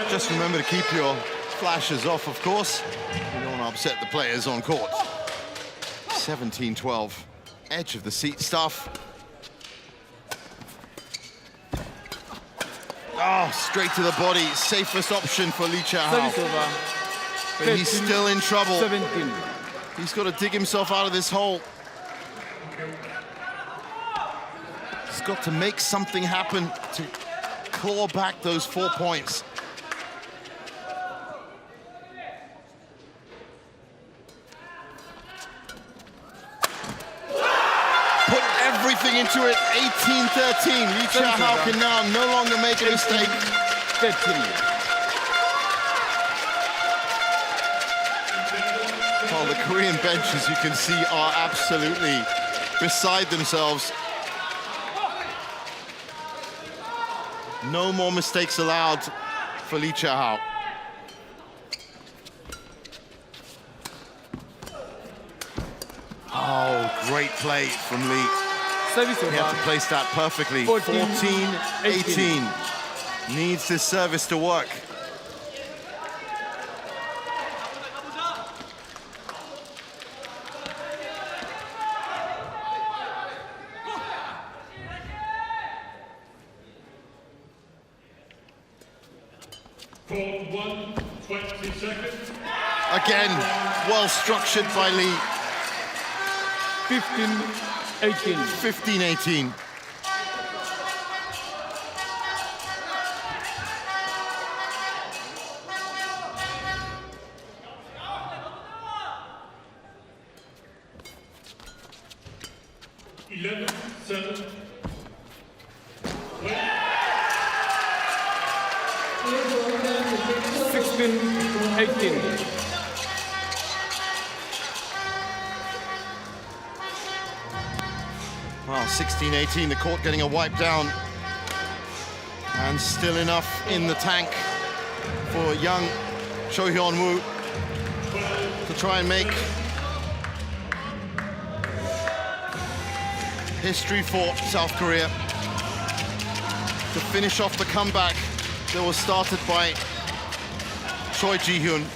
Just remember to keep your flashes off, of course. You don't want to upset the players on court. 17-12. Edge of the seat stuff. Oh, straight to the body. Safest option for Lee Chun-Yi. But he's still in trouble. 17. He's got to dig himself out of this hole. He's got to make something happen to claw back those 4 points. Put everything into it. 18-13. Lee Chun-Yi can now no longer make a mistake. 13. Well, the Korean bench, as you can see, are absolutely beside themselves. No more mistakes allowed for Lee Chao. Oh, great play from Lee. Service He had to over. place that perfectly. 14-18. Needs this service to work. Court 1, 20 seconds. Again, well structured by Lee. 15-18. 15-18. Well, 16-18, the court getting a wipe down. And still enough in the tank for young Cho Hyeon Wu to try and make history for South Korea. To finish off the comeback that was started by Choi Ji-hyun.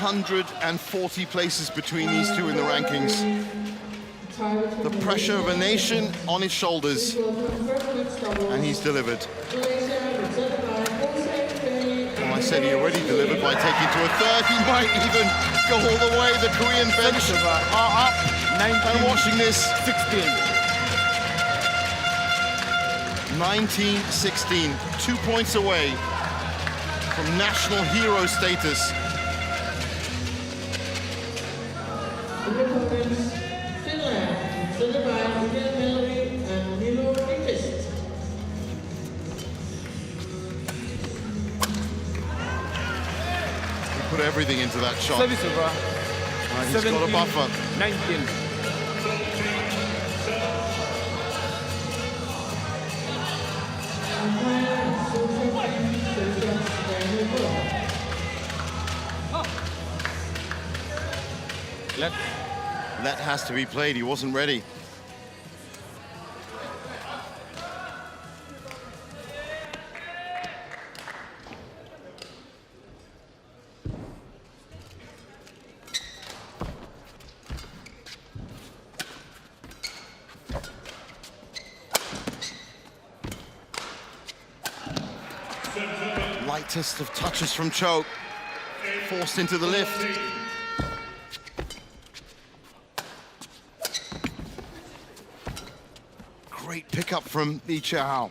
140 places between these two in the rankings. The pressure of a nation on his shoulders, and he's delivered. Well, I said he already delivered by taking to a third. He might even go all the way. The Korean bench are up 19, and watching this. 19-16, 2 points away from national hero status. Put everything into that shot. Service over. He's got a buffer. 19. That has to be played. He wasn't ready. Lightest of touches from Chou. Forced into the lift. Great pickup from Lee Chao.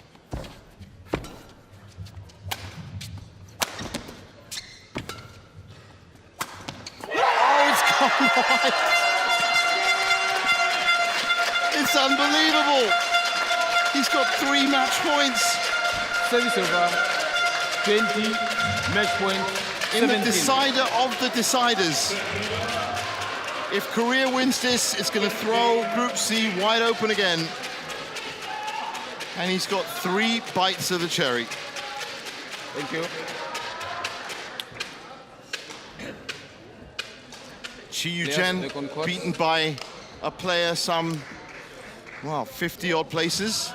Oh, it's gone wide. It's unbelievable. He's got 3 match points. Service over. 20, match point, 17. In the decider of the deciders. If Korea wins this, it's going to throw Group C wide open again. And he's got 3 bites of the cherry. Thank you. Chen beaten by a player some, well, 50-odd places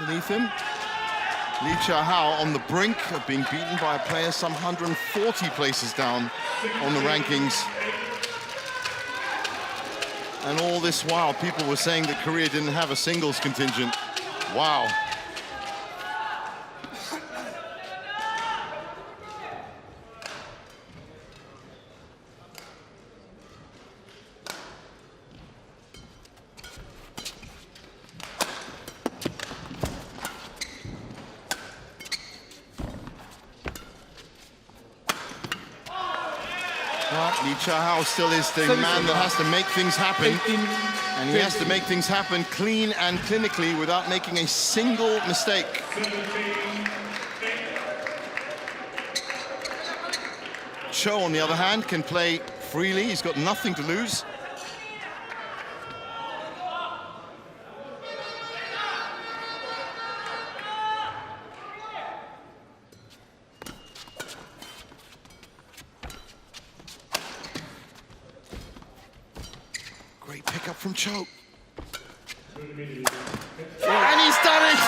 beneath him. Lee Chao on the brink of being beaten by a player some 140 places down on the rankings. And all this while, people were saying that Korea didn't have a singles contingent. Wow. Lee Chao still is the man that has to make things happen. And he has to make things happen clean and clinically without making a single mistake. Cho, on the other hand, can play freely. He's got nothing to lose. Great pickup from Chou. And he's done it!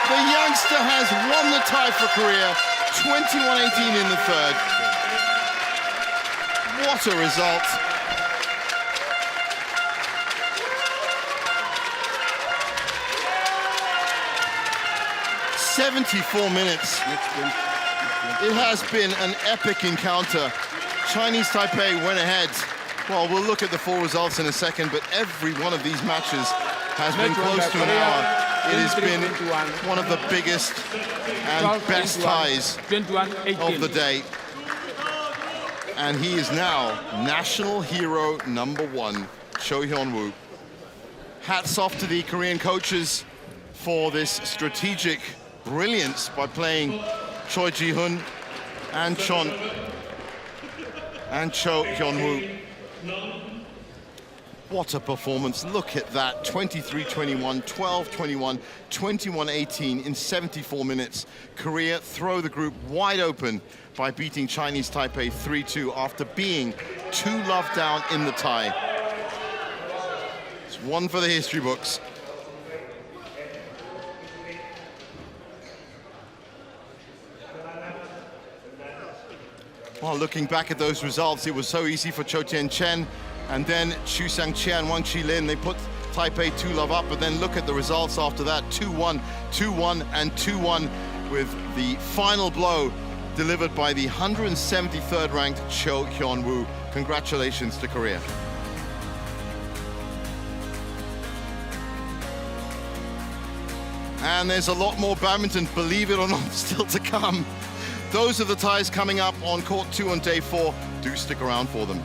The youngster has won the tie for Korea, 21-18 in the third. What a result. "74 minutes. It has been an epic encounter. Chinese Taipei went ahead. Well, we'll look at the full results in a second, but every one of these matches has been close to an hour. It has been one of the biggest and best ties of the day. And he is now national hero #1, Cho Hyeon Wu. Hats off to the Korean coaches for this strategic brilliance by playing Choi Ji-hoon and Chon and Cho Hyeon Wu. What a performance. Look at that. 23-21, 12-21, 21-18 in 74 minutes. Korea throw the group wide open by beating Chinese Taipei 3-2 after being 2-love down in the tie. It's one for the history books. Well, looking back at those results, it was so easy for Chen, and then Chu Sang-chia, Wang Chi-lin, they put Taipei 2-love up, but then look at the results after that, 2-1, 2-1, and 2-1, with the final blow delivered by the 173rd ranked Cho Hyeon Wu. Congratulations to Korea. And there's a lot more badminton, believe it or not, still to come. Those are the ties coming up on court 2 on day 4. Do stick around for them.